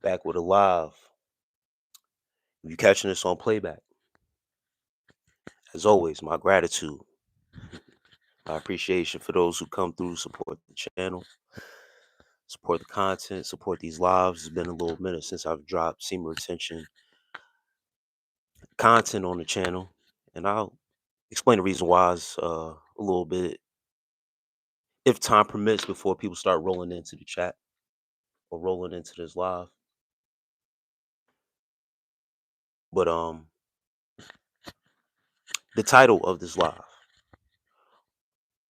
Back with a live. If you're catching this on playback, as always, my gratitude, my appreciation for those who come through, support the channel, support the content, support these lives. It's been a little minute since I've dropped semen retention content on the channel, and I'll explain the reason why a little bit, if time permits, before people start rolling into the chat or rolling into this live. But the title of this live: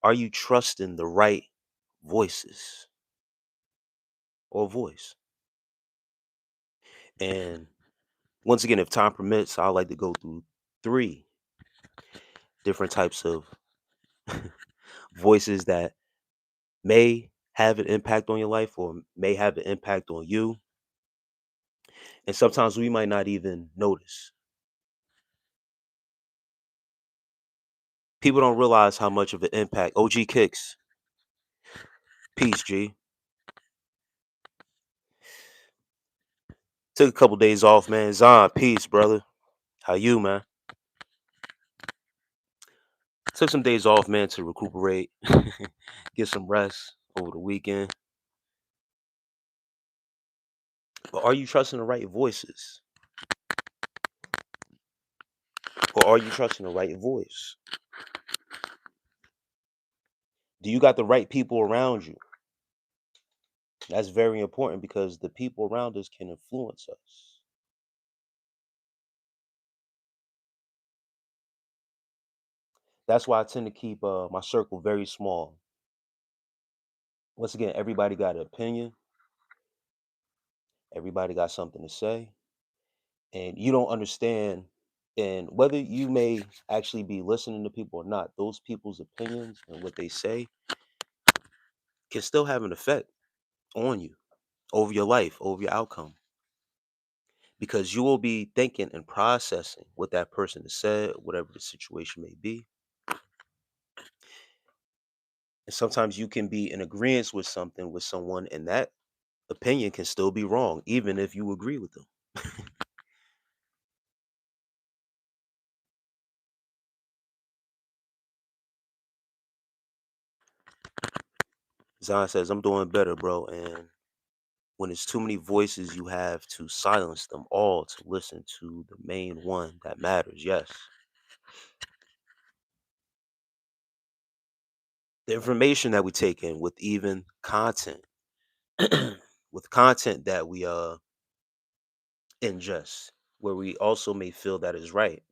Are you trusting the right voices or voice? And once again, if time permits, I like to go through 3 different types of voices that may have an impact on your life or may have an impact on you. And sometimes we might not even notice. People don't realize how much of an impact. OG Kicks, peace, G. Took a couple days off, man. Zon, peace, brother. How you, man? Took some days off, man, to recuperate, get some rest over the weekend. But are you trusting the right voices? Or are you trusting the right voice? Do you got the right people around you? That's very important because the people around us can influence us. That's why I tend to keep my circle very small. Once again, everybody got an opinion. Everybody got something to say. And you don't understand. And whether you may actually be listening to people or not, those people's opinions and what they say can still have an effect on you, over your life, over your outcome. Because you will be thinking and processing what that person has said, whatever the situation may be. And sometimes you can be in agreement with something with someone, and that opinion can still be wrong, even if you agree with them. Zion says, I'm doing better, bro. And when it's too many voices, you have to silence them all to listen to the main one that matters. Yes. The information that we take in with even content, with content that we ingest, where we also may feel that is right,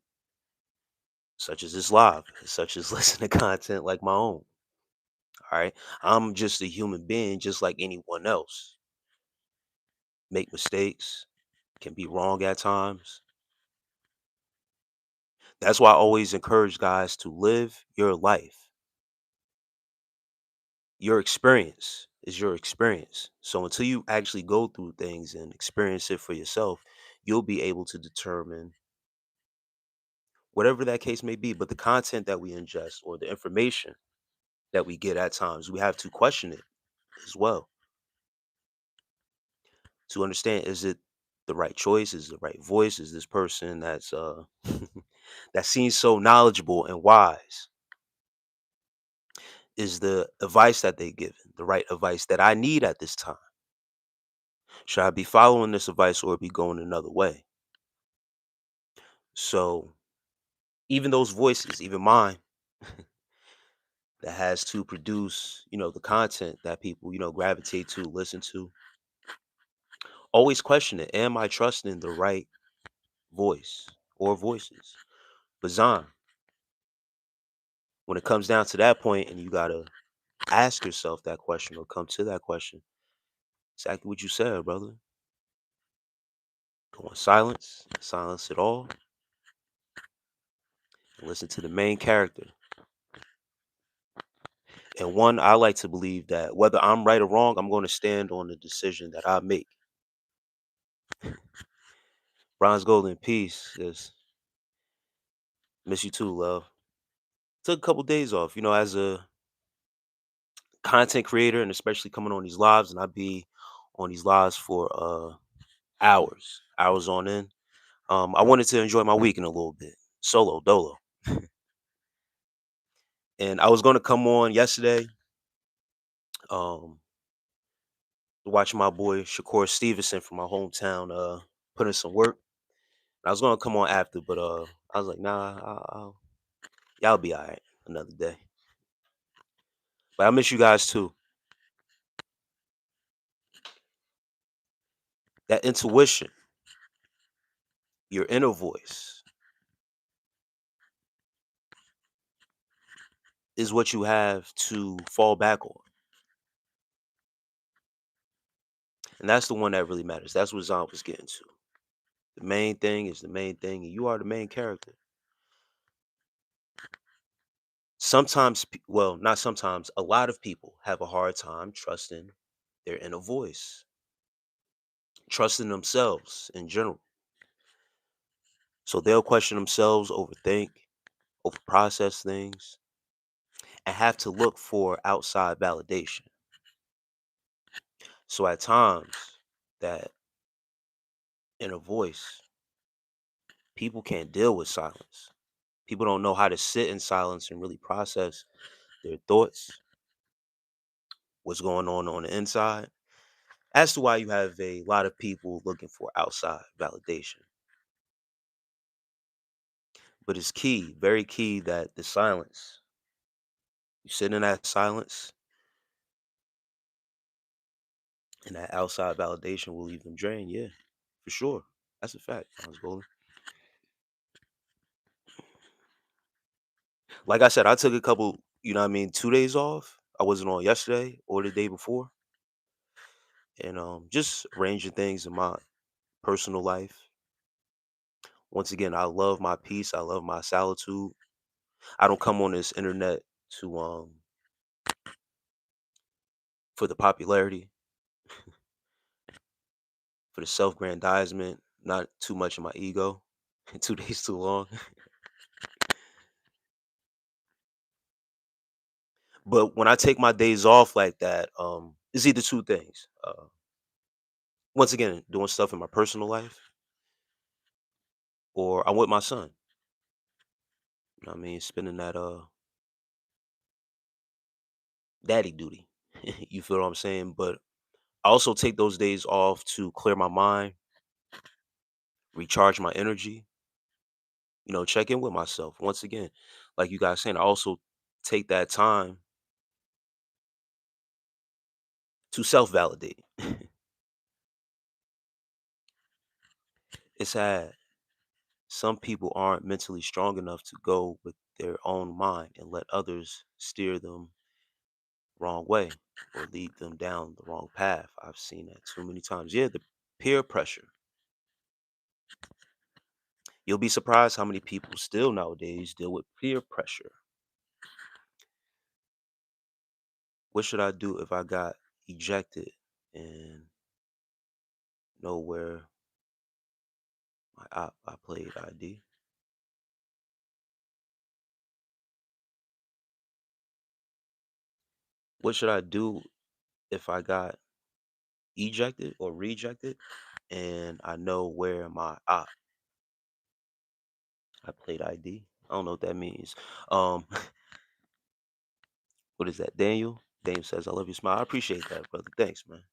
such as this live, such as listening to content like my own. All right. I'm just a human being, just like anyone else. Make mistakes, can be wrong at times. That's why I always encourage guys to live your life. Your experience is your experience. So until you actually go through things and experience it for yourself, you'll be able to determine whatever that case may be. But the content that we ingest or the information that we get at times, we have to question it as well to understand, is it the right choice? Is it the right voice? Is this person that's that seems so knowledgeable and wise? Is the advice that they give the right advice that I need at this time? Should I be following this advice or be going another way? So even those voices, even mine, that has to produce, the content that people, gravitate to, listen to, always question it. Am I trusting the right voice or voices? But Zon, when it comes down to that point and you gotta ask yourself that question or come to that question, exactly what you said, brother. Go in silence it all, and listen to the main character. And one, I like to believe that whether I'm right or wrong, I'm going to stand on the decision that I make. Bronze Golden, peace. Yes. Miss you too, love. Took a couple days off, as a content creator and especially coming on these lives, and I be on these lives for hours on end. I wanted to enjoy my weekend a little bit, solo dolo, and I was going to come on yesterday, um, to watch my boy Shakur Stevenson from my hometown, put in some work. I was going to come on after, but I was like, nah, y'all be all right another day. But I miss you guys too. That intuition, your inner voice, is what you have to fall back on. And that's the one that really matters. That's what Zon was getting to. The main thing is the main thing, and you are the main character. Sometimes, well, not sometimes, a lot of people have a hard time trusting their inner voice, trusting themselves in general. So they'll question themselves, overthink, overprocess things, and have to look for outside validation. So at times, that inner voice, people can't deal with silence. People don't know how to sit in silence and really process their thoughts, what's going on the inside. As to why you have a lot of people looking for outside validation. But it's key, very key, that the silence, you sit in that silence, and that outside validation will leave them drained. Yeah, for sure. That's a fact. I was bowling. Like I said, I took a couple, 2 days off. I wasn't on yesterday or the day before. And just arranging things in my personal life. Once again, I love my peace. I love my solitude. I don't come on this internet to for the popularity, for the self-grandizement, not too much of my ego. 2 days too long. But when I take my days off like that, it's either two things. Once again, doing stuff in my personal life, or I'm with my son. You know what I mean? Spending that daddy duty. You feel what I'm saying? But I also take those days off to clear my mind, recharge my energy, check in with myself. Once again, like you guys saying, I also take that time to self-validate. It's sad. Some people aren't mentally strong enough to go with their own mind and let others steer them wrong way or lead them down the wrong path. I've seen that too many times. Yeah, the peer pressure. You'll be surprised how many people still nowadays deal with peer pressure. What should I do if I got ejected and know where I played ID? What should I do if I got ejected or rejected and I know where I played ID? I don't know what that means. Um, what is that? Daniel? Daniel says, I love your smile. I appreciate that, brother. Thanks, man.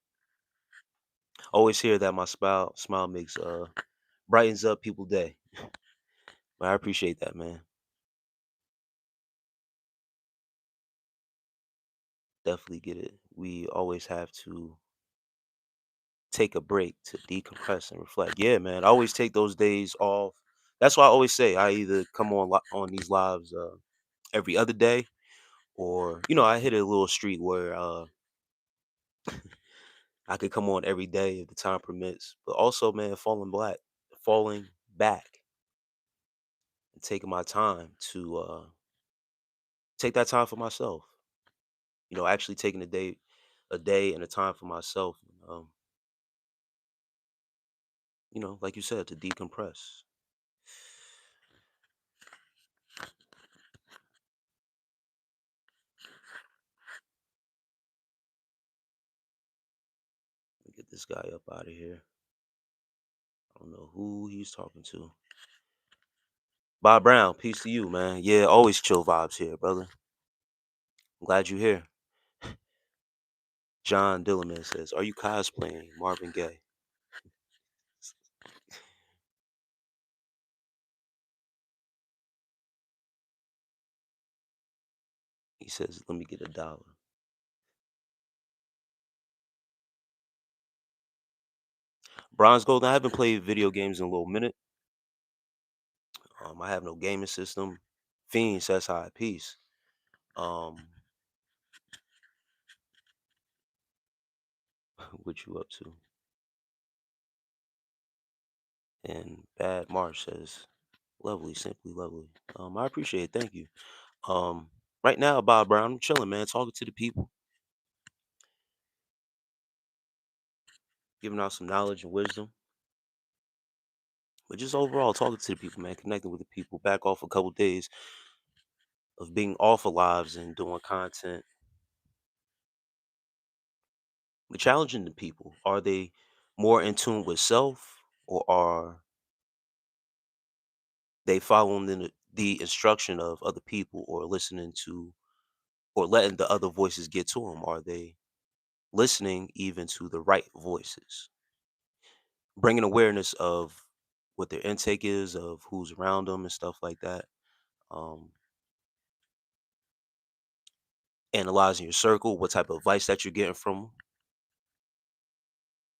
Always hear that my smile makes brightens up people's day. But I appreciate that, man. Definitely get it. We always have to take a break to decompress and reflect. Yeah, man. I always take those days off. That's why I always say I either come on these lives every other day, or I hit a little streak where I could come on every day if the time permits. But also, man, falling back, and taking my time to take that time for myself. Actually taking a day and a time for myself. Like you said, to decompress. Get this guy up out of here. I don't know who he's talking to. Bob Brown, peace to you, man. Yeah, always chill vibes here, brother. I'm glad you're here. John Dillerman says, "Are you cosplaying Marvin Gaye?" He says, "Let me get $1." Bronze Gold. I haven't played video games in a little minute. I have no gaming system. Fiend says hi, peace. Um, what you up to? And Bad Marsh says, "Lovely, simply lovely." I appreciate it. Thank you. Um, right now, Bob Brown, I'm chilling, man, talking to the people, giving out some knowledge and wisdom, but just overall talking to the people, man, connecting with the people. Back off a couple days of being off of lives and doing content, but challenging the people. Are they more in tune with self, or are they following the instruction of other people, or listening to, or letting the other voices get to them? Are they listening even to the right voices? Bringing awareness of what their intake is, of who's around them and stuff like that. Um, Analyzing your circle, what type of advice that you're getting from 'em.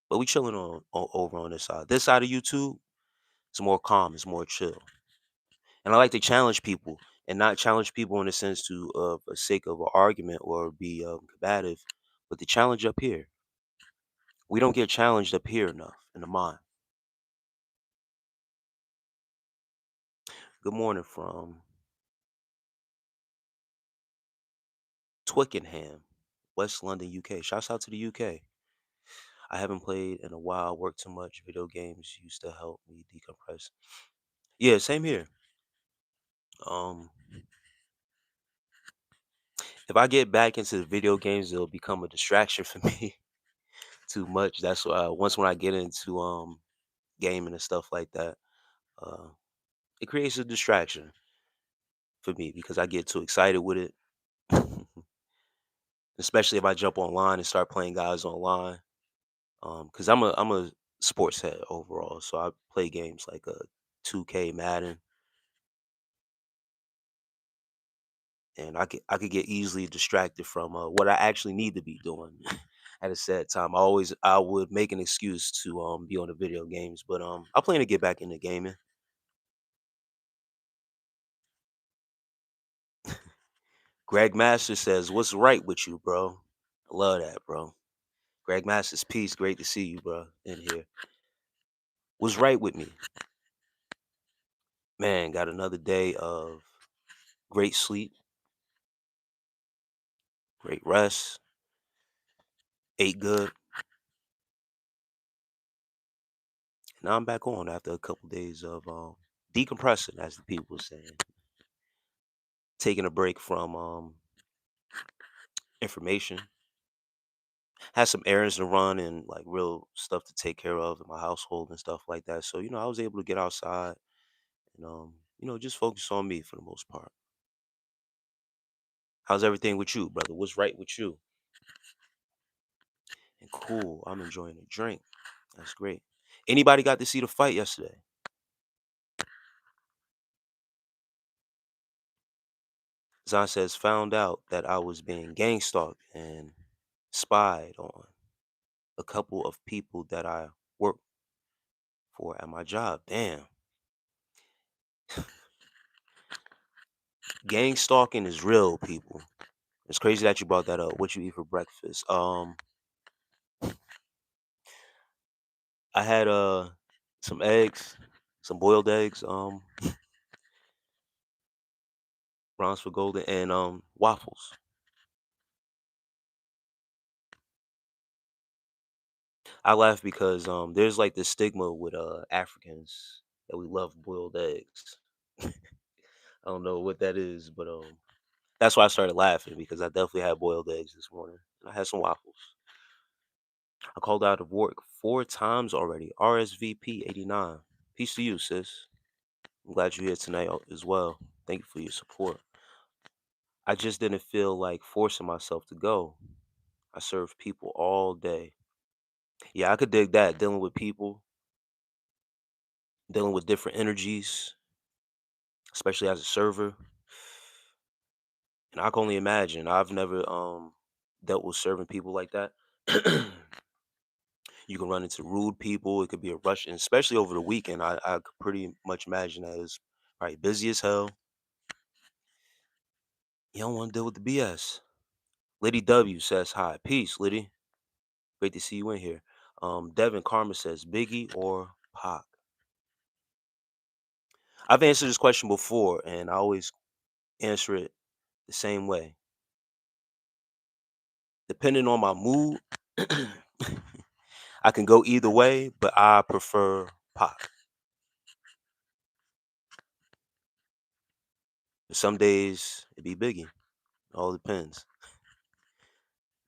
But we chilling over on this side. This side of YouTube, it's more calm, it's more chill. And I like to challenge people, and not challenge people in the sense to of a sake of an argument or be combative, but the challenge up here. We don't get challenged up here enough in the mind. Good morning from Twickenham, West London, UK. Shouts out to the UK. I haven't played in a while, worked too much. Video games used to help me decompress. Yeah, same here. Um, if I get back into the video games, it'll become a distraction for me too much. That's why once when I get into gaming and stuff like that, uh, it creates a distraction for me because I get too excited with it. Especially if I jump online and start playing guys online. Because I'm a sports head overall, so I play games like 2K, Madden, and I could get easily distracted from what I actually need to be doing at a set time. I would make an excuse to be on the video games, but I plan to get back into gaming. Greg Master says, "What's right with you, bro?" I love that, bro. Greg Masters, peace. Great to see you, bro, in here. What's right with me? Man, got another day of great sleep, great rest, ate good. Now I'm back on after a couple days of decompressing, as the people were saying, taking a break from information. Had some errands to run and like real stuff to take care of in my household and stuff like that. So I was able to get outside and just focus on me for the most part. How's everything with you, brother? What's right with you? And cool. I'm enjoying a drink. That's great. Anybody got to see the fight yesterday? Zan says, found out that I was being gang stalked and spied on a couple of people that I work for at my job. Damn. Gang stalking is real, people. It's crazy that you brought that up. What you eat for breakfast? I had some eggs, some boiled eggs, bronze for golden, and waffles. I laugh because there's like this stigma with Africans that we love boiled eggs. I don't know what that is, but that's why I started laughing because I definitely had boiled eggs this morning. I had some waffles. I called out of work 4 times already. RSVP 89. Peace to you, sis. I'm glad you're here tonight as well. Thank you for your support. I just didn't feel like forcing myself to go. I serve people all day. Yeah, I could dig that. Dealing with people, dealing with different energies, especially as a server. And I can only imagine. I've never dealt with serving people like that. You can run into rude people. It could be a rush, and especially over the weekend. I could pretty much imagine that it's probably busy as hell. You don't want to deal with the BS. Liddy W says hi. Peace, Liddy. Great to see you in here. Devin Karma says Biggie or Pac. I've answered this question before, and I always answer it the same way. Depending on my mood, I can go either way, but I prefer Pac. But some days it be Biggie. It all depends.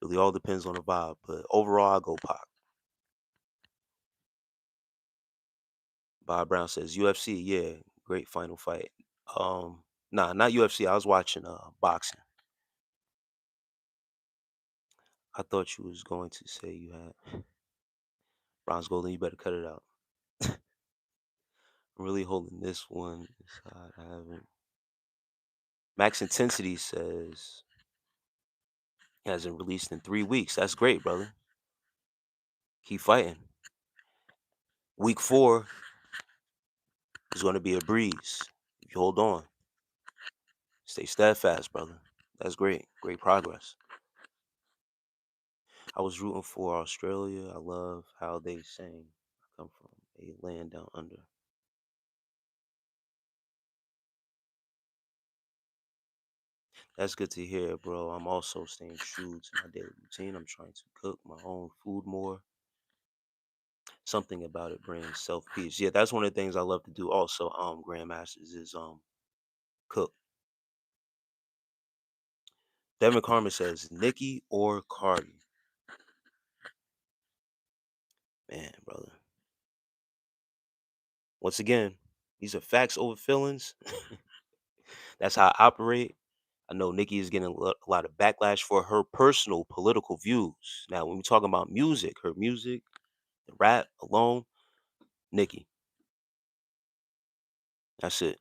Really, all depends on the vibe. But overall, I go Pac. Bob Brown says UFC. Yeah, great final fight. Nah, not UFC. I was watching boxing. I thought you was going to say you had bronze golden. You better cut it out. I'm really holding this one inside. I haven't. Max Intensity says he hasn't released in 3 weeks. That's great, brother. Keep fighting. Week 4 is going to be a breeze. If you hold on, stay steadfast, brother. That's great. Great progress. I was rooting for Australia. I love how they sang. I come from a land down under. That's good to hear, bro. I'm also staying true to my daily routine. I'm trying to cook my own food more. Something about it brings self peace. Yeah, that's one of the things I love to do. Also, Grandmasters is cook. Devin Carmen says Nicki or Cardi. Man, brother. Once again, these are facts over feelings. That's how I operate. I know Nicki is getting a lot of backlash for her personal political views. Now, when we talk about music, her music, the rap alone, Nicki. That's it.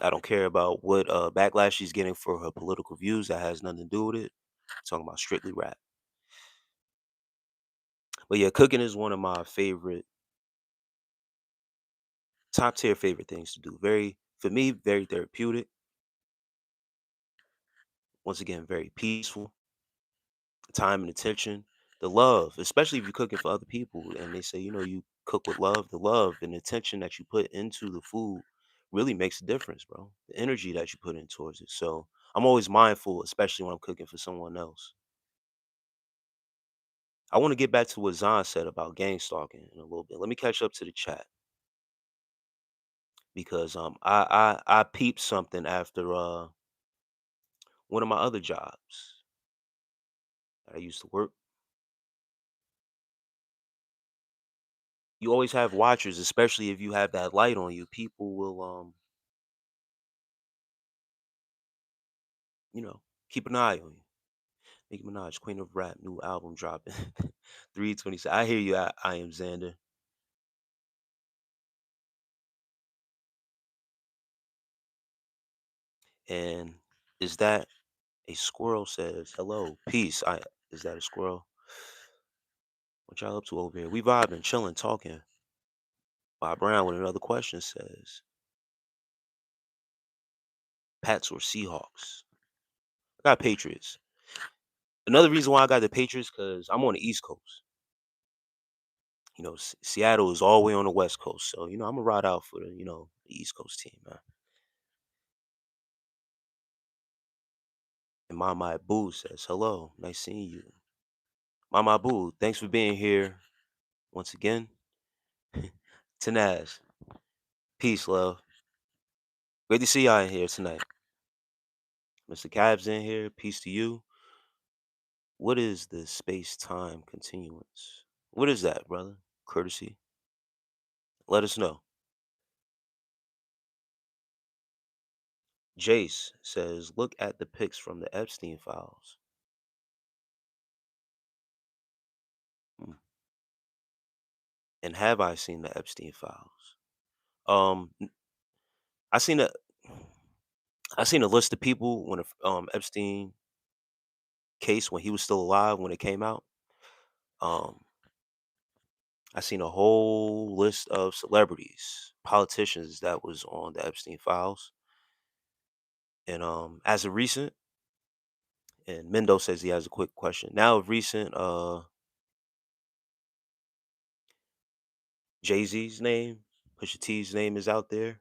I don't care about what backlash she's getting for her political views. That has nothing to do with it. I'm talking about strictly rap. But yeah, cooking is one of my favorite, top tier favorite things to do. Very, for me, very therapeutic. Once again, very peaceful. Time and attention, the love, especially if you're cooking for other people and they say, you cook with love, the love and attention that you put into the food really makes a difference, bro. The energy that you put in towards it. So I'm always mindful, especially when I'm cooking for someone else. I want to get back to what Zahn said about gang stalking in a little bit. Let me catch up to the chat because I peeped something after one of my other jobs that I used to work. You always have watchers, especially if you have that light on you. People will you know, keep an eye on you. Nicki Minaj, Queen of Rap, new album dropping. 327. I hear you. I am Xander. And is that a squirrel says hello, peace. I Is that a squirrel? What y'all up to over here? We vibing, chilling, talking. Bob Brown with another question says Pats or Seahawks? I got Patriots. Another reason why I got the Patriots because I'm on the East Coast. Seattle is all the way on the West Coast. So, I'm gonna ride out for the East Coast team, man. And Mama Boo says, hello, nice seeing you. Mama Boo, thanks for being here once again. Tanaz, peace, love. Great to see y'all in here tonight. Mr. Cab's in here, peace to you. What is the space-time continuance? What is that, brother? Courtesy. Let us know. Jace says, look at the pics from the Epstein files. Hmm. And have I seen the Epstein files? N- I seen a I seen a list of people when the Epstein case when he was still alive when it came out. Um, I seen a whole list of celebrities, politicians that was on the Epstein files. And as of recent, and Mendo says he has a quick question. Now of recent, Jay-Z's name, Pusha T's name is out there.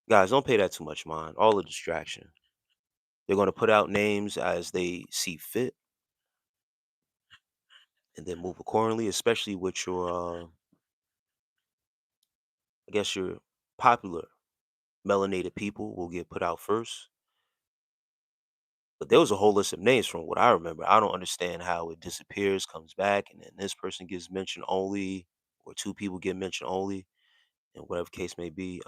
Guys, don't pay that too much mind. All a distraction. They're gonna put out names as they see fit and then move accordingly, especially with your I guess your popular melanated people will get put out first. But there was a whole list of names from what I remember. I don't understand how it disappears, comes back, and then this person gets mentioned only, or two people get mentioned only, and whatever case may be.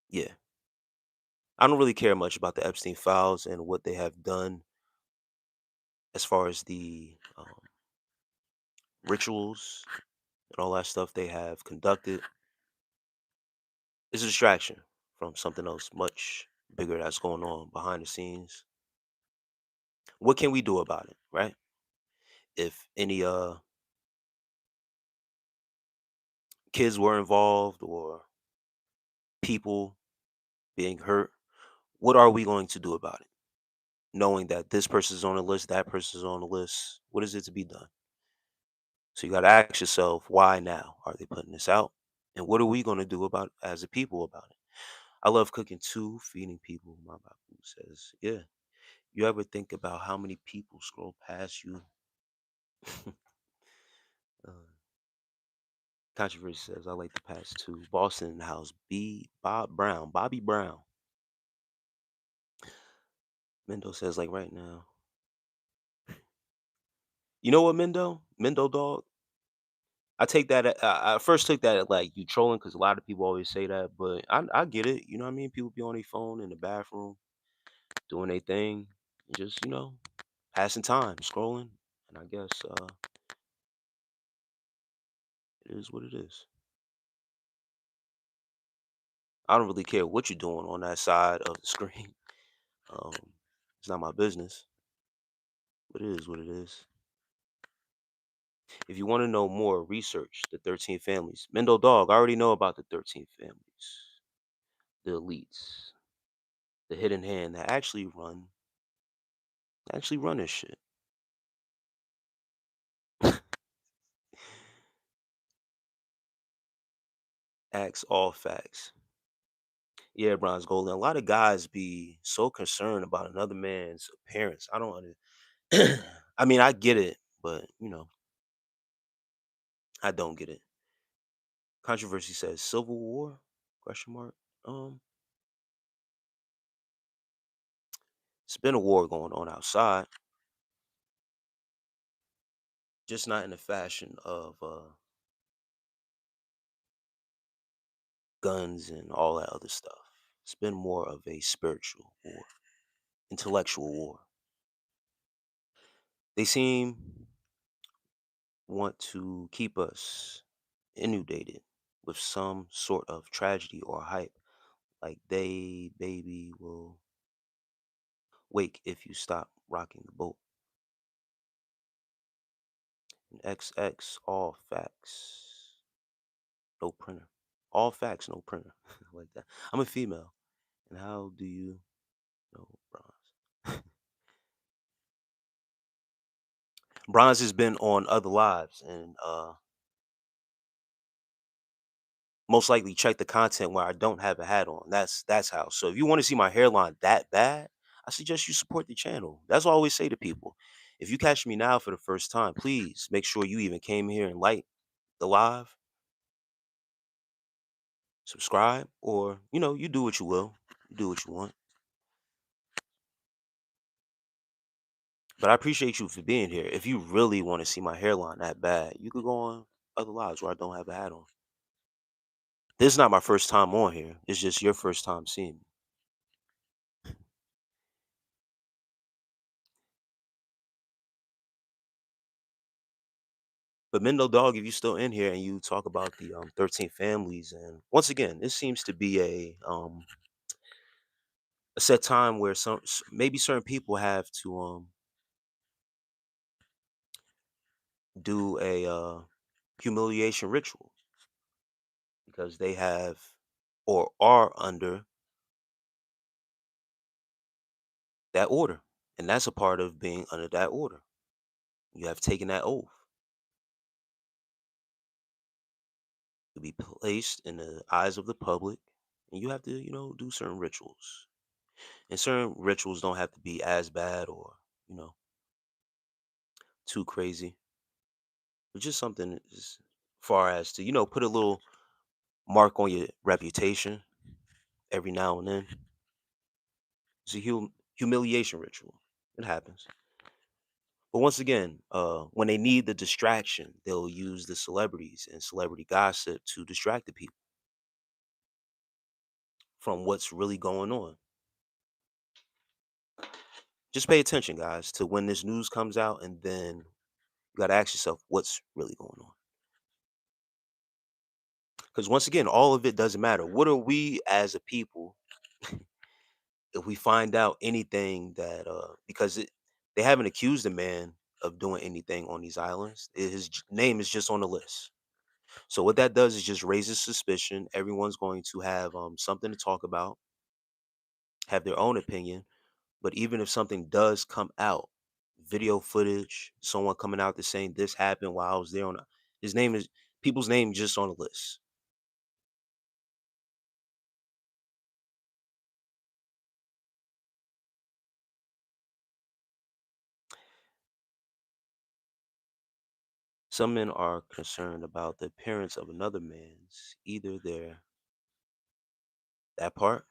Yeah, I don't really care much about the Epstein files and what they have done as far as the rituals and all that stuff they have conducted. It's a distraction from something else much bigger that's going on behind the scenes. What can we do about it, right? If any kids were involved or people being hurt, what are we going to do about it? Knowing that this person's on the list, that person's on the list, what is it to be done? So you got to ask yourself, why now are they putting this out? And what are we going to do about as a people about it? I love cooking too, feeding people. My Babu says, yeah. You ever think about how many people scroll past you? uh, Controversy says, I like the past too. Boston in the house. Bobby Brown. Mendo says, like right now. You know what, Mendo? Mendo dog. I take that. I first took that at like you trolling because a lot of people always say that, but I get it. You know what I mean? People be on their phone in the bathroom doing their thing, just passing time, scrolling, and I guess it is what it is. I don't really care what you're doing on that side of the screen. Um, it's not my business, but it is what it is. If you want to know more, research the 13 families. Mendo dog, I already know about the 13 families, the elites, the hidden hand that actually run this shit. Acts all facts. Yeah, bronze gold. And a lot of guys be so concerned about another man's appearance. I don't I mean, I get it, but I don't get it. Controversy says civil war? Question mark. Um, it's been a war going on outside, just not in the fashion of guns and all that other stuff. It's been more of a spiritual war, intellectual war. They seem want to keep us inundated with some sort of tragedy or hype, like they baby will wake if you stop rocking the boat. And XX all facts, no printer. All facts, no printer. Like that. I'm a female. And how do you know bronze? Bronze has been on other lives and most likely check the content where I don't have a hat on. That's how. So if you want to see my hairline that bad, I suggest you support the channel. That's what I always say to people. If you catch me now for the first time, please make sure you even came here and like the live, subscribe, or you do what you will. You do what you want. But I appreciate you for being here. If you really want to see my hairline that bad, you could go on other lives where I don't have a hat on. This is not my first time on here. It's just your first time seeing me. But Mendo Dog, if you still in here and you talk about the 13 families, and once again, this seems to be a set time where maybe certain people have to do a humiliation ritual because they have or are under that order, and that's a part of being under that order. You have taken that oath to be placed in the eyes of the public, and you have to, do certain rituals. And certain rituals don't have to be as bad or, you know, too crazy, but just something as far as to, put a little mark on your reputation every now and then. It's a humiliation ritual. It happens. But once again, when they need the distraction, they'll use the celebrities and celebrity gossip to distract the people from what's really going on. Just pay attention, guys, to when this news comes out, and then you got to ask yourself what's really going on. Because once again, all of it doesn't matter. What are we as a people if we find out anything that because they haven't accused the man of doing anything on these islands. Name is just on the list. So what that does is just raises suspicion. Everyone's going to have something to talk about, have their own opinion. But even if something does come out, video footage, someone coming out to saying this happened while I was there his name is people's name just on the list. Some men are concerned about the appearance of another man's, either their that part,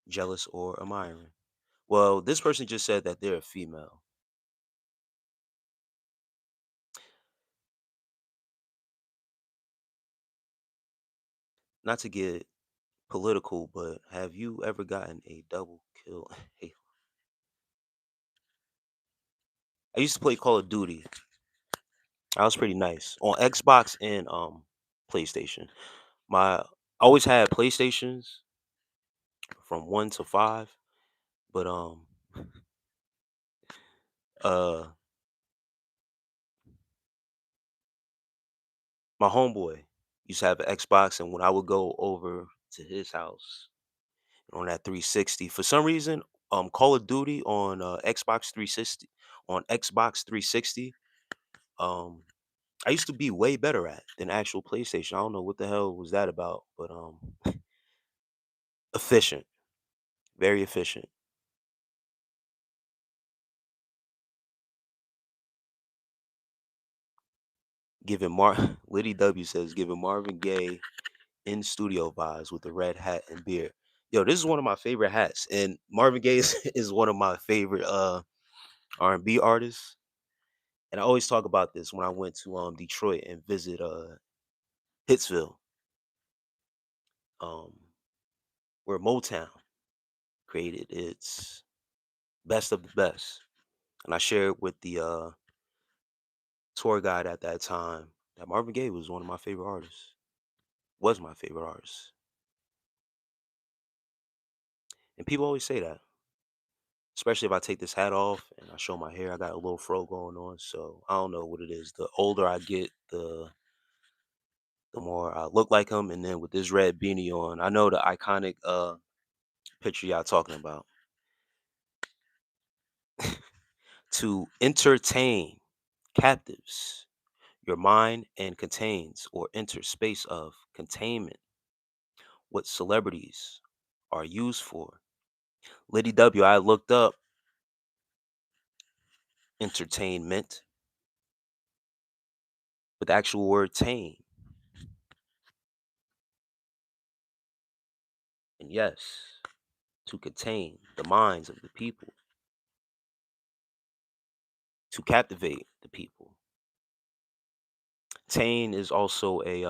jealous or admiring. Well, this person just said that they're a female. Not to get political, but have you ever gotten a double kill? Hey, I used to play Call of Duty. I was pretty nice on Xbox and PlayStation. I always had PlayStations from 1 to 5, but uh my homeboy used to have an Xbox, and when I would go over to his house on that 360, for some reason, Call of Duty on Xbox 360 um I used to be way better at than actual PlayStation. I don't know what the hell was that about, but efficient, very efficient. Giving Liddy W says giving Marvin Gaye in studio vibes with the red hat and beard. Yo, this is one of my favorite hats, and Marvin Gaye is one of my favorite R&B artists. And I always talk about this when I went to Detroit and visit Hitsville, um, where Motown created its best of the best. And I shared with the tour guide at that time that Marvin Gaye was one of my favorite artists. Was my favorite artist. And people always say that, especially if I take this hat off and I show my hair. I got a little fro going on, so I don't know what it is. The older I get, the more I look like him. And then with this red beanie on, I know the iconic picture y'all talking about. To entertain captives your mind and contains or enter space of containment, what celebrities are used for. Liddy W, I looked up entertainment with the actual word tame. And yes, to contain the minds of the people. to captivate the people. Tane is also a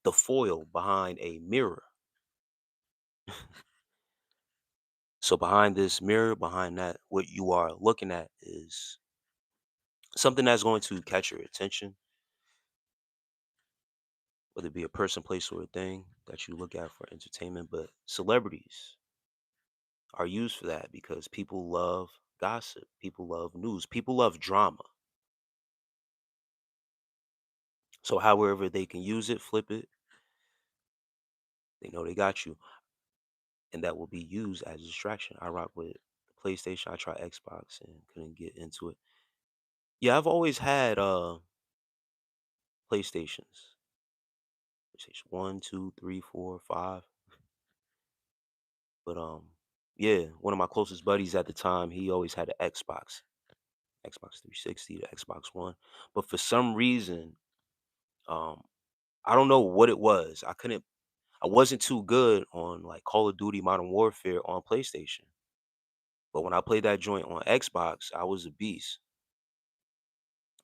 the foil behind a mirror. So behind this mirror, behind that, what you are looking at is something that's going to catch your attention, whether it be a person, place, or a thing that you look at for entertainment. But celebrities are used for that because people love gossip, people love news, people love drama. So however they can use it, flip it, they know they got you, and that will be used as a distraction. I rock with the PlayStation. I tried Xbox and couldn't get into it. Yeah, I've always had PlayStations. PlayStation 1, 2, 3, 4, 5. But yeah, one of my closest buddies at the time, he always had an Xbox 360, the Xbox One. But for some reason, um, I don't know what it was. I wasn't too good on like Call of Duty Modern Warfare on PlayStation. But when I played that joint on Xbox, I was a beast.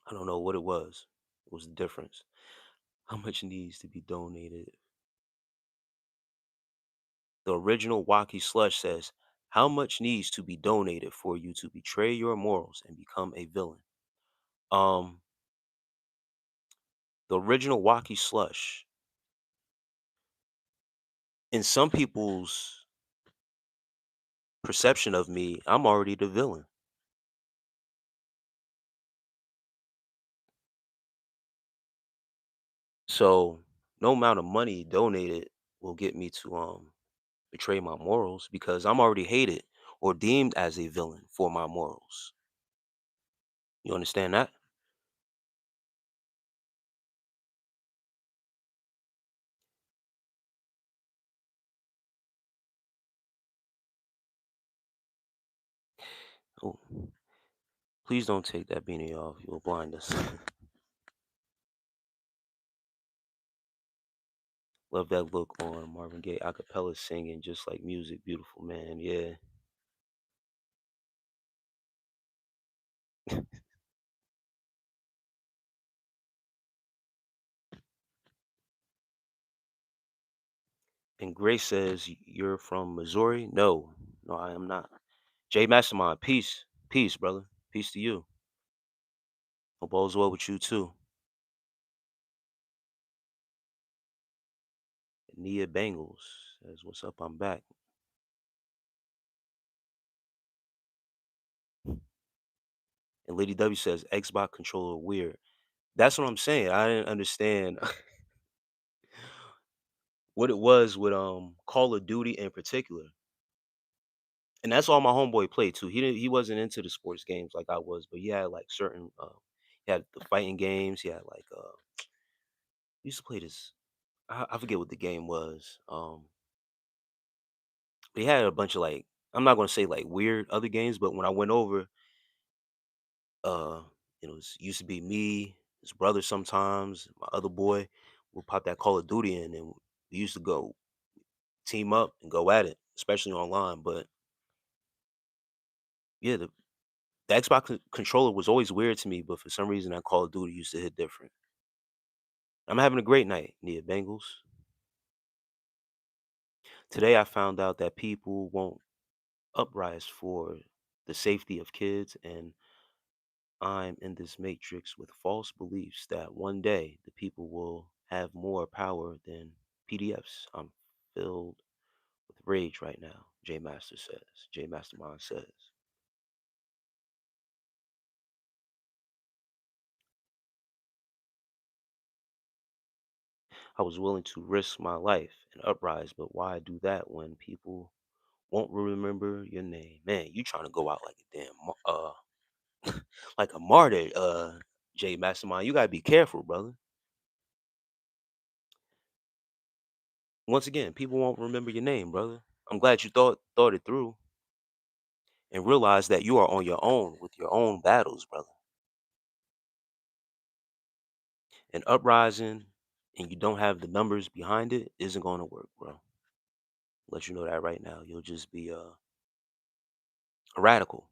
I don't know what it was. It was the difference. How much needs to be donated? The original Wacky Slush says, how much needs to be donated for you to betray your morals and become a villain? Um, the original Wacky Slush, in some people's perception of me, I'm already the villain. So no amount of money donated will get me to betray my morals because I'm already hated or deemed as a villain for my morals. You understand that? Oh, please don't take that beanie off. You'll blind us. Love that look on Marvin Gaye acapella singing just like music. Beautiful, man. Yeah. And Grace says, you're from Missouri? No, no, I am not. Jay Mastermind, peace. Peace, brother. Peace to you. Hope all's well with you too. Nia Bengals says, what's up? I'm back. And Lady W says, Xbox controller weird. That's what I'm saying. I didn't understand what it was with Call of Duty in particular. And that's all my homeboy played too. He wasn't into the sports games like I was, but he had like certain he had the fighting games. He had like he used to play this. I forget what the game was. But he had a bunch of like I'm not gonna say like weird other games, but when I went over, uh, it used to be me, his brother sometimes, my other boy, would pop that Call of Duty in, and we used to go team up and go at it, especially online. But yeah, the Xbox controller was always weird to me, but for some reason that Call of Duty used to hit different. I'm having a great night, Nia Bengals. Today I found out that people won't uprise for the safety of kids, and I'm in this matrix with false beliefs that one day the people will have more power than PDFs. I'm filled with rage right now, J Master says. J Mastermind says. I was willing to risk my life and uprise, but why do that when people won't remember your name? Man, you trying to go out like a damn like a martyr, J Mastermind. You gotta be careful, brother. Once again, people won't remember your name, brother. I'm glad you thought it through and realize that you are on your own with your own battles, brother. And uprising and you don't have the numbers behind it isn't going to work, bro. Let you know that right now. You'll just be a radical.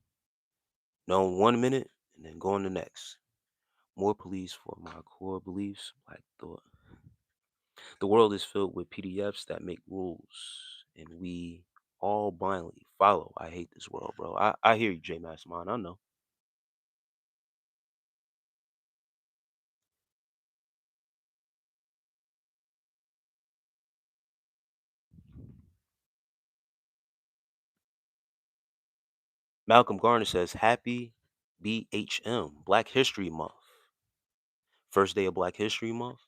Known 1 minute And then go on the next. More police for my core beliefs. Black thought. The world is filled with PDFs that make rules, and we all blindly follow. I hate this world, bro. I hear you, J Mastermind. I know. Malcolm Garner says, Happy BHM, Black History Month. First day of Black History Month.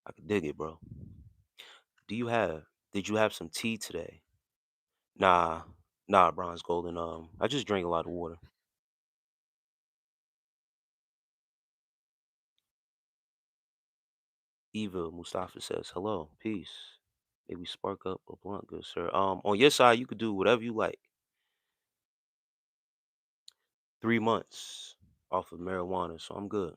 I can dig it, bro. Do you have, did you have some tea today? Nah, nah, Bronze Golden. I just drank a lot of water. Eva Mustafa says, hello, peace. Maybe spark up a blunt, good sir. On your side, you could do whatever you like. 3 months off of marijuana, so I'm good.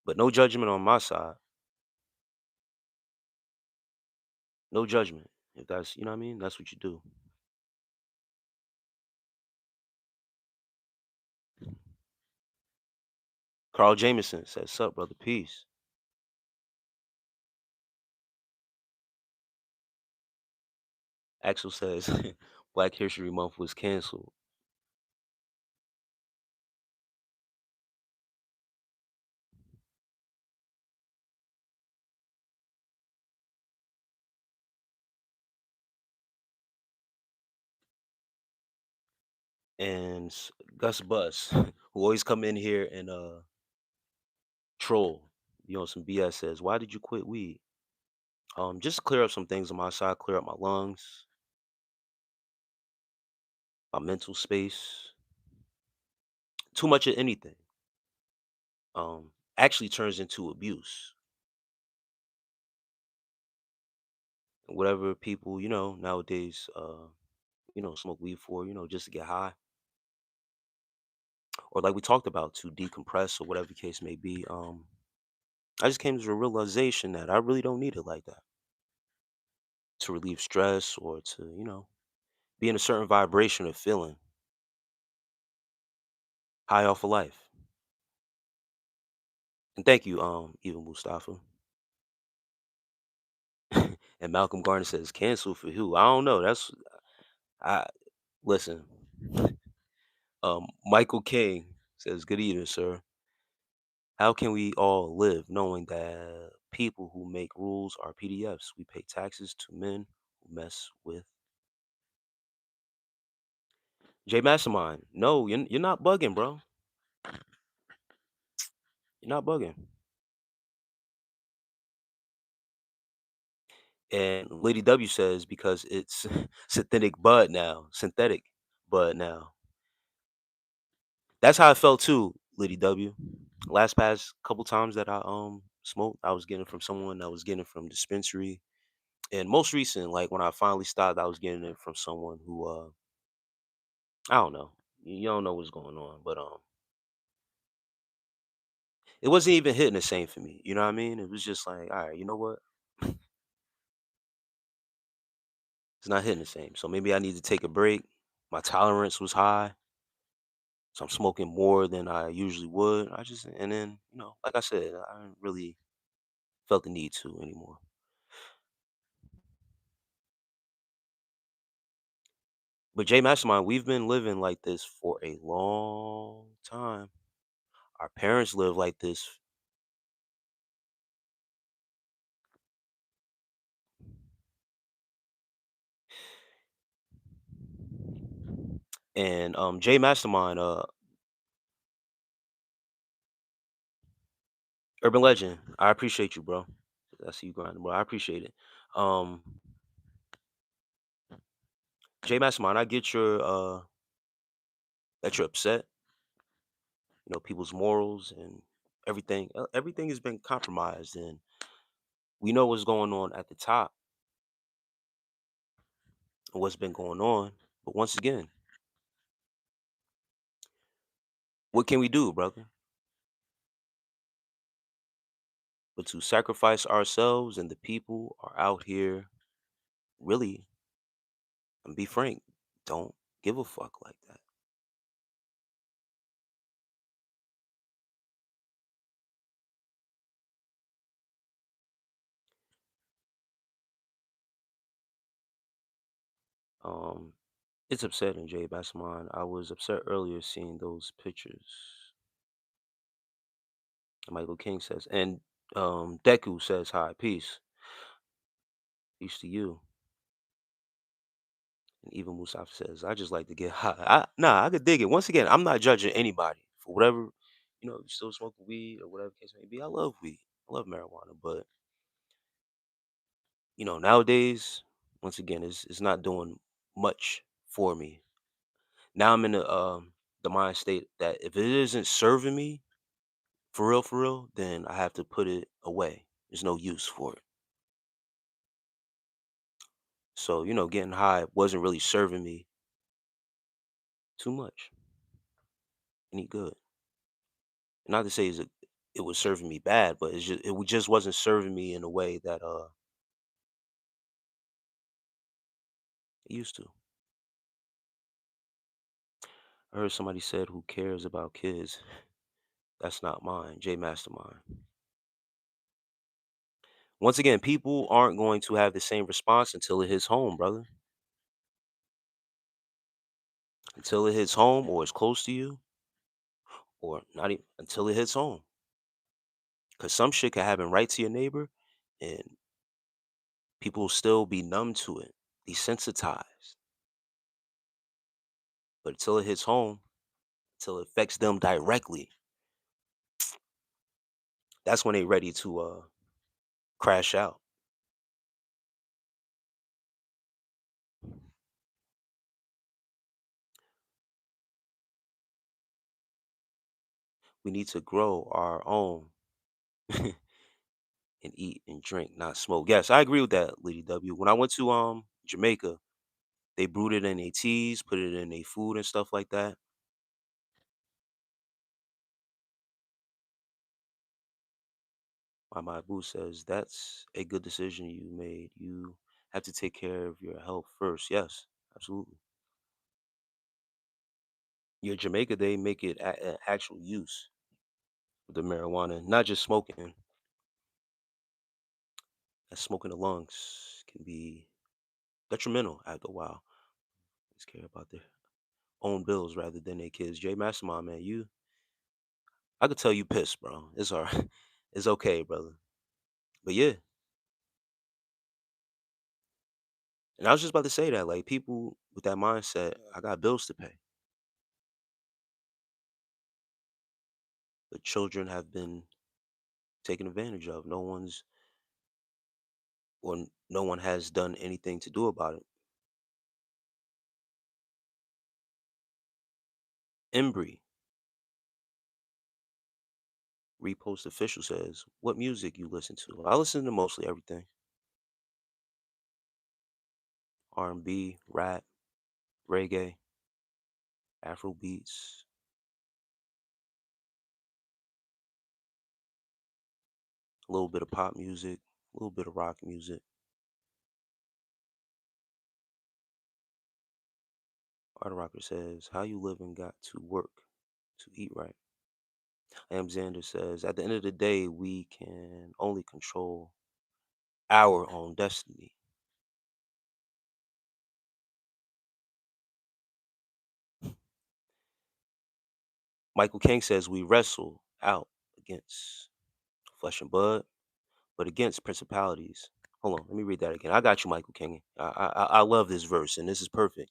But no judgment on my side. No judgment. If that's, you know what I mean, that's what you do. Carl Jameson says, sup, brother, peace. Axel says, Black History Month was canceled. And Gus Bus, who always come in here and troll, some BS says, why did you quit weed? Just clear up some things on my side, clear up my lungs, my mental space. Too much of anything actually turns into abuse. Whatever people, nowadays, smoke weed for, just to get high. Or like we talked about, to decompress or whatever the case may be. I just came to a realization that I really don't need it like that. To relieve stress or to, be in a certain vibration of feeling high off of life. And thank you, Eva Mustafa. And Malcolm Garner says, cancel for who? I don't know. I listen. Michael King says, good evening, sir. How can we all live knowing that people who make rules are PDFs? We pay taxes to men who mess with J Mastermind. No, you're not bugging, bro. You're not bugging. And Lady W says because it's synthetic bud now. That's how I felt too, Lady W. Last past couple times that I smoked, I was getting it from someone that was getting it from dispensary. And most recent, like when I finally stopped, I was getting it from someone who I don't know. You don't know what's going on, but it wasn't even hitting the same for me. You know what I mean? It was just like, all right, you know what? It's not hitting the same. So maybe I need to take a break. My tolerance was high. So I'm smoking more than I usually would. And then, like I said, I haven't really felt the need to anymore. But Jay Mastermind, we've been living like this for a long time. Our parents live like this. And Jay Mastermind, Urban Legend, I appreciate you, bro. I see you grinding, bro. I appreciate it. Um, Jay Mastermind, I get your that you're upset. People's morals and everything. Everything has been compromised, and we know what's going on at the top and what's been going on. But once again, what can we do, brother? But to sacrifice ourselves and the people are out here. really, and be frank, don't give a fuck like that. Um, it's upsetting, Jay Bassman. I was upset earlier seeing those pictures. Michael King says, and Deku says, "Hi, peace, peace to you." And even Musaf says, "I just like to get high." Nah, I could dig it. Once again, I'm not judging anybody for whatever, you still smoking weed or whatever case may be. I love weed. I love marijuana, but nowadays, once again, it's not doing much for me. Now I'm in the mind state that if it isn't serving me for real, then I have to put it away. There's no use for it. So, getting high wasn't really serving me too much, any good. Not to say it was serving me bad, but it just wasn't serving me in a way that it used to. I heard somebody said, "Who cares about kids?" That's not mine. J Mastermind. Once again, people aren't going to have the same response until it hits home, brother. Until it hits home or it's close to you, or not even until it hits home. Because some shit can happen right to your neighbor, and people will still be numb to it, desensitized. But until it hits home, until it affects them directly, that's when they're ready to crash out. We need to grow our own and eat and drink, not smoke. Yes, I agree with that, Lady W. When I went to Jamaica, they brewed it in their teas, put it in their food and stuff like that. My boo says that's a good decision you made. You have to take care of your health first. Yes, absolutely. Yeah, Jamaica, they make it actual use of the marijuana, not just smoking. As smoking the lungs can be detrimental after a while. Just care about their own bills rather than their kids. Jay Mastermind, man, I could tell you pissed, bro. It's all right. It's okay, brother. But yeah, and I was just about to say that, like, people with that mindset, I got bills to pay. The children have been taken advantage of. No one has done anything to do about it. Embry, repost official says, "What music you listen to?" I listen to mostly everything: R&B, rap, reggae, Afro beats, a little bit of pop music, a little bit of rock music. Art Rocker says, "How you living got to work to eat right." Am Xander says, "At the end of the day, we can only control our own destiny." Michael King says, "We wrestle out against flesh and blood, but against principalities." Hold on, let me read that again. I got you, Michael King. I love this verse, and this is perfect.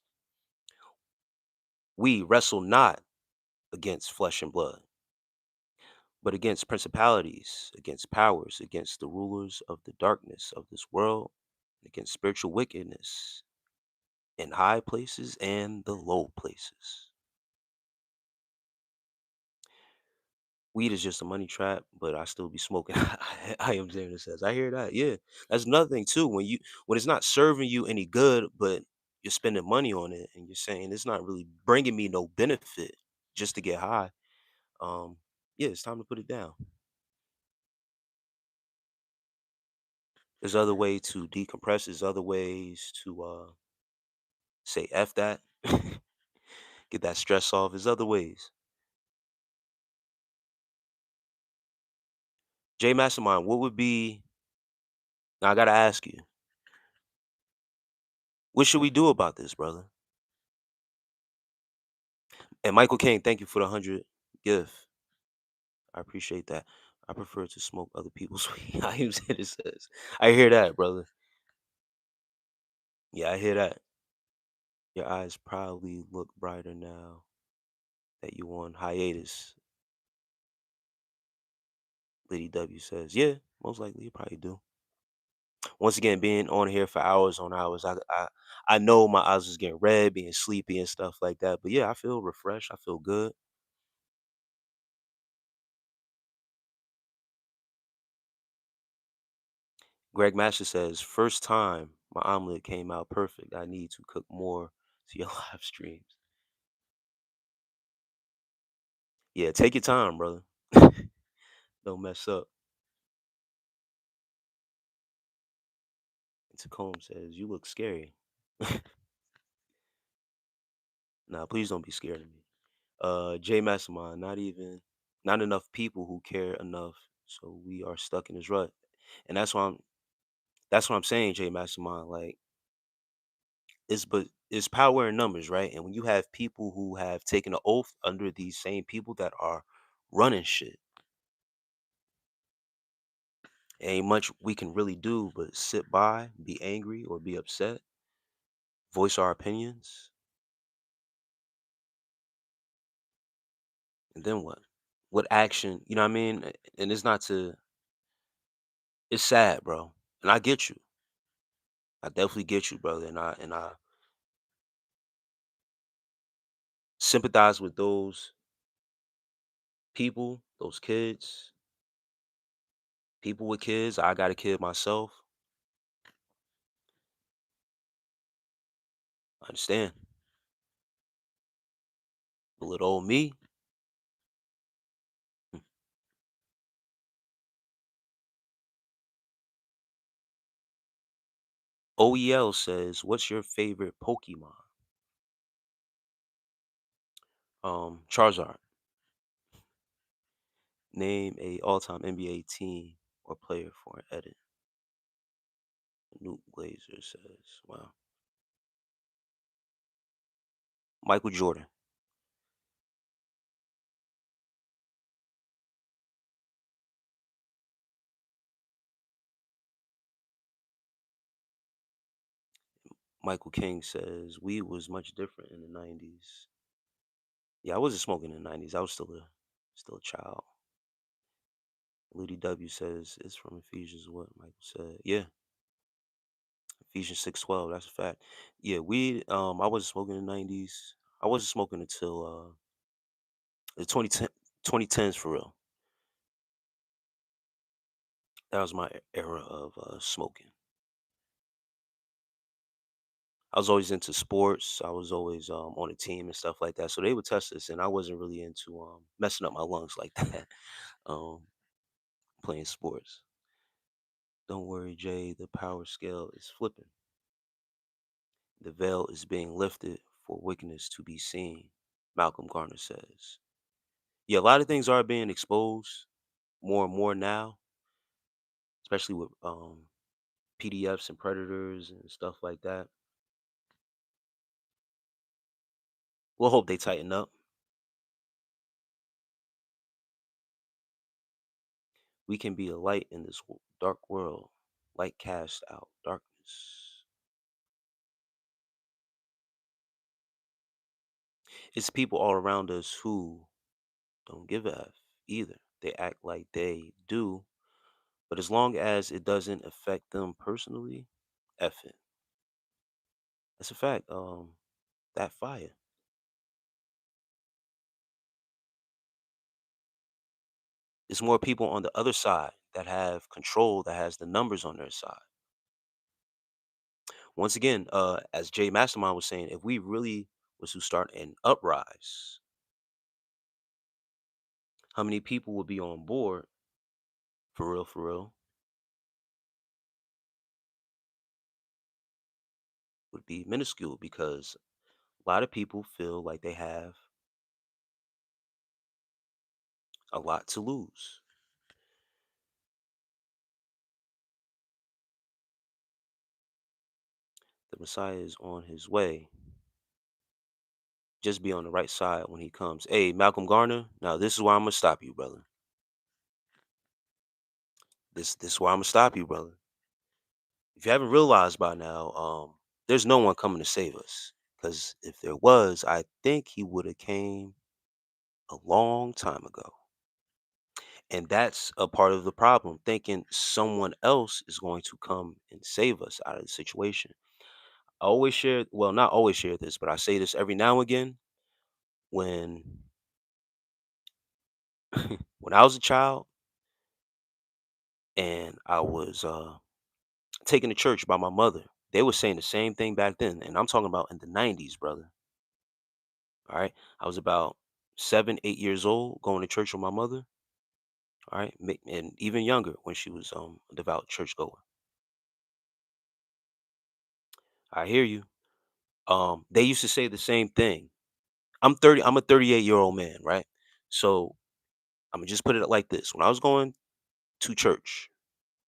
"We wrestle not against flesh and blood, but against principalities, against powers, against the rulers of the darkness of this world, against spiritual wickedness in high places and the low places." Weed is just a money trap, but I still be smoking. I am Xander says. I hear that. Yeah, that's another thing too. When it's not serving you any good, but you're spending money on it, and you're saying it's not really bringing me no benefit just to get high. Um, yeah, it's time to put it down. There's other way to decompress. There's other ways to say F that. Get that stress off. There's other ways. J Mastermind, what would be now I gotta ask you, what should we do about this, brother? And Michael King, thank you for the 100 gift. I appreciate that. I prefer to smoke other people's weed. I even said it says. I hear that, brother. Yeah, I hear that. Your eyes probably look brighter now that you on hiatus. Lady W says, yeah, most likely you probably do. Once again, being on here for hours on hours, I know my eyes was getting red, being sleepy and stuff like that. But yeah, I feel refreshed. I feel good. Greg Master says, first time my omelet came out perfect. I need to cook more to your live streams. Yeah, take your time, brother. Don't mess up. And Tacombe says, you look scary. Nah, please don't be scared of me. J Mastermind, not enough people who care enough. So we are stuck in this rut. And that's what I'm saying, J Mastermind. Like it's power in numbers, right? And when you have people who have taken an oath under these same people that are running shit, ain't much we can really do but sit by, be angry or be upset, voice our opinions, and then what? What action? You know what I mean? And it's not to. It's sad, bro. And I get you. I definitely get you, brother. And I sympathize with those people, those kids, people with kids. I got a kid myself. I understand. But little old me. hmm, OEL says, "What's your favorite Pokemon?" Charizard. Name a all-time NBA team or player for an edit. Nuke Glazer says, "Wow." Michael Jordan. Michael King says, "Weed was much different in the '90s." Yeah, I wasn't smoking in the '90s. I was still a child. Lady W says, "It's from Ephesians." What Michael said. Yeah, Ephesians 6:12. That's a fact. Yeah, weed. I wasn't smoking in the '90s. I wasn't smoking until the 2010s for real. That was my era of smoking. I was always into sports. I was always on a team and stuff like that. So they would test us, and I wasn't really into messing up my lungs like that. um, Playing sports. Don't worry, Jay. The power scale is flipping. The veil is being lifted for wickedness to be seen. Malcolm Garner says. Yeah, a lot of things are being exposed more and more now, especially with PDFs and predators and stuff like that. We'll hope they tighten up. We can be a light in this dark world. Light cast out darkness. It's people all around us who don't give a F either. They act like they do, but as long as it doesn't affect them personally, F it. That's a fact. That fire. It's more people on the other side that have control, that has the numbers on their side. Once again, as Jay Mastermind was saying, if we really was to start an uprise, how many people would be on board for real, would be minuscule because a lot of people feel like they have a lot to lose. The Messiah is on his way. Just be on the right side when he comes. Hey, Malcolm Garner. Now this is where I'm gonna stop you, brother. This is where I'm gonna stop you, brother. If you haven't realized by now, there's no one coming to save us. Because if there was, I think he would have came a long time ago. And that's a part of the problem, thinking someone else is going to come and save us out of the situation. I always share, well, not always share this, but I say this every now and again. When when I was a child and I was taken to church by my mother, they were saying the same thing back then. And I'm talking about in the 90s, brother. All right. I was about 7, 8 years old going to church with my mother. All right. And even younger when she was a devout churchgoer. I hear you. They used to say the same thing. I'm a 38-year-old man, right? So I'm gonna just put it like this. When I was going to church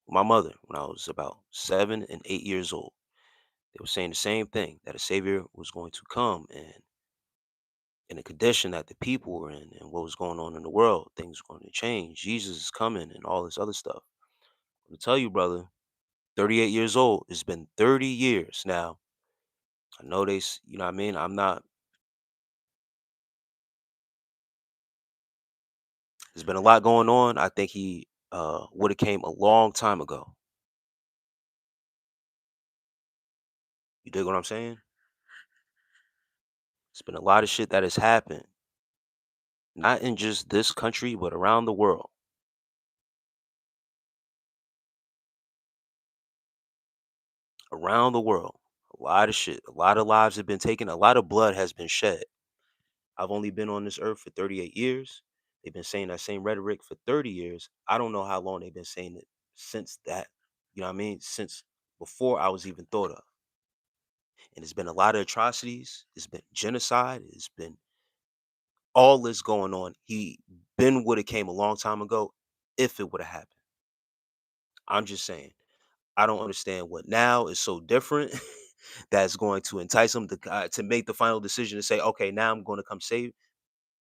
with my mother when I was about 7 and 8 years old, they were saying the same thing, that a savior was going to come, and in the condition that the people were in and what was going on in the world, things were going to change. Jesus is coming and all this other stuff. I'm gonna tell you, brother, 38 years old. It's been 30 years now. I know you know what I mean? I'm not, there's been a lot going on. I think he would have came a long time ago. You dig what I'm saying? It's been a lot of shit that has happened, not in just this country, but around the world. Around the world. A lot of shit. A lot of lives have been taken. A lot of blood has been shed. I've only been on this earth for 38 years. They've been saying that same rhetoric for 30 years. I don't know how long they've been saying it since that. You know what I mean? Since before I was even thought of. And it's been a lot of atrocities. It's been genocide. It's been all this going on. He Ben would have came a long time ago if it would have happened. I'm just saying. I don't understand what now is so different that's going to entice him to make the final decision to say, okay, now I'm going to come save.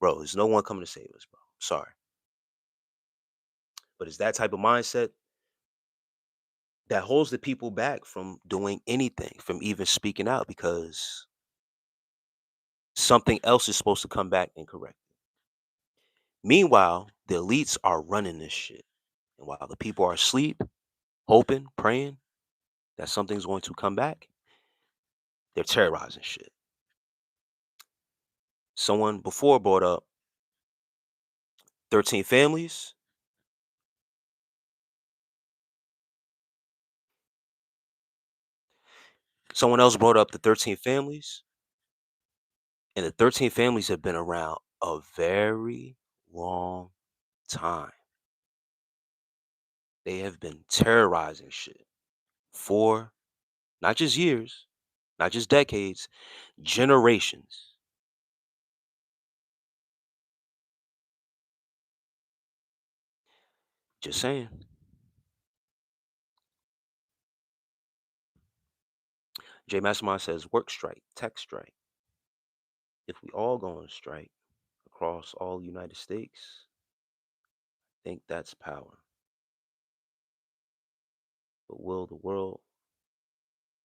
Bro, there's no one coming to save us, bro. Sorry. But it's that type of mindset that holds the people back from doing anything, from even speaking out, because something else is supposed to come back and correct it. Meanwhile, the elites are running this shit. And while the people are asleep, hoping, praying that something's going to come back, they're terrorizing shit. Someone before brought up 13 families. Someone else brought up the 13 families, and the 13 families have been around a very long time. They have been terrorizing shit for not just years, not just decades, generations. Just saying. J Mastermind says work strike, tech strike. If we all go on strike across all United States, I think that's power. But will the world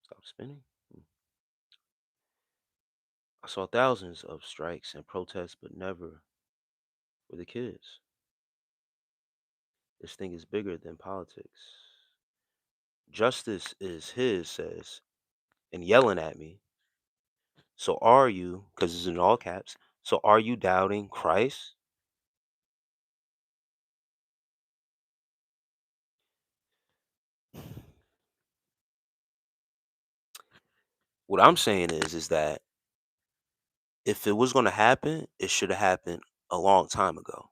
stop spinning? I saw thousands of strikes and protests, but never for the kids. This thing is bigger than politics. Justice is his, says, and yelling at me. So are you, because it's in all caps, so are you doubting Christ? What I'm saying is that if it was going to happen, it should have happened a long time ago.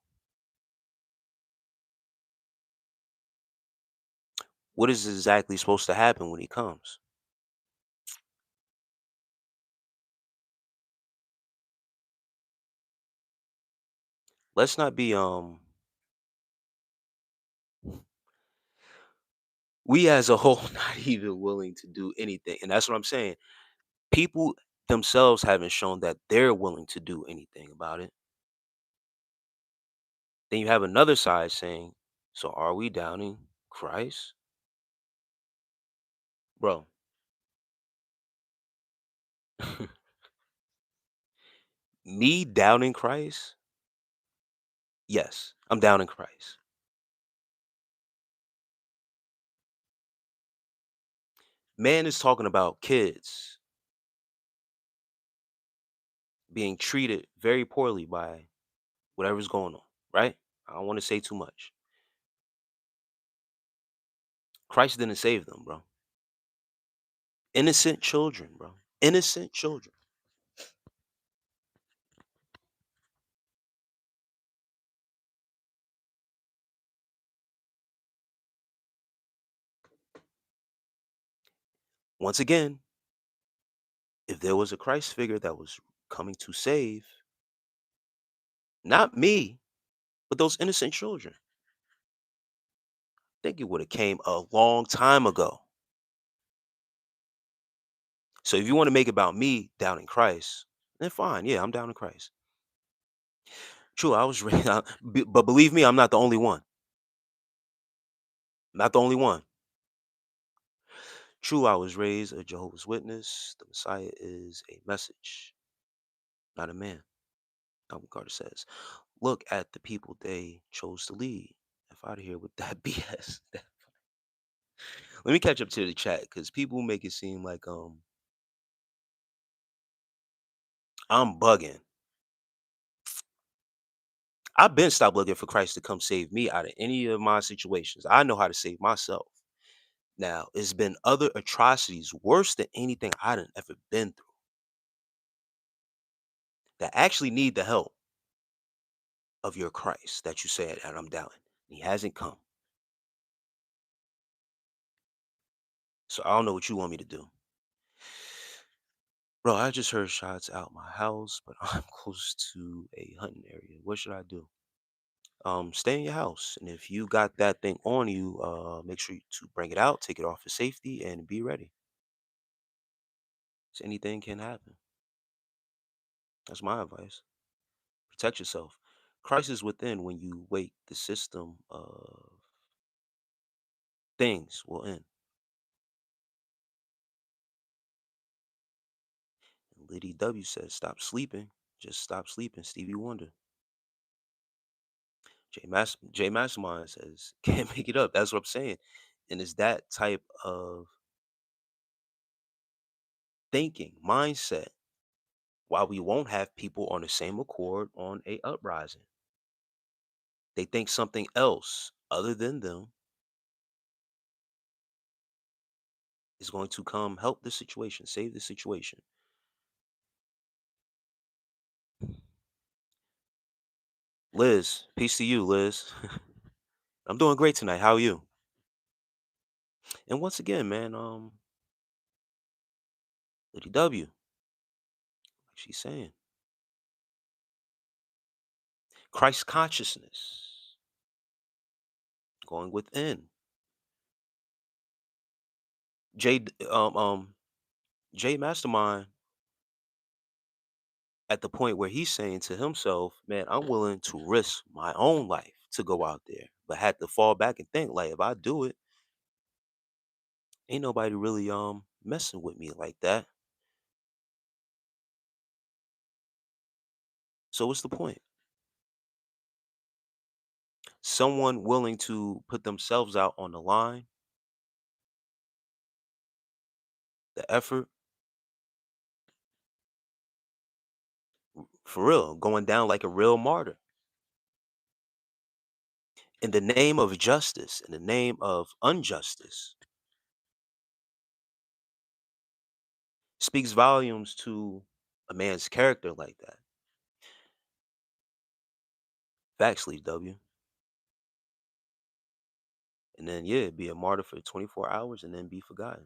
What is exactly supposed to happen when he comes? let's not be we as a whole not even willing to do anything. And that's what I'm saying. People themselves haven't shown that they're willing to do anything about it. Then you have another side saying, so are we downing Christ? Bro, me doubting Christ? Yes, I'm doubting Christ. Man is talking about kids being treated very poorly by whatever's going on, right? I don't want to say too much. Christ didn't save them, bro. Innocent children, bro. Innocent children. Once again, if there was a Christ figure that was coming to save, not me, but those innocent children, I think it would have came a long time ago. So if you want to make it about me doubting Christ, then fine. Yeah, I'm doubting Christ. True, I was raised, but believe me, I'm not the only one. Not the only one. True, I was raised a Jehovah's Witness. The Messiah is a message, not a man. Malcolm Carter says, look at the people they chose to lead. F out of here with that BS. Let me catch up to the chat because people make it seem like I'm bugging. I've been stopped looking for Christ to come save me out of any of my situations. I know how to save myself. Now, it's been other atrocities worse than anything I done ever been through that actually need the help of your Christ that you said and I'm doubting. He hasn't come. So I don't know what you want me to do. Bro, I just heard shots out my house, but I'm close to a hunting area. What should I do? Stay in your house. And if you got that thing on you, make sure to bring it out, take it off for safety, and be ready. 'Cause anything can happen. That's my advice. Protect yourself. Christ is within when you wait, the system of things will end. And Liddy W says, stop sleeping. Just stop sleeping. Stevie Wonder. J Mastermind says, can't make it up. That's what I'm saying. And it's that type of thinking, mindset, why we won't have people on the same accord on a uprising. They think something else other than them is going to come help the situation, save the situation. Liz, peace to you, Liz. I'm doing great tonight. How are you? And once again, man, Liddy W, like she's saying, Christ consciousness going within. J J Mastermind at the point where he's saying to himself, man, I'm willing to risk my own life to go out there, but had to fall back and think, like, if I do it, ain't nobody really messing with me like that. So what's the point? Someone willing to put themselves out on the line, the effort, for real, going down like a real martyr in the name of justice, in the name of injustice, speaks volumes to a man's character like that. Facts, Lee W. And then, yeah, be a martyr for 24 hours and then be forgotten.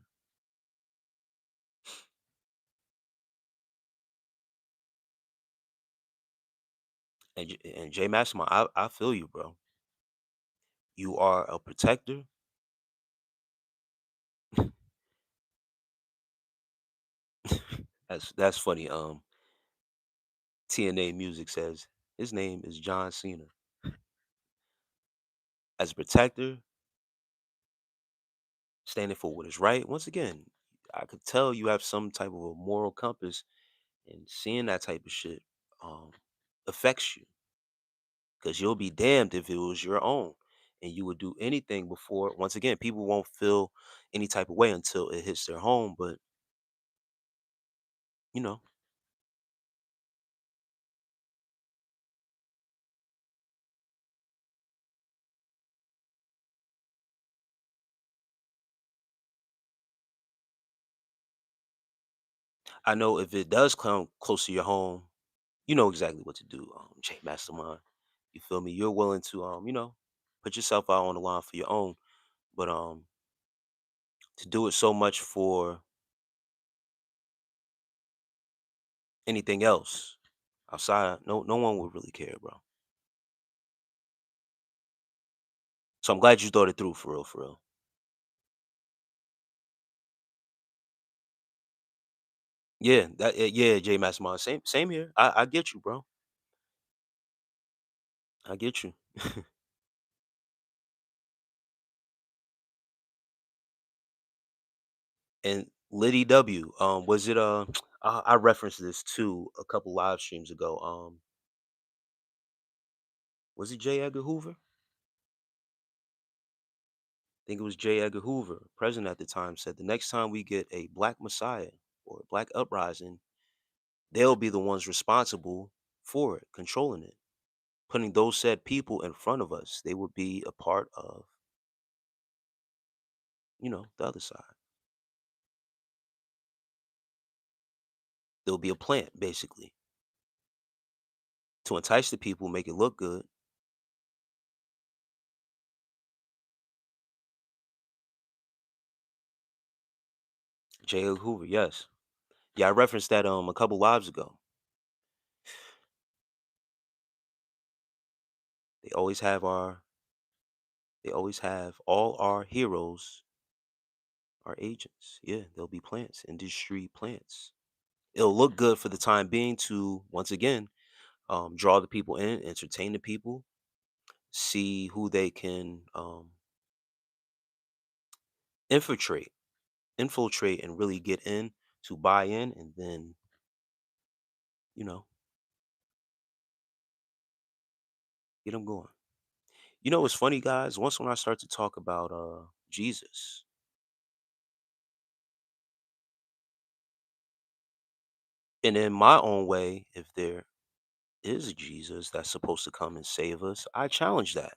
And J Massimo, I feel you, bro. You are a protector. That's funny. TNA Music says his name is John Cena. As a protector, standing for what is right. Once again, I could tell you have some type of a moral compass, and seeing that type of shit um affects you because you'll be damned if it was your own, and you would do anything before. Once again, people won't feel any type of way until it hits their home, but you know, I know if it does come close to your home, you know exactly what to do. J Mastermind, you feel me? You're willing to put yourself out on the line for your own, but to do it so much for anything else outside, no one would really care, bro. So I'm glad you thought it through for real, for real. Yeah, yeah, J Mastermind. Same here. I get you, bro. I get you. And Liddy W, was it I referenced this too a couple live streams ago. Was it J. Edgar Hoover? I think it was J. Edgar Hoover, president at the time, said the next time we get a black messiah or a black uprising, they'll be the ones responsible for it, controlling it, putting those said people in front of us. They would be a part of, the other side. There'll be a plant, basically, to entice the people, make it look good. J. Edgar Hoover, yes. Yeah, I referenced that a couple lives ago. They always have our they always have all our heroes, our agents. Yeah, they'll be plants, industry plants. It'll look good for the time being to once again draw the people in, entertain the people, see who they can infiltrate, infiltrate, and really get in to buy in, and then you know get them going. You know what's funny, guys? Once when I start to talk about Jesus, and in my own way, if there is a Jesus that's supposed to come and save us, I challenge that.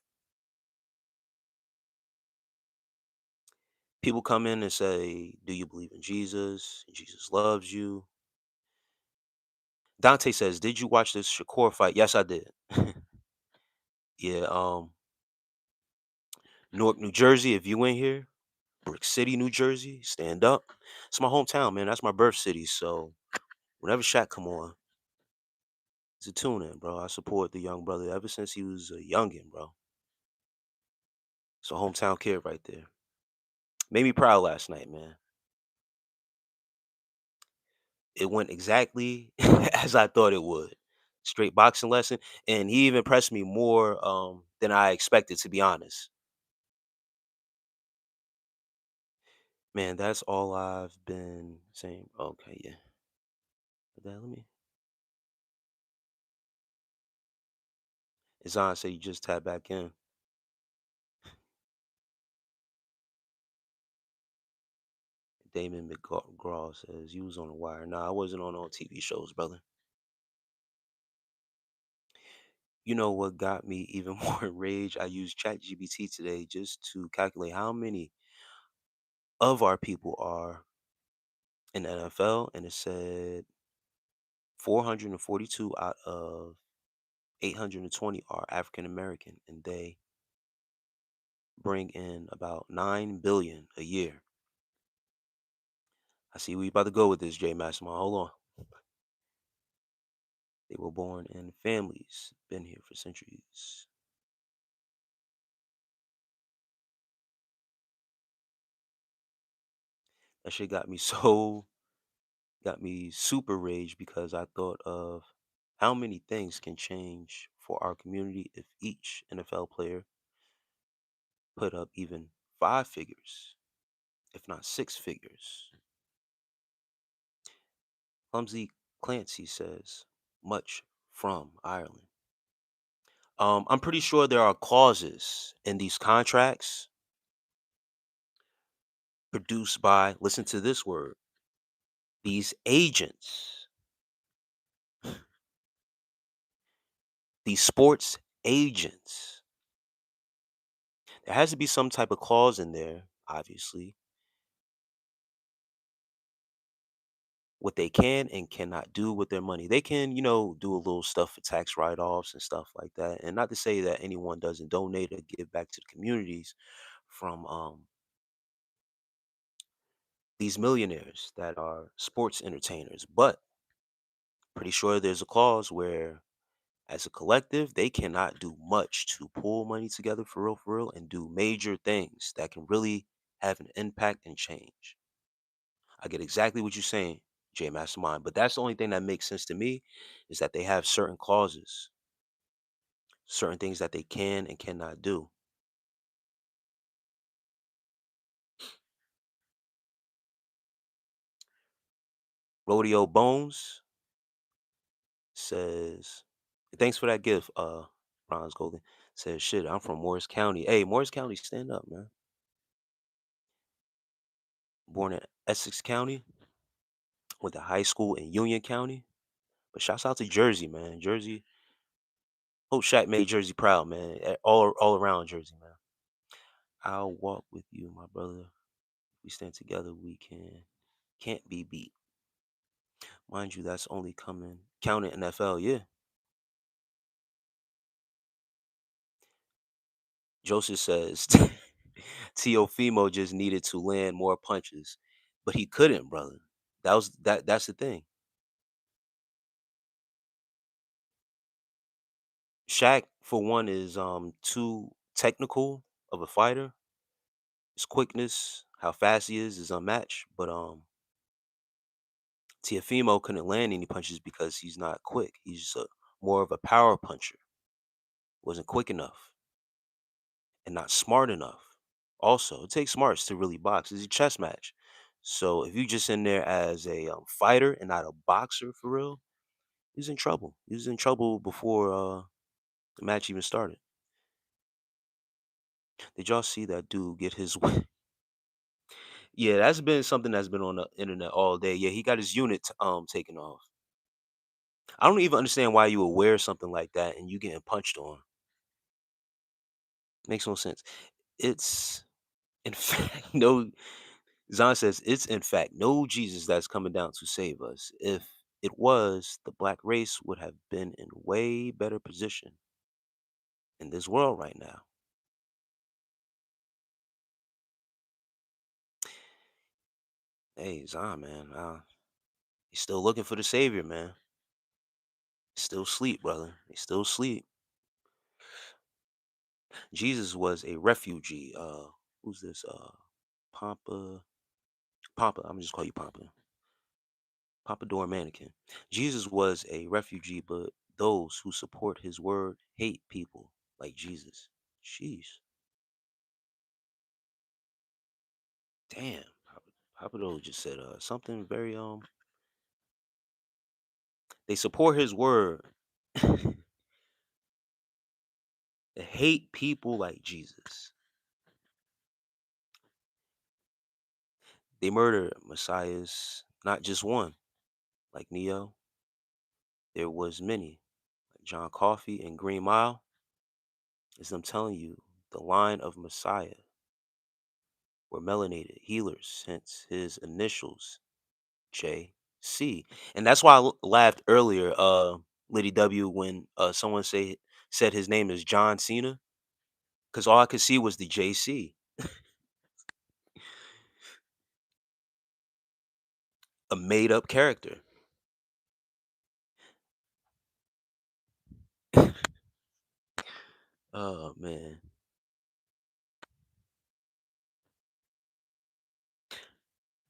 People come in and say, "Do you believe in Jesus? Jesus loves you." Dante says, "Did you watch this Shakur fight?" Yes, I did. Yeah, Newark, New Jersey. If you in here, Brick City, New Jersey, stand up. It's my hometown, man. That's my birth city. So whenever Shaq come on, it's a tune in, bro. I support the young brother ever since he was a youngin, bro. It's a hometown kid right there. Made me proud last night, man. It went exactly as I thought it would. Straight boxing lesson, and he even pressed me more than I expected, to be honest. Man, that's all I've been saying. Okay, yeah. Let me. Zan said you just tap back in. Damon McGraw says you was on the wire. Nah, I wasn't on no TV shows, brother. You know what got me even more enraged? I used ChatGPT today just to calculate how many of our people are in the NFL, and it said 442 out of 820 are African American, and they bring in about 9 billion a year. I see where you about to go with this, J Massimo. Hold on. They were born in families, been here for centuries. That shit got me got me super rage because I thought of how many things can change for our community if each NFL player put up even five figures, if not six figures. Clumsy Clancy says, much from Ireland. I'm pretty sure there are clauses in these contracts produced by, listen to this word, these agents, these sports agents. There has to be some type of clause in there, obviously, what they can and cannot do with their money. They can, do a little stuff for tax write-offs and stuff like that. And not to say that anyone doesn't donate or give back to the communities from these millionaires that are sports entertainers, but pretty sure there's a clause where as a collective, they cannot do much to pull money together for real, and do major things that can really have an impact and change. I get exactly what you're saying, J Mastermind, but that's the only thing that makes sense to me is that they have certain clauses, certain things that they can and cannot do. Rodeo Bones says, thanks for that gift, Bronze Golden. Says, shit, I'm from Morris County. Hey, Morris County, stand up, man. Born in Essex County, went to high school in Union County. But shouts out to Jersey, man. Jersey, hope Shaq made Jersey proud, man. All around Jersey, man. I'll walk with you, my brother. We stand together, we can't be beat. Mind you, that's only coming counting NFL, yeah. Joseph says Teofimo just needed to land more punches, but he couldn't, brother. That's the thing. Shaq, for one, is too technical of a fighter. His quickness, how fast he is unmatched. But Tiafimo couldn't land any punches because he's not quick. He's more of a power puncher. Wasn't quick enough and not smart enough. Also, it takes smarts to really box. It's a chess match. So if you just in there as a fighter and not a boxer for real, he's in trouble. He was in trouble before the match even started. Did y'all see that dude get his? Yeah, that's been something that's been on the internet all day. Yeah, he got his unit taken off. I don't even understand why you would wear something like that and you getting punched on. Makes no sense. It's in fact no. Zahn says it's in fact no Jesus that's coming down to save us. If it was, the black race would have been in way better position in this world right now. Hey, Zahn, man, he's still looking for the savior, man. Still sleep, brother. He still sleep. Jesus was a refugee. Who's this? Papa. Papa. I'm just call you Papa. Papa Door Mannequin. Jesus was a refugee, but those who support his word hate people like Jesus. Jeez. Damn. Papa Door just said something very they support his word. They hate people like Jesus. They murder messiahs, not just one, like Neo. There was many, like John Coffey and Green Mile. As I'm telling you, the line of Messiah were melanated healers, hence his initials JC. And that's why I laughed earlier, Liddy W, when someone said his name is John Cena, because all I could see was the JC, a made up character. Oh man.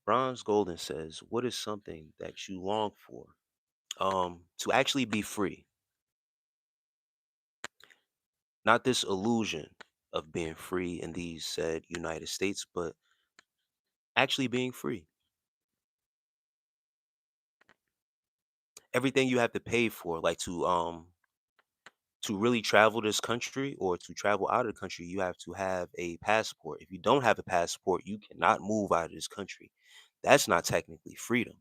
Bronze Golden says, "What is something that you long for?" To actually be free. Not this illusion of being free in these said United States, but actually being free. Everything you have to pay for, like to really travel this country or to travel out of the country, you have to have a passport. If you don't have a passport, you cannot move out of this country. That's not technically freedom.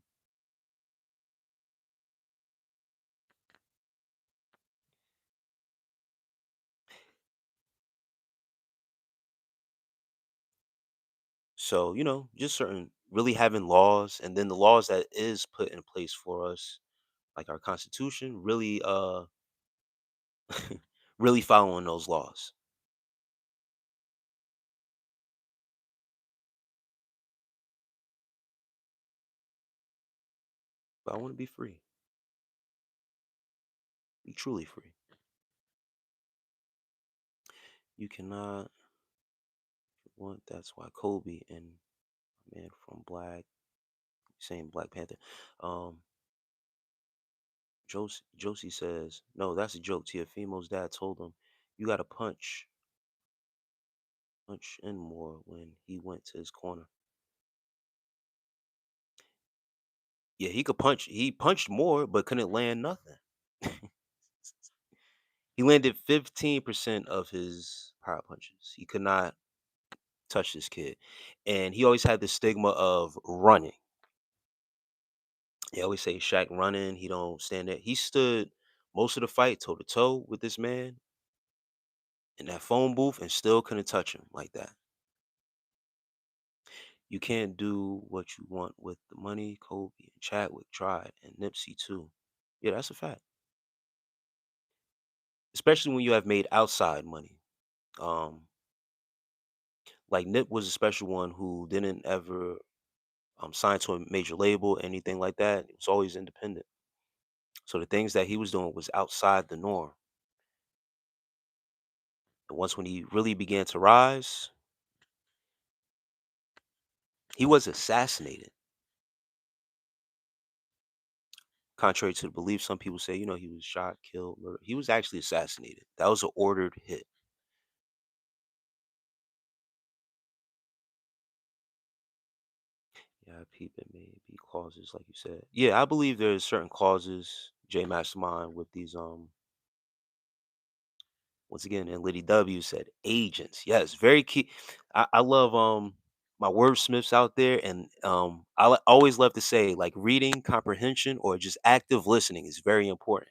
So, just certain really having laws, and then the laws that is put in place for us, like our constitution, really really following those laws. But I want to be free. Be truly free. You cannot want that's why Kobe and man from Black saying Black Panther. Um Josie says, no, that's a joke. Tiafimo's dad told him, you gotta punch in more when he went to his corner. Yeah, he punched more, but couldn't land nothing. He landed 15% of his power punches. He could not touch this kid. And he always had the stigma of running. They always say Shaq running, he don't stand there. He stood most of the fight toe to toe with this man in that phone booth and still couldn't touch him like that. You can't do what you want with the money. Kobe and Chadwick tried, and Nipsey too. Yeah, that's a fact. Especially when you have made outside money. Um, like Nip was a special one who didn't ever sign to a major label, anything like that. It was always independent. So the things that he was doing was outside the norm. And once when he really began to rise, he was assassinated. Contrary to the belief, some people say, he was shot, killed, murdered. He was actually assassinated. That was an ordered hit. Yeah, I peep it may be clauses, like you said. Yeah, I believe there's certain clauses, J Mastermind, with these once again, and Liddy W said agents. Yes, very key. I love my wordsmiths out there, and always love to say like reading comprehension or just active listening is very important.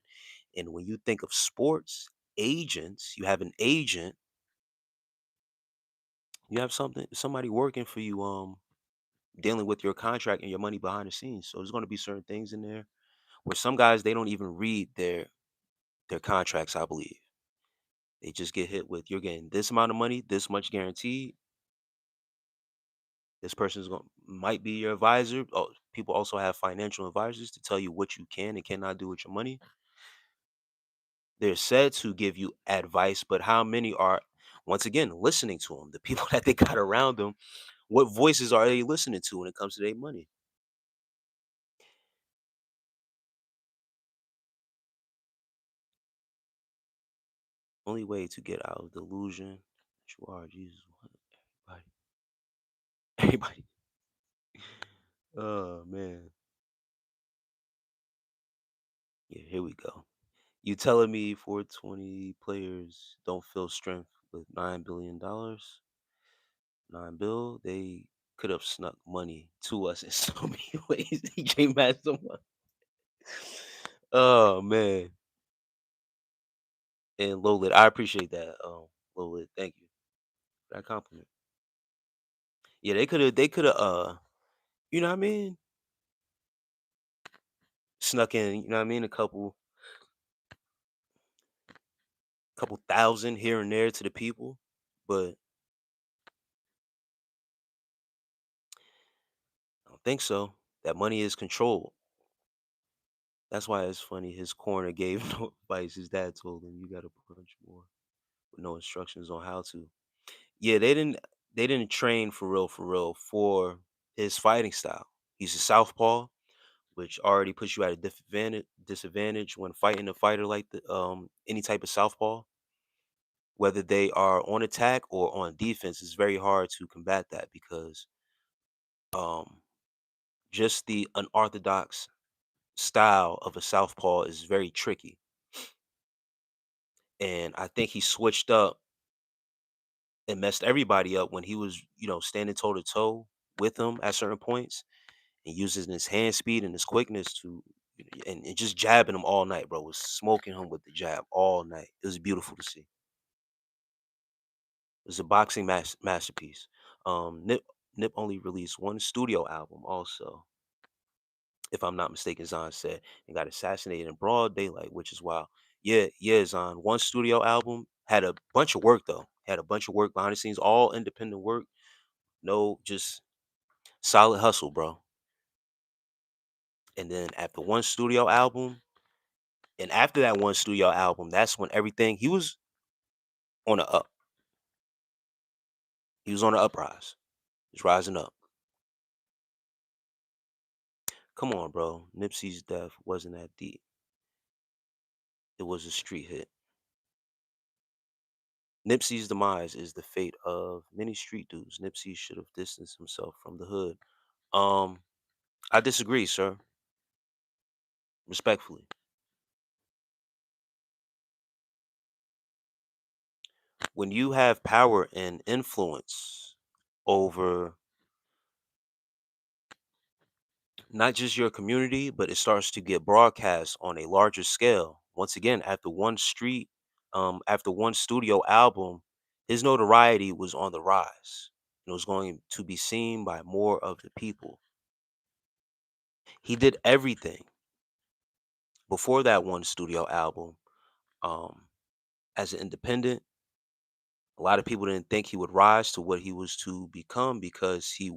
And when you think of sports agents, you have an agent, you have somebody working for you, dealing with your contract and your money behind the scenes. So there's going to be certain things in there where some guys they don't even read their contracts. I believe they just get hit with you're getting this amount of money, this much guaranteed. This person's going might be your advisor. Oh, people also have financial advisors to tell you what you can and cannot do with your money. They're said to give you advice, but how many are once again listening to them? The people that they got around them, what voices are they listening to when it comes to their money? Only way to get out of delusion that you are Jesus. Everybody, everybody. Oh man. Yeah, here we go. You telling me 420 players don't feel strength with $9 billion? 9 bill, they could have snuck money to us in so many ways. DJ Mastermind. Oh man. And Lowlit, I appreciate that. Lowlit, thank you for that compliment. Yeah, they could have you know what I mean, snuck in, you know what I mean, a couple thousand here and there to the people. But I don't think so. That money is controlled. That's why it's funny. His corner gave no advice. His dad told him, "You gotta punch more." with no instructions on how to. Yeah, they didn't train for real for his fighting style. He's a southpaw, which already puts you at a disadvantage when fighting a fighter like the any type of southpaw. Whether they are on attack or on defense, it's very hard to combat that because um just the unorthodox style of a southpaw is very tricky. And I think he switched up and messed everybody up when he was, standing toe to toe with him at certain points and using his hand speed and his quickness to and just jabbing him all night, bro. Was smoking him with the jab all night. It was beautiful to see. It was a boxing masterpiece. Nip only released one studio album, also, if I'm not mistaken. Zahn said, and got assassinated in broad daylight, which is wild. Yeah, yeah, Zahn. One studio album had a bunch of work though. Had a bunch of work behind the scenes, all independent work. No, just solid hustle, bro. And then after one studio album, and after that one studio album, that's when everything he was on a up. He was on the uprise. He's rising up. Come on, bro. Nipsey's death wasn't that deep. It was a street hit. Nipsey's demise is the fate of many street dudes. Nipsey should have distanced himself from the hood. Um, I disagree, sir. Respectfully. When you have power and influence over not just your community, but it starts to get broadcast on a larger scale. Once again, after one studio album, his notoriety was on the rise. It was going to be seen by more of the people. He did everything before that one studio album. Um, as an independent, a lot of people didn't think he would rise to what he was to become because he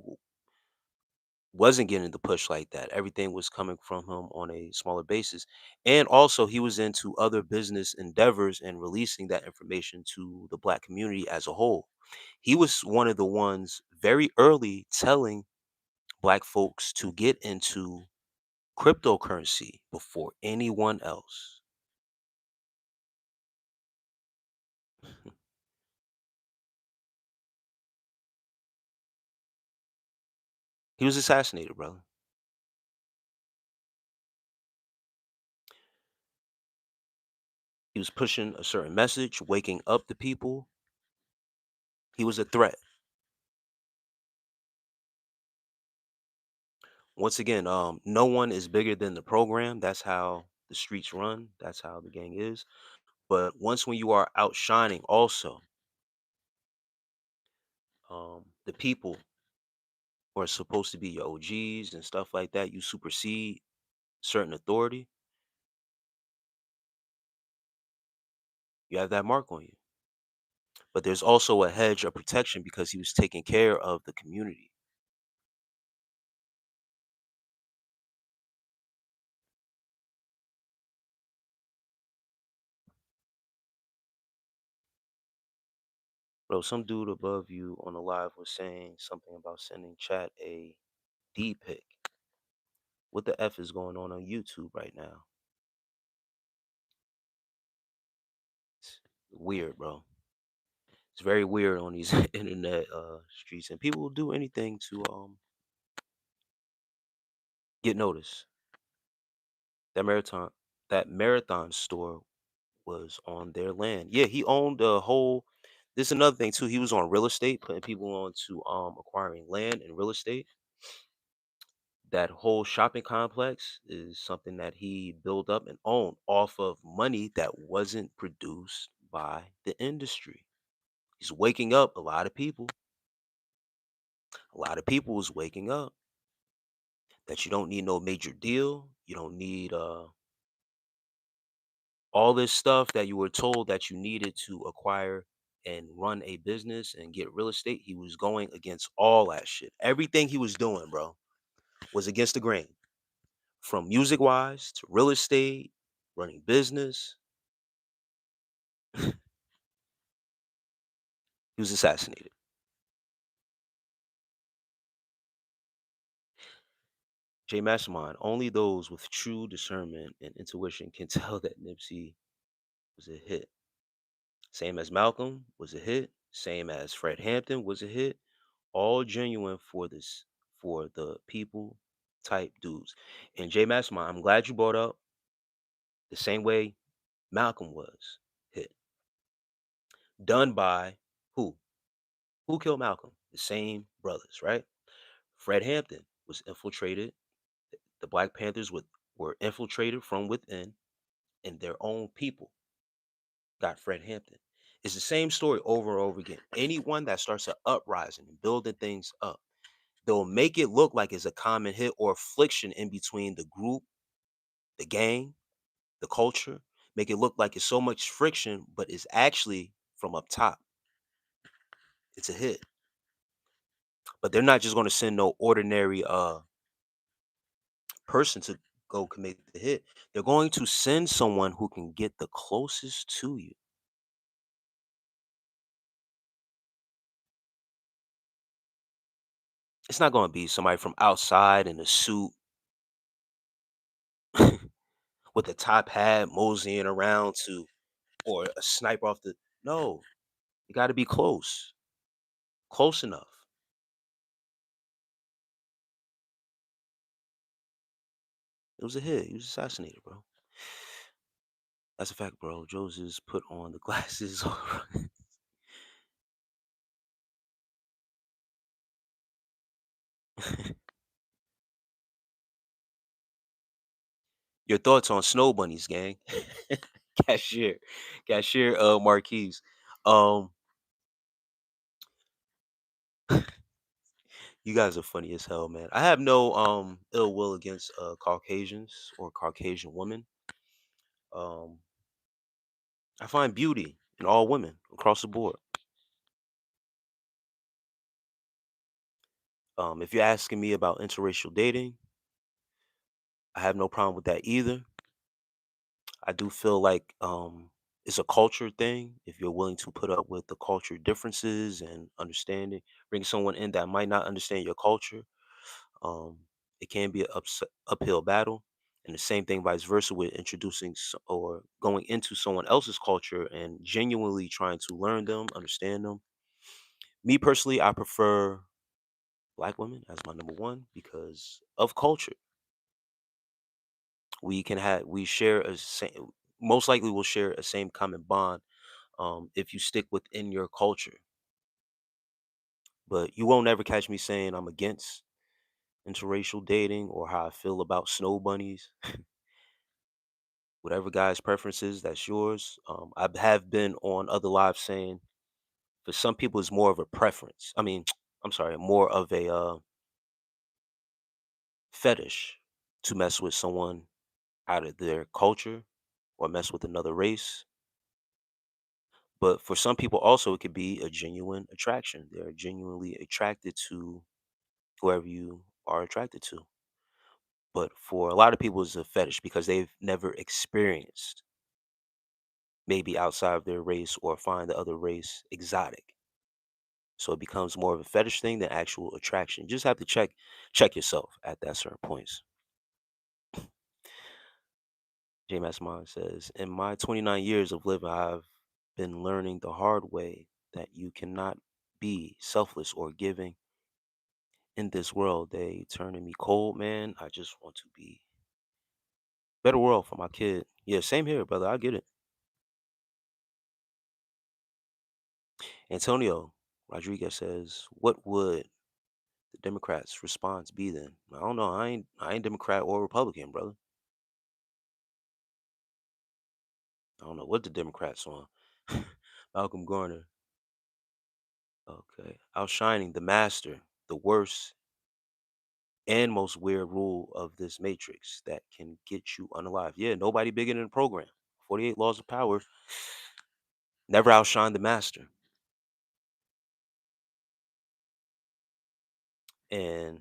wasn't getting the push like that. Everything was coming from him on a smaller basis. And also, he was into other business endeavors and releasing that information to the black community as a whole. He was one of the ones very early telling black folks to get into cryptocurrency before anyone else. He was assassinated, brother. He was pushing a certain message, waking up the people. He was a threat. Once again, no one is bigger than the program. That's how the streets run. That's how the gang is. But once when you are outshining also the people who are supposed to be your OGs and stuff like that, you supersede certain authority, you have that mark on you. But there's also a hedge of protection because he was taking care of the community. Bro, some dude above you on the live was saying something about sending chat a D pic. What the F is going on YouTube right now? It's weird, bro. It's very weird on these internet streets, and people will do anything to get noticed. That marathon store was on their land. Yeah, he owned a whole. This is another thing too. He was on real estate, putting people on to acquiring land and real estate. That whole shopping complex is something that he built up and owned off of money that wasn't produced by the industry. He's waking up a lot of people. A lot of people was waking up that you don't need no major deal. You don't need all this stuff that you were told that you needed to acquire and run a business and get real estate. He was going against all that shit. Everything he was doing, bro, was against the grain. From music wise to real estate, running business. He was assassinated. J Mastermind, only those with true discernment and intuition can tell that Nipsey was a hit. Same as Malcolm was a hit. Same as Fred Hampton was a hit. All genuine for the people type dudes. And J Mastermind, I'm glad you brought up the same way Malcolm was hit. Done by who? Who killed Malcolm? The same brothers, right? Fred Hampton was infiltrated. The Black Panthers were infiltrated from within, and their own people got Fred Hampton. It's the same story over and over again. Anyone that starts an uprising and building things up, they'll make it look like it's a common hit or affliction in between the group, the gang, the culture. Make it look like it's so much friction, but it's actually from up top. It's a hit. But they're not just going to send no ordinary person to go commit the hit. They're going to send someone who can get the closest to you. It's not going to be somebody from outside in a suit with a top hat moseying around to, or a sniper off the. No, you got to be close enough. It was a hit. He was assassinated, bro. That's a fact, bro. Joseph put on the glasses. Your thoughts on snow bunnies, gang? cashier, cashier, Marquise. Um, you guys are funny as hell, man. I have no ill will against Caucasians or Caucasian women. Um, I find beauty in all women across the board. If you're asking me about interracial dating, I have no problem with that either. I do feel like it's a culture thing. If you're willing to put up with the culture differences and understanding, bring someone in that might not understand your culture, um, it can be an uphill battle. And the same thing, vice versa, with introducing or going into someone else's culture and genuinely trying to learn them, understand them. Me personally, I prefer black women as my number one because of culture. We share a same, most likely we'll share a same common bond if you stick within your culture. But you won't ever catch me saying I'm against interracial dating or how I feel about snow bunnies. Whatever guy's preferences, that's yours. I have been on other lives saying for some people it's more of a preference. I mean, I'm sorry, more of a fetish to mess with someone out of their culture or mess with another race. But for some people also it could be a genuine attraction. They're genuinely attracted to whoever you are attracted to. But for a lot of people, it's a fetish because they've never experienced maybe outside of their race or find the other race exotic. So it becomes more of a fetish thing than actual attraction. You just have to check yourself at that certain points. J Mastermind says, in my 29 years of living, I've been learning the hard way that you cannot be selfless or giving in this world. They turning me cold, man. I just want to be better world for my kid. Yeah, same here, brother. I get it. Antonio Rodriguez says, "What would the Democrats' response be then?" I don't know. I ain't Democrat or Republican, brother. I don't know what the Democrats on. Malcolm Garner. Okay. Outshining the master, the worst and most weird rule of this matrix that can get you unalive. Yeah, nobody bigger than the program. 48 laws of power. Never outshine the master. And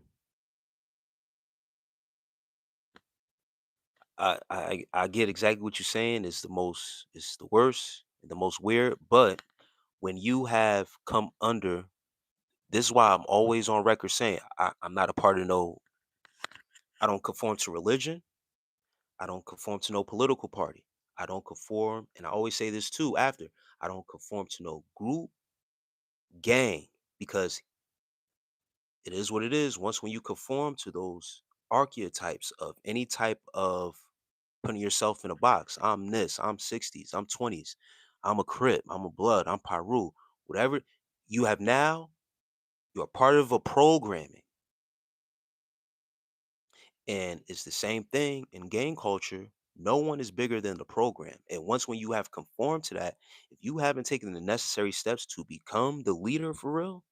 I get exactly what you're saying. It's the worst, the most weird, but When you have come under, this is why I'm always on record saying I'm not a part of no, I don't conform to religion. I don't conform to no political party. I don't conform, and I always say this too after, I don't conform to no group, gang, because it is what it is. Once when you conform to those archetypes of any type of putting yourself in a box, I'm this, I'm 60s, I'm 20s, I'm a Crip, I'm a Blood, I'm Pyru, whatever you have now, you're part of a programming. And it's the same thing in gang culture. No one is bigger than the program. And once when you have conformed to that, if you haven't taken the necessary steps to become the leader for real,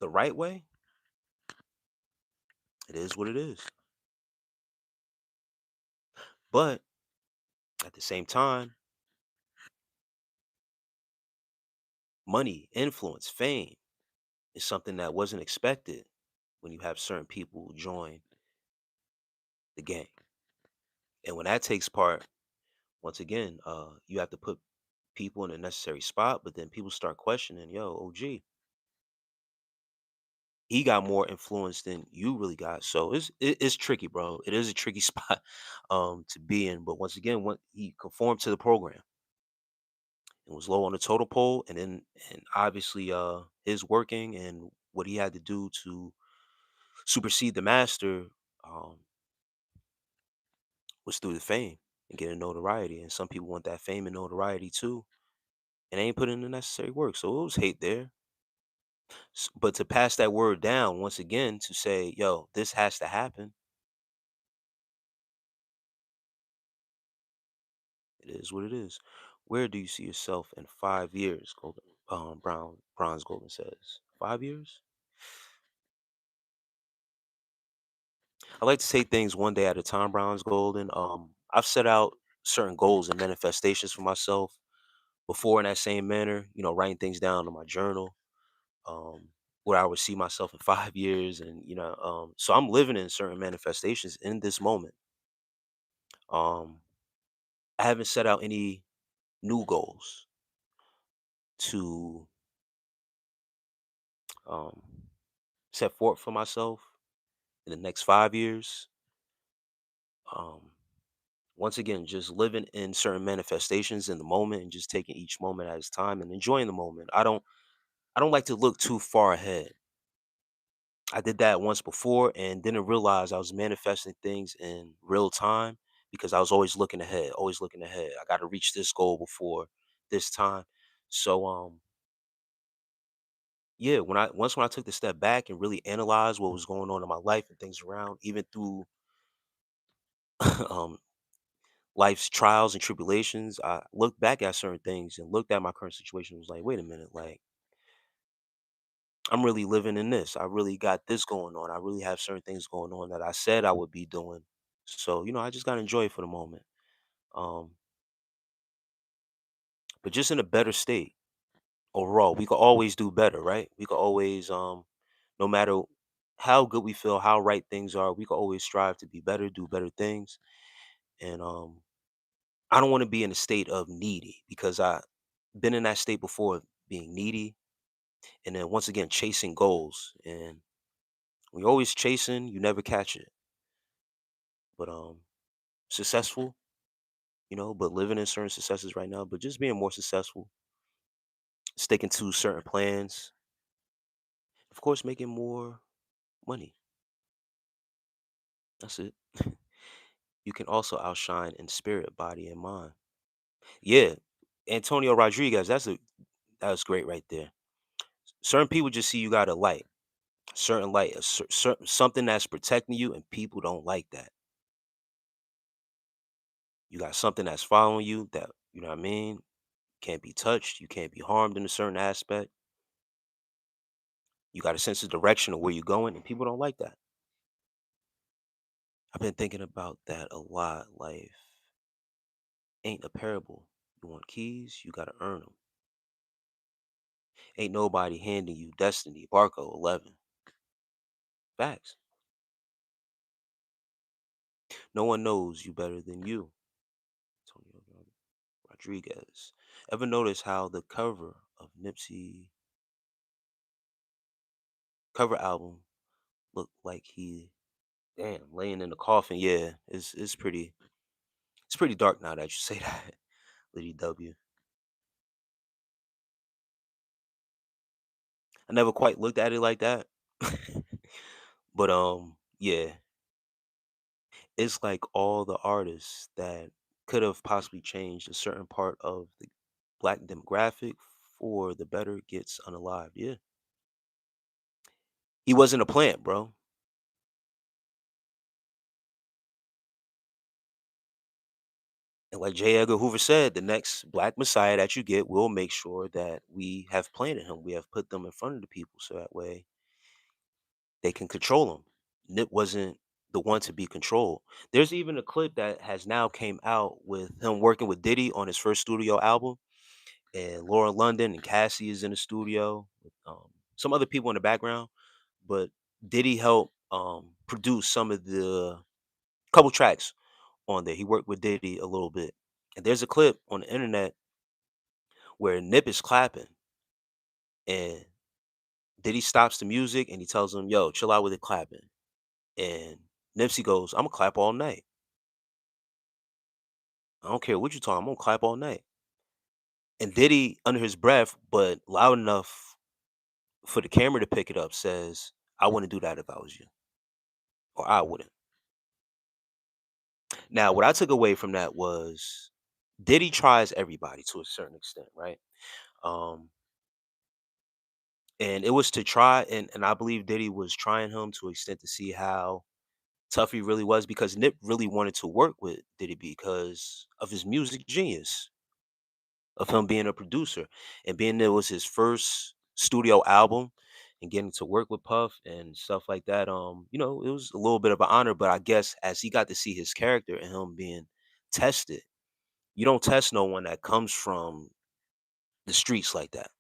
the right way, it is what it is. But at the same time, money, influence, fame is something that wasn't expected when you have certain people join the gang. And when that takes part, once again, you have to put people in a necessary spot, but then people start questioning, yo, OG, he got more influence than you really got. So it's tricky, bro. It is a tricky spot to be in. But once again, when he conformed to the program and was low on the total pole, and obviously his working and what he had to do to supersede the master um was through the fame and getting notoriety. And some people want that fame and notoriety too, and they ain't put in the necessary work. So it was hate there. But to pass that word down once again to say, yo, this has to happen. It is what it is. Where do you see yourself in 5 years? Golden Bronze Golden says. 5 years? I like to take things one day at a time, Bronze Golden. I've set out certain goals and manifestations for myself before in that same manner, writing things down in my journal, where I would see myself in 5 years. And, so I'm living in certain manifestations in this moment. Um, I haven't set out any new goals to um, set forth for myself in the next 5 years. Um, Once again, just living in certain manifestations in the moment and just taking each moment at its time and enjoying the moment. I don't like to look too far ahead. I did that once before and didn't realize I was manifesting things in real time because I was always looking ahead, always looking ahead. I got to reach this goal before this time. So yeah, when I took the step back and really analyzed what was going on in my life and things around, even through um life's trials and tribulations, I looked back at certain things and looked at my current situation and was like, wait a minute, like I'm really living in this. I really got this going on. I really have certain things going on that I said I would be doing. So, I just gotta enjoy it for the moment. Um, but just in a better state overall. We could always do better, right? We could always no matter how good we feel, how right things are, we could always strive to be better, do better things. And I don't want to be in a state of needy because I been in that state before of being needy and then once again chasing goals. And when you're always chasing, you never catch it. But successful, but living in certain successes right now, but just being more successful, sticking to certain plans, of course making more money. That's it. You can also outshine in spirit, body, and mind. Yeah. Antonio Rodriguez, that was great right there. Certain people just see you got a light, certain light, something that's protecting you, and people don't like that. You got something that's following you that, you know what I mean, can't be touched, you can't be harmed in a certain aspect. You got a sense of direction of where you're going, and people don't like that. I've been thinking about that a lot. Life ain't a parable. You want keys, you gotta earn them. Ain't nobody handing you destiny. Barco 11. Facts. No one knows you better than you. Antonio Rodriguez. Ever notice how the cover of Nipsey cover album looked like he damn laying in the coffin? Yeah, it's pretty dark now that you say that, Liddy W. I never quite looked at it like that. But yeah, it's like all the artists that could have possibly changed a certain part of the black demographic for the better gets unalived. Yeah. He wasn't a plant, bro. And like J. Edgar Hoover said, the next black messiah that you get will make sure that we have planted him. We have put them in front of the people so that way they can control him. Nip wasn't the one to be controlled. There's even a clip that has now came out with him working with Diddy on his first studio album, and Laura London and Cassie is in the studio with some other people in the background. But Diddy helped produce some of the couple tracks on there. He worked with Diddy a little bit. And there's a clip on the internet where Nip is clapping and Diddy stops the music and he tells him, yo, chill out with it clapping. And Nipsey goes, I'm gonna clap all night. I don't care what you talking, I'm gonna clap all night. And Diddy, under his breath, but loud enough for the camera to pick it up, says, I wouldn't do that if I was you. Or I wouldn't. Now, what I took away from that was Diddy tries everybody to a certain extent, right? Um, and it was to try, and I believe Diddy was trying him to an extent to see how tough he really was because Nip really wanted to work with Diddy because of his music genius, of him being a producer and being there was his first studio album and getting to work with Puff and stuff like that. It was a little bit of an honor, but I guess as he got to see his character and him being tested, you don't test no one that comes from the streets like that.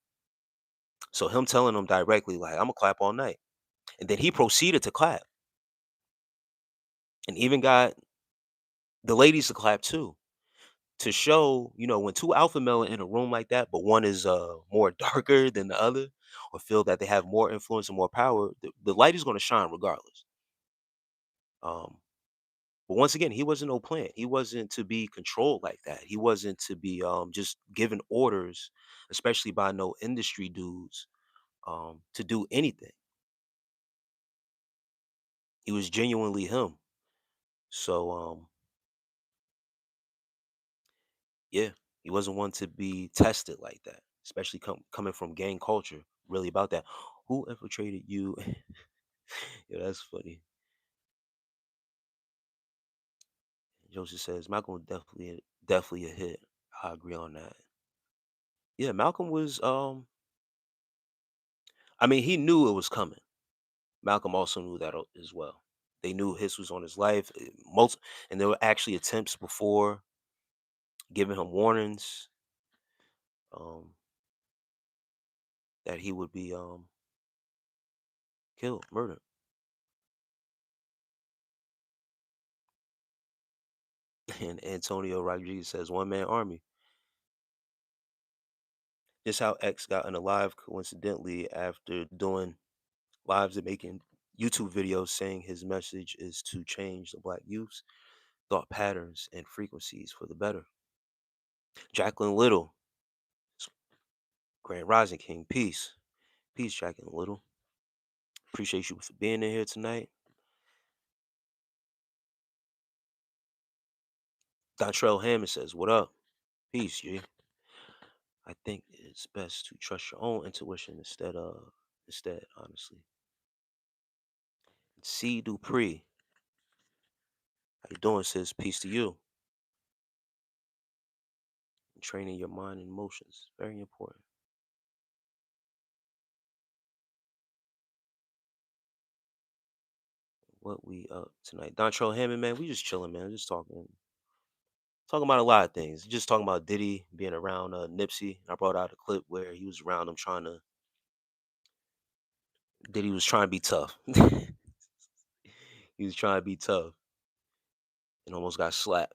So him telling him directly, like, I'm gonna clap all night. And then he proceeded to clap and even got the ladies to clap too. To show, when two alpha male are in a room like that, but one is more darker than the other, or feel that they have more influence and more power, the light is gonna shine regardless. Um, but once again, he wasn't no plant. He wasn't to be controlled like that. He wasn't to be just given orders, especially by no industry dudes, to do anything. He was genuinely him. So yeah, he wasn't one to be tested like that, especially coming from gang culture. Really about that. Who infiltrated you? Yeah, that's funny. Joseph says Malcolm definitely a hit. I agree on that. Yeah, Malcolm was. I mean, he knew it was coming. Malcolm also knew that as well. They knew his was on his life. And there were actually attempts before giving him warnings um, that he would be killed, murdered. And Antonio Rodriguez says one man army. Just how X got unalive coincidentally after doing lives and making YouTube videos saying his message is to change the black youth's thought patterns and frequencies for the better. Jacqueline Little, Grand Rising King, peace. Peace, Jacqueline Little. Appreciate you for being in here tonight. Dontrell Hammond says, what up? Peace, G. I think it's best to trust your own intuition instead, honestly. C. Dupree, how you doing, sis? Peace to you. Training your mind and emotions, very important. What we up tonight? Dontrell Hammond, man, we just chilling, man. Just talking about a lot of things. Just talking about Diddy being around Nipsey. I brought out a clip where he was around him Diddy was trying to be tough. He was trying to be tough and almost got slapped.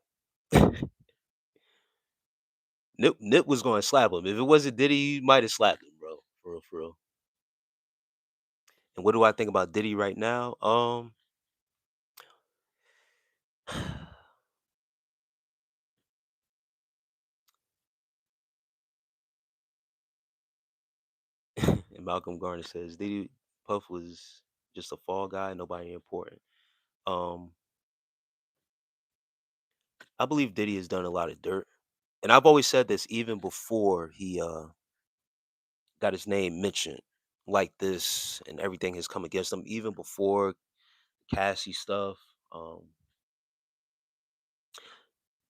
Nip was going to slap him. If it wasn't Diddy, he might have slapped him, bro. For real, for real. And what do I think about Diddy right now? And Malcolm Garner says Diddy Puff was just a fall guy, nobody important. Um, I believe Diddy has done a lot of dirt, and I've always said this even before he got his name mentioned like this, and everything has come against him. Even before Cassie stuff, um,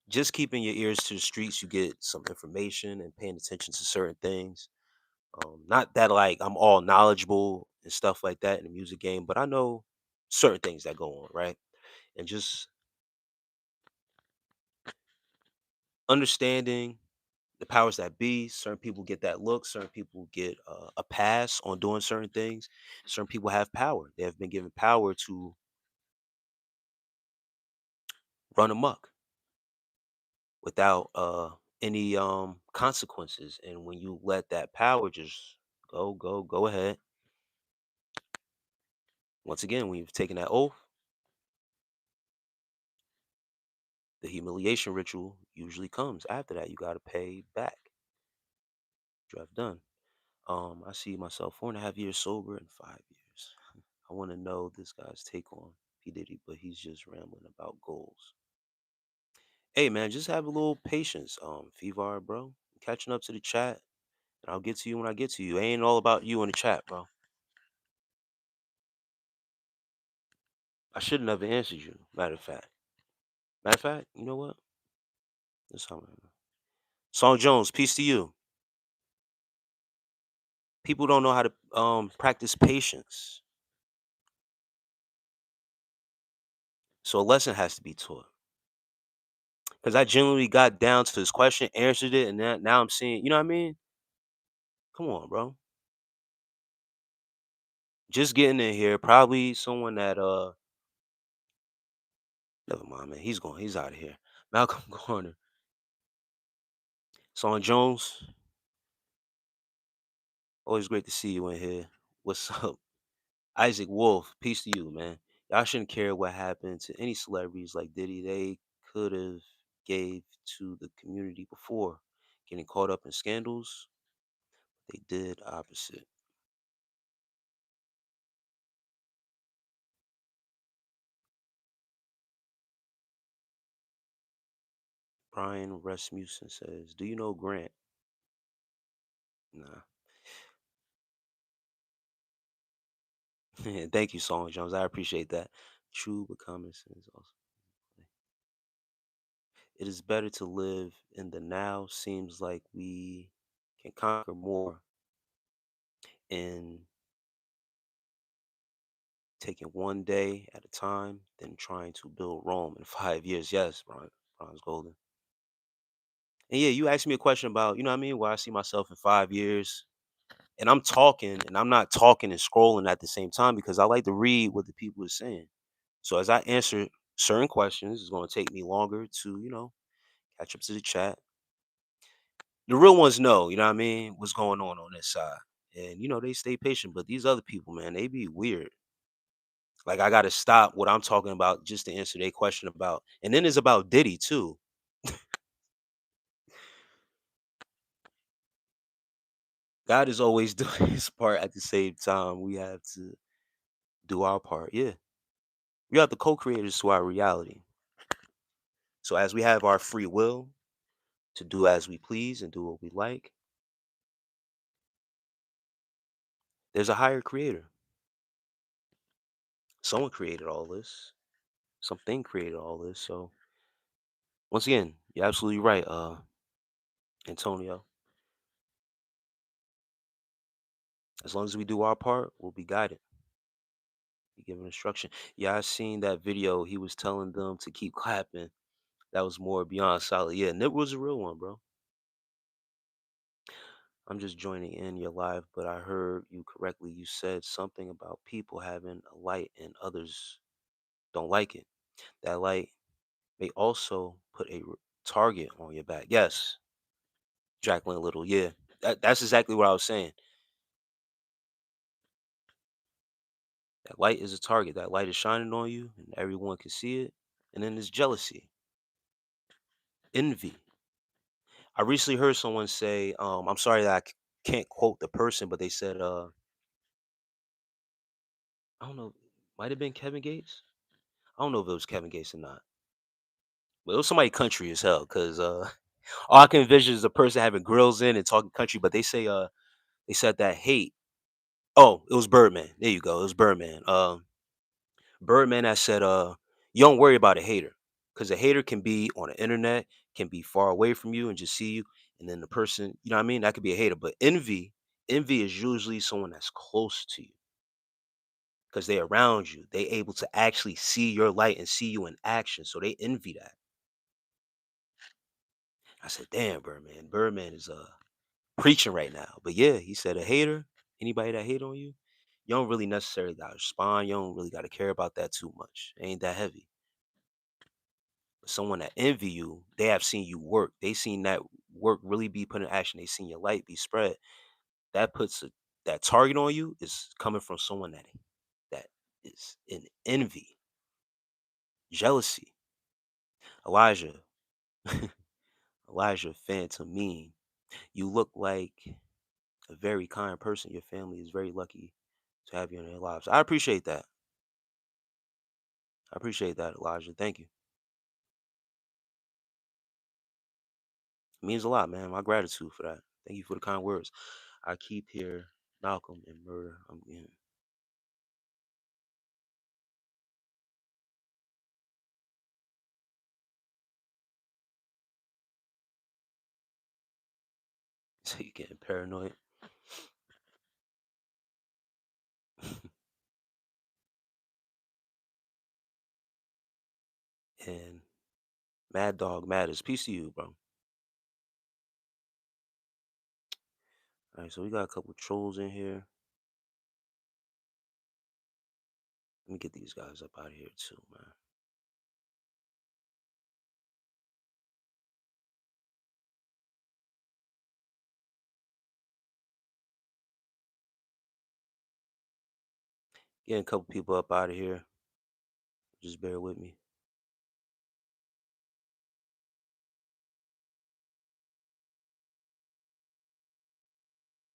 just keeping your ears to the streets, you get some information and paying attention to certain things. Not that like I'm all knowledgeable and stuff like that in the music game, but I know certain things that go on, right? And just understanding the powers that be. Certain people get that look. Certain people get a pass on doing certain things. Certain people have power. They have been given power to run amok without any consequences. And when you let that power just go ahead. Once again, when you've taken that oath, the humiliation ritual usually comes after that. You got to pay back what you have done. I see myself 4.5 years sober in 5 years. I want to know this guy's take on P Diddy, but he's just rambling about goals. Hey man, just have a little patience, Fevar, bro. Catching up to the chat, and I'll get to you when I get to you. It ain't all about you in the chat, bro. I should have never answered you. Matter of fact. Matter of fact, you know what? That's how I Song Jones, peace to you. People don't know how to practice patience. So a lesson has to be taught. Because I genuinely got down to this question, answered it, and now I'm seeing, you know what I mean? Come on, bro. Just getting in here, probably someone that never mind, man. He's going, he's out of here. Malcolm Garner. Song Jones, always great to see you in here. What's up? Isaac Wolf, peace to you, man. Y'all shouldn't care what happened to any celebrities like Diddy. They could have gave to the community before getting caught up in scandals. They did opposite. Brian Rasmussen says, "Do you know Grant?" Nah. Thank you, Song Jones. I appreciate that. True, but common sense also. It is better to live in the now. Seems like we can conquer more in taking one day at a time than trying to build Rome in 5 years. Yes, Bronze Golden. And yeah, you asked me a question about, you know what I mean, where I see myself in 5 years. And I'm talking, and I'm not talking and scrolling at the same time because I like to read what the people are saying. So as I answer certain questions, it's going to take me longer to, catch up to the chat. The real ones know, you know what I mean, what's going on this side. And, they stay patient. But these other people, man, they be weird. Like I gotta stop what I'm talking about just to answer their question about, and then it's about Diddy too. God is always doing his part at the same time. We have to do our part. Yeah, we are the co-creators to our reality. So as we have our free will to do as we please and do what we like, there's a higher creator. Someone created all this. Something created all this. So once again, you're absolutely right, Antonio. As long as we do our part, we'll be guided. Be given instruction. Yeah, I seen that video. He was telling them to keep clapping. That was more beyond solid. Yeah, Nip was a real one, bro. I'm just joining in your live, but I heard you correctly. You said something about people having a light and others don't like it. That light may also put a target on your back. Yes, Jacqueline Little, yeah. That's exactly what I was saying. That light is a target. That light is shining on you, and everyone can see it. And then there's jealousy, envy. I recently heard someone say, I'm sorry that can't quote the person, but they said, I don't know, might have been Kevin Gates. I don't know if it was Kevin Gates or not, but it was somebody country as hell. Cause all I can envision is a person having grills in and talking country. But they said that hate. Oh, it was Birdman. There you go. It was Birdman. Birdman that said, you don't worry about a hater. Because a hater can be on the internet, can be far away from you and just see you. And then the person, you know what I mean? That could be a hater. But envy is usually someone that's close to you because they're around you. They able to actually see your light and see you in action. So they envy that. I said, damn, Birdman. Birdman is preaching right now. But yeah, he said a hater, anybody that hate on you, you don't really necessarily gotta respond. You don't really gotta care about that too much. It ain't that heavy. Someone that envy you, they have seen you work. They seen that work really be put in action. They seen your light be spread. That puts that target on you is coming from someone that is in envy, jealousy. Elijah, Elijah Phantom mean. You look like a very kind person. Your family is very lucky to have you in their lives. I appreciate that. I appreciate that, Elijah. Thank you. It means a lot, man. My gratitude for that. Thank you for the kind words. I keep here Malcolm and murder. I'm in. So you getting paranoid. And Mad Dog Matters. Peace to you, bro. All right, so we got a couple trolls in here. Let me get these guys up out of here too, man. Getting a couple people up out of here. Just bear with me.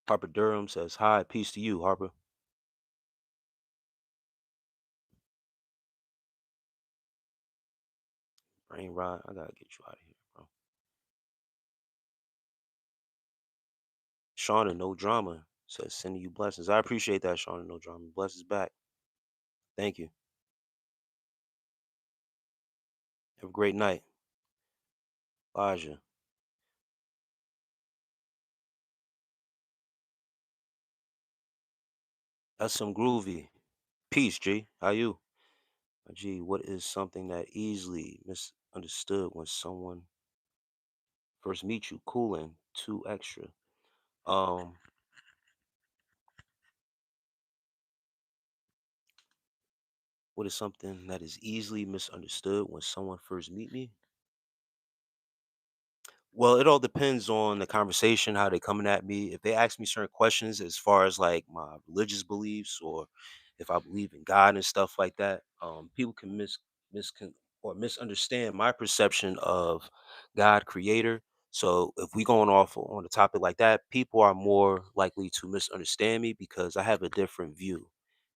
Harper Durham says hi. Peace to you, Harper. Brain rot. I gotta get you out of here, bro. Shauna, no drama. Says sending you blessings. I appreciate that, Shauna, no drama. Blessings back. Thank you. Have a great night. Elijah. That's some groovy. Peace, G. How you? G, what is something that easily misunderstood when someone first meets you? Cooling, too extra. Um, what is something that is easily misunderstood when someone first meet me? Well, it all depends on the conversation, how they coming at me. If they ask me certain questions as far as like my religious beliefs or if I believe in God and stuff like that, people can miscon or misunderstand my perception of God creator. So if we going off on a topic like that, people are more likely to misunderstand me because I have a different view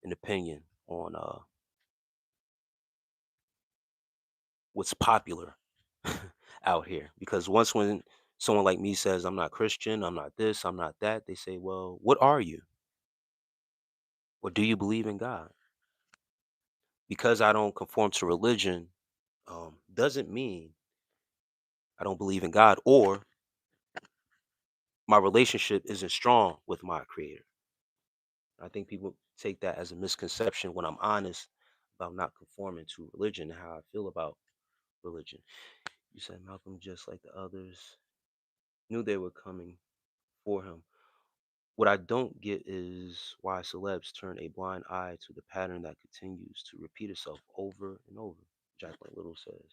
and opinion on what's popular out here. Because once when someone like me says I'm not Christian, I'm not this, I'm not that, they say, well, what are you? Or do you believe in God? Because I don't conform to religion, doesn't mean I don't believe in God or my relationship isn't strong with my creator. I think people take that as a misconception when I'm honest about not conforming to religion and how I feel about religion. You said Malcolm, just like the others, knew they were coming for him. What I don't get is why celebs turn a blind eye to the pattern that continues to repeat itself over and over. Jacqueline Little says,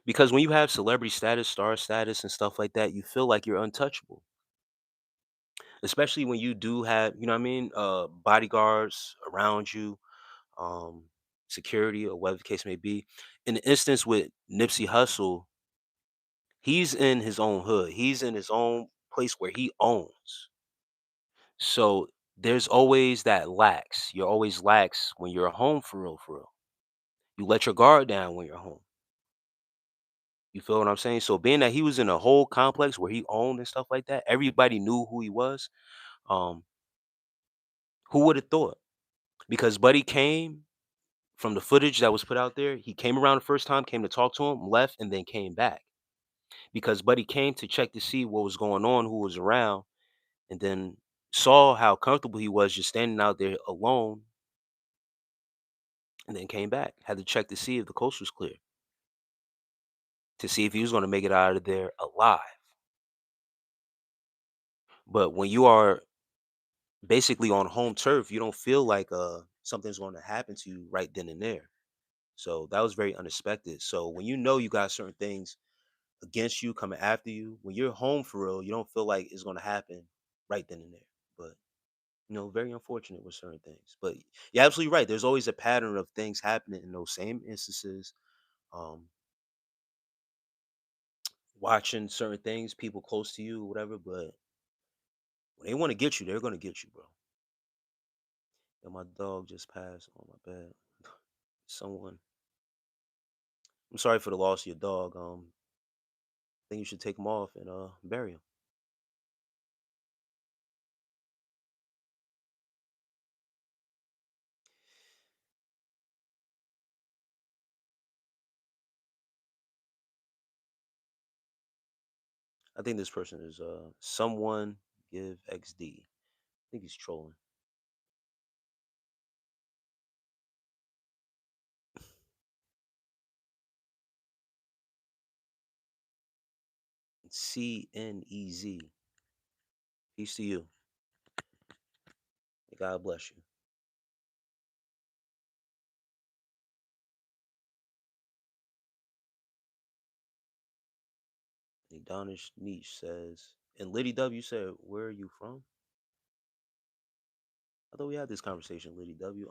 Because when you have celebrity status, star status, and stuff like that, you feel like you're untouchable. Especially when you do have, you know what I mean, bodyguards around you, um, security, or whatever the case may be. In the instance with Nipsey Hussle, he's in his own hood. He's in his own place where he owns. So there's always that lax. You're always lax when you're home for real, for real. You let your guard down when you're home. You feel what I'm saying? So being that he was in a whole complex where he owned and stuff like that, everybody knew who he was. Um, who would have thought? Because Buddy came from the footage that was put out there. He came around the first time, came to talk to him, left, and then came back. Because Buddy came to check to see what was going on, who was around, and then saw how comfortable he was just standing out there alone, and then came back. Had to check to see if the coast was clear, to see if he was going to make it out of there alive. But when you are basically on home turf, you don't feel like something's going to happen to you right then and there. So that was very unexpected. So when you know you got certain things against you coming after you, when you're home for real, you don't feel like it's going to happen right then and there. But very unfortunate with certain things. But you're absolutely right. There's always a pattern of things happening in those same instances. Um, Watching certain things, people close to you, whatever. But when they want to get you, they're going to get you, bro. And my dog just passed on my bed. Someone, I'm sorry for the loss of your dog. I think you should take him off and bury him. I think this person is someone give XD. I think he's trolling. CNEZ. Peace to you. God bless you. Adonish Niche says, and Liddy W said, "Where are you from?" I thought we had this conversation, Liddy W.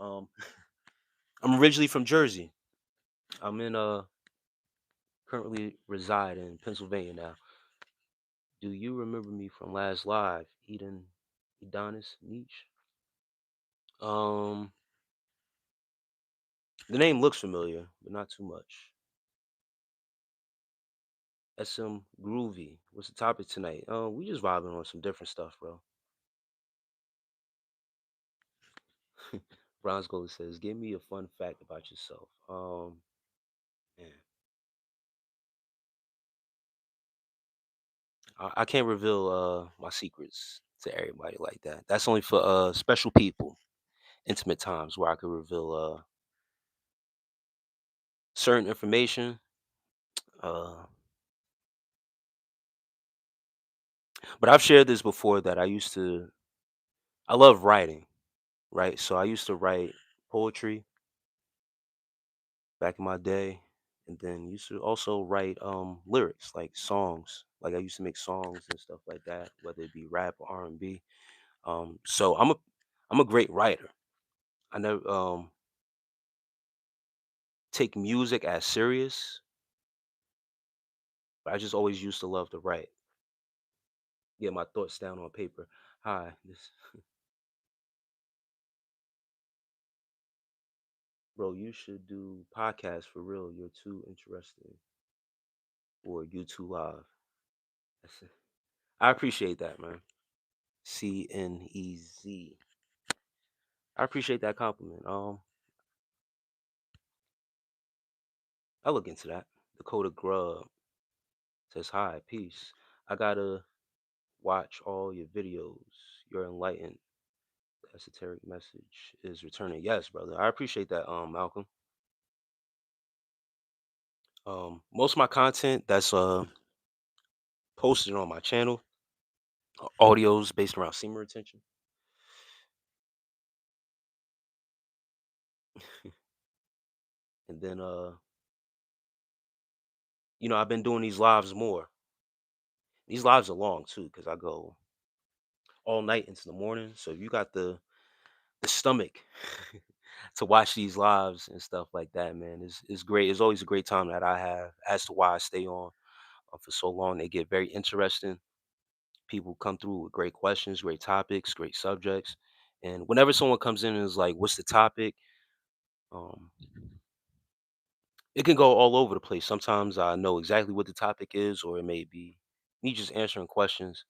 I'm originally from Jersey. I'm in currently reside in Pennsylvania now. Do you remember me from last live? Eden Adonis Niche. Um, the name looks familiar, but not too much. SM Groovy. What's the topic tonight? We just vibing on some different stuff, bro. Bronze Gold says, "Give me a fun fact about yourself." Man, I can't reveal my secrets to everybody like that. That's only for special people, intimate times where I could reveal certain information. Uh, but I've shared this before that I love writing, right? So I used to write poetry back in my day, and then used to also write lyrics, like songs. Like I used to make songs and stuff like that, whether it be rap or R&B. So I'm a great writer. I never take music as serious, but I just always used to love to write, get my thoughts down on paper. Hi, this bro, you should do podcasts for real. You're too interesting, or you too live. That's it. I appreciate that, man. CNEZ. I appreciate that compliment. I look into that. Dakota Grub says hi, peace. I gotta watch all your videos. You're enlightened. The esoteric message is returning. Yes, brother. I appreciate that, Malcolm. Most of my content that's posted on my channel are audios based around semen retention. And then I've been doing these lives more. These lives are long too, because I go all night into the morning. So if you got the stomach to watch these lives and stuff like that, man, is great. It's always a great time that I have as to why I stay on for so long. They get very interesting. People come through with great questions, great topics, great subjects. And whenever someone comes in and is like, "What's the topic?" Um, it can go all over the place. Sometimes I know exactly what the topic is, or it may be me just answering questions.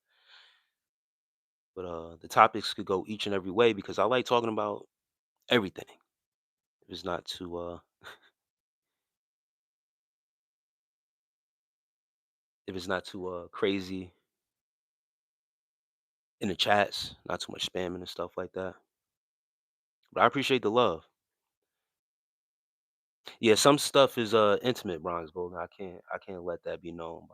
But the topics could go each and every way because I like talking about everything. If it's not too crazy in the chats, not too much spamming and stuff like that. But I appreciate the love. Yeah, some stuff is intimate, Bronze Gold. I can't let that be known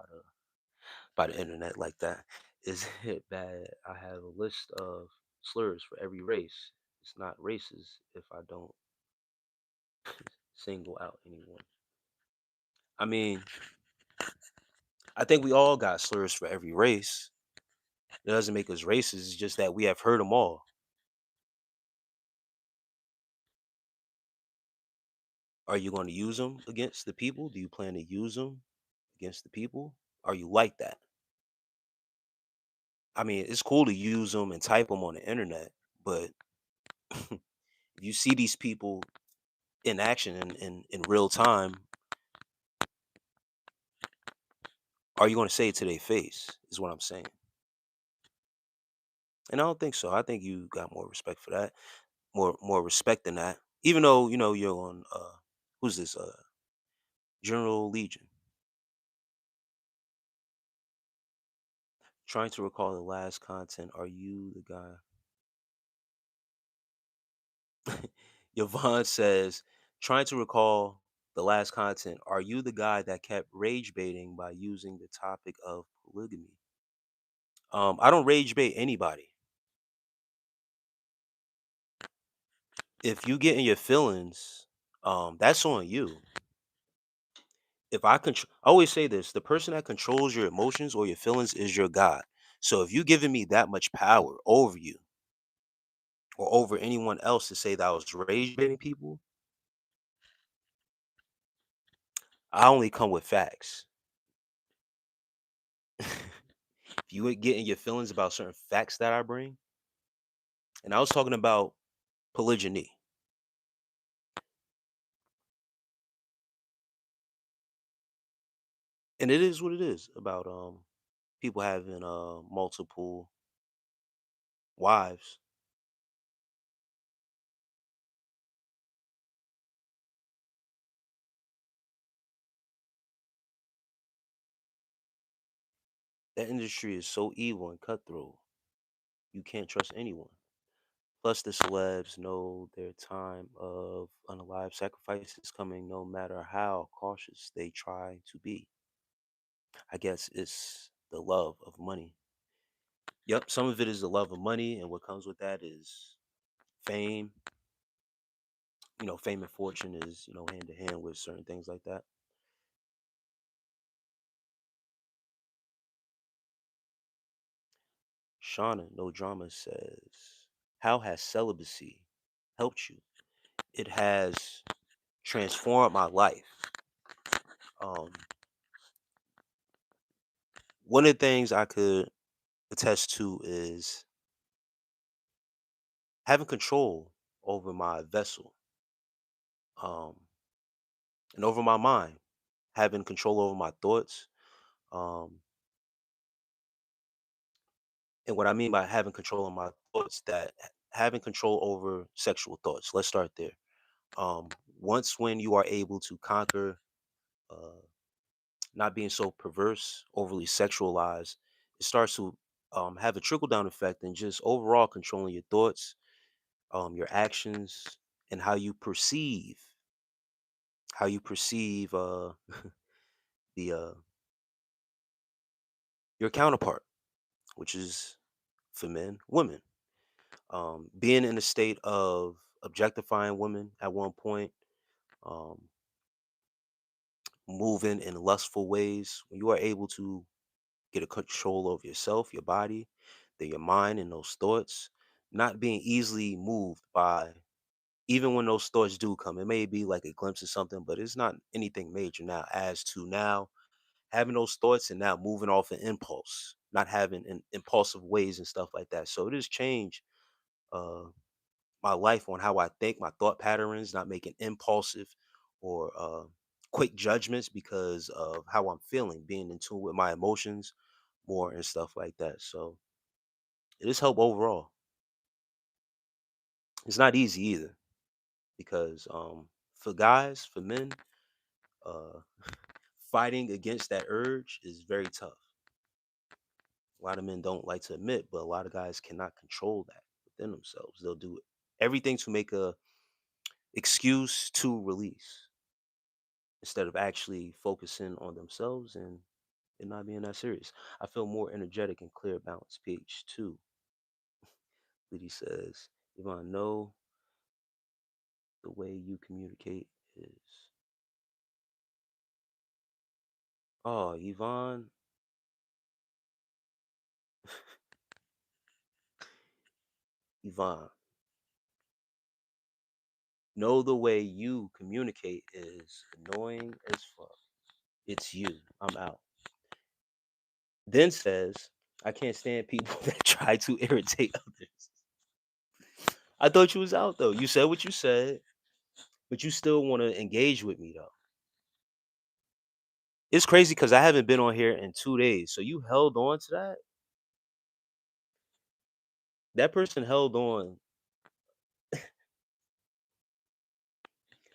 by the internet like that. Is it bad? I have a list of slurs for every race. It's not racist if I don't single out anyone. I mean, I think we all got slurs for every race. It doesn't make us racist. It's just that we have heard them all. Are you going to use them against the people? Do you plan to use them against the people? Are you like that? I mean, it's cool to use them and type them on the internet, but if you see these people in action in real time, are you going to say it to their face? Is what I'm saying. And I don't think so. I think you got more respect for that, more respect than that. Even though you're on who's this General Legion. Trying to recall the last content. Are you the guy? Yvonne says, trying to recall the last content. Are you the guy that kept rage baiting by using the topic of polygamy? I don't rage bait anybody. If you get in your feelings, that's on you. If I always say this: the person that controls your emotions or your feelings is your God. So if you giving me that much power over you or over anyone else to say that I was rage baiting people, I only come with facts. If you would get in your feelings about certain facts that I bring, and I was talking about polygyny, and it is what it is about people having multiple wives. That industry is so evil and cutthroat. You can't trust anyone. Plus, the celebs know their time of unalive sacrifice is coming, no matter how cautious they try to be. I guess it's the love of money. Yep, some of it is the love of money, and what comes with that is fame. Fame and fortune is hand to hand with certain things like that. Shauna, no drama says, how has celibacy helped you? It has transformed my life. Um, one of the things I could attest to is having control over my vessel, um, and over my mind, having control over my thoughts. Um, and what I mean by having control of my thoughts, that having control over sexual thoughts. Let's start there. Um, once when you are able to conquer uh, not being so perverse, overly sexualized, it starts to have a trickle down effect and just overall controlling your thoughts, your actions, and how you perceive the your counterpart, which is for men, women. Being in a state of objectifying women at one point, um, moving in lustful ways, when you are able to get a control over yourself, your body, then your mind and those thoughts, not being easily moved by, even when those thoughts do come, it may be like a glimpse of something, but it's not anything major now. As to now having those thoughts and now moving off an impulse, not having an impulsive ways and stuff like that. So it has changed uh, my life on how I think, my thought patterns, not making impulsive or quick judgments because of how I'm feeling, being in tune with my emotions more and stuff like that. So it is help overall. It's not easy either because for guys, for men, uh, fighting against that urge is very tough. A lot of men don't like to admit, but a lot of guys cannot control that within themselves. They'll do everything to make a excuse to release instead of actually focusing on themselves and it not being that serious. I feel more energetic and clear, balanced. Page 2. Liddy says, Yvonne, know the way you communicate is. Oh, Yvonne, Yvonne, know the way you communicate is annoying as fuck. It's you. I'm out. Then says, I can't stand people that try to irritate others. I thought you was out though. You said what you said, but you still want to engage with me though. It's crazy because I haven't been on here in 2 days. So you held on to that? That person held on.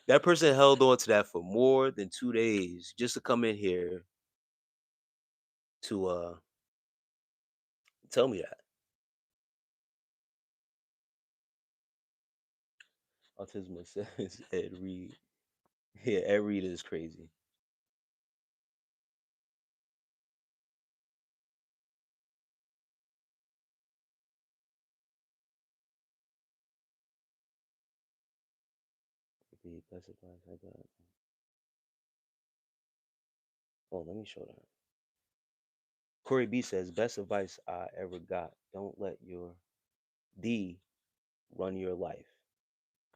That person held on to that for more than 2 days just to come in here to tell me that. Autism says Ed Reed. Yeah, Ed Reed is crazy. The best advice I got. Oh, let me show that. Corey B says, best advice I ever got. Don't let your D run your life.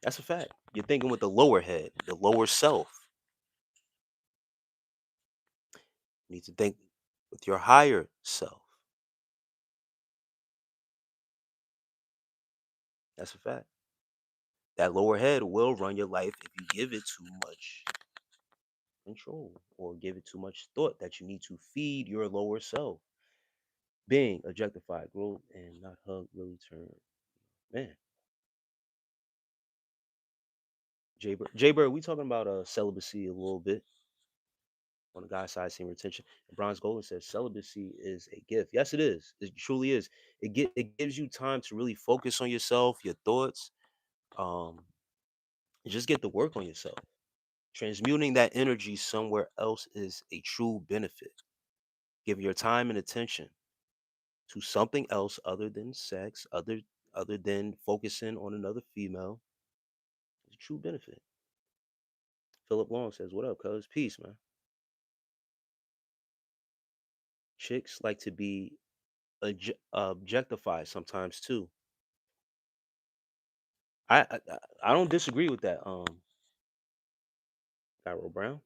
That's a fact. You're thinking with the lower head, the lower self. You need to think with your higher self. That's a fact. That lower head will run your life if you give it too much control or give it too much thought that you need to feed your lower self. Being objectified, growth, and not hug really turn. Man, Jay Bird, we talking about celibacy a little bit on the guy's side, seeing retention. And Bronze Golden says celibacy is a gift. Yes, it is. It truly is. It gives you time to really focus on yourself, your thoughts. Um, just get to work on yourself. Transmuting that energy somewhere else is a true benefit. Give your time and attention to something else other than sex, other than focusing on another female. It's a true benefit. Philip Long says, "What up, cuz? Peace, man." Chicks like to be objectified sometimes too. I don't disagree with that. Gyro Brown.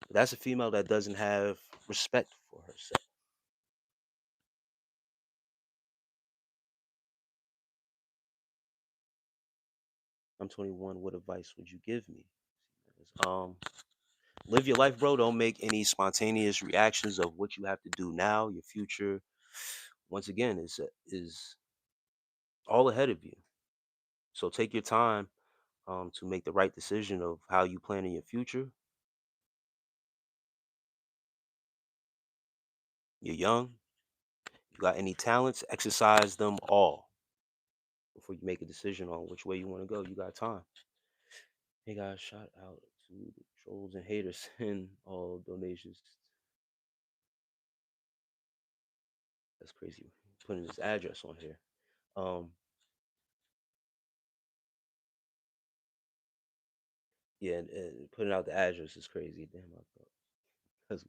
That's a female that doesn't have respect for herself. I'm 21. What advice would you give me? Um, live your life, bro. Don't make any spontaneous reactions of what you have to do now. Your future, once again, is all ahead of you. So take your time to make the right decision of how you plan in your future. You're young. You got any talents? Exercise them all before you make a decision on which way you want to go. You got time. Hey guys, shout out to the trolls and haters and all donations. That's crazy. Putting this address on here. Um, Yeah, and putting out the address is crazy. Damn, I thought.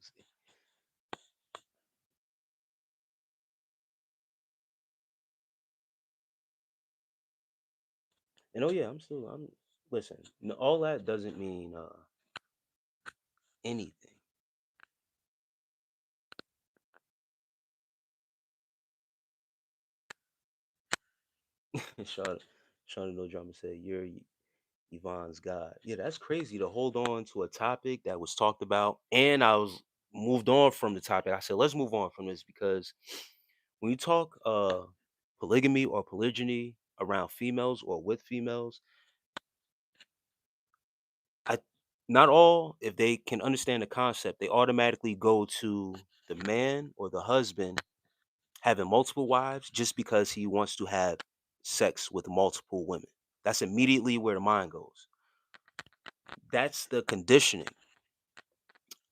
And oh yeah, I'm listen. All that doesn't mean anything. Sean, Sean No Drama said you're Yvonne's God. Yeah, that's crazy to hold on to a topic that was talked about, and I was moved on from the topic. I said let's move on from this because when you talk polygamy or polygyny around females or with females, I not all, if they can understand the concept, they automatically go to the man or the husband having multiple wives just because he wants to have sex with multiple women. That's immediately where the mind goes. That's the conditioning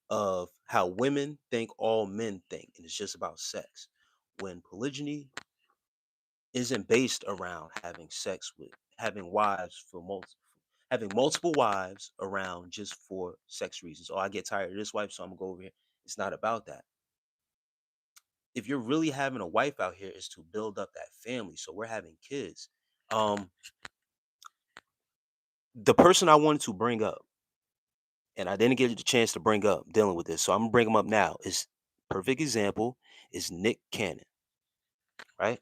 of how women think all men think, and it's just about sex. When polygyny isn't based around having sex with having wives for multiple having multiple wives around just for sex reasons. Oh, I get tired of this wife, so I'm gonna go over here. It's not about that. If you're really having a wife out here, is to build up that family. So we're having kids. Um, the person I wanted to bring up, and I didn't get the chance to bring up dealing with this, so I'm gonna bring him up now. Is perfect example is Nick Cannon, right?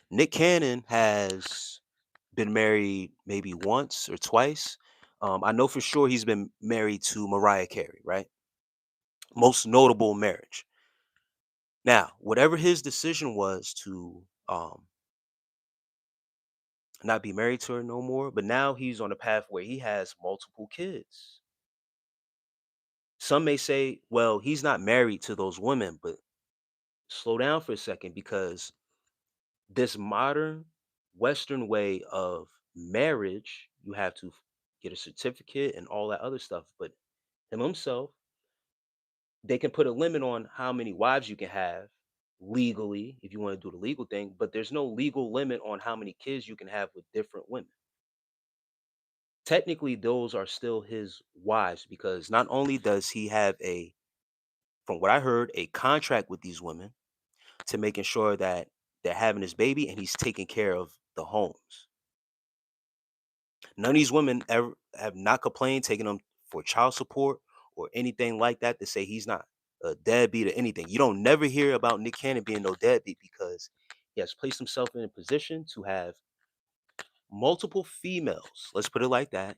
Nick Cannon has been married maybe once or twice. I know for sure he's been married to Mariah Carey, right? Most notable marriage. Now, whatever his decision was to not be married to her no more, but now he's on a path where he has multiple kids. Some may say, well, he's not married to those women, but slow down for a second because this modern Western way of marriage, you have to get a certificate and all that other stuff. But him himself, they can put a limit on how many wives you can have legally if you want to do the legal thing, but there's no legal limit on how many kids you can have with different women. Technically, those are still his wives because not only does he have from what I heard, a contract with these women to making sure that they're having his baby and he's taking care of the homes. None of these women ever have not complained, taking them for child support or anything like that to say he's not a deadbeat or anything. You don't never hear about Nick Cannon being no deadbeat because he has placed himself in a position to have multiple females, let's put it like that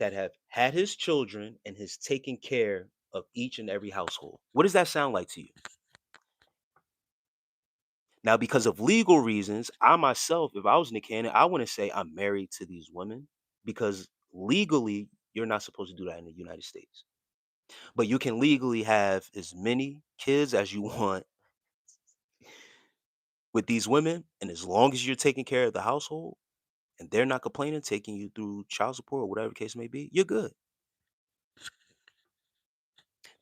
have had his children and has taken care of each and every household. What does that sound like to you? Now, because of legal reasons, I myself, if I was Nick Cannon, I wouldn't say I'm married to these women because legally, you're not supposed to do that in the United States. But you can legally have as many kids as you want with these women. And as long as you're taking care of the household and they're not complaining, taking you through child support or whatever the case may be, you're good.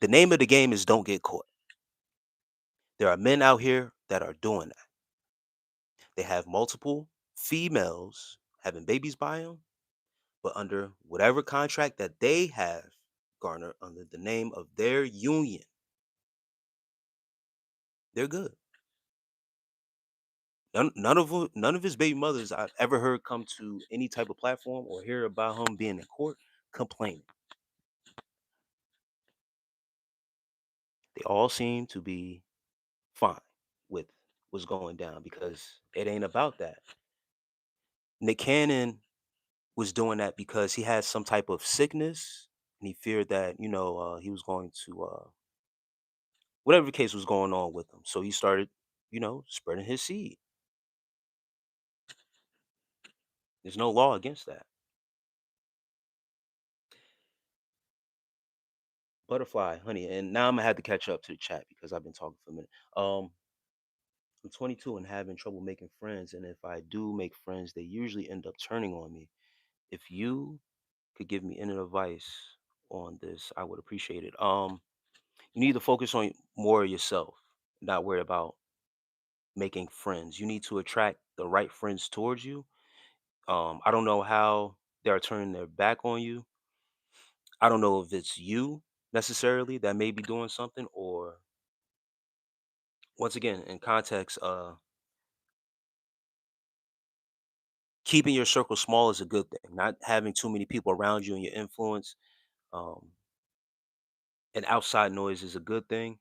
The name of the game is don't get caught. There are men out here that are doing that. They have multiple females having babies by them, but under whatever contract that they have garnered under the name of their union, they're good. None of his baby mothers I've ever heard come to any type of platform or hear about him being in court complaining. They all seem to be fine with what's going down because it ain't about that. Nick Cannon was doing that because he had some type of sickness and he feared that he was going to whatever the case was going on with him. So he started, spreading his seed. There's no law against that. Butterfly, honey, and now I'm gonna have to catch up to the chat because I've been talking for a minute. I'm 22 and having trouble making friends, and if I do make friends, they usually end up turning on me. If you could give me any advice on this, I would appreciate it. You need to focus on more of yourself, not worry about making friends. You need to attract the right friends towards you. I don't know how they are turning their back on you. I don't know if it's you necessarily that may be doing something, or once again, in context, keeping your circle small is a good thing. Not having too many people around you and your influence, um, and outside noise is a good thing.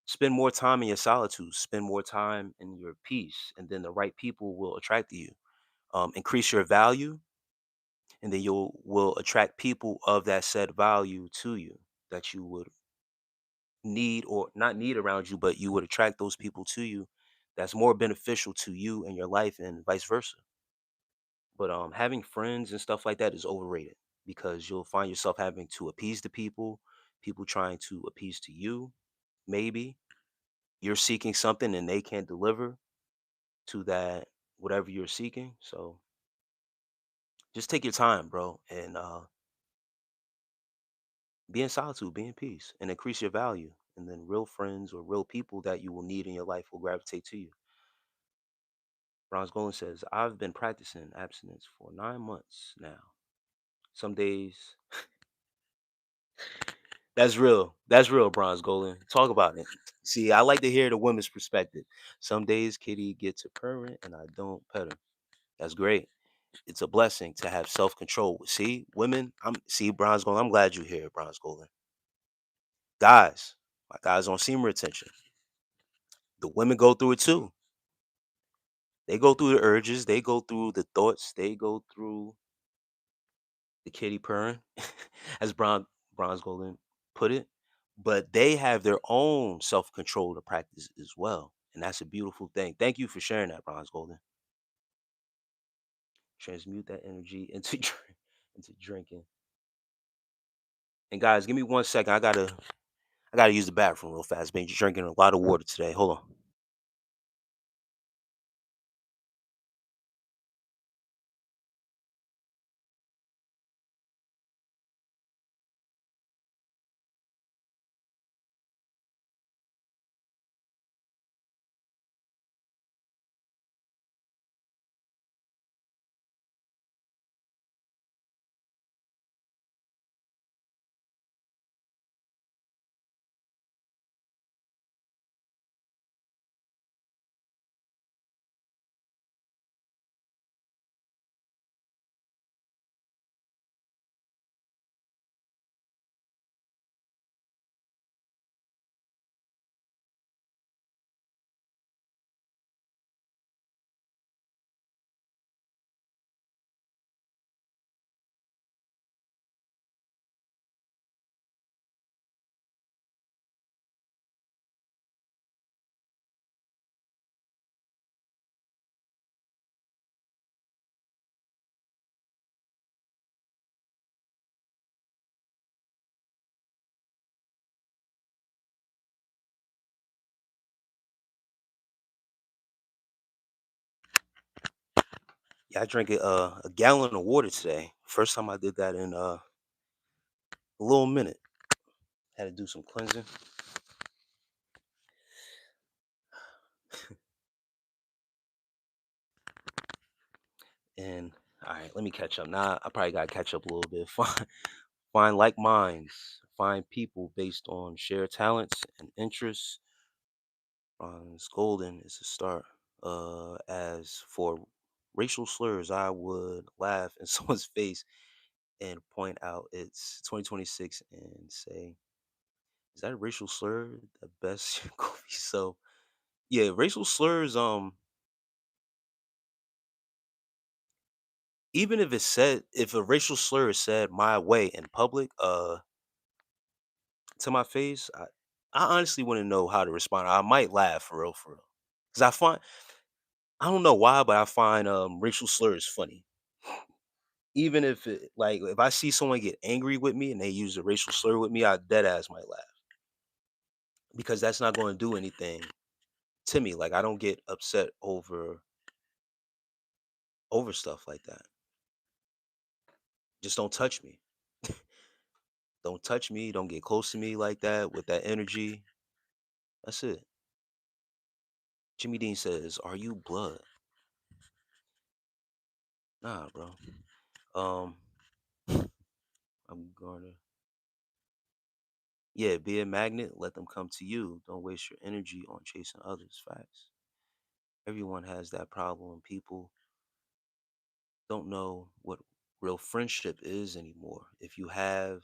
Spend more time in your solitude. Spend more time in your peace, and then the right people will attract to you. Increase your value, and then you'll will attract people of that said value to you that you would need or not need around you, but you would attract those people to you that's more beneficial to you and your life, and vice versa. But having friends and stuff like that is overrated, because you'll find yourself having to appease the people, people trying to appease to you. Maybe you're seeking something and they can't deliver to that whatever you're seeking. So just take your time, bro, and be in solitude, be in peace, and increase your value. And then real friends or real people that you will need in your life will gravitate to you. Bronze Golden says, I've been practicing abstinence for 9 months now. Some days, that's real. That's real, Bronze Golden. Talk about it. See, I like to hear the women's perspective. Some days Kitty gets a purring and I don't pet her. That's great. It's a blessing to have self control. See, women, Bronze Golden. I'm glad you're here, Bronze Golden. Guys, my guys on semen retention. The women go through it too. They go through the urges, they go through the thoughts, they go through the kitty purring, as Bronze Golden put it. But they have their own self control to practice as well. And that's a beautiful thing. Thank you for sharing that, Bronze Golden. Transmute that energy into into drinking. And guys, give me 1 second. I gotta use the bathroom real fast. Been drinking a lot of water today. Hold on. Yeah, I drank a gallon of water today. First time I did that in a little minute. Had to do some cleansing. And all right, let me catch up. Now I probably gotta catch up a little bit. Find like minds. Find people based on shared talents and interests. Bronze Golden is a start. As for racial slurs, I would laugh in someone's face and point out it's 2026 and say, "Is that a racial slur?" The best could be so. Yeah, racial slurs. Even if it's said, if a racial slur is said my way in public, to my face, I honestly wouldn't know how to respond. I might laugh for real, because I don't know why, but I find racial slurs funny. Even if like if I see someone get angry with me and they use a racial slur with me, I dead ass might laugh, because that's not going to do anything to me. Like I don't get upset over stuff like that. Just don't touch me. Don't touch me. Don't get close to me like that with that energy. That's it. Jimmy Dean says, "Are you blood?" Nah, bro. Um, I'm Garner. Yeah, be a magnet, let them come to you. Don't waste your energy on chasing others. Facts. Everyone has that problem. People don't know what real friendship is anymore. If you have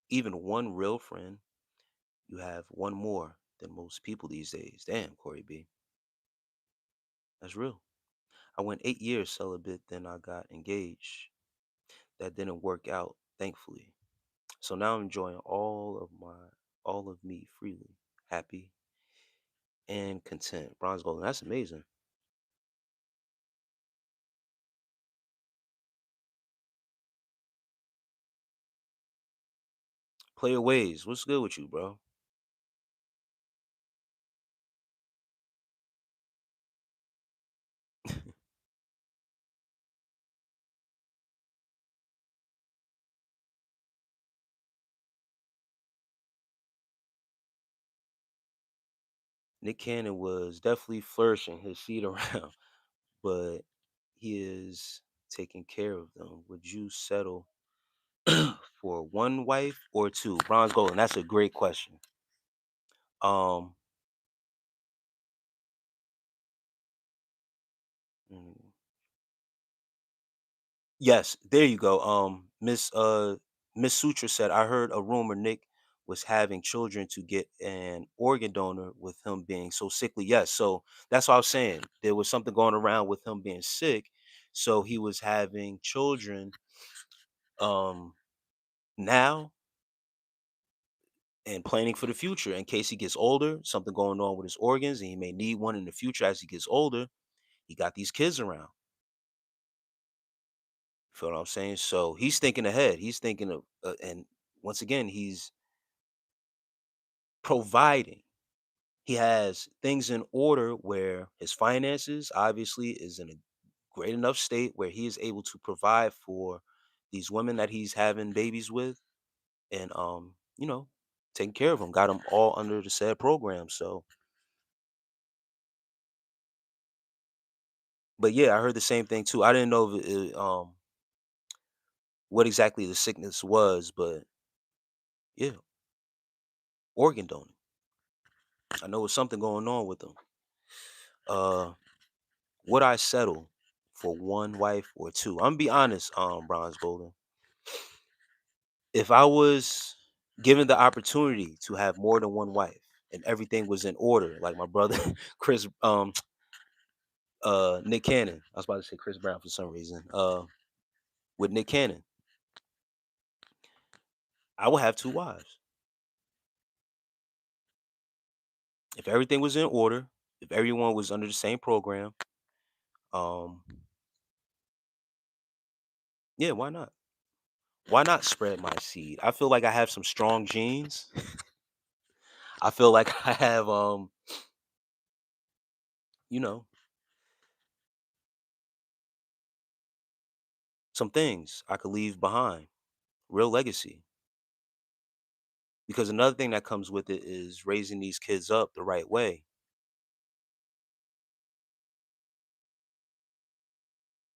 even one real friend, you have one more than most people these days. Damn, Corey B. That's real. I went 8 years celibate, then I got engaged. That didn't work out, thankfully. So now I'm enjoying all of me freely, happy and content. Bronze golden. That's amazing. Player ways. What's good with you, bro? Nick Cannon was definitely flourishing his feet around, but he is taking care of them. Would you settle for one wife or two? Bronze golden. That's a great question. Um, mm, yes, there you go. Miss Sutra said, I heard a rumor Nick was having children to get an organ donor with him being so sickly. Yes, so that's what I was saying. There was something going around with him being sick. So he was having children um now and planning for the future in case he gets older, something going on with his organs, and he may need one in the future as he gets older. He got these kids around. Feel what I'm saying? So he's thinking ahead. He's thinking of, and once again, he's providing. He has things in order where his finances obviously is in a great enough state where he is able to provide for these women that he's having babies with, and taking care of them. Got them all under the said program. So, but yeah, I heard the same thing too. I didn't know what exactly the sickness was, but yeah, organ donor. I know it's something going on with them. Uh, would I settle for one wife or two? I'm gonna be honest, Bronze Golden. If I was given the opportunity to have more than one wife and everything was in order, like my brother Chris, Nick Cannon. I was about to say Chris Brown for some reason. With Nick Cannon, I would have two wives if everything was in order. If everyone was under the same program, um, yeah, why not? Why not spread my seed? I feel like I have some strong genes. I feel like I have you know, some things I could leave behind. Real legacy. Because another thing that comes with it is raising these kids up the right way,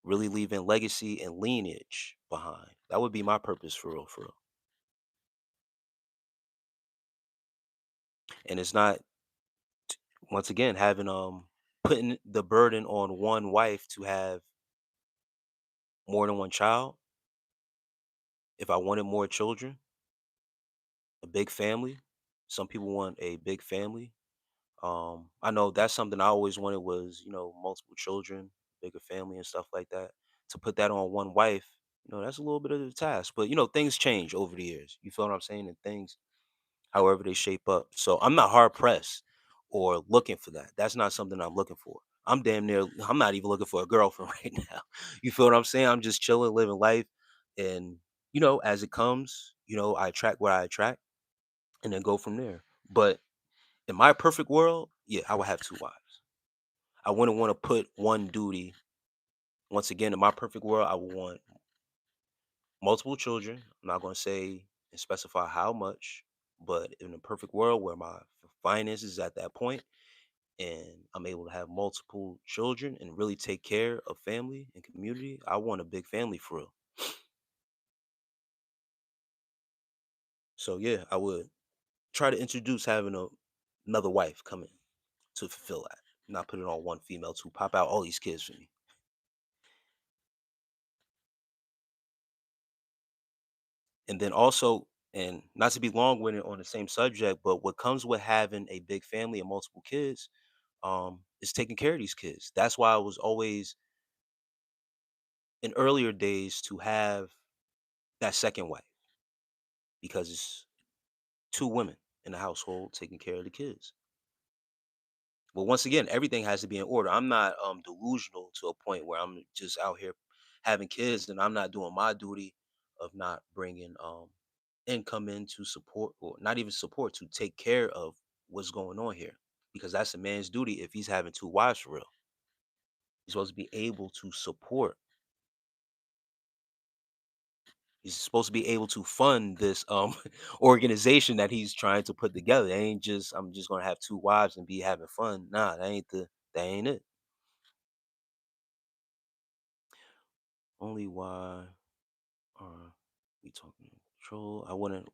really leaving legacy and lineage behind. That would be my purpose for real, for real. And it's not once again having putting the burden on one wife to have more than one child. If I wanted more children, a big family. Some people want a big family. I know that's something I always wanted was, multiple children, bigger family and stuff like that. To put that on one wife, that's a little bit of a task. But things change over the years. You feel what I'm saying? And things, however they shape up. So I'm not hard pressed or looking for that. That's not something I'm looking for. I'm damn near I'm not even looking for a girlfriend right now. You feel what I'm saying? I'm just chilling, living life. And, as it comes, I attract what I attract and then go from there. But in my perfect world, yeah, I would have two wives. I wouldn't want to put one duty. Once again, in my perfect world, I would want multiple children. I'm not going to say and specify how much, but in a perfect world where my finances is at that point and I'm able to have multiple children and really take care of family and community, I want a big family for real. So yeah, I would. try to introduce having another wife come in to fulfill that. Not put it on one female to pop out all these kids for me. And then also, and not to be long-winded on the same subject, but what comes with having a big family and multiple kids, is taking care of these kids. That's why I was always in earlier days to have that second wife, because it's two women in the household taking care of the kids. But once again, everything has to be in order. I'm not delusional to a point where I'm just out here having kids and I'm not doing my duty of not bringing income in to support, or not even support, to take care of what's going on here, because that's a man's duty. If he's having two wives for real, he's supposed to be able to support. He's supposed to be able to fund this organization that he's trying to put together. It ain't just, I'm just gonna have two wives and be having fun. Nah, that ain't it. Only why are we talking control? I wouldn't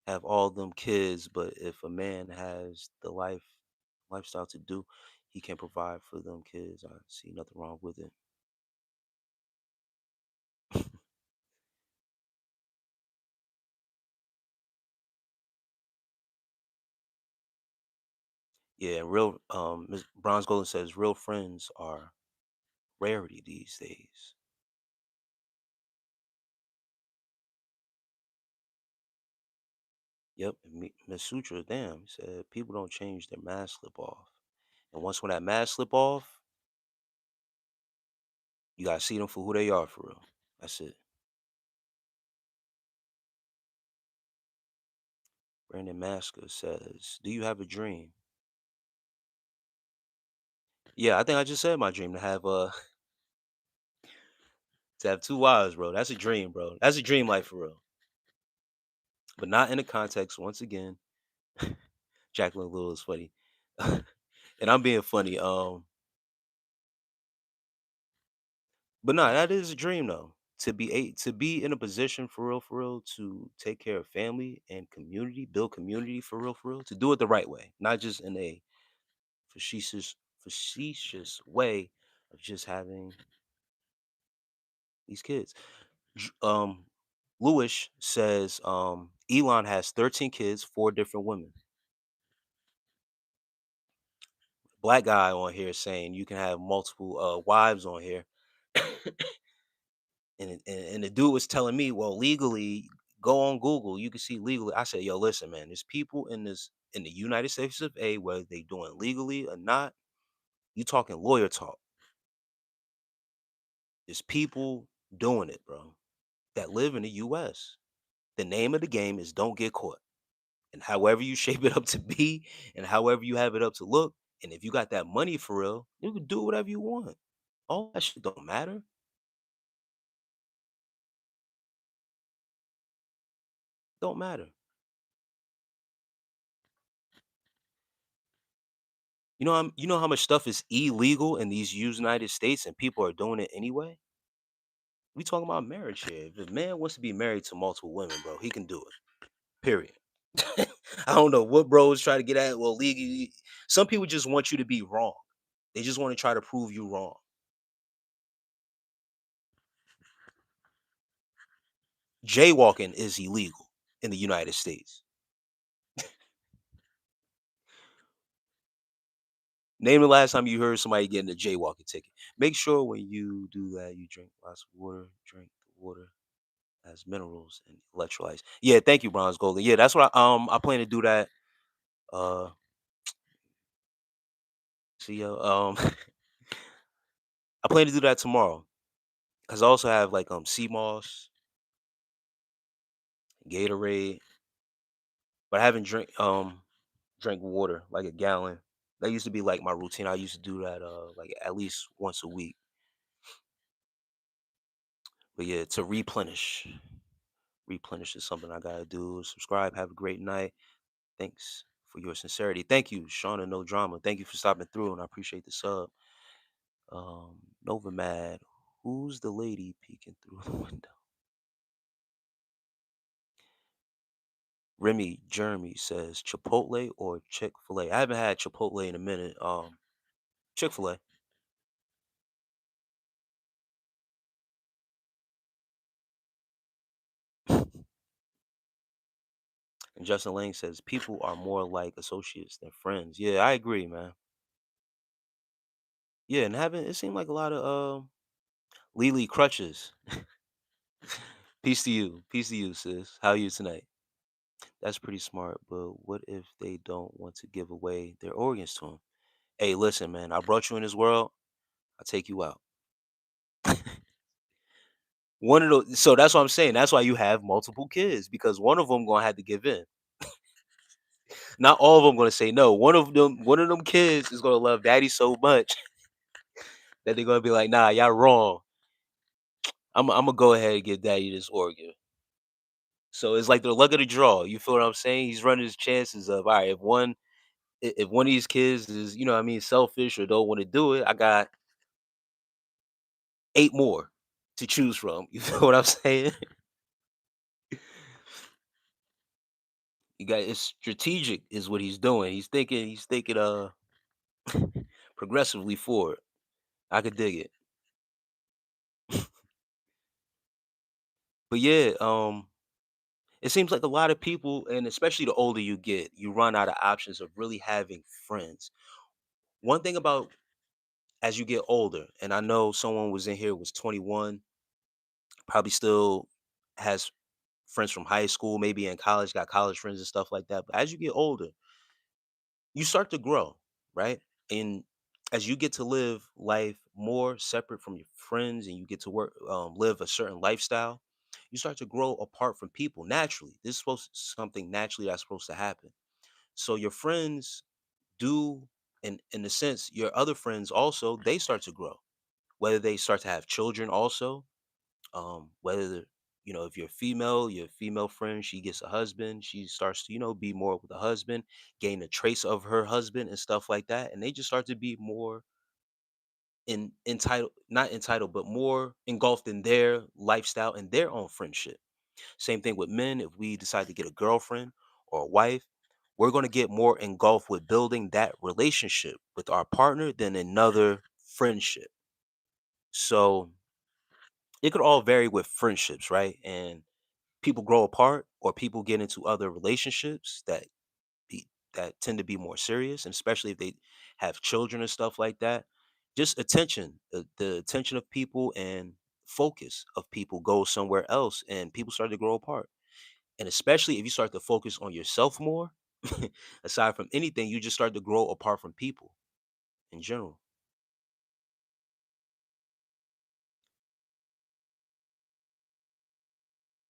have all them kids, but if a man has the lifestyle to do, he can provide for them kids. I see nothing wrong with it. Yeah, real Ms. Bronze Golden says real friends are rarity these days. Yep, and Miss Sutra, damn, he said people don't change their mask slip off. And once when that mask slip off, you gotta see them for who they are for real. That's it. Brandon Masker says, "Do you have a dream?" Yeah, I think I just said my dream to have two wives, bro. That's a dream, bro. That's a dream life for real. But not in the context, once again, Jacqueline Little is funny. And I'm being funny. But no, that is a dream though. To be in a position for real, to take care of family and community, build community for real, to do it the right way, not just in a facetious way of just having these kids. Um, Lewis says Elon has 13 kids, four different women. Black guy on here saying you can have multiple wives on here. And the dude was telling me, well, legally, go on Google, you can see legally. I said, yo, listen, man, there's people in the United States of A, whether they doing legally or not. You talking lawyer talk. There's people doing it, bro, that live in the US. The name of the game is don't get caught. And however you shape it up to be, and however you have it up to look, and if you got that money for real, you can do whatever you want. All that shit don't matter. Don't matter. You know how much stuff is illegal in these United States and people are doing it anyway? We talking about marriage here. If a man wants to be married to multiple women, bro, he can do it. Period. I don't know what bros try to get at. Well, legally, some people just want you to be wrong. They just want to try to prove you wrong. Jaywalking is illegal in the United States. Name the last time you heard somebody getting a jaywalking ticket. Make sure when you do that, you drink lots of water. Drink the water has minerals and electrolytes. Yeah, thank you, Bronze Golden. Yeah, that's what I plan to do that. Uh, see yo, I plan to do that tomorrow because I also have like sea moss, Gatorade, but I haven't drank water like a gallon. That used to be like my routine. I used to do that like at least once a week. But yeah, to replenish is something I gotta do. Subscribe. Have a great night. Thanks for your sincerity. Thank you, Shauna. No drama. Thank you for stopping through, and I appreciate the sub. Nova Mad. Who's the lady peeking through the window? Remy Jeremy says Chipotle or Chick-fil-A. I haven't had Chipotle in a minute. Chick-fil-A. And Justin Lang says people are more like associates than friends. Yeah, I agree, man. Yeah, and having it seemed like a lot of Lily crutches. Peace to you. Peace to you, sis. How are you tonight? That's pretty smart, but what if they don't want to give away their organs to him? Hey, listen, man, I brought you in this world. I'll take you out. One of those, so that's what I'm saying. That's why you have multiple kids because one of them gonna have to give in. Not all of them gonna say no. One of them kids is gonna love daddy so much that they're gonna be like, nah, y'all wrong. I'm gonna go ahead and give daddy this organ. So it's like the luck of the draw. You feel what I'm saying? He's running his chances of all right. If one of these kids is what I mean selfish or don't want to do it, I got eight more to choose from. You feel what I'm saying? You got it's strategic is what he's doing. He's thinking progressively forward. I could dig it. But yeah, it seems like a lot of people, and especially the older you get, you run out of options of really having friends. One thing about as you get older, and I know someone was in here was 21, probably still has friends from high school, maybe in college, got college friends and stuff like that. But as you get older, you start to grow, right? And as you get to live life more separate from your friends and you get to work live a certain lifestyle, you start to grow apart from people naturally. This is supposed something naturally that's supposed to happen. So your friends do, and in a sense your other friends also, they start to grow, whether they start to have children also, whether if you're female, your female friend, she gets a husband, she starts to be more with the husband, gain a trace of her husband and stuff like that, and they just start to be more entitled, not entitled, but more engulfed in their lifestyle and their own friendship. Same thing with men. If we decide to get a girlfriend or a wife, we're going to get more engulfed with building that relationship with our partner than another friendship. So it could all vary with friendships, right? And people grow apart or people get into other relationships be, that tend to be more serious, and especially if they have children and stuff like that. Just attention, the attention of people and focus of people goes somewhere else, and people start to grow apart. And especially if you start to focus on yourself more, aside from anything, you just start to grow apart from people in general.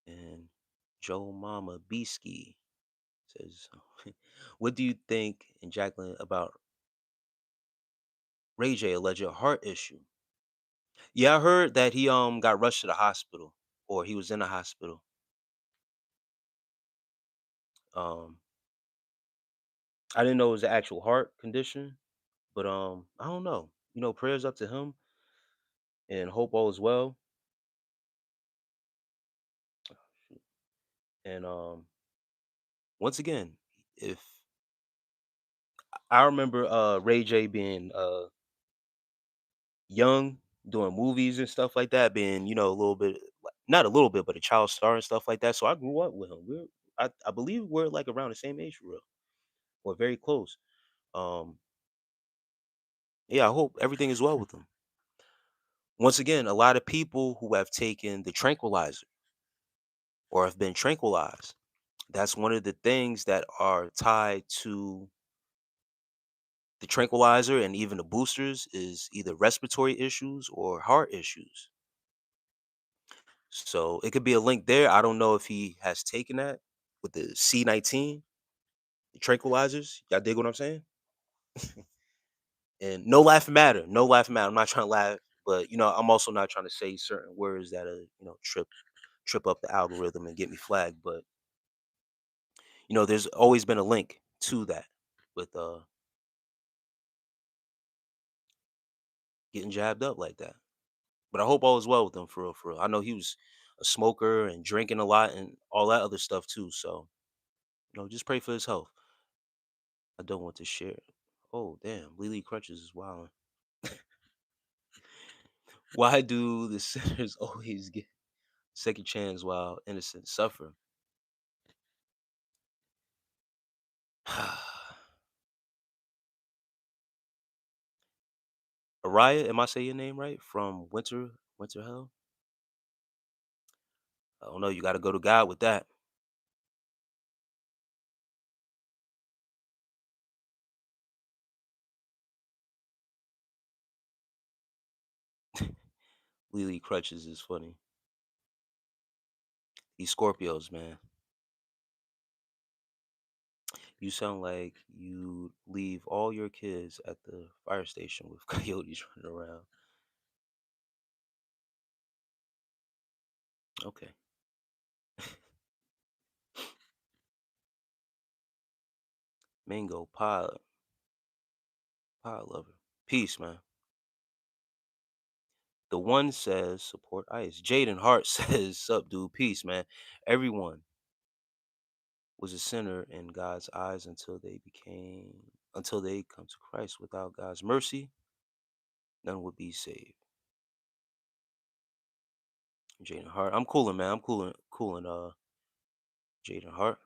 And Joe Mama Beesky says, "What do you think, and Jacqueline, about Ray J alleged heart issue?" Yeah, I heard that he got rushed to the hospital, or he was in the hospital. Um, I didn't know it was an actual heart condition, but I don't know. Prayers up to him and hope all is well. And once again, if I remember Ray J being young, doing movies and stuff like that, being a little bit, not a little bit, but a child star and stuff like that. So I grew up with him. I believe we're like around the same age for real, or very close. Um, yeah, I hope everything is well with him. Once again, a lot of people who have taken the tranquilizer or have been tranquilized, that's one of the things that are tied to the tranquilizer and even the boosters is either respiratory issues or heart issues. So it could be a link there. I don't know if he has taken that with the C19, the tranquilizers. Y'all dig what I'm saying? And no laughing matter. No laughing matter. I'm not trying to laugh, but I'm also not trying to say certain words that trip up the algorithm and get me flagged. But there's always been a link to that with getting jabbed up like that. But I hope all is well with him for real, for real. I know he was a smoker and drinking a lot and all that other stuff too. So Just pray for his health. I don't want to share. Oh damn, Lily Crutches is wild. Why do the sinners always get second chance while innocent suffer? Araya, am I saying your name right? From Winter Hell? I don't know. You got to go to God with that. Lily Crutches is funny. These Scorpios, man. You sound like you leave all your kids at the fire station with coyotes running around. Okay. Mango pie lover. Peace, man. The one says support ICE. Jaden Hart says, sup, dude. Peace, man. Everyone was a sinner in God's eyes until they come to Christ. Without God's mercy, none would be saved. Jaden Hart. I'm cooling, man. I'm cooling, Jaden Hart.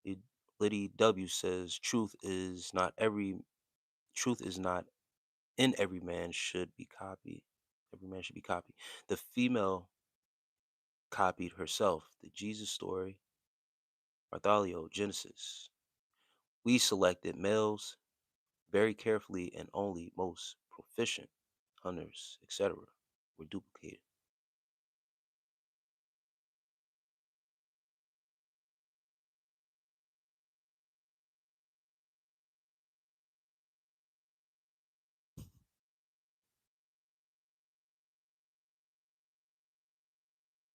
Lid- Liddy W says truth is not in every man should be copied. Every man should be copied. The female copied herself. The Jesus story, Bartholio, Genesis. We selected males very carefully and only most proficient hunters, etc. were duplicated.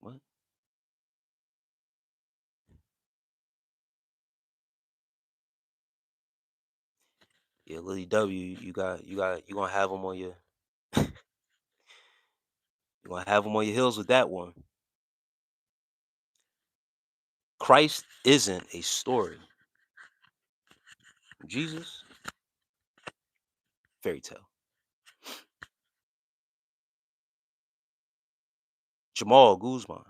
What? Yeah, Lily W, you gonna have them on your you gonna have them on your heels with that one. Christ isn't a story. Jesus, fairy tale. Jamal Guzman,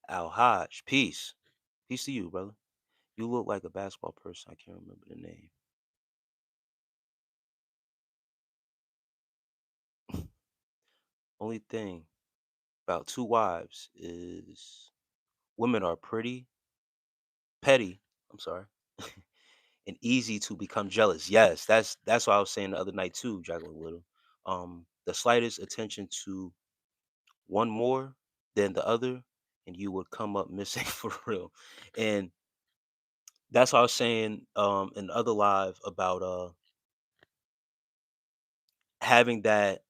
Al Haj, peace. Peace to you, brother. You look like a basketball person. I can't remember the name. Only thing about two wives is women are pretty, petty. I'm sorry, and easy to become jealous. Yes, that's what I was saying the other night too, Jacqueline Little. The slightest attention to one more than the other, and you would come up missing for real. And that's what I was saying in the other live about having that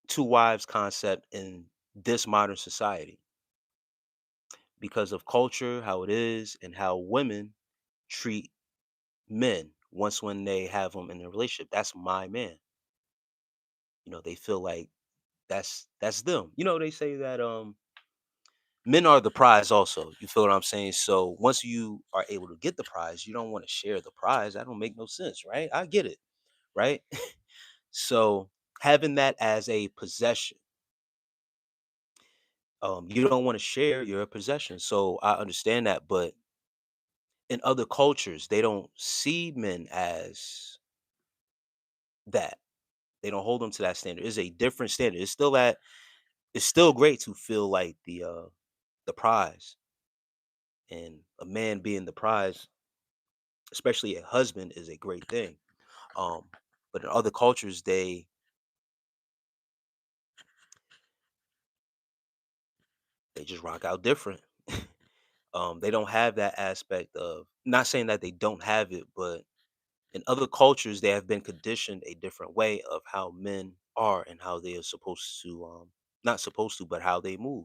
two wives concept in this modern society because of culture, how it is, and how women treat men once when they have them in a relationship. That's my man. They feel like that's them. They say that men are the prize also. You feel what I'm saying? So once you are able to get the prize, you don't want to share the prize. That don't make no sense, right? I get it, right? So having that as a possession, you don't want to share your possession. So I understand that, but in other cultures, they don't see men as that. They don't hold them to that standard. It's a different standard. It's still great to feel like the prize, and a man being the prize, especially a husband, is a great thing. Um, but in other cultures, they just rock out different. They don't have that aspect of, not saying that they don't have it, but in other cultures they have been conditioned a different way of how men are and how they are supposed to not supposed to, but how they move.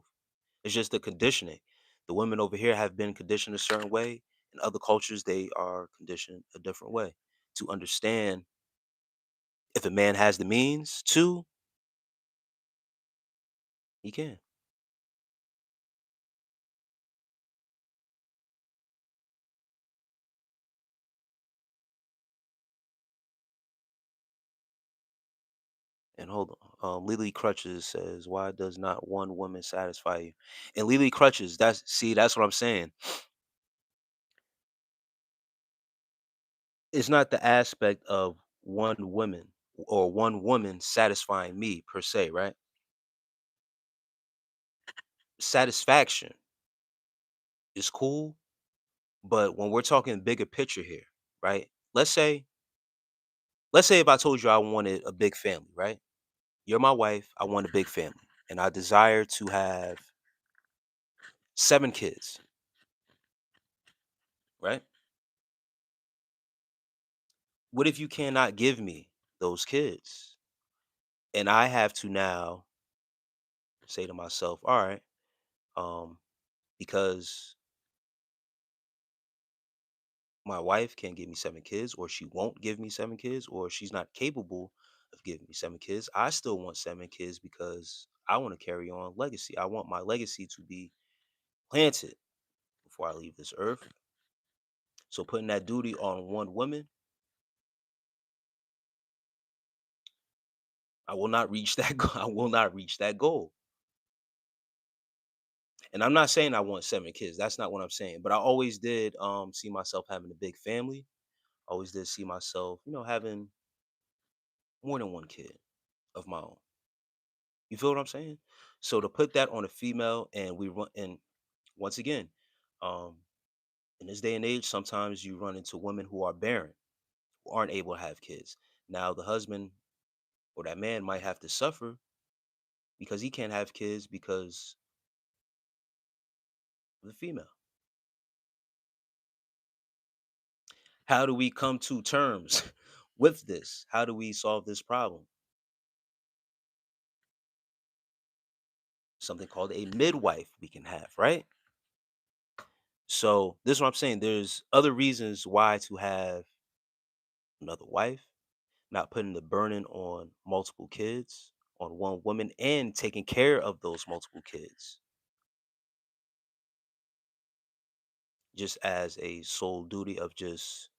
It's just the conditioning. The women over here have been conditioned a certain way. In other cultures, they are conditioned a different way. To understand, if a man has the means to, he can. And hold on. Lily Crutches says, "Why does not one woman satisfy you?" And Lily Crutches, that's what I'm saying. It's not the aspect of one woman or one woman satisfying me per se, right? Satisfaction is cool, but when we're talking bigger picture here, right? Let's say if I told you I wanted a big family, right? You're my wife, I want a big family, and I desire to have 7 kids, right? What if you cannot give me those kids? And I have to now say to myself, all right, um, because my wife can't give me 7 kids, or she won't give me 7 kids, or she's not capable of giving me 7 kids. I still want 7 kids because I want to carry on legacy. I want my legacy to be planted before I leave this earth. So putting that duty on one woman, I will not reach that goal. I will not reach that goal. And I'm not saying I want 7 kids. That's not what I'm saying. But I always did see myself having a big family. Always did see myself, having more than one kid of my own. You feel what I'm saying? So to put that on a female, and we run, and once again, um, in this day and age, sometimes you run into women who are barren, who aren't able to have kids. Now the husband or that man might have to suffer because he can't have kids because of the female. How do we come to terms with this? How do we solve this problem? Something called a midwife we can have, right? So this is what I'm saying. There's other reasons why to have another wife, not putting the burden on multiple kids, on one woman, and taking care of those multiple kids, just as a sole duty of just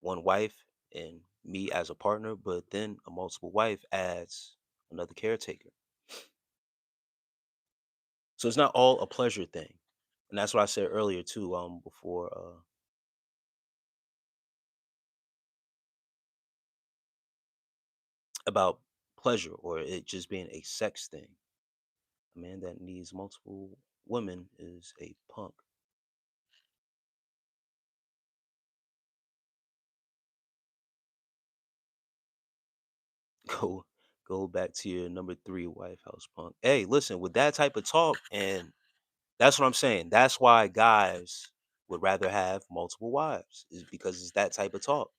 one wife and me as a partner, but then a multiple wife as another caretaker. So it's not all a pleasure thing. And that's what I said earlier too, before about pleasure or it just being a sex thing. A man that needs multiple women is a punk. Go go back to your number 3 wife house punk. Hey, listen, with that type of talk, and that's what I'm saying. That's why guys would rather have multiple wives, is because it's that type of talk.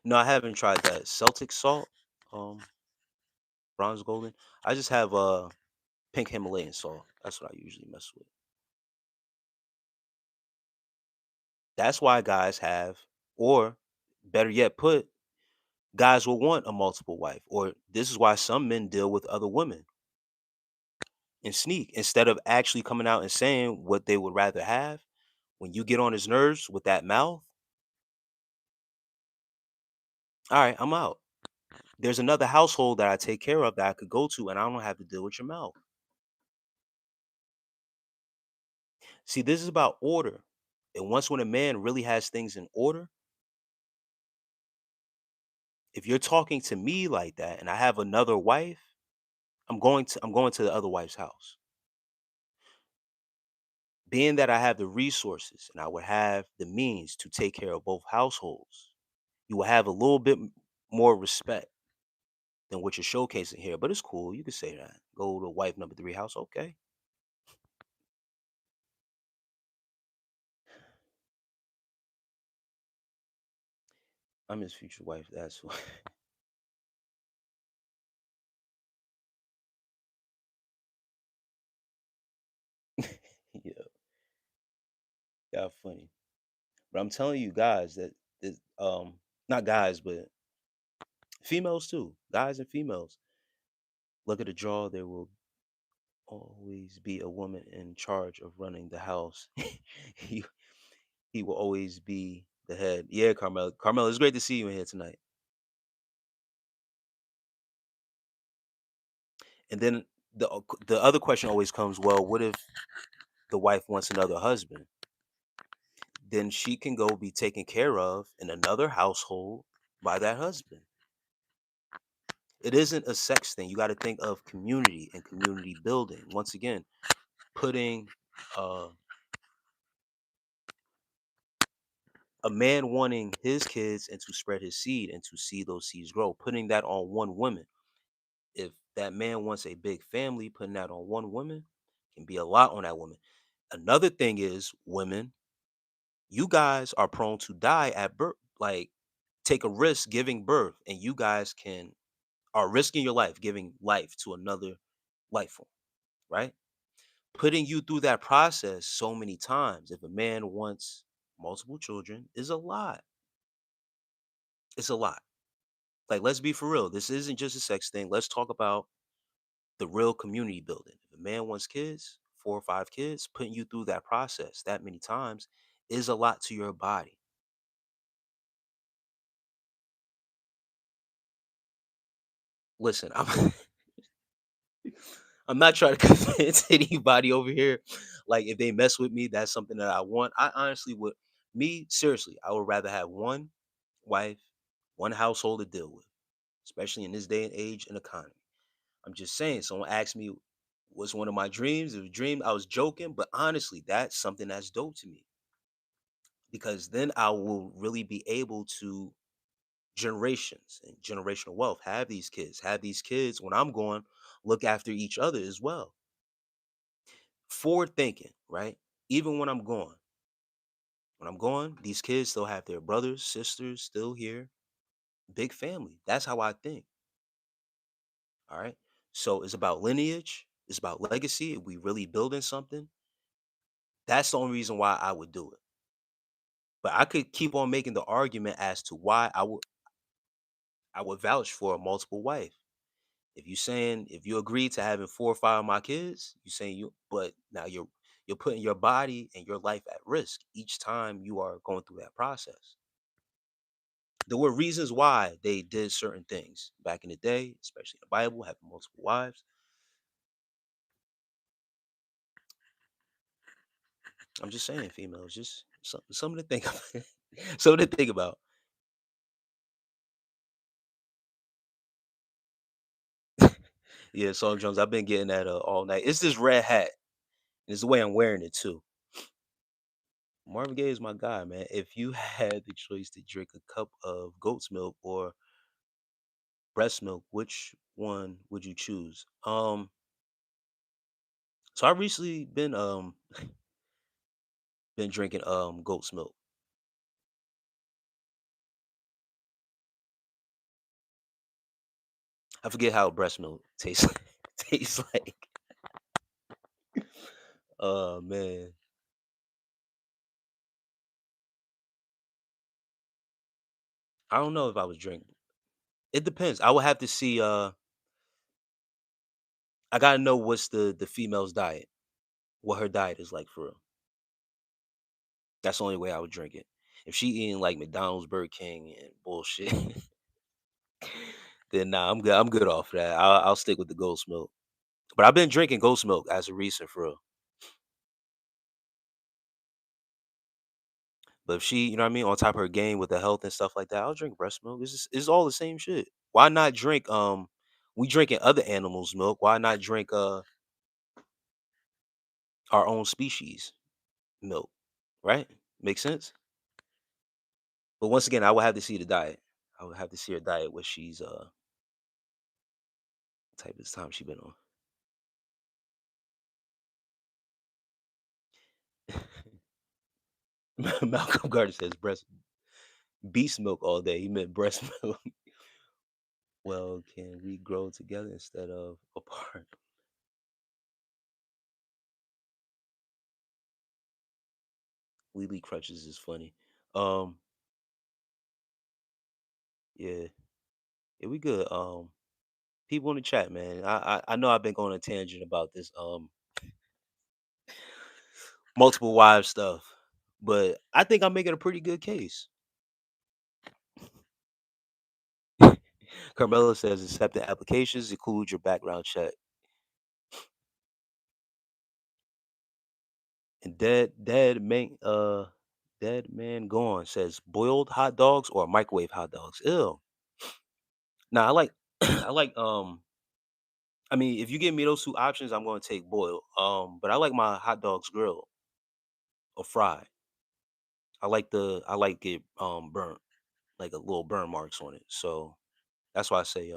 No, I haven't tried that Celtic salt, um, bronze golden. I just have pink Himalayan salt. That's what I usually mess with. That's why guys have, or better yet put, guys will want a multiple wife. Or this is why some men deal with other women and sneak instead of actually coming out and saying what they would rather have. When you get on his nerves with that mouth, all right, I'm out. There's another household that I take care of that I could go to, and I don't have to deal with your mouth. See, this is about order. And once when a man really has things in order, if you're talking to me like that and I have another wife, I'm going to the other wife's house. Being that I have the resources and I would have the means to take care of both households, you will have a little bit more respect than what you're showcasing here. But it's cool. You can say that. Go to wife number 3 house. Okay. I'm his future wife. That's what. Yeah, y'all funny. But I'm telling you guys that not guys, but females too. Guys and females. Look at the draw. There will always be a woman in charge of running the house. he he will always be the head. Yeah, Carmel. Carmel, it's great to see you in here tonight. And then the other question always comes, well, what if the wife wants another husband? Then she can go be taken care of in another household by that husband. It isn't a sex thing. You got to think of community and community building. Once again, putting uh, a man wanting his kids and to spread his seed and to see those seeds grow, putting that on one woman. If that man wants a big family, putting that on one woman can be a lot on that woman. Another thing is women, you guys are prone to die at birth, like take a risk giving birth, and you guys can are risking your life giving life to another life form, right? Putting you through that process so many times, if a man wants multiple children, is a lot. It's a lot. Like, let's be for real. This isn't just a sex thing. Let's talk about the real community building. If a man wants kids, 4 or 5 kids, putting you through that process that many times is a lot to your body. Listen, I'm not trying to convince anybody over here. Like, if they mess with me, that's something that I want. I honestly would, me, seriously, I would rather have one wife, one household to deal with, especially in this day and age and economy. I'm just saying, someone asked me what's one of my dreams. It was a dream. I was joking, but honestly, that's something that's dope to me because then I will really be able to generations and generational wealth have these kids when I'm gone, look after each other as well. Forward thinking, right? Even when I'm gone, these kids still have their brothers, sisters still here, big family. That's how I think. All right. So it's about lineage, it's about legacy. If we really building something, that's the only reason why I would do it. But I could keep on making the argument as to why I would vouch for a multiple wife. If you agree to having 4 or 5 of my kids, you saying you but now you're putting your body and your life at risk each time you are going through that process. There were reasons why they did certain things back in the day, especially in the Bible, having multiple wives. I'm just saying, females, just something to think of. Something to think about. Yeah, Song Jones, I've been getting that all night. It's this red hat. It's the way I'm wearing it too. Marvin Gaye is my guy, man. If you had the choice to drink a cup of goat's milk or breast milk, which one would you choose? So I recently been drinking goat's milk. I forget how breast milk tastes tastes like. Oh man. I don't know if I was drinking. It depends. I would have to see I gotta know what's the female's diet. What her diet is like for real. That's the only way I would drink it. If she eating like McDonald's, Burger King, and bullshit, then nah, I'm good. I'm good off that. I'll stick with the ghost milk. But I've been drinking ghost milk as a recent for real. But if she, you know what I mean, on top of her game with the health and stuff like that, I'll drink breast milk. It's all the same shit. Why not drink we drinking other animals' milk? Why not drink our own species milk? Right? Makes sense? But once again, I would have to see the diet. I would have to see her diet, what she's type of time she been on. Malcolm Gardner says breast beast milk all day. He meant breast milk. Well, can we grow together instead of apart? Lily crutches is funny. Um, yeah, yeah, we good. People in the chat, man. I know I've been going on a tangent about this multiple wives stuff, but I think I'm making a pretty good case. Carmela says accepting applications include your background check. And dead man gone says boiled hot dogs or microwave hot dogs. Ew. Now I like I like I mean if you give me those two options, I'm gonna take boiled. But I like my hot dogs grilled or fried. I like it burnt, like a little burn marks on it. So that's why I say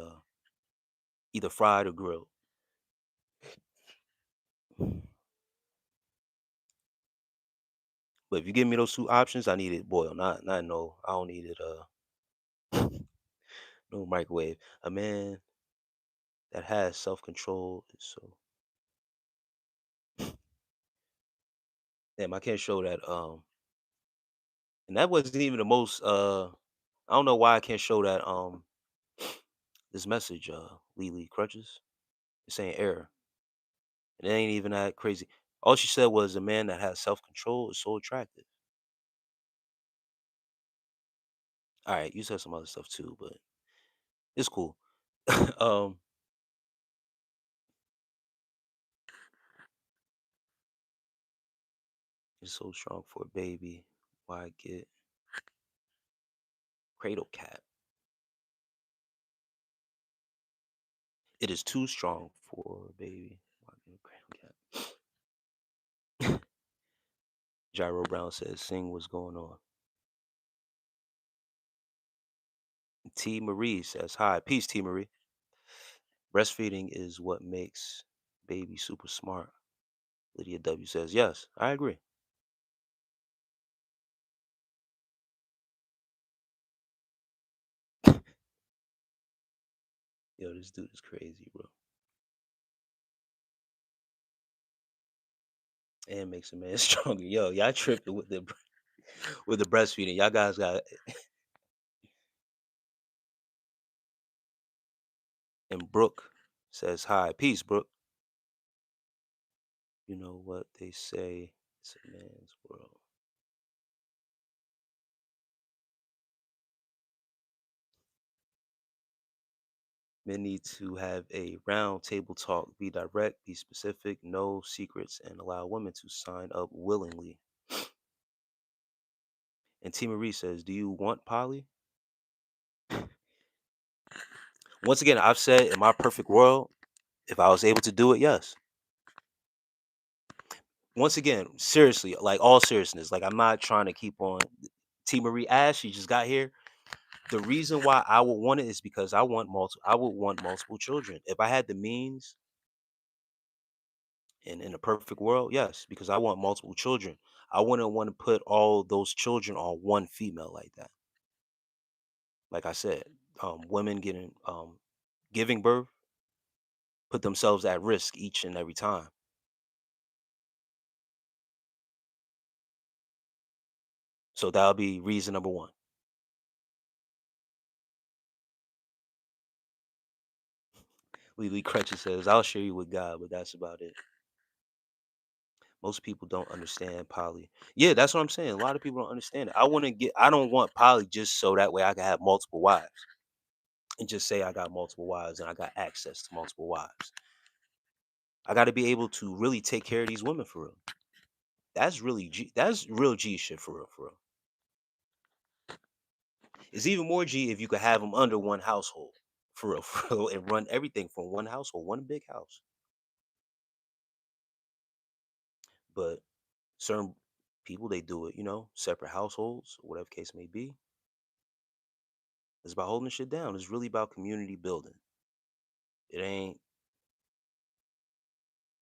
either fried or grilled. But if you give me those two options, I need it boiled. Not no. I don't need it no microwave. A man that has self control is so damn. I can't show that. And that wasn't even the most. I don't know why I can't show that. This message. Lily Crutches. It's saying error. And it ain't even that crazy. All she said was a man that has self control is so attractive. All right, you said some other stuff too, but it's cool. um, it's so strong for a baby. Why get cradle cat? It is too strong for a baby. Why get cradle cat? Gyro Brown says, "Sing what's going on." T Marie says, "Hi, peace, T Marie. Breastfeeding is what makes baby super smart." Lydia W says, "Yes, I agree." Yo, this dude is crazy, bro. And makes a man stronger. Yo, y'all tripping with with the breastfeeding. Y'all guys got. And Brooke says, "Hi, peace, Brooke. You know what they say? It's a man's world. Men need to have a round table talk. Be direct, be specific, no secrets, and allow women to sign up willingly." And T Marie says, "Do you want poly?" Once again, I've said in my perfect world, if I was able to do it, yes. Once again, seriously, like all seriousness, like I'm not trying to keep on. T Marie Ash, she just got here. The reason why I would want it is because I would want multiple children. If I had the means in a perfect world, yes, because I want multiple children. I wouldn't want to put all those children on one female like that. Like I said, women getting giving birth put themselves at risk each and every time. So that'll be reason number one. Lee Crutcher says, "I'll share you with God, but that's about it." Most people don't understand poly. Yeah, that's what I'm saying. A lot of people don't understand it. I don't want poly just so that way I can have multiple wives and just say I got multiple wives and I got access to multiple wives. I got to be able to really take care of these women for real. That's real G shit for real, for real. It's even more G if you could have them under one household for real, for real, and run everything from one household, one big house. But certain people they do it, separate households, whatever case may be. It's about holding shit down. It's really about community building. It ain't.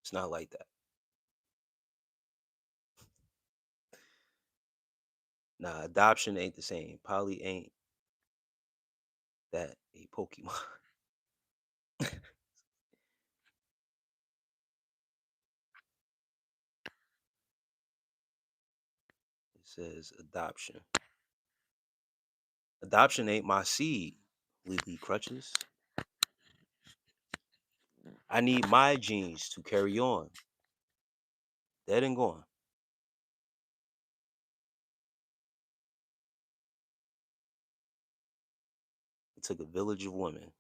It's not like that. Nah, adoption ain't the same. Poly ain't that a Pokemon. It says adoption. Adoption ain't my seed. Lily Crutches. I need my genes to carry on. Dead and gone. Until Took a village of women.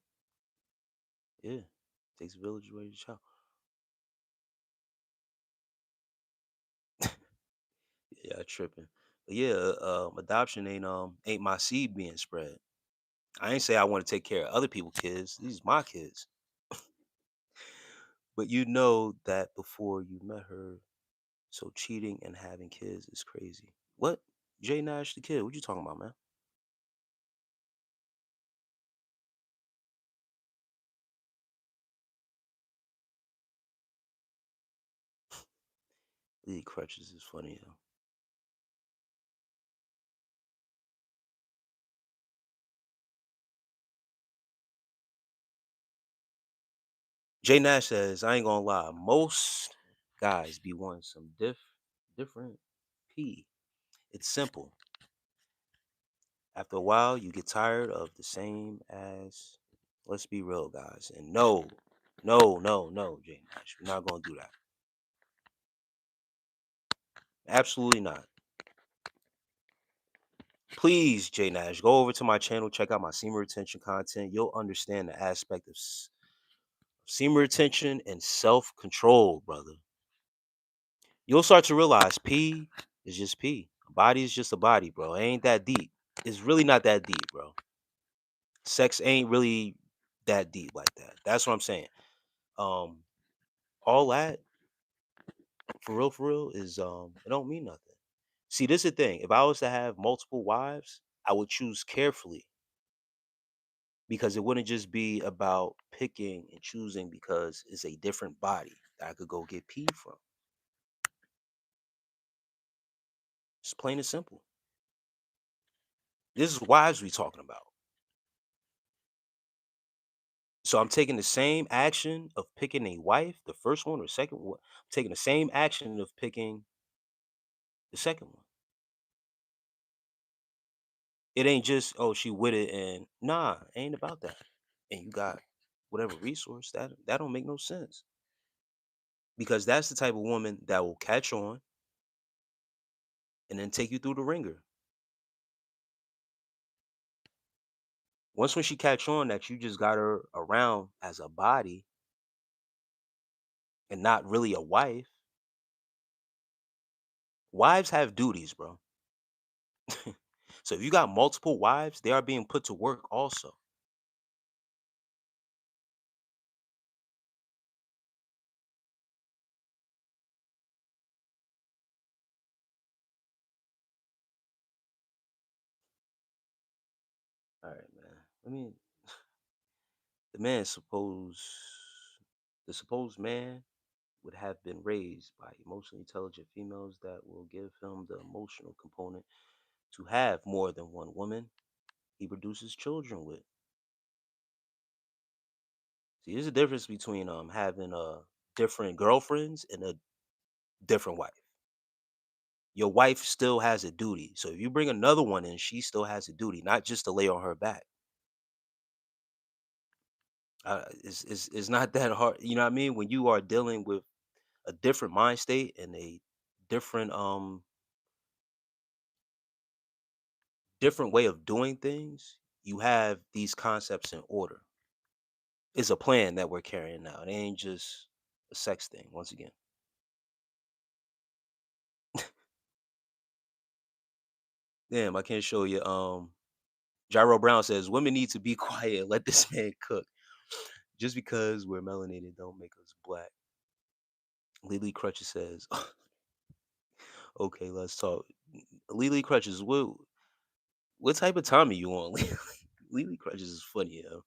Yeah, takes a village to raise a child. Yeah, tripping. But yeah, adoption ain't my seed being spread. I ain't say I want to take care of other people's kids. These my kids. But you know that before you met her, so cheating and having kids is crazy. What? Jay Nash the kid? What you talking about, man? Lee Crutches is funny though. Jay Nash says, I ain't gonna lie, most guys be wanting some different P. It's simple. After a while, you get tired of the same as. Let's be real, guys. And no, no, no, no, Jay Nash. We're not gonna do that. Absolutely not. Please, Jay Nash, go over to my channel, check out my semen retention content. You'll understand the aspect of semen retention and self control, brother. You'll start to realize P is just P. A body is just a body, bro. It ain't that deep. It's really not that deep, bro. Sex ain't really that deep like that. That's what I'm saying. Um, all that for real, is it don't mean nothing. See, this is the thing. If I was to have multiple wives, I would choose carefully because it wouldn't just be about picking and choosing because it's a different body that I could go get pee from. It's plain and simple. This is wives we talking about. So I'm taking the same action of picking a wife, the first one or second one. I'm taking the same action of picking the second one. It ain't just, oh, she with it and nah, ain't about that. And you got whatever resource that don't make no sense. Because that's the type of woman that will catch on and then take you through the ringer. Once when she catch on that you just got her around as a body and not really a wife, wives have duties, bro. So if you got multiple wives, they are being put to work also. All right, man. I mean, the man the supposed man would have been raised by emotionally intelligent females that will give him the emotional component to have more than one woman he produces children with. See, there's a difference between having different girlfriends and a different wife. Your wife still has a duty. So if you bring another one in, she still has a duty, not just to lay on her back. It's not that hard. You know what I mean? When you are dealing with a different mind state and a different different way of doing things, you have these concepts in order. It's a plan that we're carrying out. It ain't just a sex thing. Once again, damn, I can't show you. Gyro Brown says women need to be quiet. Let this man cook. Just because we're melanated don't make us black. Lily Crutches says, "Okay, let's talk." Lily Crutches, what type of time are you on? Lily Crutches is funny, yo.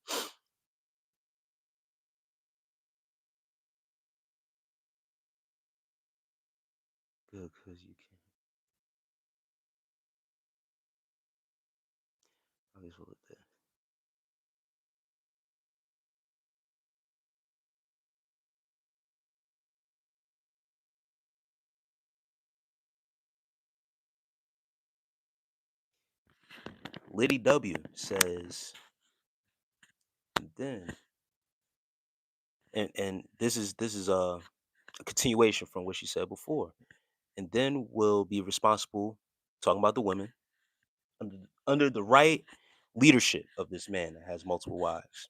Good, cause you can. I guess we'll let that. Liddy W says, then, and this is a continuation from what she said before, and then we'll be responsible talking about the women under, under the right. leadership of this man that has multiple wives.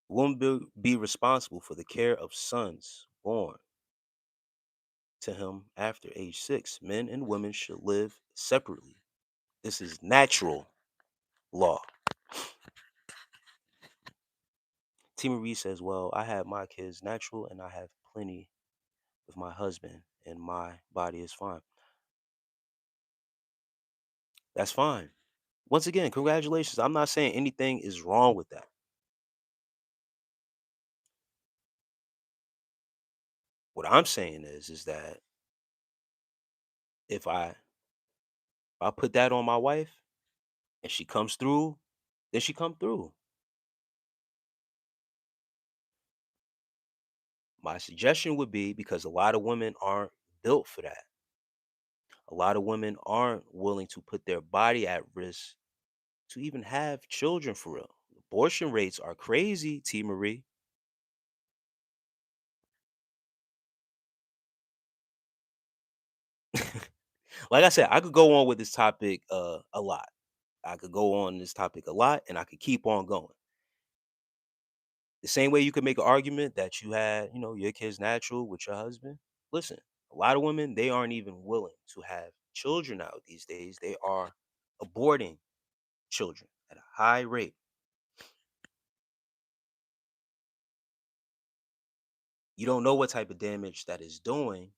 Woman be responsible for the care of sons born to him after age 6. Men and women should live separately. This is natural law. T. Marie says, well, I had my kids natural and I have plenty with my husband and my body is fine. That's fine. Once again, congratulations. I'm not saying anything is wrong with that. What I'm saying is that if I put that on my wife and she comes through, then she come through. My suggestion would be, because a lot of women aren't built for that. A lot of women aren't willing to put their body at risk to even have children for real. Abortion rates are crazy, T. Marie. Like I said, I could go on with this topic a lot. I could go on this topic a lot and I could keep on going. The same way you could make an argument that you had, your kids natural with your husband. Listen, a lot of women, they aren't even willing to have children out these days. They are aborting children at a high rate. You don't know what type of damage that is doing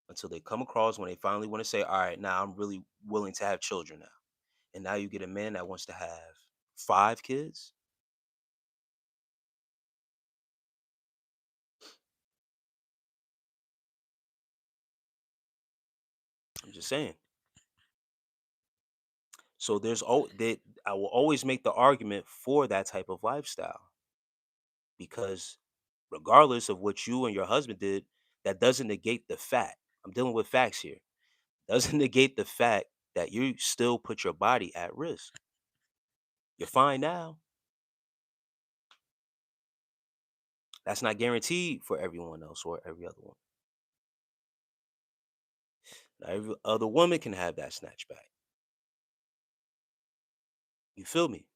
until they come across when they finally want to say, all right, now I'm really willing to have children now. And now you get a man that wants to have 5 kids. I'm just saying. So there's that I will always make the argument for that type of lifestyle, because regardless of what you and your husband did, that doesn't negate the fact. I'm dealing with facts here. Doesn't negate the fact that you still put your body at risk. You're fine now. That's not guaranteed for everyone else or every other one. Now, every other woman can have that snatchback. You feel me?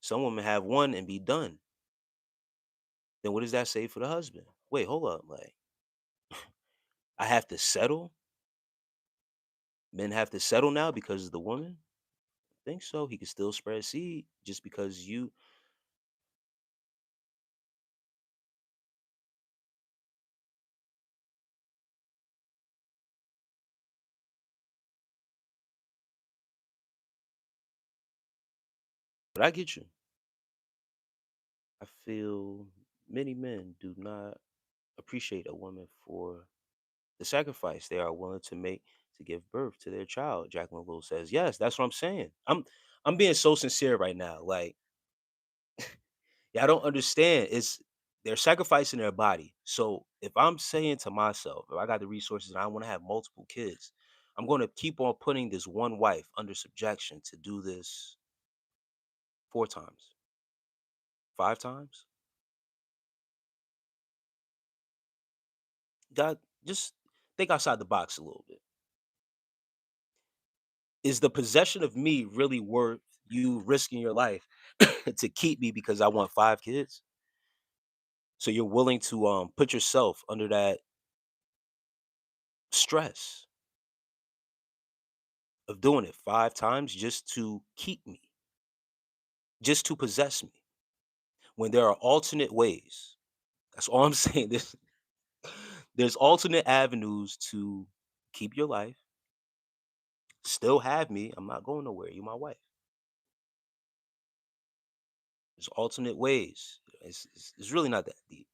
Some women have one and be done. Then what does that say for the husband? Wait, hold up. Like, I have to settle? Men have to settle now because of the woman? I think so. He can still spread seed just because you. But I get you. I feel many men do not appreciate a woman for the sacrifice they are willing to make to give birth to their child. Jacqueline Little says, yes, that's what I'm saying. I'm being so sincere right now. Like, yeah, I don't understand. They're sacrificing their body. So if I'm saying to myself, if I got the resources and I want to have multiple kids, I'm going to keep on putting this one wife under subjection to do this 4 times, 5 times. God, just think outside the box a little bit. Is the possession of me really worth you risking your life to keep me because I want 5 kids? So you're willing to put yourself under that stress of doing it 5 times just to keep me, just to possess me, when there are alternate ways. That's all I'm saying. There's alternate avenues to keep your life, still have me. I'm not going nowhere. You're my wife. There's alternate ways. It's really not that deep.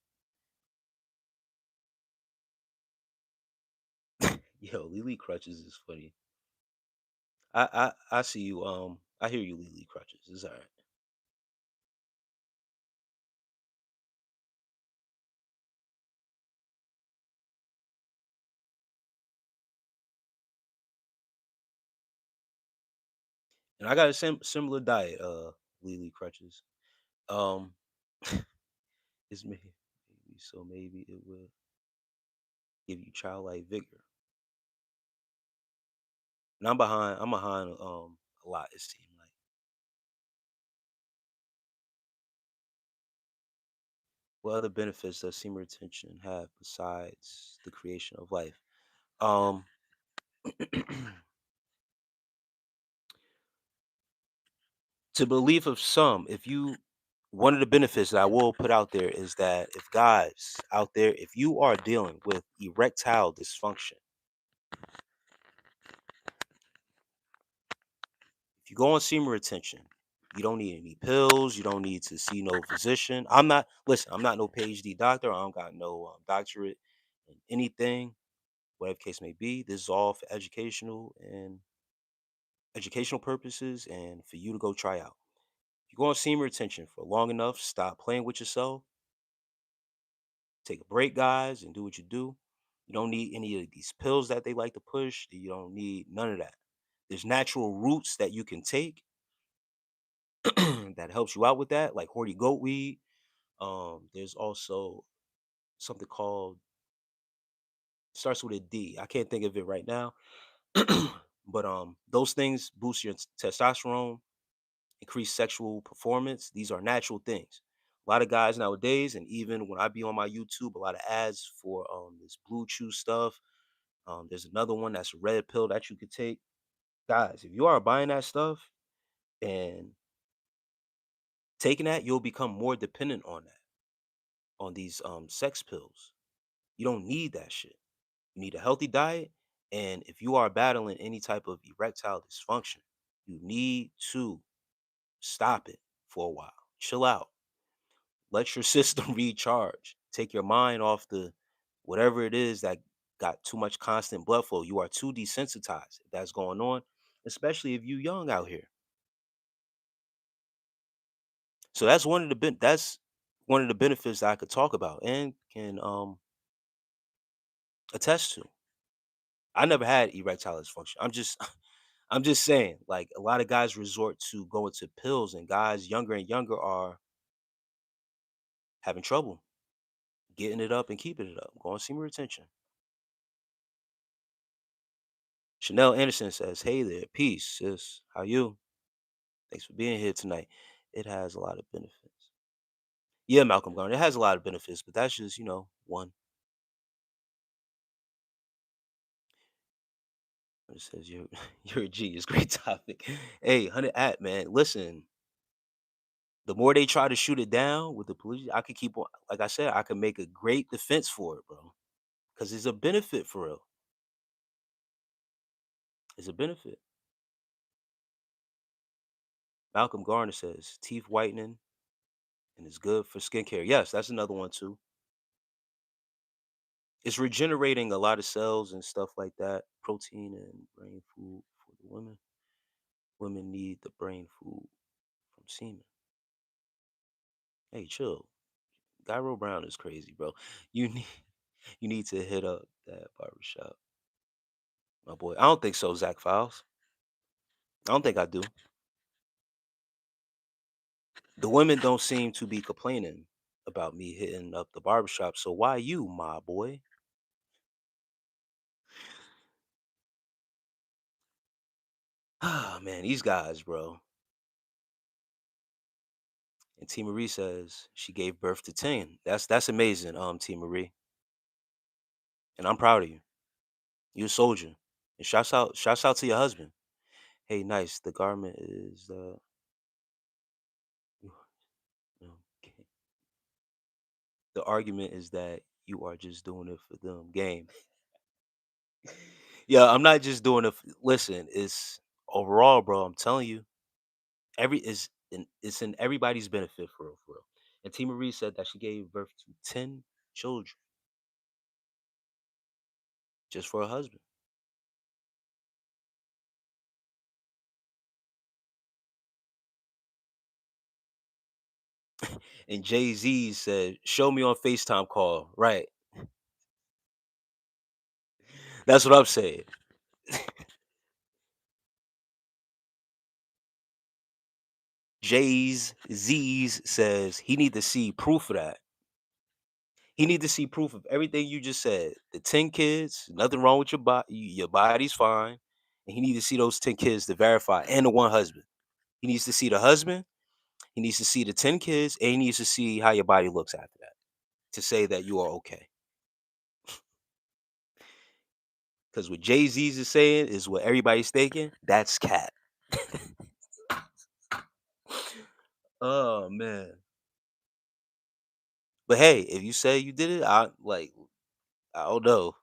Yo, Lily Crutches is funny. I see you. I hear you, Lily Crutches. It's all right. And I got a similar diet, Lily Crutches. Um, it's maybe so maybe it will give you childlike vigor. And I'm behind a lot, it seems like. What other benefits does semen retention have besides the creation of life? Um to belief of some, if you one of the benefits that I will put out there is that if guys out there, if you are dealing with erectile dysfunction, if you go on semen retention, you don't need any pills. You don't need to see no physician. I'm not no PhD doctor. I don't got no doctorate in anything, whatever case may be. This is all for educational purposes and for you to go try out. If you go on semen retention for long enough, stop playing with yourself, take a break, guys, and do what you do. You don't need any of these pills that they like to push. You don't need none of that. There's natural roots that you can take that helps you out with that, like horty goat weed. There's also something called starts with a D. I can't think of it right now, but those things boost your testosterone, increase sexual performance. These are natural things. A lot of guys nowadays, and even when I be on my YouTube, a lot of ads for this blue chew stuff. There's another one that's a red pill that you could take. Guys, if you are buying that stuff and taking that, you'll become more dependent on that, on these sex pills. You don't need that shit. You need a healthy diet. And if you are battling any type of erectile dysfunction, you need to stop it for a while. Chill out. Let your system recharge. Take your mind off the whatever it is that got too much constant blood flow. You are too desensitized if that's going on, especially if you young out here. So that's one of the benefits that I could talk about and can attest to. I never had erectile dysfunction. I'm just saying, like a lot of guys resort to going to pills, and guys younger and younger are having trouble getting it up and keeping it up. Going semen retention. Chanel Anderson says, "Hey there, peace, sis. How you? Thanks for being here tonight. It has a lot of benefits." Yeah, Malcolm Garner. It has a lot of benefits, but that's just one. It says you're you're a G. It's a great topic. Hey, 100 at man. Listen, the more they try to shoot it down with the police, I could keep on. Like I said, I could make a great defense for it, bro. Because it's a benefit for real. It's a benefit. Malcolm Garner says teeth whitening and it's good for skincare. Yes, that's another one too. It's regenerating a lot of cells and stuff like that. Protein and brain food for the women. Women need the brain food from semen. Hey, chill. Gyro Brown is crazy, bro. You need you need to hit up that barbershop, my boy. I don't think so, Zach Files. I don't think I do. The women don't seem to be complaining about me hitting up the barbershop. So why you, my boy? Ah, man, these guys, bro. And T Marie says she gave birth to 10. That's amazing, T Marie. And I'm proud of you. You're a soldier. And shouts out to your husband. Hey, nice. The garment is okay. The argument is that you are just doing it for them. Game. Yeah, I'm not just doing it. Listen, it's overall, bro. I'm telling you, it's in everybody's benefit for real, for real. And T Marie said that she gave birth to 10 children just for her husband. And Jay Z said, "Show me on Facetime call." Right. That's what I'm saying. Jay's Z's says he need to see proof of that. He need to see proof of everything you just said. The 10 kids, nothing wrong with your body. Your body's fine. and he needs to see those 10 kids to verify, and the one husband. He needs to see the husband, he needs to see the 10 kids, and he needs to see how your body looks after that to say that you are okay. Because what Jay Z's is saying is what everybody's thinking. That's cat. Oh man. But hey, if you say you did it, I don't know.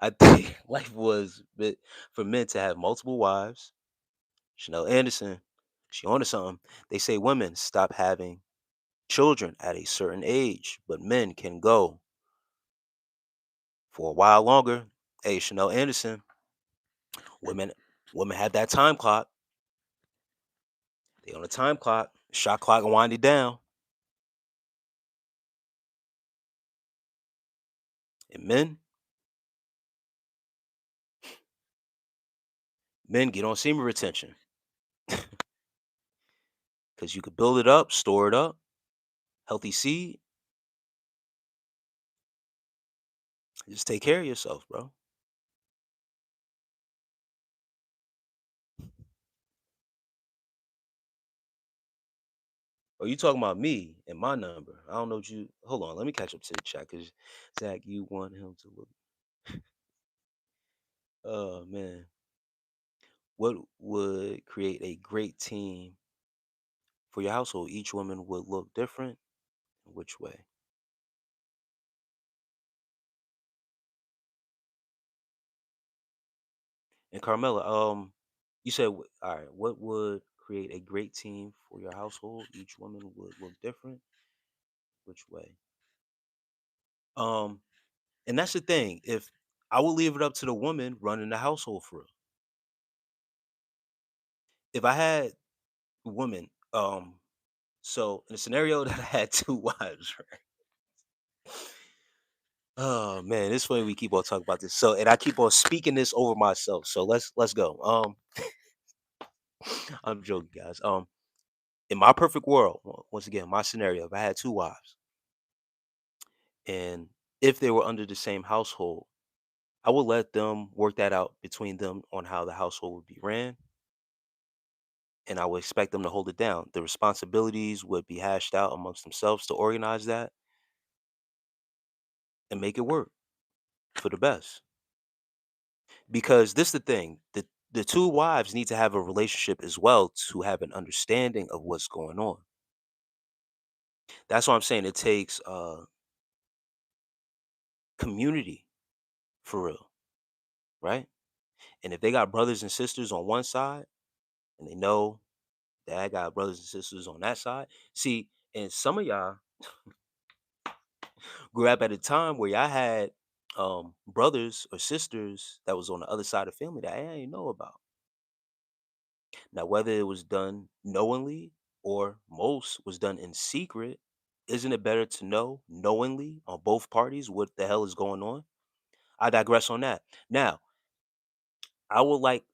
I think life was meant for men to have multiple wives. Chanel Anderson, she onto something. They say women stop having children at a certain age, but men can go for a while longer. Hey, Chanel Anderson, women women have that time clock. They on a time clock, shot clock winding down. And men get on semen retention because you could build it up, store it up, healthy seed. Just take care of yourself, bro. Are you talking about me and my number? I don't know what you. Hold on, let me catch up to the chat because Zach, you want him to look. Oh man, what would create a great team for your household? Each woman would look different. In which way? And Carmela, you said all right. What would create a great team for your household? Each woman would look different. Which way? Um, and that's the thing. If I would leave it up to the woman running the household for real. If I had women, so in a scenario that I had two wives, right? Oh man, it's funny we keep on talking about this. So, and I keep on speaking this over myself. So let's go. I'm joking, guys. In my perfect world, once again, my scenario, if I had two wives, and if they were under the same household, I would let them work that out between them on how the household would be ran, and I would expect them to hold it down. The responsibilities would be hashed out amongst themselves to organize that and make it work for the best. Because this the thing, the two wives need to have a relationship as well to have an understanding of what's going on. That's why I'm saying it takes community for real, right? And if they got brothers and sisters on one side and they know that I got brothers and sisters on that side, see, and some of y'all grew up at a time where y'all had brothers or sisters that was on the other side of the family that I didn't know about. Now, whether it was done knowingly or most was done in secret, isn't it better to know knowingly on both parties what the hell is going on? I digress on that. Now, I would like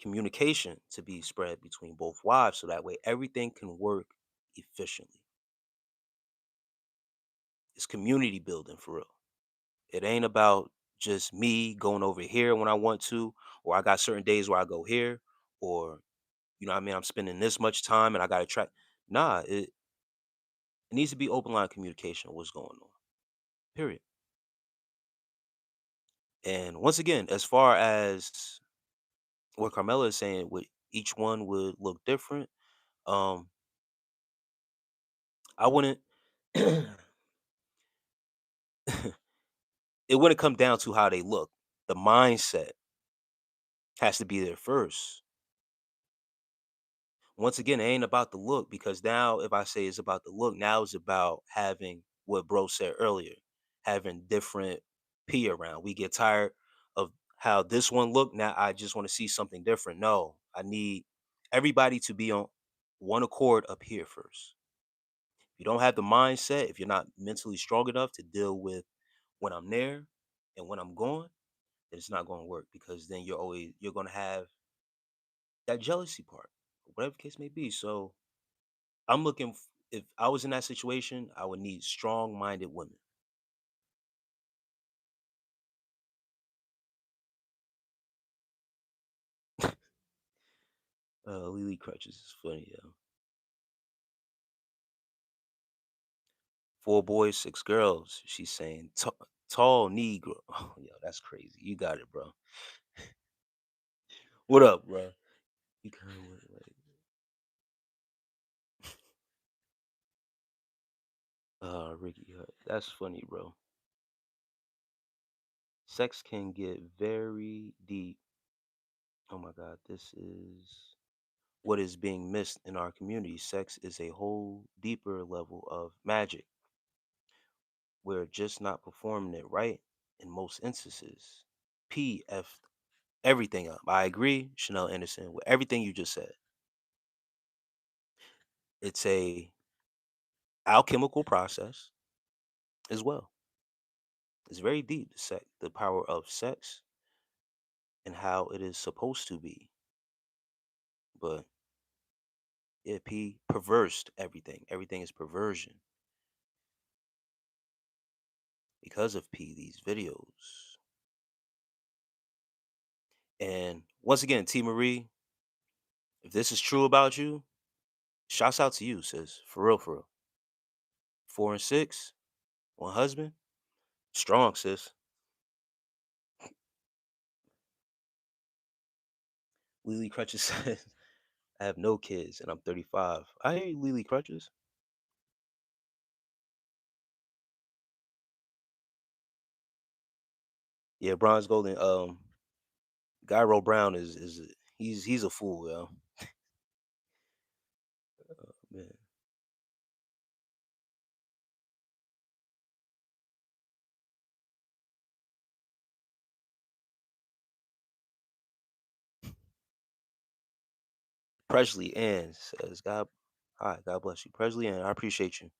communication to be spread between both wives so that way everything can work efficiently. It's community building for real. It ain't about just me going over here when I want to, or I got certain days where I go here, or you know what I mean, I'm spending this much time and I gotta track. Nah, it needs to be open line communication of what's going on. Period. And once again, as far as what Carmela is saying, with each one would look different. Um, I wouldn't. It wouldn't come down to how they look. The mindset has to be there first. Once again, it ain't about the look because now, if I say it's about the look, now it's about having what bro said earlier, having different P around. We get tired of how this one looked. Now I just want to see something different. No, I need everybody to be on one accord up here first. If you don't have the mindset, if you're not mentally strong enough to deal with when I'm there and when I'm gone, then it's not going to work because then you're going to have that jealousy part, whatever the case may be. So I'm looking. If I was in that situation, I would need strong-minded women. Lily Crutches is funny, yo. Four boys, six girls. She's saying tall Negro. Oh, yo, that's crazy. You got it, bro. What up, bro? You kind of like, Ricky Hut. That's funny, bro. Sex can get very deep. Oh my God, this is what is being missed in our community. Sex is a whole deeper level of magic. We're just not performing it right in most instances. PF everything up. I agree, Chanel Anderson, with everything you just said. It's a alchemical process as well. It's very deep, the power of sex and how it is supposed to be. But yeah, P perversed everything. Everything is perversion because of P, these videos. And once again, T Marie, if this is true about you, shouts out to you, sis. For real, for real. 4 and 6, one husband. Strong, sis. Lily Crutches says, I have no kids and I'm 35. I hear you, Lily Crutches. Yeah, Bronze Golden. Gyro Brown is he's a fool, yo. Man. Presley Ann says, God, hi, God bless you. Presley Ann, I appreciate you.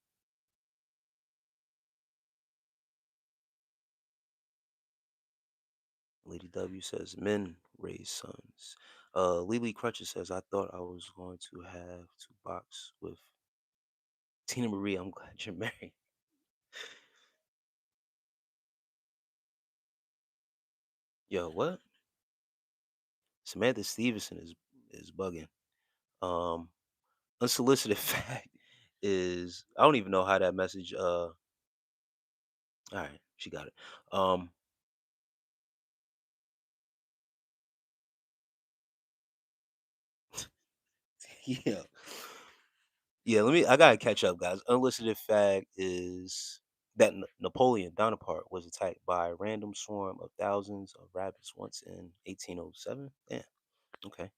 Lady W says, men raise sons. Lily Crutches says, I thought I was going to have to box with Tina Marie. I'm glad you're married. Yo, what? Samantha Stevenson is bugging. Um, unsolicited fact is I don't even know how that message. All right, she got it. Um, yeah, yeah. I gotta catch up, guys. Unsolicited fact is that Napoleon Bonaparte was attacked by a random swarm of thousands of rabbits once in 1807. Yeah. Okay.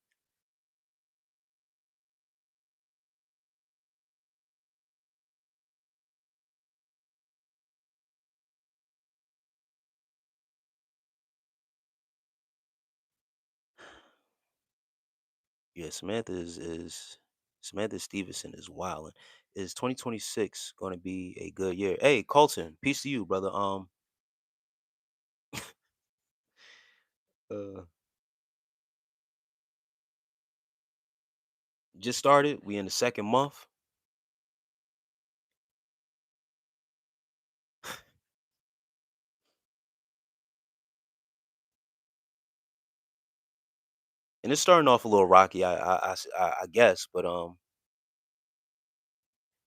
Yeah. Samantha Stevenson is wilding. Is 2026 going to be a good year? Hey, Colton, peace to you, brother. Uh, just started. We in the second month, and it's starting off a little rocky. I guess, but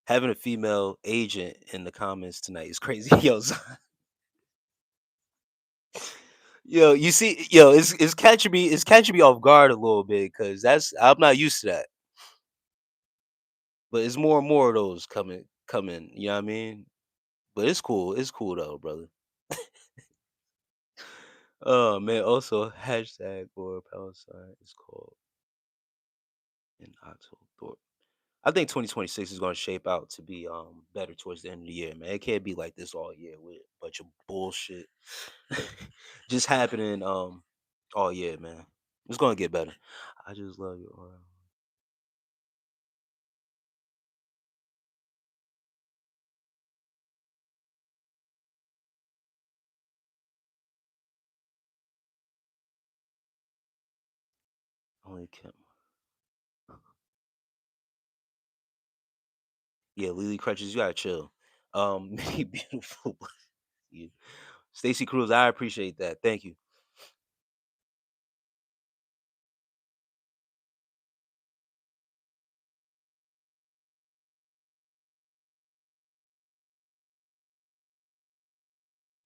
having a female agent in the comments tonight is crazy. Yo, yo, you see, yo, it's catching me off guard a little bit because that's I'm not used to that. But it's more and more of those coming. You know what I mean? But it's cool. It's cool though, brother. Oh man. Also, hashtag or pound sign is called in October. I think 2026 is going to shape out to be better towards the end of the year, man. It can't be like this all year with a bunch of bullshit just happening all year, man. It's going to get better. I just love you. Only Kim. Yeah, Lily Crutches, you gotta chill. Many beautiful. You. Stacy Cruz, I appreciate that. Thank you.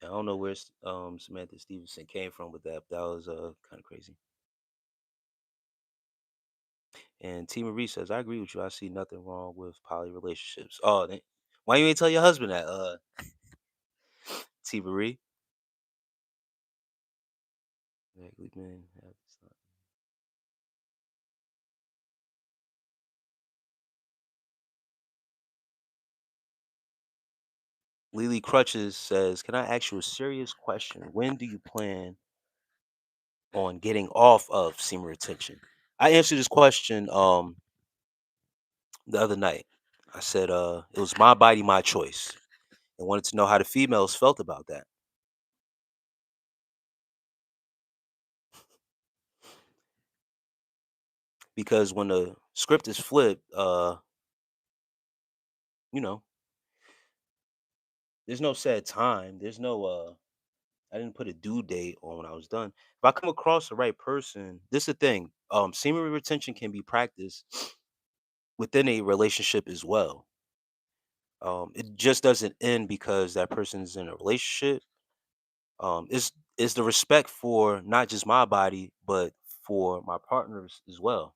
I don't know where Samantha Stevenson came from with that. But that was kind of crazy. And T Marie says, I agree with you. I see nothing wrong with poly relationships. Oh, why you ain't tell your husband that? T Marie. Exactly, man. Lily Crutches says, can I ask you a serious question? When do you plan on getting off of semen retention? I answered this question the other night. I said it was my body, my choice. And wanted to know how the females felt about that. Because when the script is flipped, you know, there's no set time. There's no I didn't put a due date on when I was done. If I come across the right person, this is the thing. Semen retention can be practiced within a relationship as well. It just doesn't end because that person is in a relationship. It's the respect for not just my body, but for my partners as well.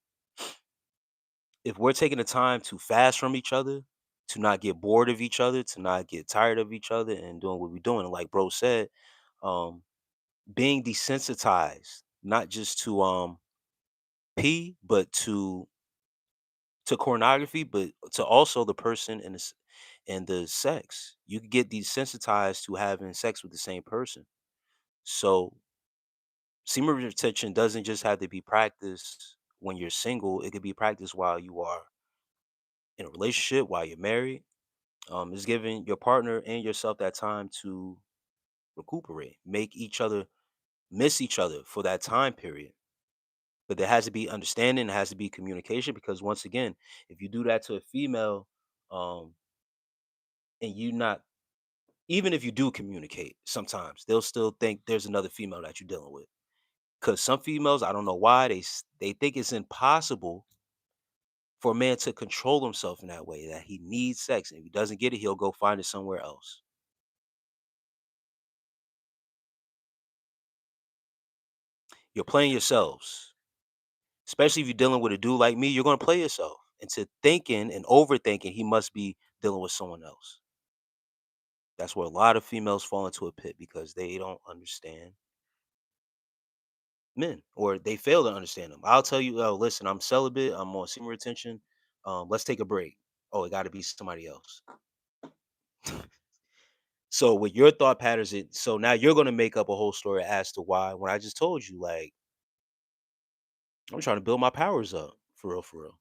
If we're taking the time to fast from each other, to not get bored of each other, to not get tired of each other, and doing what we're doing, and like bro said, um, being desensitized, not just to pee, but to pornography, but to also the person and the sex. You can get desensitized to having sex with the same person. So semen retention doesn't just have to be practiced when you're single. It could be practiced while you are in a relationship, while you're married. It's giving your partner and yourself that time to recuperate, make each other miss each other for that time period. But there has to be understanding, there has to be communication because once again, if you do that to a female, um, and you not even if you do communicate, sometimes they'll still think there's another female that you're dealing with. Because some females, I don't know why they think it's impossible for a man to control himself in that way. That he needs sex, and if he doesn't get it, he'll go find it somewhere else. You're playing yourselves, especially if you're dealing with a dude like me. You're gonna play yourself into thinking and overthinking he must be dealing with someone else. That's where a lot of females fall into a pit because they don't understand men or they fail to understand them. I'll tell you, oh, listen, I'm celibate, I'm on semen retention. Let's take a break. Oh, it got to be somebody else. So with your thought patterns, so now you're gonna make up a whole story as to why. When I just told you, like, I'm trying to build my powers up for real, for real.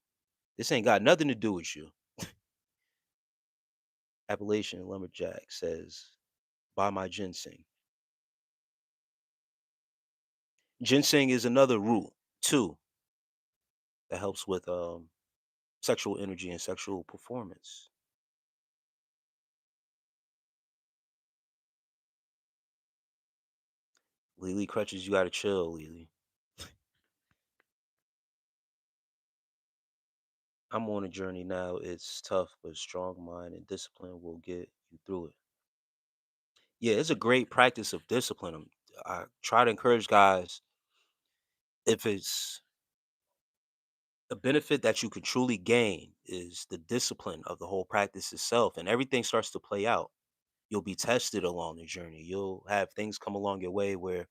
This ain't got nothing to do with you. Appalachian Lumberjack says, buy my ginseng. Ginseng is another root too that helps with sexual energy and sexual performance. Lily Crutches, you gotta chill, Lily. I'm on a journey now. It's tough, but strong mind and discipline will get you through it. Yeah, it's a great practice of discipline. I try to encourage guys if it's a benefit that you could truly gain is the discipline of the whole practice itself, and everything starts to play out. You'll be tested along the journey. You'll have things come along your way where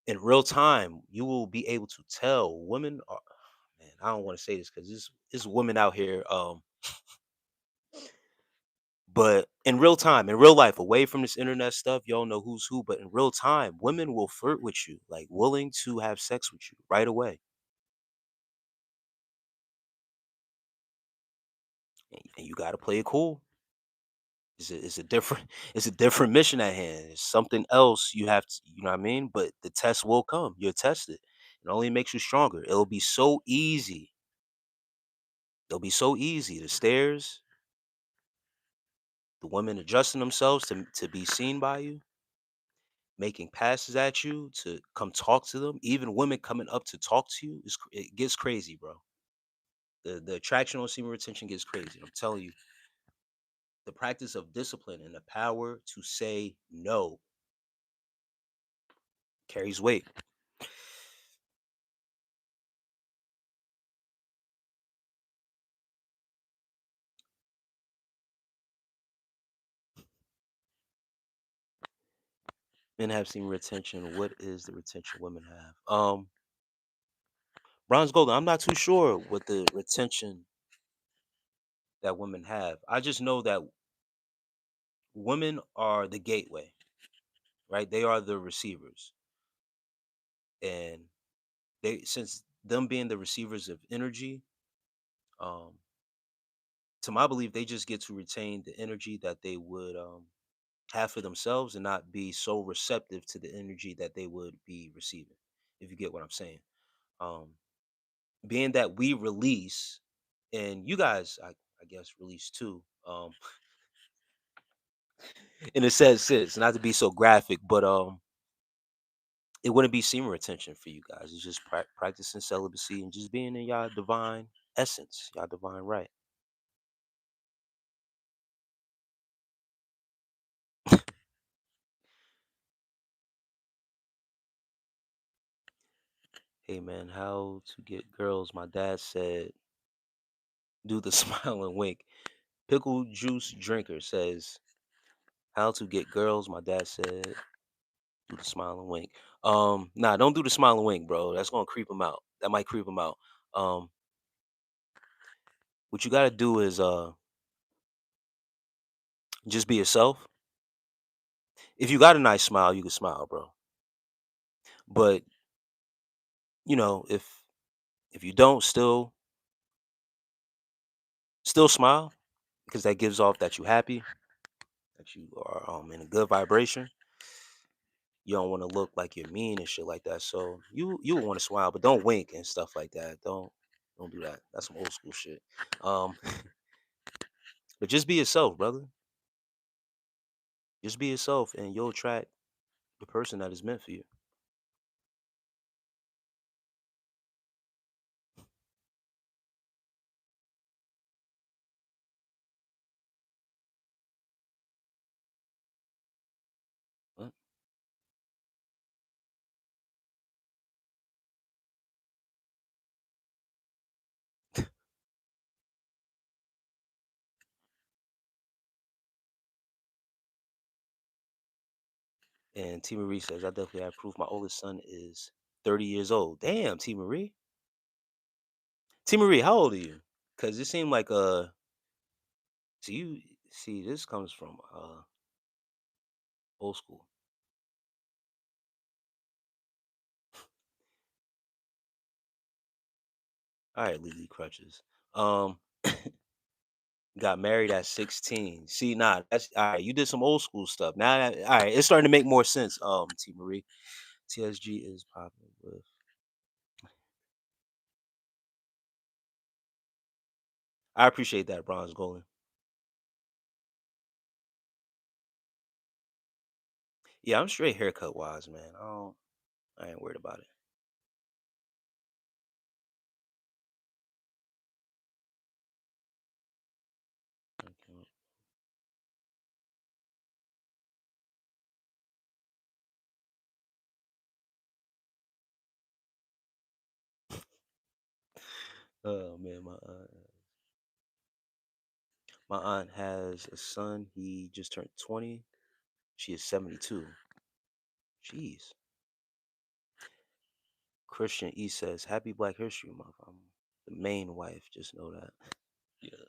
in real time you will be able to tell women are man, I don't want to say this because there's women out here but in real time, in real life, away from this internet stuff, y'all know who's who. But in real time, women will flirt with you, like willing to have sex with you right away. And you got to play it cool. It's a different, it's a different mission at hand. It's something else you have to, you know what I mean? But the test will come. You're tested. It only makes you stronger. It'll be so easy. It'll be so easy. The stairs, the women adjusting themselves to be seen by you, making passes at you to come talk to them, even women coming up to talk to you, it gets crazy, bro. The attraction on semen retention gets crazy. I'm telling you. The practice of discipline and the power to say no carries weight. Men have seen retention. What is the retention women have? Bronze Golden. I'm not too sure what the retention that women have. I just know that women are the gateway, right? They are the receivers, and they since them being the receivers of energy, um, to my belief, they just get to retain the energy that they would have for themselves and not be so receptive to the energy that they would be receiving. If you get what I'm saying, um, being that we release, and you guys, I guess, release too. In a sense, not to be so graphic, but it wouldn't be semen retention for you guys. It's just practicing celibacy and just being in y'all divine essence, y'all divine right. Hey man, how to get girls? My dad said, do the smile and wink. Pickle juice drinker says, how to get girls? My dad said, do the smile and wink. Nah, don't do the smile and wink, bro. That's gonna creep them out. That might creep them out. Um, what you gotta do is just be yourself. If you got a nice smile, you can smile, bro. But if you don't, still smile because that gives off that you happy, that you are in a good vibration. You don't want to look like you're mean and shit like that. So you want to smile, but don't wink and stuff like that. Don't do that. That's some old school shit. Um, but just be yourself, brother. Just be yourself, and you'll attract the person that is meant for you. What? And T Marie says, I definitely have proof. My oldest son is 30 years old. Damn, T Marie. T Marie, how old are you? Because it seemed like so you see this comes from old school. All right, Lily Crutches. Um, got married at 16. See, nah, that's all right. You did some old school stuff. Now, all right, it's starting to make more sense. T Marie, TSG is popular with. I appreciate that, Bronze Golden. Yeah, I'm straight haircut wise, man. I ain't worried about it. Okay. Oh man, my aunt has a son. He just turned 20. She is 72. Jeez. Christian E says, "Happy Black History Month." I'm the main wife. Just know that. Yeah.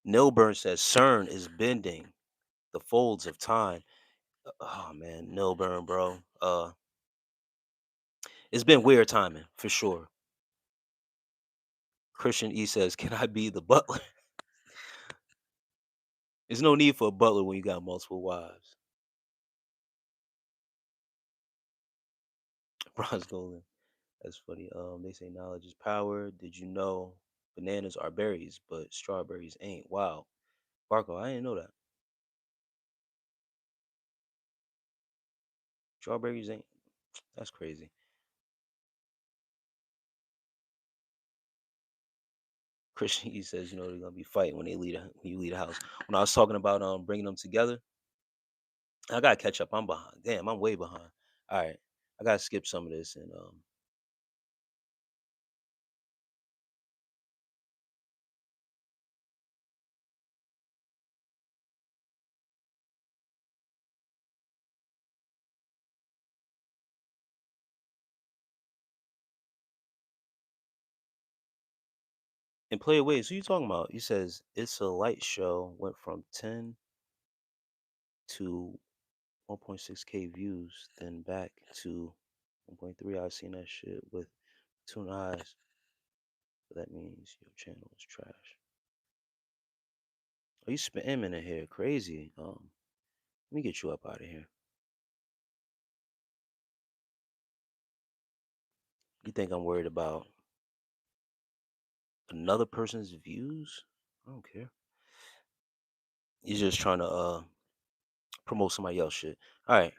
Nilburn says, "CERN is bending the folds of time." Oh man, Nilburn, bro. It's been weird timing for sure. Christian E says, "Can I be the butler?" There's no need for a butler when you got multiple wives. Bronze Golden. That's funny. They say knowledge is power. Did you know bananas are berries, but strawberries ain't? Wow. Barco, I didn't know that. Strawberries ain't. That's crazy. Christian, he says, they're gonna be fighting when when you leave the house. When I was talking about bringing them together, I gotta catch up. I'm behind. Damn, I'm way behind. All right, I gotta skip some of this and play away. So you talking about? He says it's a light show went from 10 to 1.6K views, then back to 1.3. I seen that shit with two eyes. So that means your channel is trash. Oh, you spamming in here, crazy. Let me get you up out of here. You think I'm worried about another person's views? I don't care. You're just trying to promote somebody else shit. All right.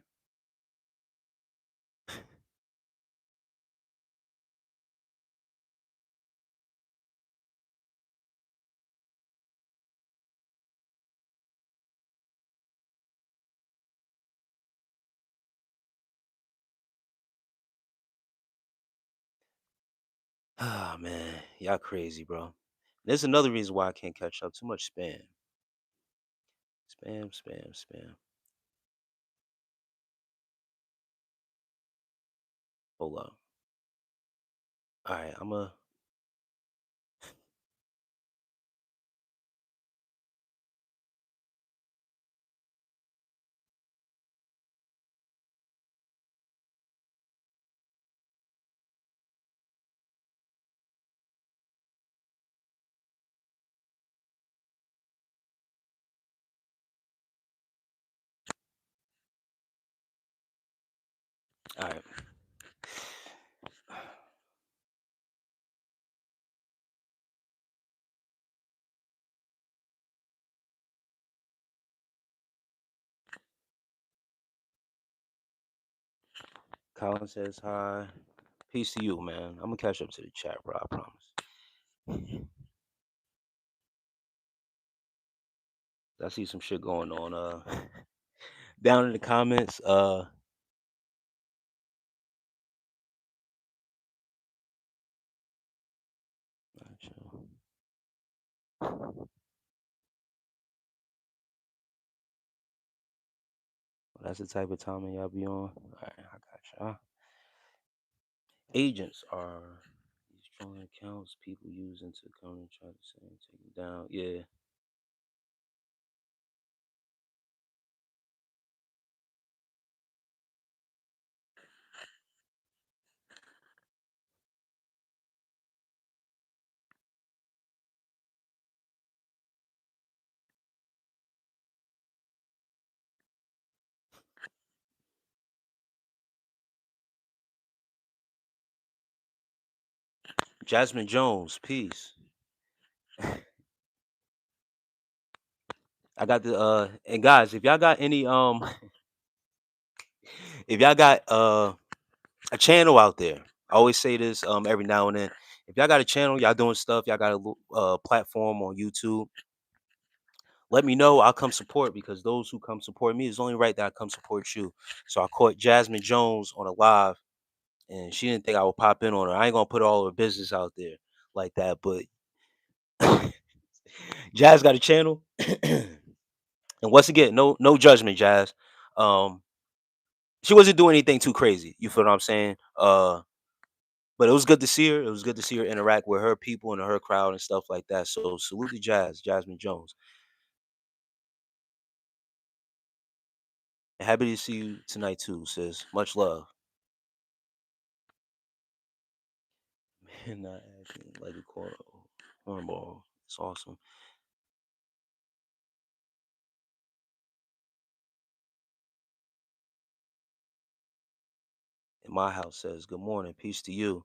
Ah man, y'all crazy, bro. There's another reason why I can't catch up. Too much spam. Spam, spam, spam. Hold on. All right, I'm a. All right. Colin says hi. Peace to you, man. I'm gonna catch up to the chat, bro. I promise. I see some shit going on. Down in the comments. That's the type of timing y'all be on. All right, I got y'all. Agents are these trolling accounts people using to come and try to say take them down. Yeah. Jasmine Jones, peace. I got the and guys, if y'all got any if y'all got a channel out there, I always say this every now and then. If y'all got a channel, y'all doing stuff, y'all got a platform on YouTube, let me know. I'll come support because those who come support me is only right that I come support you. So I caught Jasmine Jones on a live and she didn't think I would pop in on her. I ain't gonna put all her business out there like that, but Jazz got a channel. And once again, no judgment, Jazz. Um, she wasn't doing anything too crazy. You feel what I'm saying? But it was good to see her. It was good to see her interact with her people and her crowd and stuff like that. So salute to Jazz, Jasmine Jones. And happy to see you tonight too, sis. Much love. Man, not acting like a cornball. It's awesome. And my house says, "Good morning, peace to you."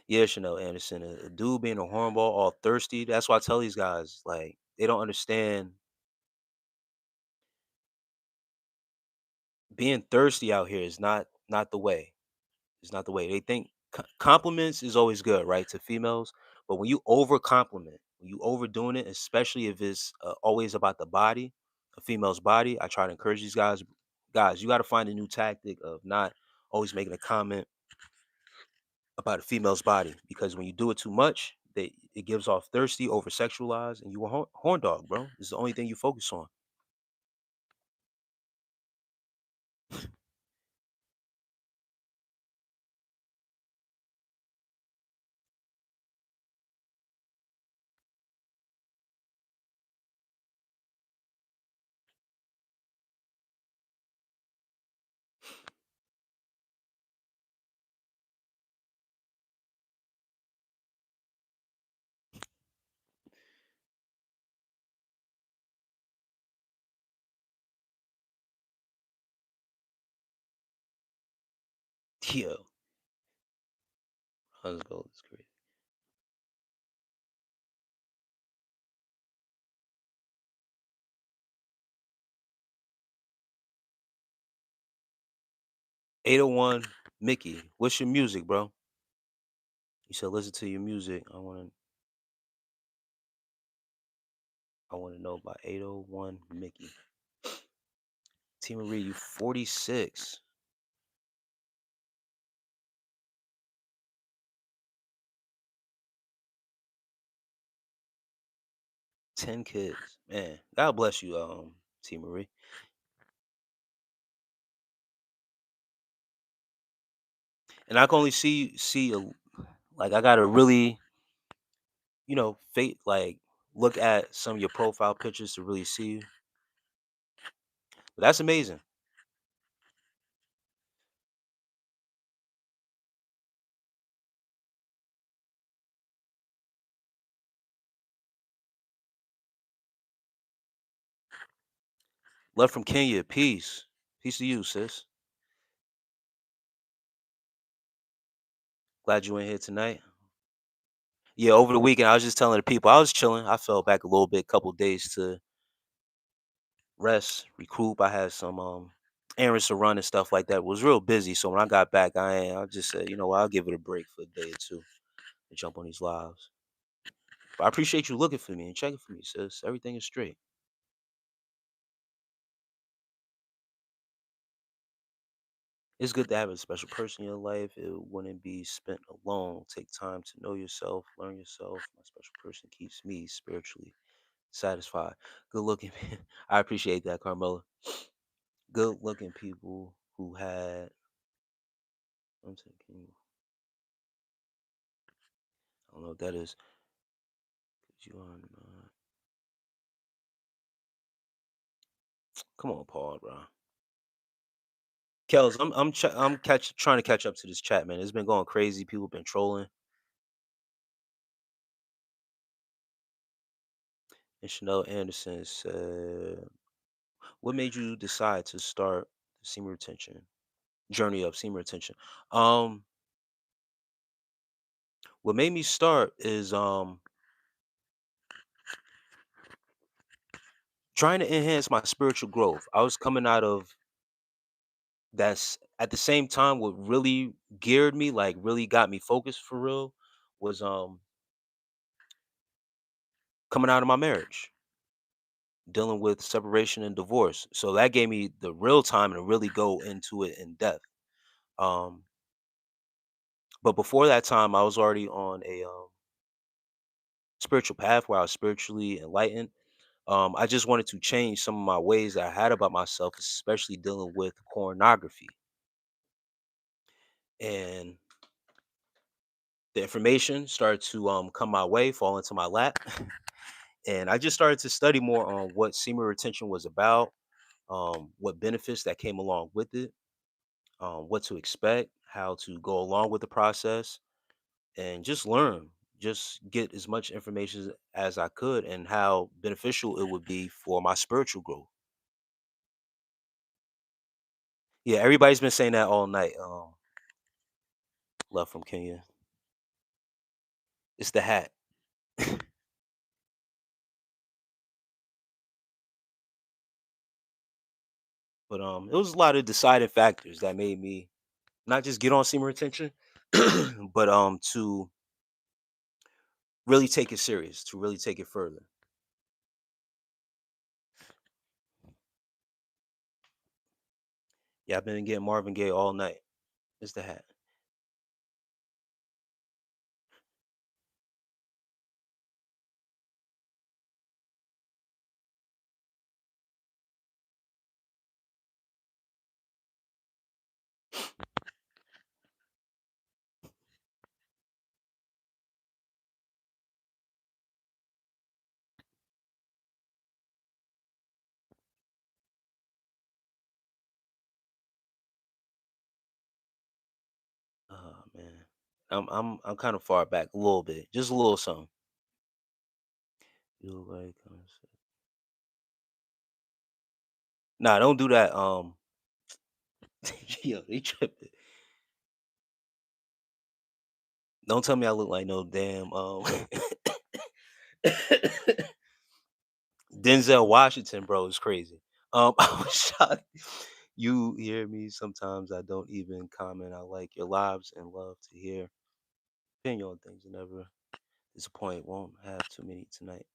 Yeah, Chanel Anderson, a dude being a hornball, all thirsty. That's why I tell these guys, like, they don't understand being thirsty out here is not the way. It's not the way. They think compliments is always good, right, to females, But when you over compliment, when you overdoing it, especially if it's always about the body, a female's body, I try to encourage these guys. Guys, you got to find a new tactic of not always making a comment about a female's body, because when you do it too much, it gives off thirsty, over sexualized, and you a horn dog, bro. It's the only thing you focus on. Yo, Huntsville is crazy. 801 Mickey, what's your music, bro? You said listen to your music. I want to know about 801 Mickey. T Marie, you 46. 10 kids. Man, God bless you, T Marie. And I can only like I gotta really, like look at some of your profile pictures to really see you. But that's amazing. Love from Kenya. Peace. Peace to you, sis. Glad you in here tonight. Yeah, over the weekend, I was just telling the people I was chilling. I fell back a little bit, couple days to rest, recoup. I had some errands to run and stuff like that. It was real busy. So when I got back, I just said, you know what, I'll give it a break for a day or two to jump on these lives. But I appreciate you looking for me and checking for me, sis. Everything is straight. It's good to have a special person in your life. It wouldn't be spent alone. Take time to know yourself, learn yourself. My special person keeps me spiritually satisfied. Good looking. I appreciate that, Carmela. Good looking people who had. I'm thinking, I don't know what that is. You on? Come on, Paul, bro. Kels, trying to catch up to this chat, man. It's been going crazy. People been trolling. And Chanel Anderson said, "What made you decide to start the semen retention journey of semen retention?" Um, what made me start is trying to enhance my spiritual growth. I was coming out of that's at the same time what really geared me, like really got me focused for real, was coming out of my marriage, dealing with separation and divorce. So that gave me the real time to really go into it in depth. Um, but before that time, I was already on a spiritual path where I was spiritually enlightened. I just wanted to change some of my ways that I had about myself, especially dealing with pornography. And the information started to come my way, fall into my lap. And I just started to study more on what semen retention was about, what benefits that came along with it, what to expect, how to go along with the process, and just learn, just get as much information as I could, and how beneficial it would be for my spiritual growth. Yeah, everybody's been saying that all night. Love from Kenya. It's the hat. But it was a lot of deciding factors that made me not just get on semen retention, but to really take it serious, to really take it further. Yeah, I've been getting Marvin Gaye all night. It's the hat. Oh man, I'm kind of far back a little bit, just a little something. You like, nah, don't do that. Yo, they tripping. Don't tell me I look like no damn Denzel Washington, bro. Is crazy. I was shocked. You hear me? Sometimes I don't even comment. I like your lives and love to hear opinion on things and never disappoint. Won't have too many tonight.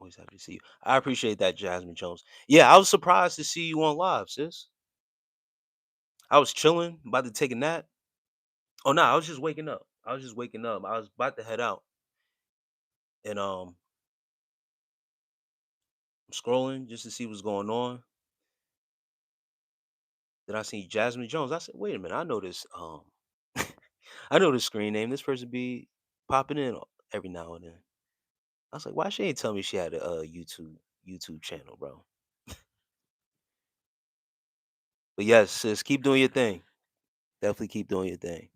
Always happy to see you. I appreciate that, Jasmine Jones. Yeah, I was surprised to see you on live, sis. I was chilling, about to take a nap. Oh no, I was just waking up. I was just waking up. I was about to head out, and I'm scrolling just to see what's going on. Then I see Jasmine Jones. I said, "Wait a minute, I know this. I know this screen name. This person be popping in every now and then." I was like, "Why she ain't tell me she had a YouTube channel, bro?" But yes, sis, keep doing your thing. Definitely keep doing your thing.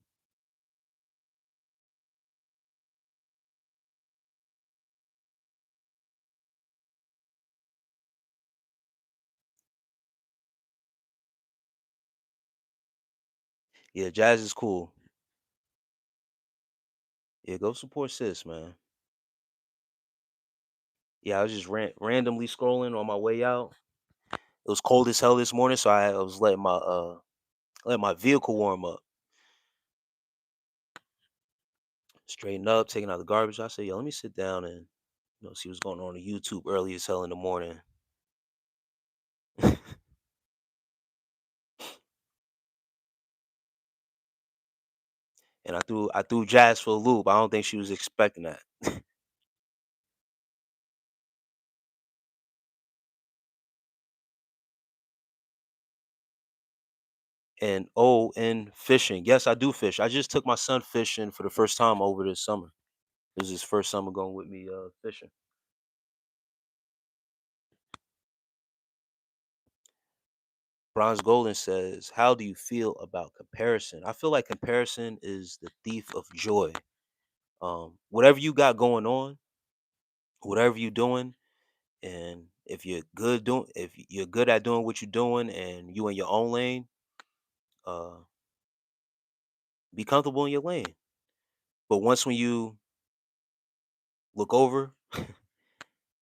Yeah, jazz is cool. Yeah, go support sis, man. Yeah, I was just randomly scrolling on my way out. It was cold as hell this morning, so I was letting my vehicle warm up, straighten up, taking out the garbage. I said, "Yo, let me sit down and see what's going on YouTube early as hell in the morning." And I threw Jazz for a loop. I don't think she was expecting that. And oh, and fishing. Yes, I do fish. I just took my son fishing for the first time over this summer. This is his first summer going with me fishing. Bronze Golden says, "How do you feel about comparison?" I feel like comparison is the thief of joy. Whatever you got going on, whatever you're doing, and if you're good at doing what you're doing, and you in your own lane, uh, be comfortable in your lane. But once when you look over,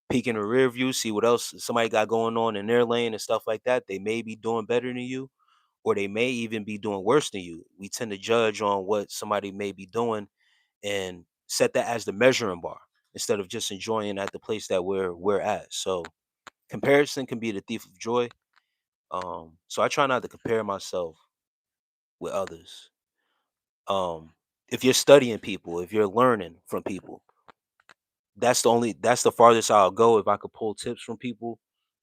peek in the rear view, see what else somebody got going on in their lane and stuff like that, they may be doing better than you, or they may even be doing worse than you. We tend to judge on what somebody may be doing and set that as the measuring bar instead of just enjoying at the place that we're at. So comparison can be the thief of joy. So I try not to compare myself with others. Um, if you're studying people, if you're learning from people, that's the farthest I'll go. If I could pull tips from people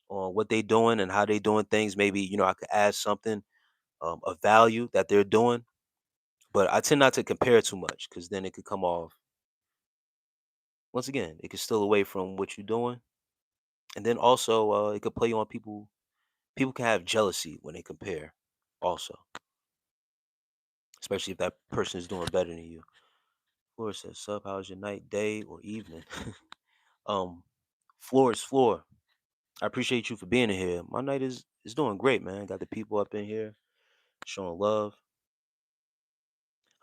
on what they doing and how they doing things, maybe I could add something of value that they're doing. But I tend not to compare too much because then it could come off. Once again, it could steal away from what you're doing, and then also it could play on people. People can have jealousy when they compare, also, especially if that person is doing better than you. Floor says, "Sup? How's your night, day, or evening?" um, Floor is floor. I appreciate you for being in here. My night is doing great, man. Got the people up in here showing love.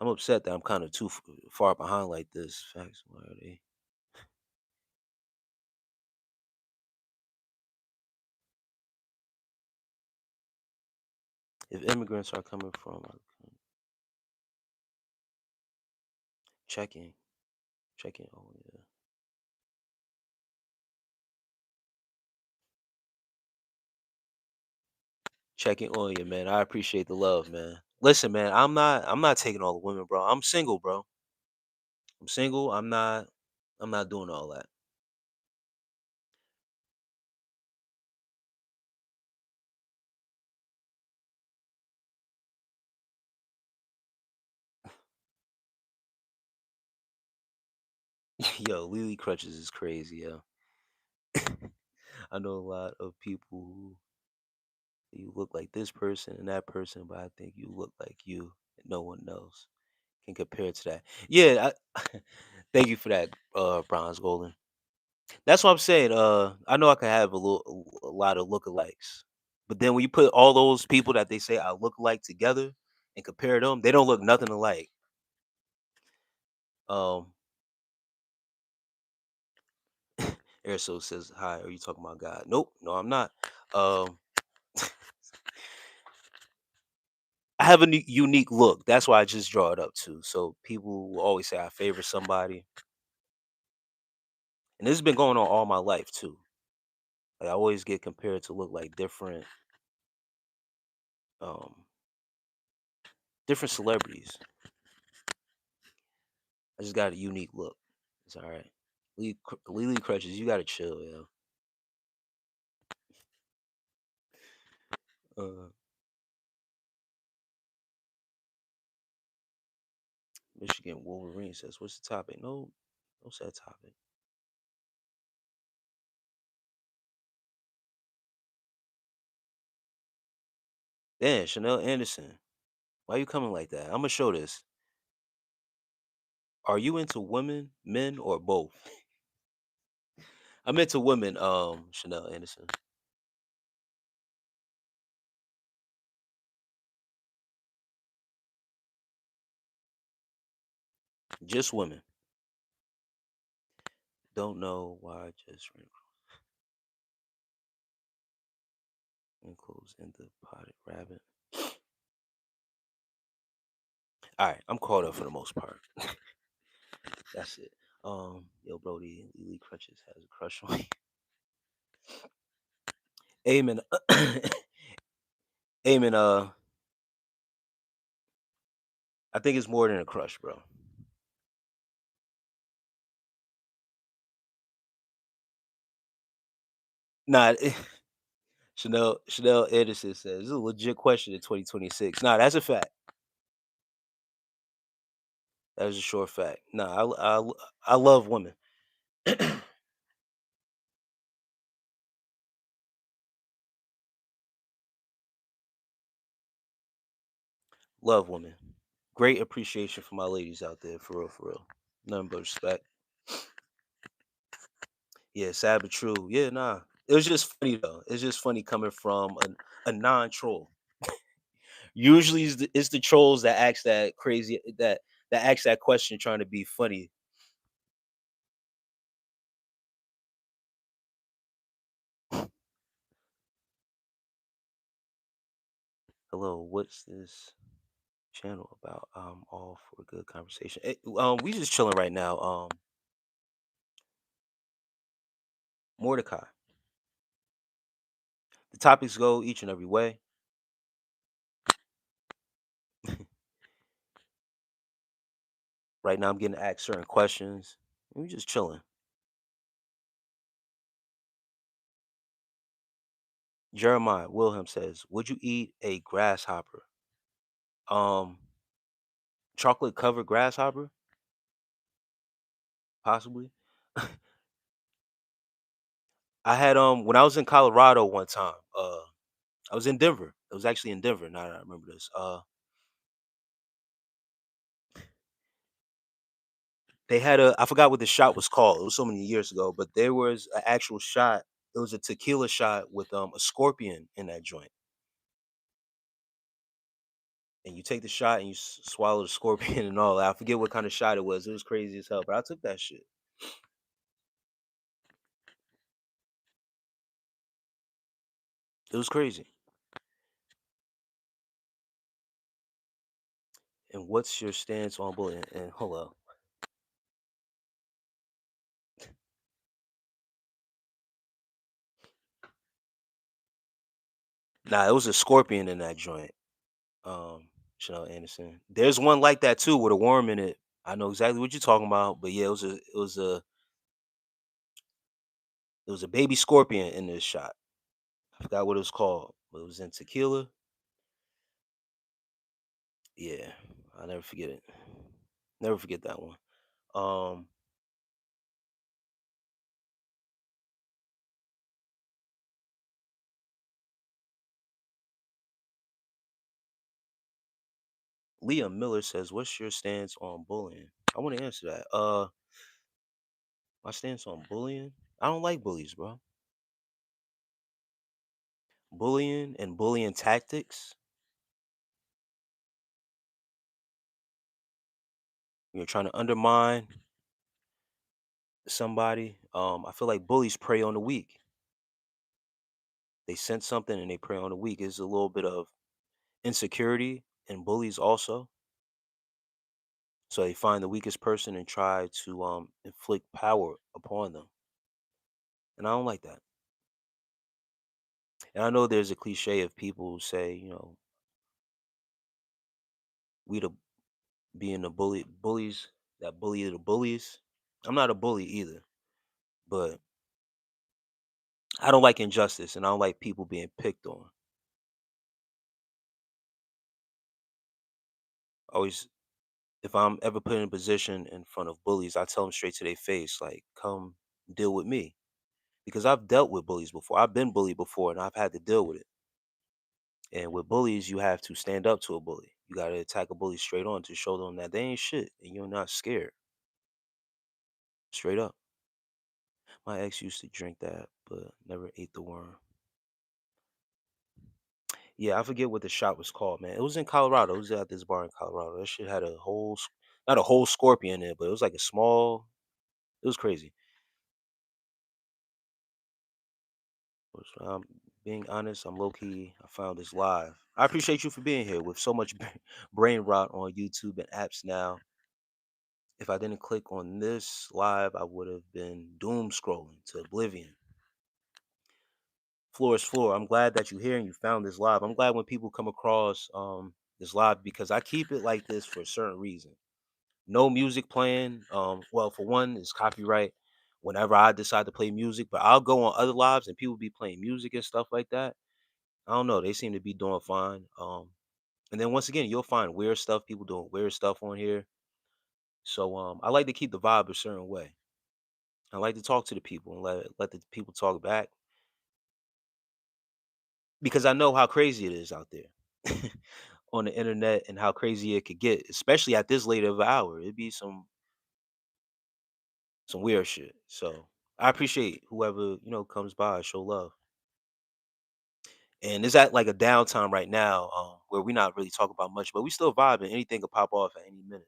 I'm upset that I'm kind of too far behind like this. Facts. Why are they? If immigrants are coming from checking, Check in. Oh yeah. Checking on you, man. I appreciate the love, man. Listen, man, I'm not taking all the women, bro. I'm single, bro. I'm single. I'm not doing all that. Yo, Lily Crutches is crazy, yo. I know a lot of people who you look like this person and that person, but I think you look like you and no one else can compare to that. Yeah, thank you for that, Bronze Golden. That's what I'm saying. I know I can have a lot of lookalikes, but then when you put all those people that they say I look like together and compare them, they don't look nothing alike. Um, Airso says, "Hi, are you talking about God?" Nope, no, I'm not. Um, I have a unique look. That's why I just draw it up too. So people will always say I favor somebody, and this has been going on all my life too. Like I always get compared to look like um, different celebrities. I just got a unique look. It's all right. Lily Crutches, you gotta chill, yo. Uh, Michigan Wolverine says, "What's the topic?" No, no set topic. Damn, Chanel Anderson, why you coming like that? I'm gonna show this. Are you into women, men, or both? I'm into women. Chanel Anderson, just women. Don't know why I just wrinkles in the potted rabbit. All right, I'm caught up for the most part. That's it. Yo, Brody, Lily Crutches has a crush on me. Amen. Amen. I think it's more than a crush, bro. Nah, Chanel Anderson says this is a legit question in 2026. Nah, that's a fact. That is a sure fact. Nah, I love women. Love women. Great appreciation for my ladies out there, for real, for real. Nothing but respect. Yeah, sad but true. Yeah, nah. It was just funny though. It's just funny coming from a non-troll. Usually it's the trolls that ask that crazy that ask that question trying to be funny. Hello, what's this channel about? I'm all for a good conversation. We just chilling right now. Mordecai. The topics go each and every way. Right now, I'm getting asked certain questions. We just chilling. Jeremiah Wilhelm says, "Would you eat a grasshopper? Um, chocolate covered grasshopper, possibly." I had when I was in Colorado one time. I was in Denver. It was actually in Denver. Now that I remember this. They had I forgot what the shot was called. It was so many years ago, but there was an actual shot. It was a tequila shot with a scorpion in that joint, and you take the shot and you swallow the scorpion and all that. I forget what kind of shot it was. It was crazy as hell, but I took that shit. It was crazy. And what's your stance on bullying? And hold up. Nah, it was a scorpion in that joint. Chanel Anderson. There's one like that too with a worm in it. I know exactly what you're talking about, but yeah, it was a baby scorpion in this shot. I forgot what it was called, but it was in tequila. Yeah, I'll never forget it. Never forget that one. Um, Leah Miller says, "What's your stance on bullying?" I want to answer that. My stance on bullying. I don't like bullies, bro. Bullying and bullying tactics. You're trying to undermine somebody. I feel like bullies prey on the weak. They sense something and they prey on the weak. It's a little bit of insecurity in bullies also. So they find the weakest person and try to inflict power upon them. And I don't like that. And I know there's a cliche of people who say, we the being the bullies that bully the bullies. I'm not a bully either, but I don't like injustice and I don't like people being picked on. Always, if I'm ever put in a position in front of bullies, I tell them straight to their face, like, come deal with me. Because I've dealt with bullies before. I've been bullied before and I've had to deal with it. And with bullies, you have to stand up to a bully. You got to attack a bully straight on to show them that they ain't shit and you're not scared. Straight up. My ex used to drink that, but never ate the worm. Yeah, I forget what the shop was called, man. It was in Colorado. It was at this bar in Colorado. That shit had not a whole scorpion in it, but it was like a small. It was crazy. Being honest, I'm low key. I found this live. I appreciate you for being here with so much brain rot on YouTube and apps now. If I didn't click on this live, I would have been doom scrolling to oblivion. Floor is floor. I'm glad that you're here and you found this live. I'm glad when people come across this live because I keep it like this for a certain reason. No music playing. Well, for one, it's copyright whenever I decide to play music, but I'll go on other lives and people be playing music and stuff like that. I don't know. They seem to be doing fine. And then once again, you'll find weird stuff, people doing weird stuff on here. So I like to keep the vibe a certain way. I like to talk to the people and let the people talk back because I know how crazy it is out there on the internet and how crazy it could get, especially at this late of an hour. It'd be some weird shit. So I appreciate whoever comes by, show love. And it's at like a downtime right now, where we're not really talking about much, but we still vibing. Anything could pop off at any minute.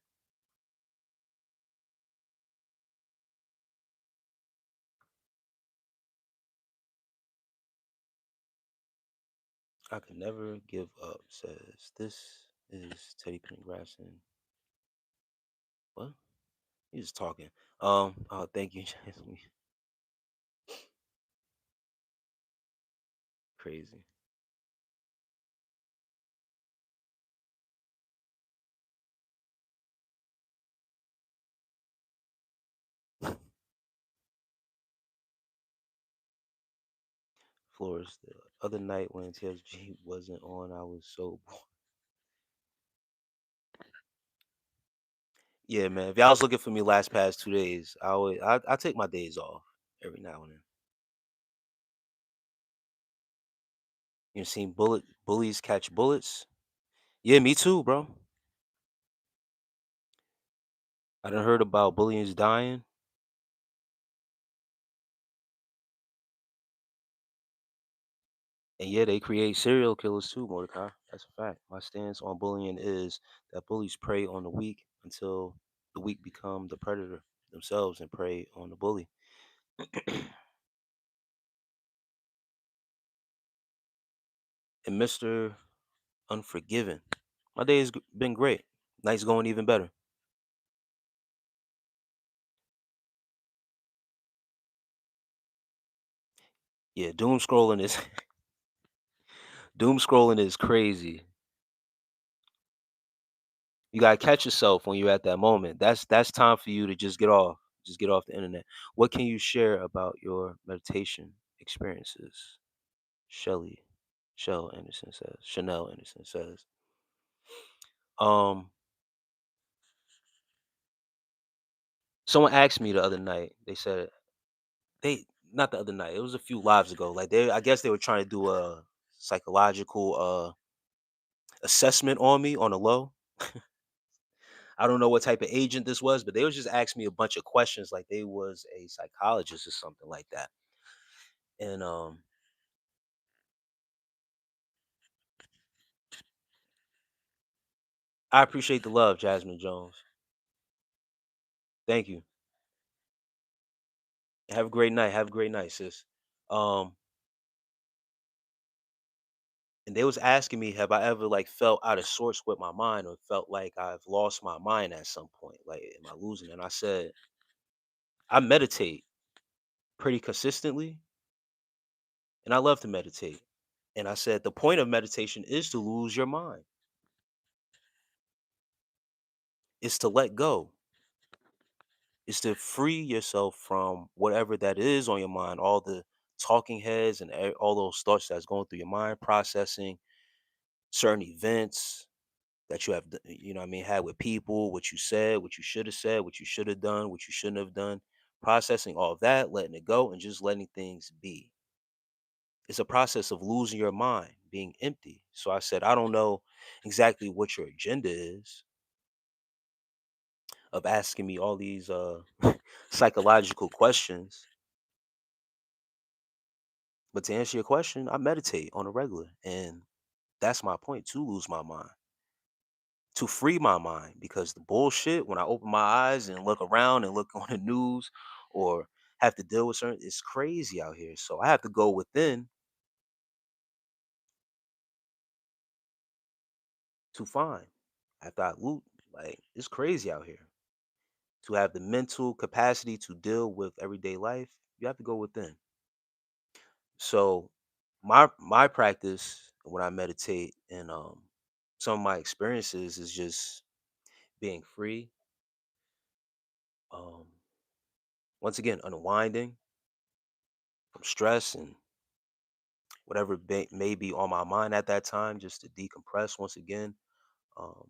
I could never give up. Says this is Teddy Pendergrass and what? He's just talking. Oh, thank you. Crazy. Flores. The other night when TSG wasn't on, I was so bored. Yeah, man. If y'all was looking for me last past 2 days, I take my days off every now and then. You seen bullies catch bullets? Yeah, me too, bro. I done heard about bullies dying. And yeah, they create serial killers too, Mordecai. That's a fact. My stance on bullying is that bullies prey on the weak until the weak become the predator themselves and prey on the bully. And Mr. Unforgiven. My day has been great. Night's going even better. Yeah, doom scrolling is Doom scrolling is crazy. You gotta catch yourself when you're at that moment. That's time for you to just get off. Just get off the internet. What can you share about your meditation experiences? Shelly, Shell Anderson says. Chanel Anderson says. Um, Someone asked me the other night. They said they not the other night. It was a few lives ago. Like I guess they were trying to do a psychological assessment on me on a low. I don't know what type of agent this was, but they was just asking me a bunch of questions like they was a psychologist or something like that. And I appreciate the love, Jasmine Jones. Thank you. Have a great night. Have a great night, sis. Um, and they was asking me, have I ever like felt out of sorts with my mind or felt like I've lost my mind at some point? Like, am I losing? And I said, I meditate pretty consistently, and I love to meditate. And I said, the point of meditation is to lose your mind. It's to let go. Is to free yourself from whatever that is on your mind, all the talking heads and all those thoughts that's going through your mind, processing certain events that you have, you know what I mean, had with people, what you said, what you should have said, what you should have done, what you shouldn't have done, processing all of that, letting it go, and just letting things be. It's a process of losing your mind, being empty. So I said, I don't know exactly what your agenda is of asking me all these psychological questions. But to answer your question, I meditate on a regular. And that's my point, to lose my mind, to free my mind. Because the bullshit, when I open my eyes and look around and look on the news or have to deal with certain, it's crazy out here. So I have to go within to find. After I loot, like, it's crazy out here. To have the mental capacity to deal with everyday life, you have to go within. So my practice when I meditate and some of my experiences is just being free, um, once again, unwinding from stress and whatever may be on my mind at that time, just to decompress once again, um,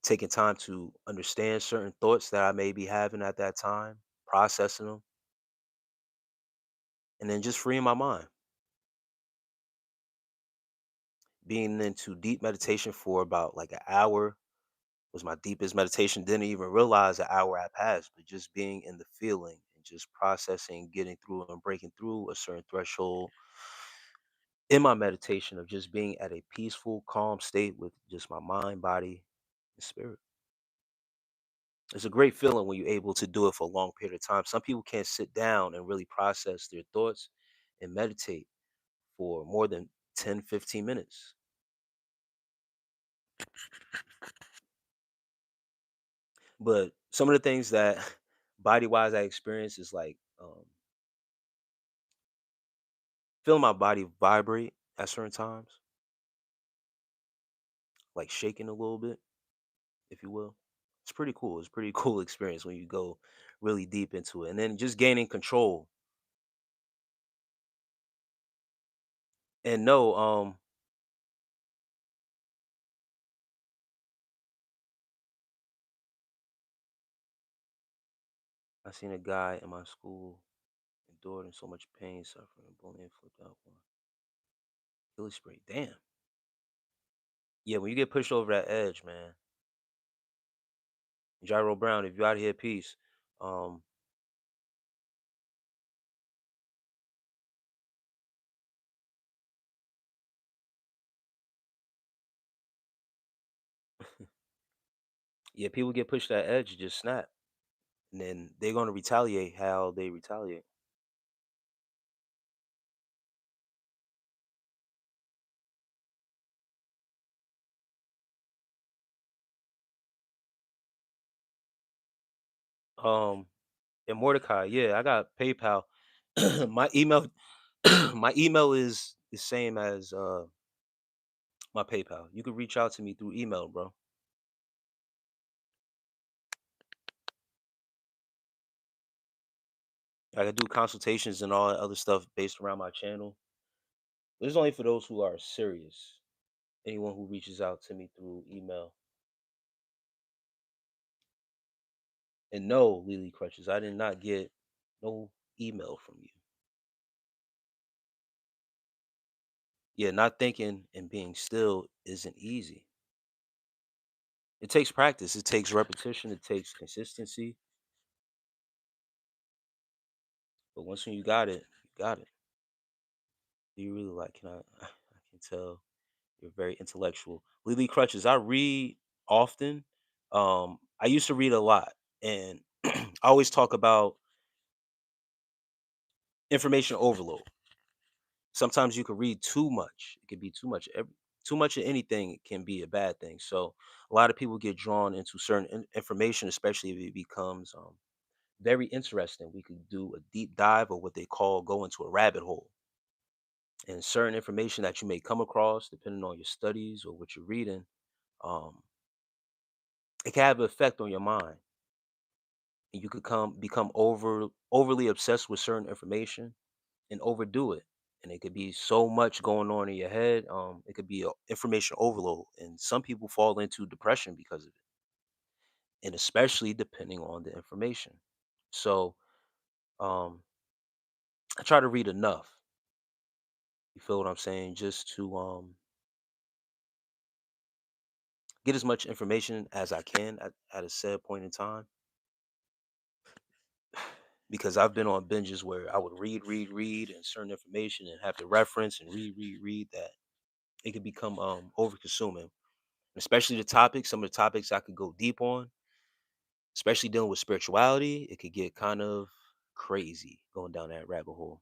taking time to understand certain thoughts that I may be having at that time, processing them, and then just freeing my mind. Being into deep meditation for about like an hour was my deepest meditation. Didn't even realize an hour had passed, but just being in the feeling and just processing, getting through and breaking through a certain threshold in my meditation of just being at a peaceful, calm state with just my mind, body, and spirit. It's a great feeling when you're able to do it for a long period of time. Some people can't sit down and really process their thoughts and meditate for more than 10, 15 minutes. But some of the things that body wise I experience is like feeling my body vibrate at certain times, like shaking a little bit, if you will. It's pretty cool. It's pretty cool experience when you go really deep into it. And then just gaining control. And no, I seen a guy in my school endured in so much pain, suffering, bullying, flipped out. Really spray. Damn. Yeah, when you get pushed over that edge, man. Gyro Brown, if you out here, peace. Um, yeah, people get pushed to that edge, you just snap. And then they're gonna retaliate how they retaliate. Um, and Mordecai, yeah, I got PayPal. My email, My email is the same as my PayPal. You can reach out to me through email, bro. I can do consultations and all that other stuff based around my channel. This is only for those who are serious. Anyone who reaches out to me through email. And no, Lily Crutches, I did not get no email from you. Yeah, not thinking and being still isn't easy. It takes practice, it takes repetition, it takes consistency. But once when you got it, you got it. Do you really like? Can I? I can tell you're very intellectual. Lily Crutches, I read often. I used to read a lot, and I always talk about information overload. Sometimes you can read too much. It could be too much. Too much of anything can be a bad thing. So a lot of people get drawn into certain information, especially if it becomes very interesting. We could do a deep dive or what they call go into a rabbit hole. And certain information that you may come across, depending on your studies or what you're reading, um, it can have an effect on your mind. And you could become overly obsessed with certain information and overdo it. And it could be so much going on in your head. It could be a information overload, and some people fall into depression because of it, and especially depending on the information. So um, I try to read enough. You feel what I'm saying? Just to get as much information as I can at a said point in time. Because I've been on binges where I would read, and certain information and have to reference and read that it could become over consuming. Especially the topics, some of the topics I could go deep on, especially dealing with spirituality, it could get kind of crazy going down that rabbit hole.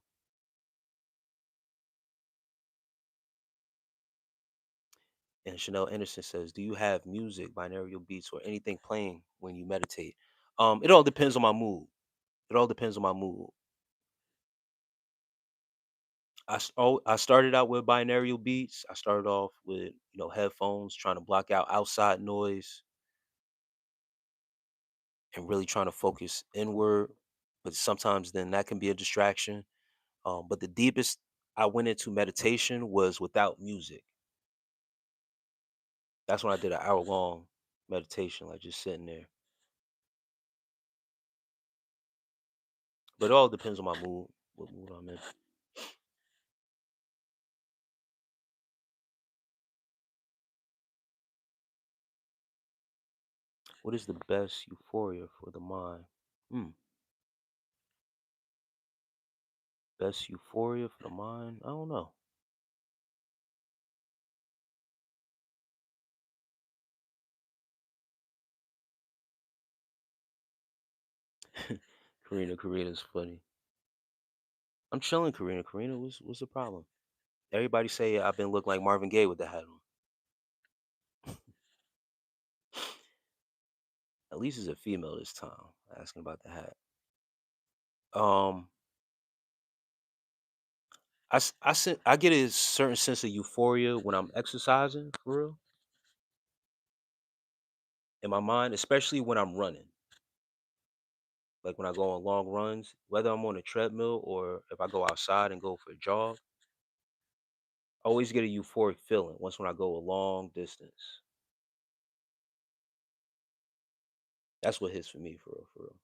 And Chanel Anderson says, "Do you have music, binaural beats, or anything playing when you meditate?" It all depends on my mood. It all depends on my mood. I started out with binaural beats. I started off with headphones, trying to block out outside noise and really trying to focus inward. But sometimes then that can be a distraction. But the deepest I went into meditation was without music. That's when I did an hour long meditation, like just sitting there. But it all depends on my mood, what mood I'm in. What is the best euphoria for the mind? Hmm. Best euphoria for the mind? I don't know. Karina's funny. I'm chilling, Karina. Karina, what's the problem? Everybody say I've been looking like Marvin Gaye with the hat on. At least it's a female this time. Asking about the hat. Um, I get a certain sense of euphoria when I'm exercising for real in my mind, especially when I'm running. Like when I go on long runs, whether I'm on a treadmill or if I go outside and go for a jog, I always get a euphoric feeling once when I go a long distance. That's what hits for me for real, for real.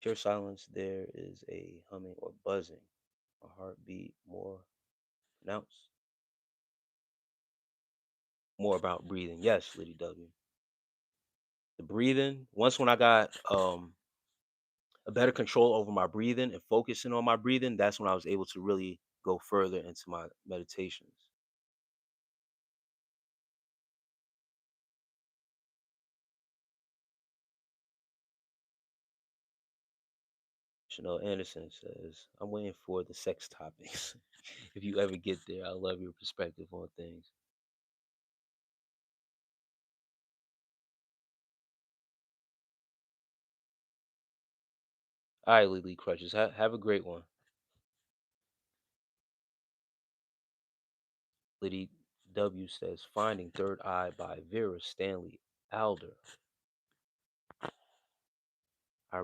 Pure silence, there is a humming or buzzing, a heartbeat more pronounced, more about breathing. Yes, Liddy W. The breathing, once when I got a better control over my breathing and focusing on my breathing, that's when I was able to really go further into my meditations. Chanel Anderson says, I'm waiting for the sex topics. If you ever get there, I love your perspective on things. All right, Lily Crutches, have a great one. Liddy W says Finding Third Eye by Vera Stanley Alder. I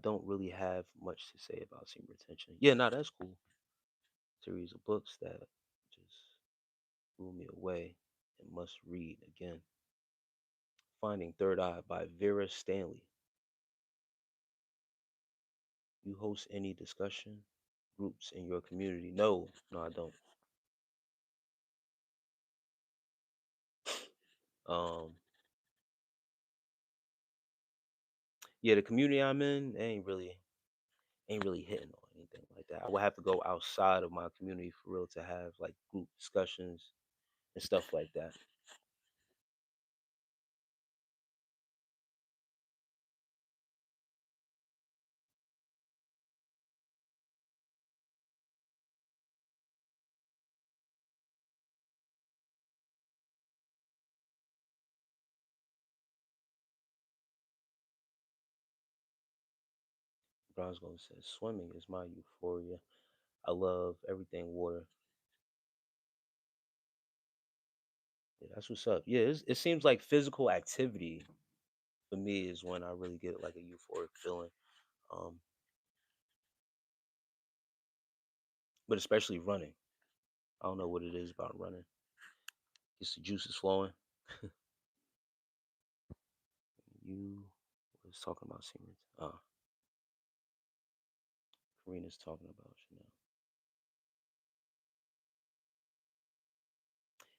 don't really have much to say about semen retention. Yeah, no, that's cool. Series of books that just blew me away and must read again. Finding Third Eye by Vera Stanley. You host any discussion groups in your community? No, no, I don't. Um, yeah, the community I'm in ain't really hitting on anything like that. I would have to go outside of my community for real to have like group discussions and stuff like that. Bronze says swimming is my euphoria. I love everything water. Yeah, that's what's up. Yeah, it seems like physical activity for me is when I really get like a euphoric feeling. Um, but especially running. I don't know what it is about running. Gets the juices flowing. You was talking about seniors. Karina's talking about you now.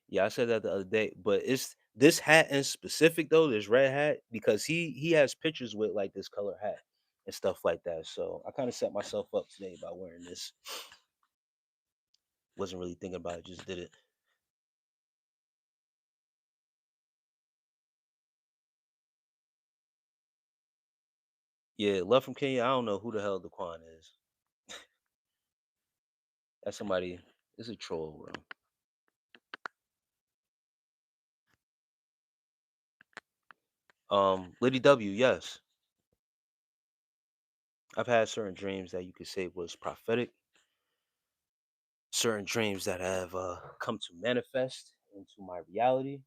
Yeah, I said that the other day, but it's this hat in specific though, this red hat, because he has pictures with like this color hat and stuff like that. So I kind of set myself up today by wearing this. Wasn't really thinking about it, just did it. Yeah, love from Kenya. I don't know who the hell Daquan is. That's somebody. It's a troll, bro. Liddy W. Yes, I've had certain dreams that you could say was prophetic. Certain dreams that have come to manifest into my reality.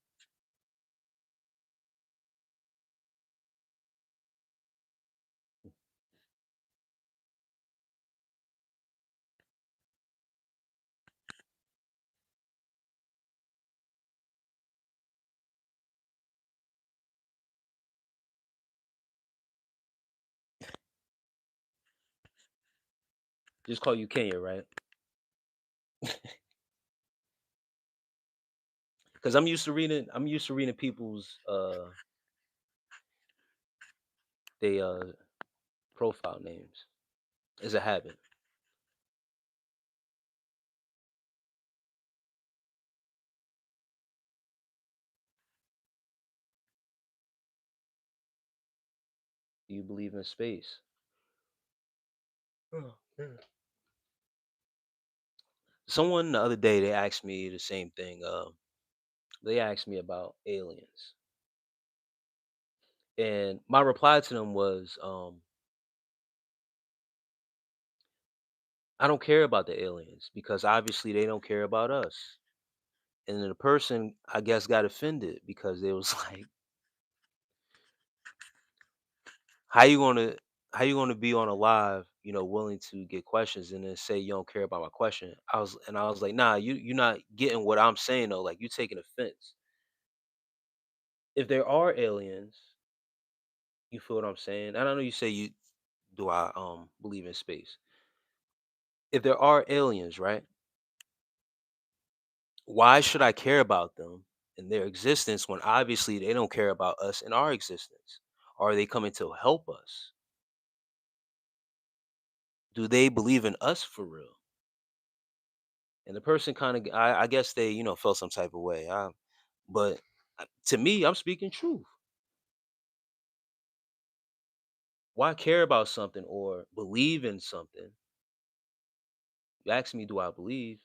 Just call you Kenya, right? Because I'm used to reading. I'm used to reading people's they profile names. It's a habit. Do you believe in space? Oh, yeah. Someone the other day they asked me the same thing. They asked me about aliens, and my reply to them was, I don't care about the aliens because obviously they don't care about us. And then the person, I guess, got offended because they was like, "How you gonna, how you gonna be on a live, willing to get questions and then say you don't care about my question?" I was like, "Nah, you're not getting what I'm saying though. Like you taking offense. If there are aliens, you feel what I'm saying? And I know you say you do. I believe in space. If there are aliens, right? Why should I care about them and their existence when obviously they don't care about us and our existence? Are they coming to help us? Do they believe in us for real?" And the person kind of, I guess they, felt some type of way. But to me, I'm speaking truth. Why care about something or believe in something? You ask me, do I believe?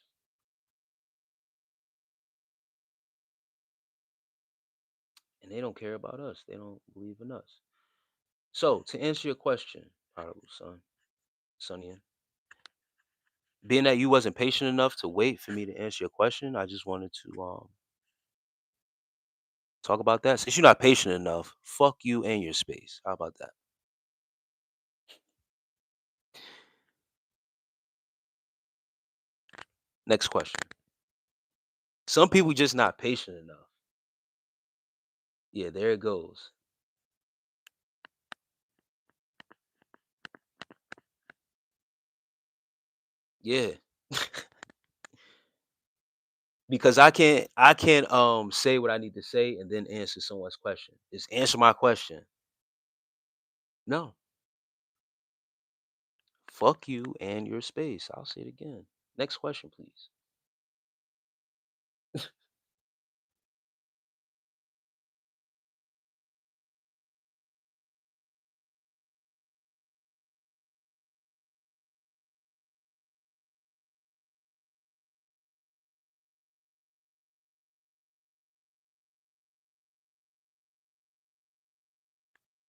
And they don't care about us. They don't believe in us. So to answer your question, prodigal son, Sonny, Being that you wasn't patient enough to wait for me to answer your question, I just wanted to talk about that. Since you're not patient enough, fuck you and your space. How about that? Next question. Some people just not patient enough. Yeah, there it goes. Yeah. Because I can't say what I need to say and then answer someone's question. Just answer my question. No. Fuck you and your space. I'll say it again. Next question, please.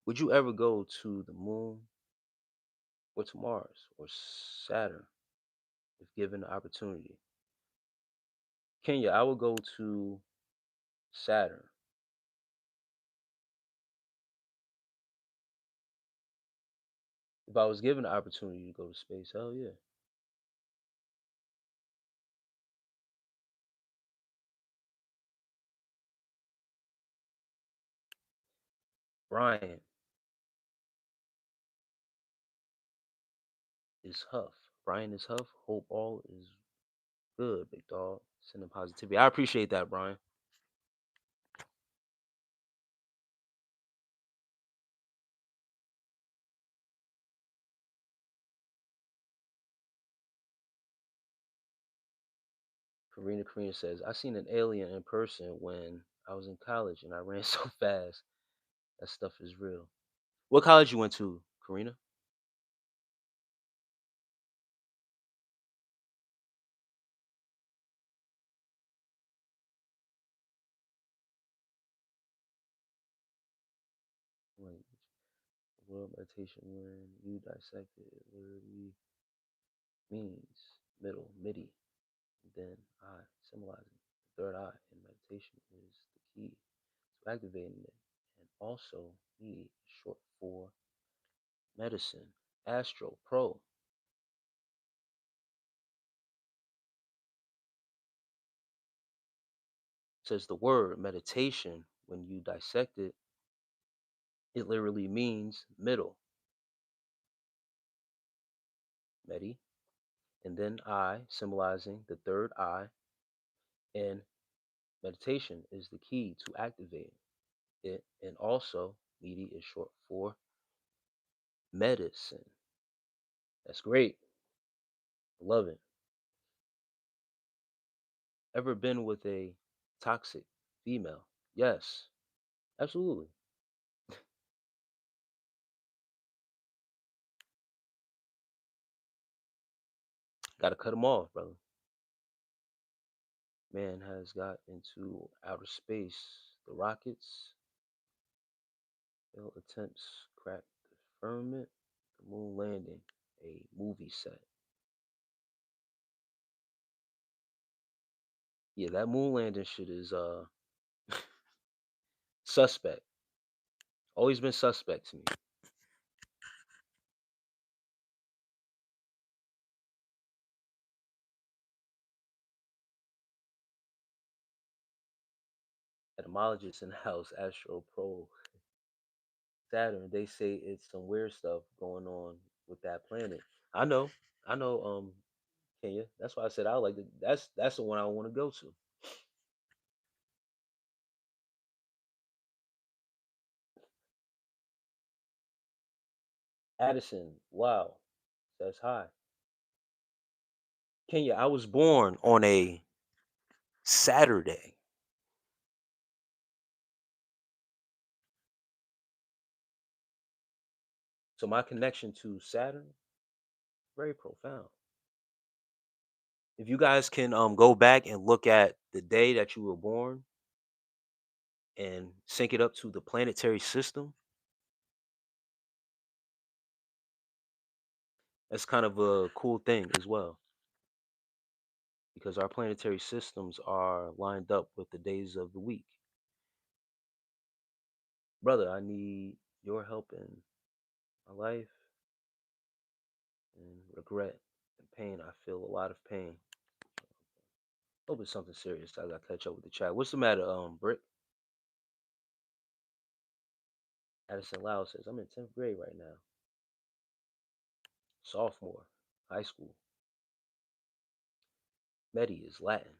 Would you ever go to the moon or to Mars or Saturn if given the opportunity? Kenya, I would go to Saturn. If I was given the opportunity to go to space, hell yeah. Brian is Huff. Brian is Huff. Hope all is good, big dog. Sending positivity. I appreciate that, Brian. Karina says, I seen an alien in person when I was in college and I ran so fast. That stuff is real. What college you went to, Karina? Like, world meditation when you dissect it literally means middle, midi, then eye, symbolizing the third eye in meditation is the key to activating it. And also, midi is short for medicine. Astro Pro says the word meditation, when you dissect it, it literally means middle, medi, and then eye, symbolizing the third eye. And meditation is the key to activate it. And also, medi is short for medicine. That's great. Love it. Ever been with a toxic female? Yes, absolutely. Got to cut them off, brother. Man has got into outer space. The rockets, failed attempts cracked the firmament. The moon landing, a movie set. Yeah, that moon landing shit is suspect. Always been suspect to me. Etymologist in the house, Astro Pro Saturn. They say it's some weird stuff going on with that planet. I know, I know. Kenya. That's why I said I like to. That's the one I want to go to. Addison, wow, says hi. Kenya, I was born on a Saturday, so my connection to Saturn very profound. If you guys can go back and look at the day that you were born and sync it up to the planetary system, that's kind of a cool thing as well. because our planetary systems are lined up with the days of the week. Brother, I need your help in my life and regret and pain. I feel a lot of pain. Hope it's something serious. I gotta catch up with the chat. What's the matter, Brick? Addison Lau says, I'm in 10th grade right now. Sophomore, high school. Medi is Latin.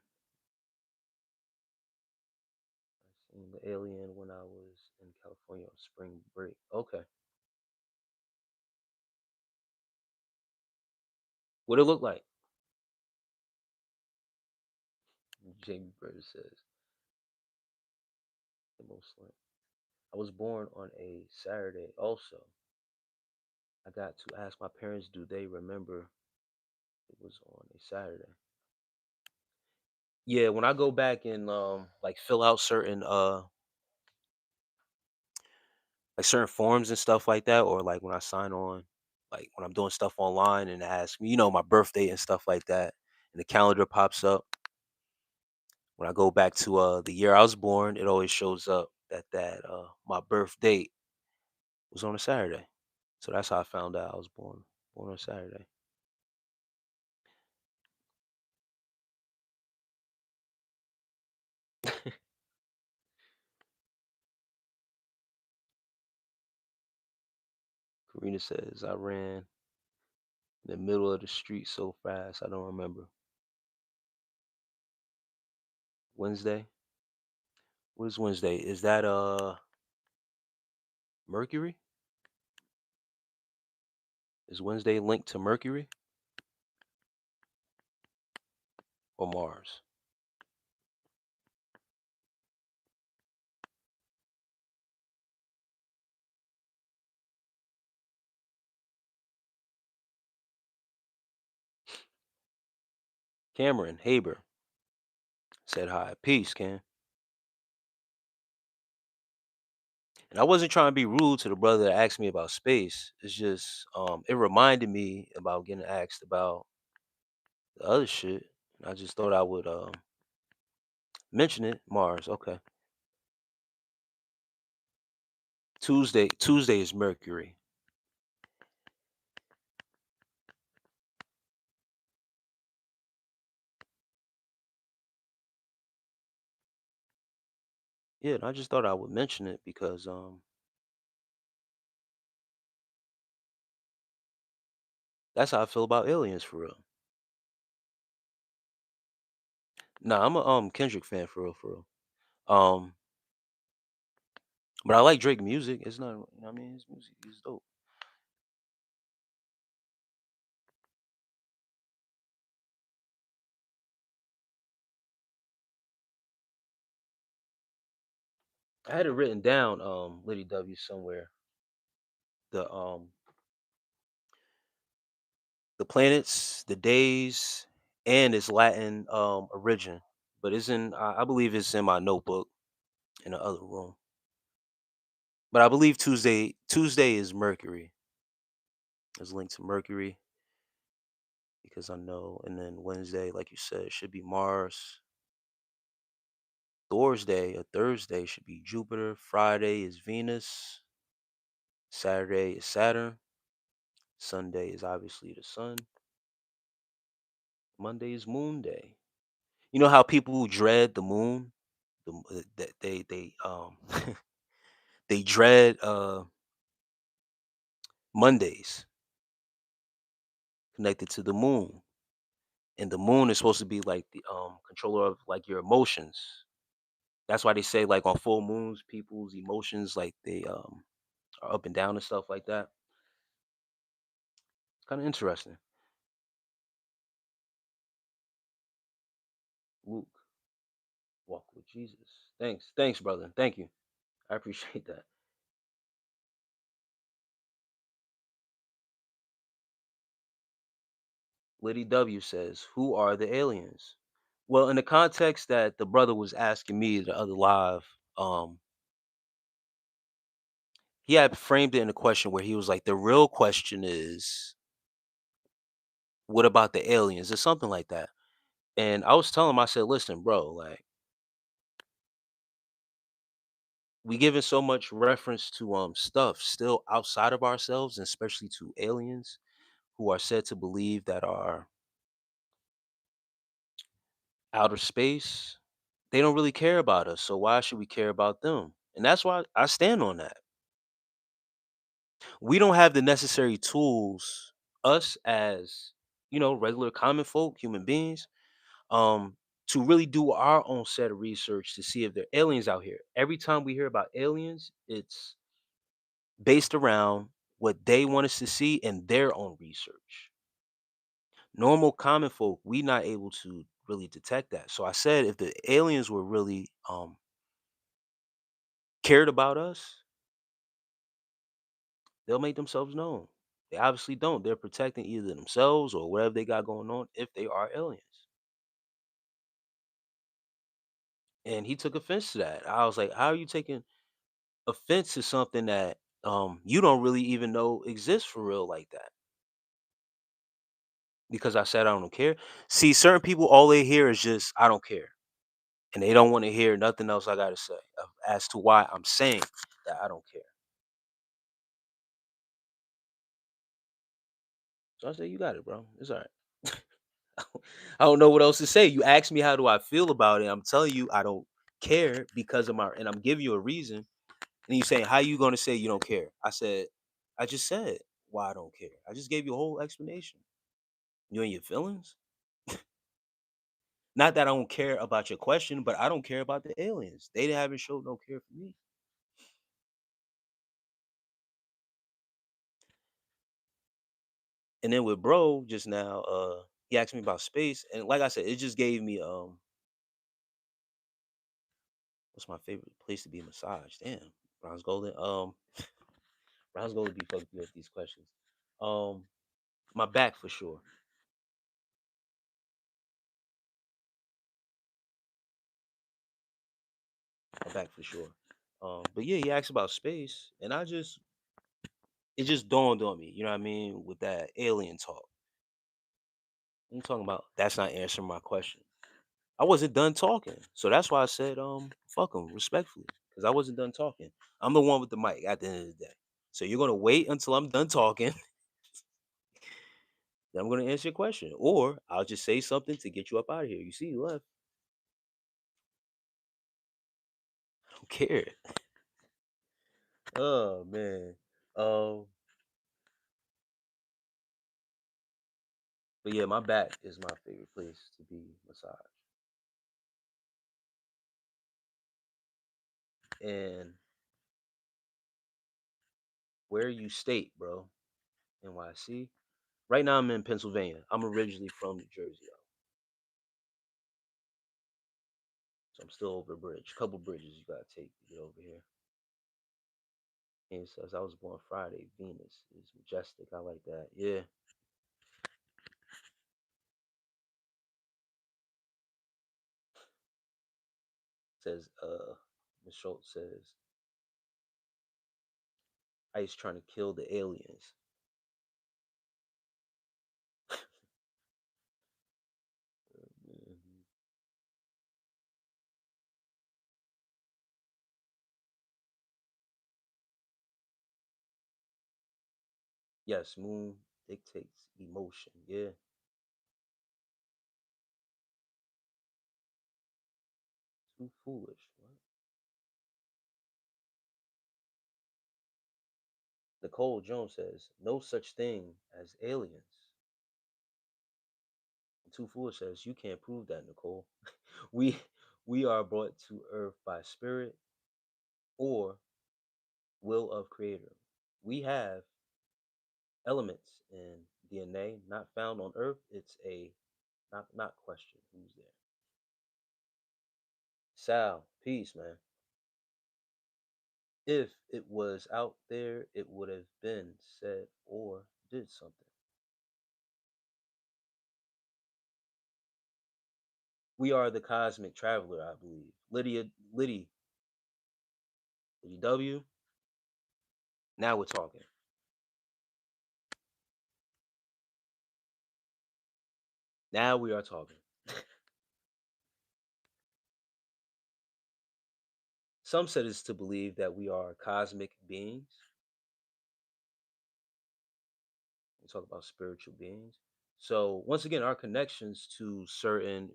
I seen the alien when I was in California on spring break. Okay. What it look like? Jamie Bird says, the most slim. I was born on a Saturday also. I got to ask my parents, do they remember it was on a Saturday? Yeah, when I go back and like fill out certain forms and stuff like that, or like when I sign on, like when I'm doing stuff online and it asks me, my birthday and stuff like that, and the calendar pops up. When I go back to the year I was born, it always shows up that my birth date was on a Saturday. So that's how I found out I was born on Saturday. Karina says I ran in the middle of the street so fast I don't remember. Wednesday? What is Wednesday? Is that Mercury? Is Wednesday linked to Mercury or Mars? Cameron Haber said hi. Peace, Cam. And I wasn't trying to be rude to the brother that asked me about space. It's just it reminded me about getting asked about the other shit. I just thought I would mention it. Mars, okay. Tuesday is Mercury. Yeah, and I just thought I would mention it because that's how I feel about aliens for real. Nah, I'm a Kendrick fan for real, for real. Um, but I like Drake music. It's not, I mean, his music is dope. I had it written down, Liddy W somewhere. The the planets, the days, and its Latin origin. But it's in I believe it's in my notebook in the other room. But I believe Tuesday is Mercury. It's linked to Mercury because I know, and then Wednesday, like you said, should be Mars. Thursday should be Jupiter. Friday is Venus. Saturday is Saturn. Sunday is obviously the sun. Monday is Moon Day. You know how people dread the moon? That they they dread Mondays connected to the moon. And the moon is supposed to be like the controller of like your emotions. That's why they say like on full moons, people's emotions like they are up and down and stuff like that. It's kind of interesting. Luke, walk with Jesus. Thanks, brother. Thank you. I appreciate that. Liddy W says, "Who are the aliens?" Well, in the context that the brother was asking me the other live, he had framed it in a question where he was like, "The real question is, what about the aliens?" or something like that. And I was telling him, I said, listen, bro, like we giving so much reference to stuff still outside of ourselves, and especially to aliens who are said to believe that are outer space. They don't really care about us. So why should we care about them? And that's why I stand on that. We don't have the necessary tools, us as, regular common folk, human beings, um, to really do our own set of research to see if there are aliens out here. Every time we hear about aliens, it's based around what they want us to see in their own research. Normal common folk, we not able to really detect that. So I said if the aliens were really cared about us, they'll make themselves known. They obviously don't. They're protecting either themselves or whatever they got going on if they are aliens. And he took offense to that. I was like, how are you taking offense to something that you don't really even know exists for real like that? Because I said I don't care. See, certain people, all they hear is just I don't care. And they don't want to hear nothing else I gotta say as to why I'm saying that I don't care. So I said, you got it, bro. It's all right. I don't know what else to say. You asked me how do I feel about it. I'm telling you I don't care because of my, and I'm giving you a reason. And you saying, how you gonna say you don't care? I said, I just said why I don't care. I just gave you a whole explanation. You and your feelings? Not that I don't care about your question, but I don't care about the aliens. They haven't showed no care for me. And then with bro just now, he asked me about space, and like I said, it just gave me what's my favorite place to be massaged? Damn, Bronze Golden. Bronze Golden be fucking me with these questions. Um, my back for sure. My back for sure. But yeah, he asked about space, and it just dawned on me. You know what I mean? With that alien talk, I'm talking about. That's not answering my question. I wasn't done talking, so that's why I said, fuck him, respectfully, because I wasn't done talking. I'm the one with the mic at the end of the day. So you're gonna wait until I'm done talking, then I'm gonna answer your question, or I'll just say something to get you up out of here. You see, you left. I don't care. Oh man. Um, but yeah, my back is my favorite place to be massaged. And where you state, bro? NYC. Right now I'm in Pennsylvania. I'm originally from New Jersey, though. So I'm still over a bridge. Couple bridges you gotta take to get over here. And it says I was born Friday. Venus is majestic. I like that. Yeah. It says Miss Schultz says ICE trying to kill the aliens. Mhm. Yes, moon dictates emotion. Yeah. Too foolish. What? Nicole Jones says no such thing as aliens. Too foolish says you can't prove that, Nicole. we we are brought to earth by spirit or will of creator. We have elements in DNA not found on earth. It's a not question. Who's there? Sal, peace, man. If it was out there, it would have been said or did something. We are the cosmic traveler, I believe. Liddy W. Now we're talking. Now we are talking. Some said it's to believe that we are cosmic beings. We talk about spiritual beings. So once again, our connections to certain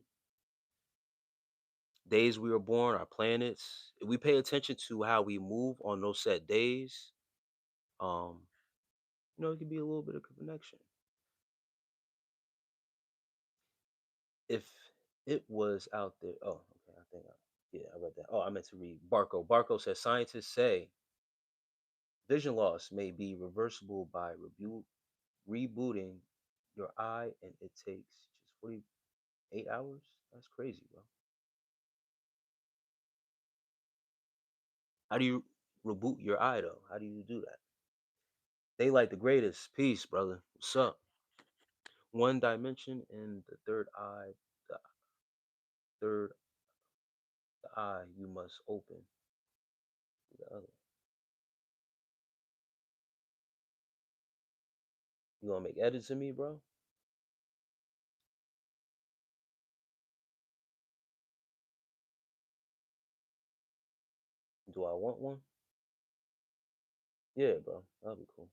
days we were born, our planets, if we pay attention to how we move on those set days, um, it could be a little bit of a connection. If it was out there, oh, okay, yeah, I read that. Oh, I meant to read Barco. Barco says scientists say vision loss may be reversible by rebooting your eye, and it takes just 48 hours. That's crazy, bro. How do you reboot your eye though? How do you do that? They like the greatest. Peace, brother. What's up? One dimension in the the third eye you must open to the other. You gonna make edits of me, bro? Do I want one? Yeah, bro. That'll be cool.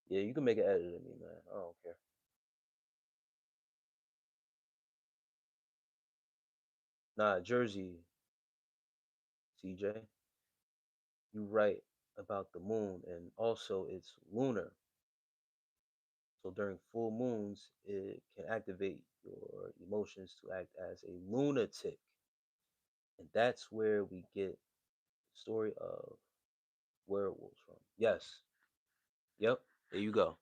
Yeah, you can make an edit of me, man. I don't care. Nah, Jersey, CJ. You right about the moon, and also it's lunar. So during full moons, it can activate your emotions to act as a lunatic. And that's where we get the story of werewolves from. Yes. Yep. There you go.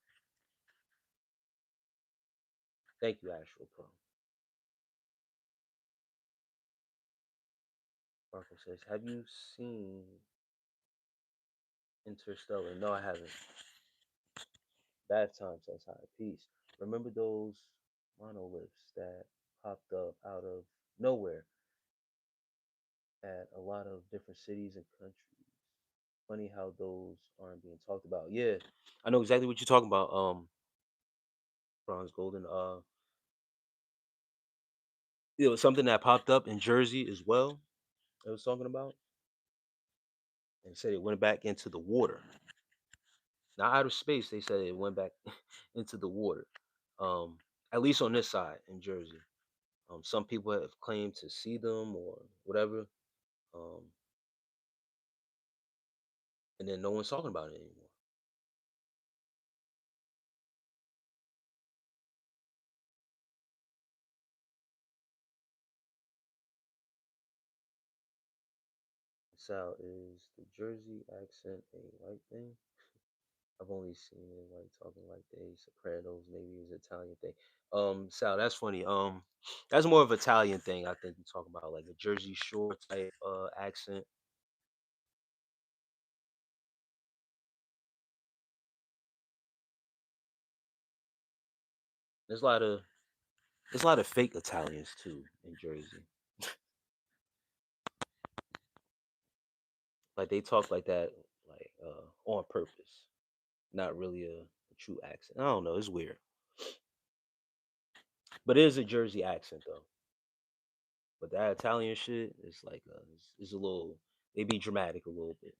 Thank you, Astral Pro. Marco says, have you seen Interstellar? No, I haven't. Bad time says hi. Peace. Remember those monoliths that popped up out of nowhere at a lot of different cities and countries? Funny how those aren't being talked about. Yeah, I know exactly what you're talking about. Bronze Golden. It was something that popped up in Jersey as well. I was talking about, and said it went back into the water, not out of space. They said it went back into the water. Um, at least on this side in Jersey. Some people have claimed to see them or whatever, um, and then no one's talking about it anymore. Sal, is the Jersey accent a white thing? I've only seen it like talking like they Sopranos, maybe it's Italian thing. Sal, that's funny. That's more of Italian thing. I think you're talking about like a Jersey Shore type accent. There's a lot of there's a lot of fake Italians too in Jersey. Like they talk like that, like on purpose, not really a true accent. I don't know. It's weird, but it is a Jersey accent though. But that Italian shit is like it's a little. They be dramatic a little bit.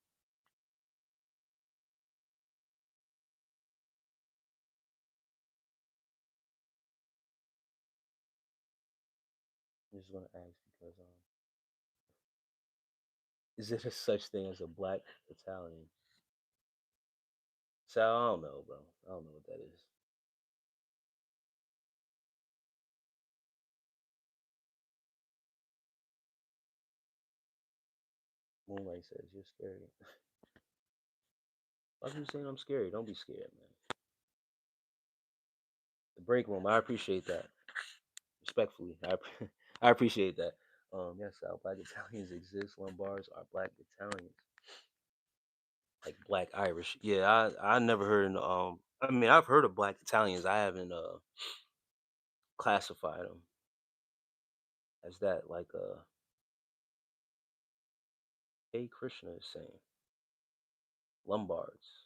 I'm just gonna ask because is there such thing as a black Italian? So I don't know, bro. I don't know what that is. Moonlight says you're scary. Why are you saying I'm scary? Don't be scared, man. The break room. I appreciate that. Respectfully, I appreciate that. Yes, black Italians exist. Lombards are black Italians, like black Irish. Yeah, I never heard. I mean, I've heard of black Italians. I haven't classified them as that. Like hey, Krishna is saying Lombards.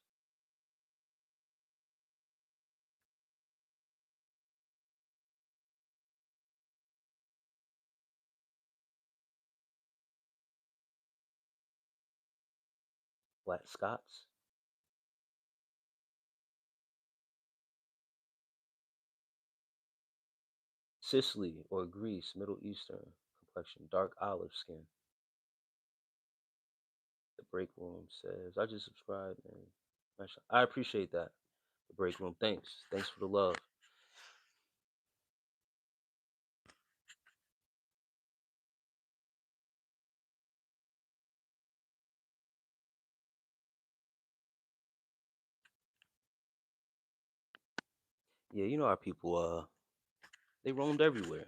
Black Scots, Sicily or Greece, Middle Eastern complexion, dark olive skin. The break room says, I just subscribed and I appreciate that. The break room, thanks. Thanks for the love. Yeah, you know our people, they roamed everywhere.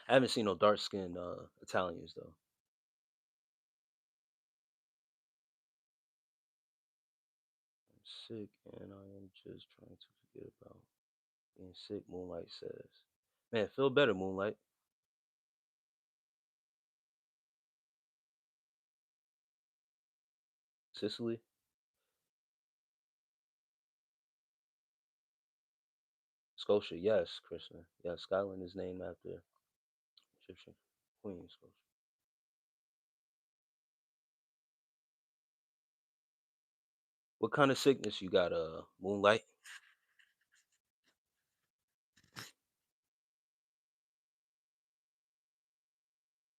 I haven't seen no dark skinned Italians though. I'm sick and I am just trying to forget about being sick, Moonlight says. Man, feel better, Moonlight. Sicily? Scotia, yes, Krishna. Yeah, Scotland is named after Egyptian Queen Scotia. What kind of sickness you got, Moonlight?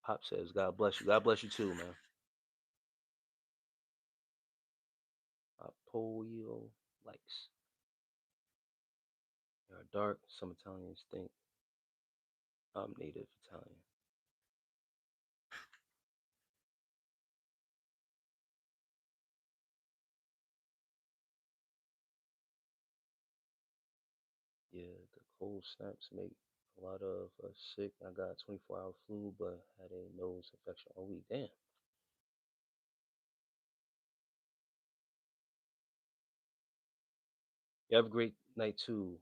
Pop says, God bless you. God bless you too, man. Polio likes. They are dark. Some Italians think I'm native Italian. Yeah, the cold snaps make a lot of us sick. I got 24-hour flu, but had a nose infection all week. Damn. You have a great night too.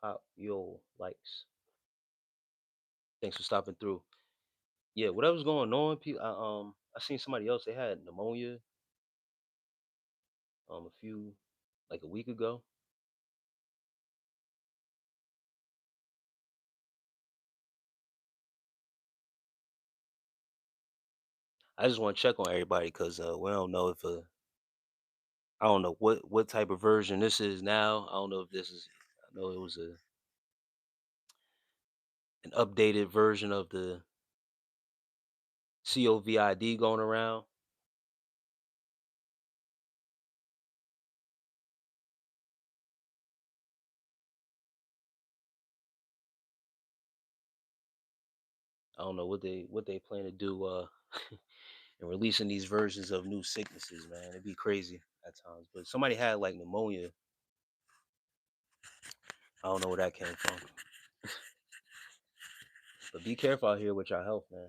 Pop Yo likes. Thanks for stopping through. Yeah, whatever's going on, people. I seen somebody else. They had pneumonia. A few, like a week ago. I just want to check on everybody because we don't know if I don't know what type of version this is now. I don't know if this is. I know it was an updated version of the COVID going around. I don't know what they plan to do in releasing these versions of new sicknesses, man. It'd be crazy at times. But somebody had like pneumonia. I don't know where that came from. But be careful out here with your health, man.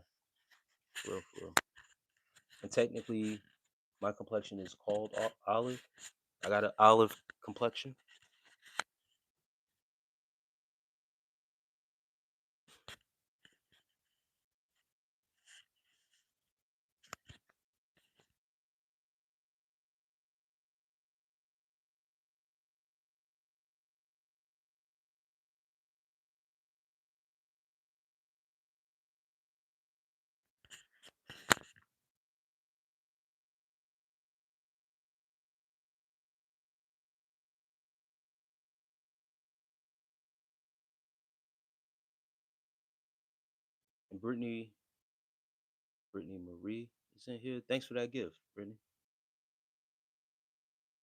For real, for real. And technically, my complexion is called olive. I got an olive complexion. And Brittany Marie is in here. Thanks for that gift, Brittany.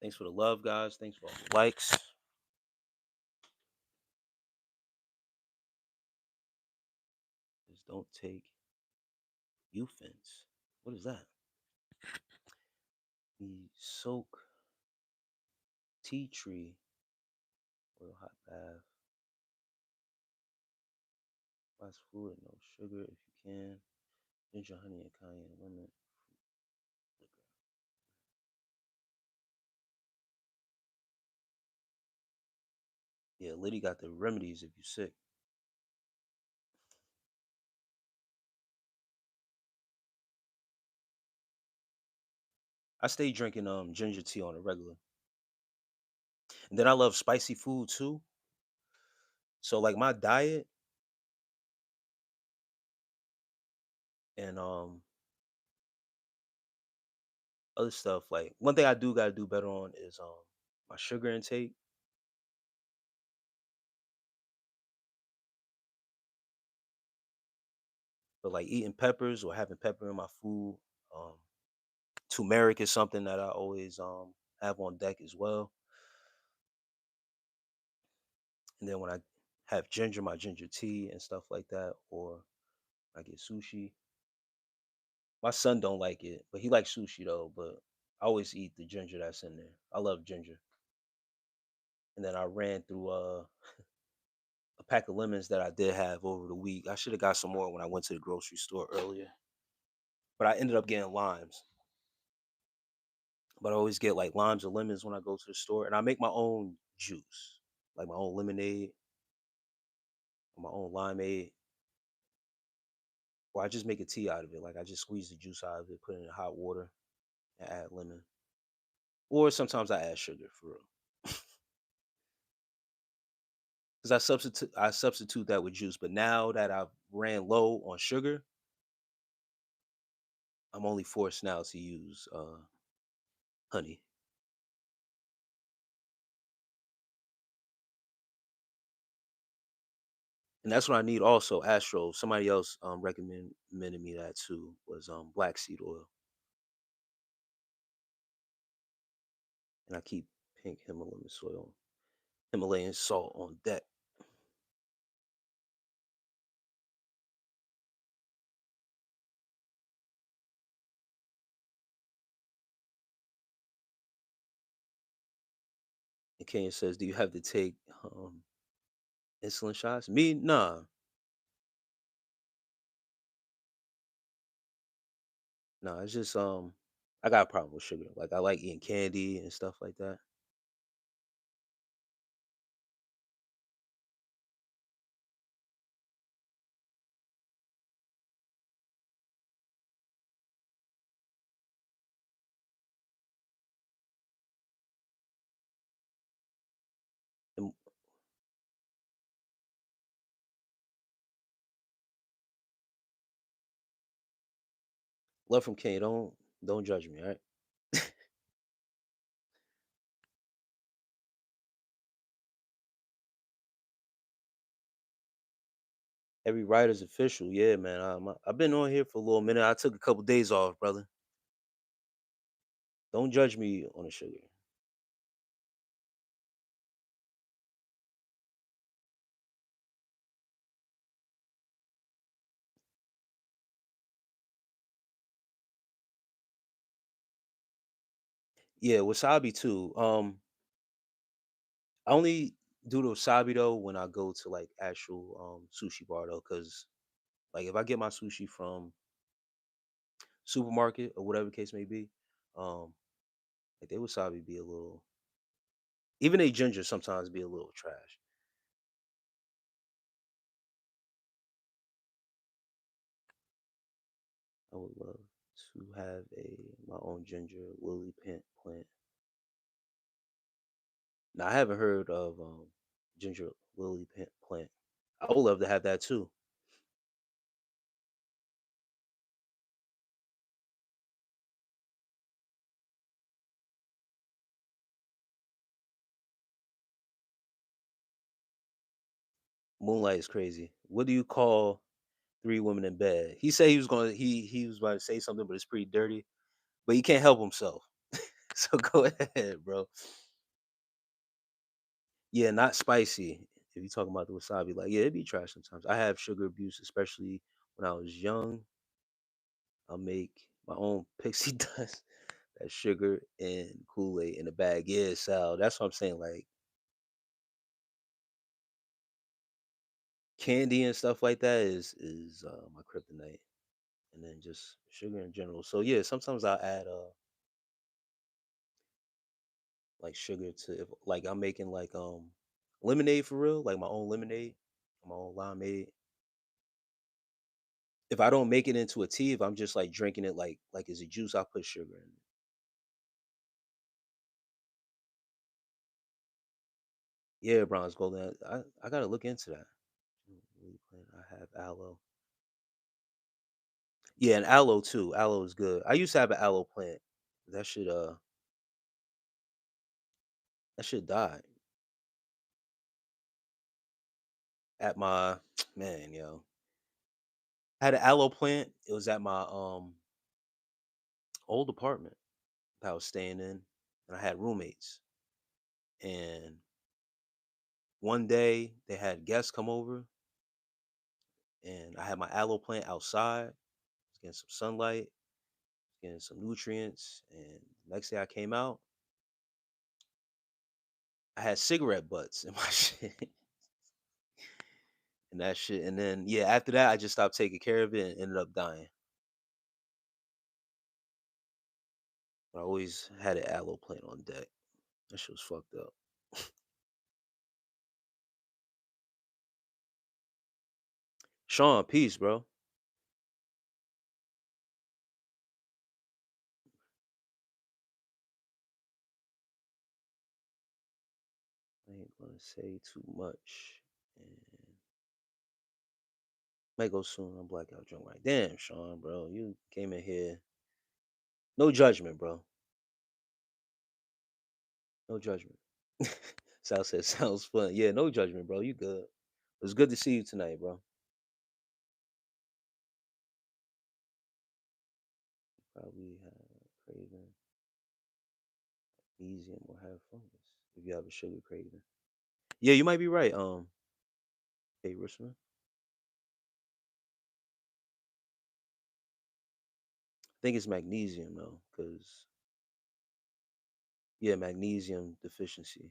Thanks for the love, guys. Thanks for all the likes. Just don't take Ufens. What is that? We soak tea tree oil hot bath. Fast food, no sugar if you can. Ginger, honey, and cayenne lemon. Liquor. Yeah, Liddy got the remedies if you sick. I stay drinking ginger tea on a regular. And then I love spicy food too. So like my diet and other stuff like one thing I do gotta do better on is my sugar intake. But like eating peppers or having pepper in my food, um, turmeric is something that I always have on deck as well. And then when I have ginger, my ginger tea and stuff like that, or I get sushi. My son don't like it, but he likes sushi though. But I always eat the ginger that's in there. I love ginger. And then I ran through a pack of lemons that I did have over the week. I should have got some more when I went to the grocery store earlier, but I ended up getting limes. But I always get like limes or lemons when I go to the store, and I make my own juice, like my own lemonade, or my own limeade, or I just make a tea out of it. Like I just squeeze the juice out of it, put it in hot water, and add lemon, or sometimes I add sugar for real, because I substitute that with juice. But now that I've ran low on sugar, I'm only forced now to use honey, and that's what I need. Also, Astro. Somebody else recommended me that too. Was black seed oil, and I keep pink Himalayan salt on deck. And Kenya says, "Do you have to take insulin shots?" Me, nah, nah. It's just I got a problem with sugar. Like I like eating candy and stuff like that. And love from Kenya. Don't judge me, all right? Every writer's official. Yeah, man. I've been on here for a little minute. I took a couple days off, brother. Don't judge me on the sugar. Yeah, wasabi too. I only do the wasabi though when I go to like actual sushi bar though, because like if I get my sushi from supermarket or whatever the case may be, um, like they wasabi be a little, even they ginger sometimes be a little trash. I would love to have a my own ginger lily plant. Now I haven't heard of ginger lily plant. I would love to have that too. Moonlight is crazy. What do you call three women in bed? He said he was about to say something, but it's pretty dirty. But he can't help himself. So go ahead, bro. Yeah, not spicy. If you talking about the wasabi, like yeah, it'd be trash sometimes. I have sugar abuse, especially when I was young. I'll make my own pixie dust, that sugar and Kool-Aid in a bag. Yeah, Sal. That's what I'm saying. Like candy and stuff like that is my kryptonite, and then just sugar in general. So yeah, sometimes I add like sugar to if like I'm making like lemonade for real, like my own lemonade, my own limeade. If I don't make it into a tea, if I'm just like drinking it like as a juice, I'll put sugar in it. Yeah, bronze golden. I gotta look into that. Really I have aloe. Yeah, and aloe too. Aloe is good. I used to have an aloe plant. That shit that shit died at my man, yo. I had an aloe plant. It was at my old apartment that I was staying in, and I had roommates. And one day they had guests come over, and I had my aloe plant outside, getting some sunlight, getting some nutrients. And next day I came out, I had cigarette butts in my shit and that shit. And then yeah, after that I just stopped taking care of it and ended up dying. I always had an aloe plant on deck. That shit was fucked up. Sean, peace, bro. I ain't gonna say too much. And might go soon. I'm blackout drunk. Right. Damn, Sean, bro. You came in here. No judgment, bro. No judgment. Sal said sounds fun. Yeah, no judgment, bro. You good. It was good to see you tonight, bro. Probably have craving, magnesium, or have fungus if you have a sugar craving. Yeah, you might be right. Hey, Richmond. I think it's magnesium though, because yeah, magnesium deficiency.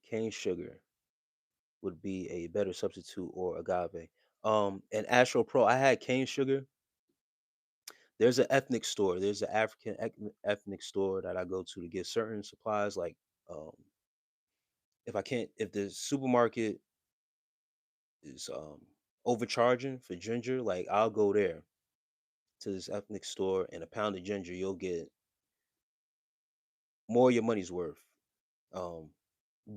Cane sugar would be a better substitute or agave. And Astro Pro, I had cane sugar. There's an ethnic store. There's an ethnic store that I go to get certain supplies. Like, um, if the supermarket is overcharging for ginger, like I'll go there to this ethnic store and a pound of ginger, you'll get more of your money's worth. Um,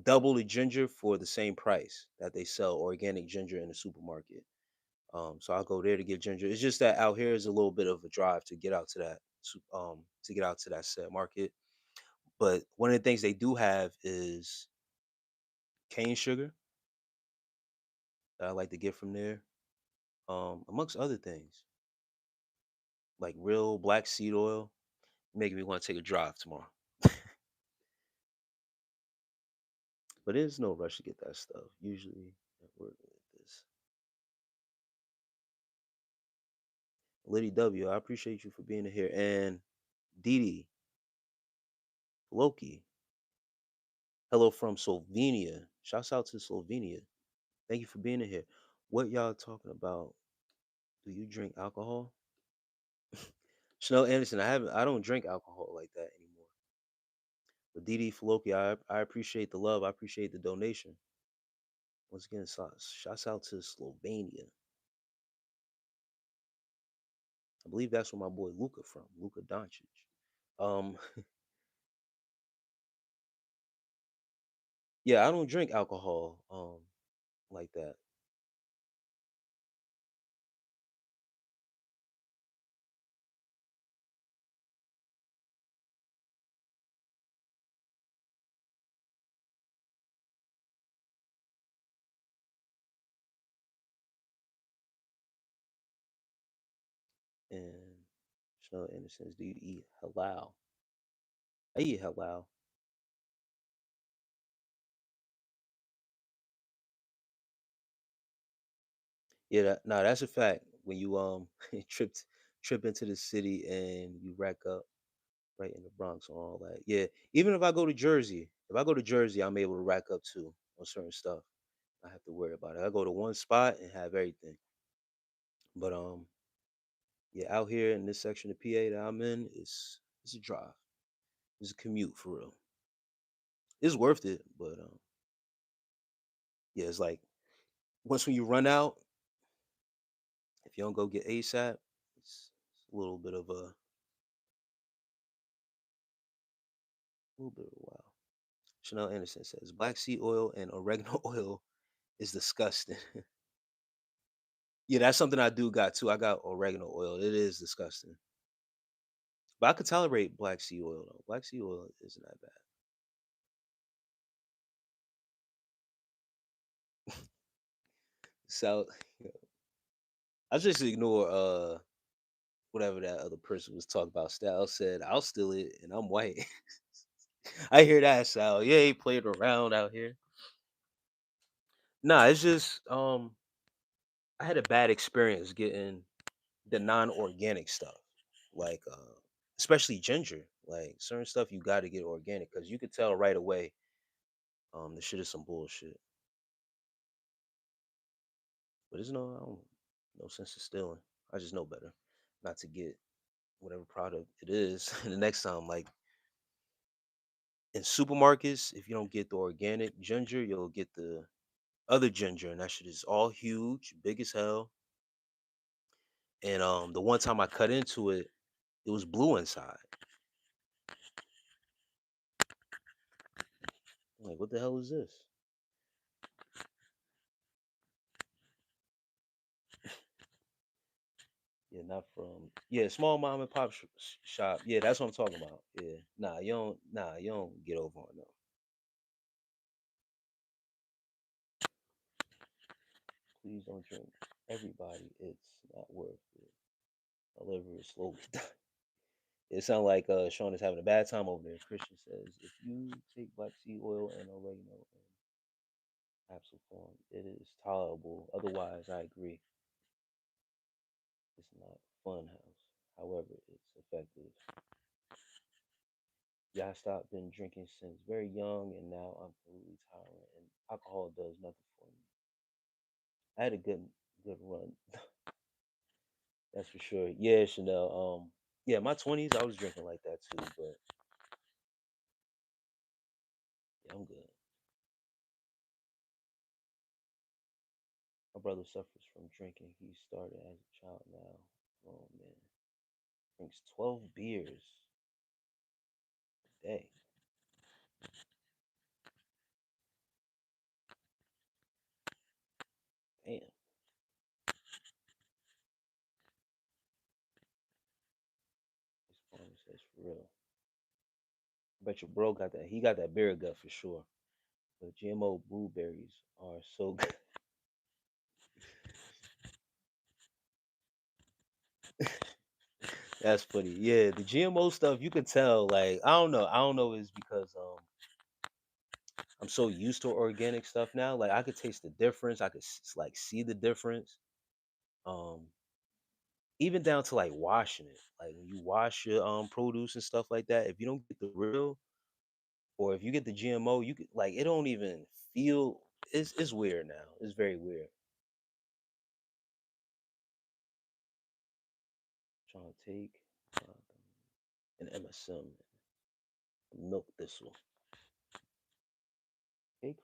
Double the ginger for the same price that they sell organic ginger in the supermarket. So I'll go there to get ginger. It's just that out here is a little bit of a drive to get out to that to get out to that set market. But one of the things they do have is cane sugar that I like to get from there, amongst other things like real black seed oil. Making me want to take a drive tomorrow. But there's no rush to get that stuff. Usually at work with this. Liddy W, I appreciate you for being here. And Didi, Loki, hello from Slovenia. Shouts out to Slovenia. Thank you for being in here. What y'all talking about? Do you drink alcohol? Chanel Anderson, I don't drink alcohol like that anymore. But Didi Floki, I appreciate the love. I appreciate the donation. Once again, shouts out to Slovenia. I believe that's where my boy Luca from, Luca Doncic. Um, yeah, I don't drink alcohol like that. And Chanel Anderson, do you eat halal? I eat halal. Yeah, no, that's a fact. When you trip into the city and you rack up right in the Bronx and all that. Yeah, even if I go to Jersey, if I go to Jersey, I'm able to rack up too on certain stuff. I have to worry about it. I go to one spot and have everything. But yeah, out here in this section of PA that I'm in, it's a drive. It's a commute for real. It's worth it, but yeah, it's like once when you run out, if you don't go get ASAP, it's a little bit of a while. Chanel Anderson says black seed oil and oregano oil is disgusting. Yeah, that's something I do got too. I got oregano oil. It is disgusting. But I could tolerate black seed oil though. Black seed oil isn't that bad. So I just ignore whatever that other person was talking about. Style said, I'll steal it and I'm white. I hear that, Sal. Yeah, he played around out here. Nah, it's just I had a bad experience getting the non-organic stuff. Like especially ginger. Like certain stuff you gotta get organic because you could tell right away the shit is some bullshit. But there's no sense of stealing. I just know better not to get whatever product it is. And the next time, like in supermarkets, if you don't get the organic ginger, you'll get the other ginger, and that shit is all huge, big as hell. And the one time I cut into it, it was blue inside. I'm like, what the hell is this? Yeah, not from small mom and pop shop. Yeah, that's what I'm talking about. Yeah, you don't get over on them. Please don't drink. Everybody, it's not worth it. My liver is slowly dying. It sounds like Sean is having a bad time over there. Christian says, if you take black seed oil and oregano in capsule form, it is tolerable. Otherwise, I agree. It's not fun house. However, it's effective. Yeah, I stopped been drinking since very young, and now I'm completely tolerant, and alcohol does nothing for me. I had a good run, that's for sure. Yeah, Chanel. Yeah, my 20s, I was drinking like that too, but yeah, I'm good. My brother suffers from drinking. He started as a child now. Oh man, drinks 12 beers a day. Damn, this farmer says for real. I bet your bro got that. He got that beer gut for sure. But GMO blueberries are so good. That's funny. Yeah, the GMO stuff you can tell. Like I don't know. I don't know if it's because I'm so used to organic stuff now. Like I could taste the difference. I could like see the difference. Um, even down to like washing it. Like when you wash your produce and stuff like that. If you don't get the real, or if you get the GMO, you could like it don't even feel. It's weird now. It's very weird. Trying to take an MSM, milk thistle. Hey,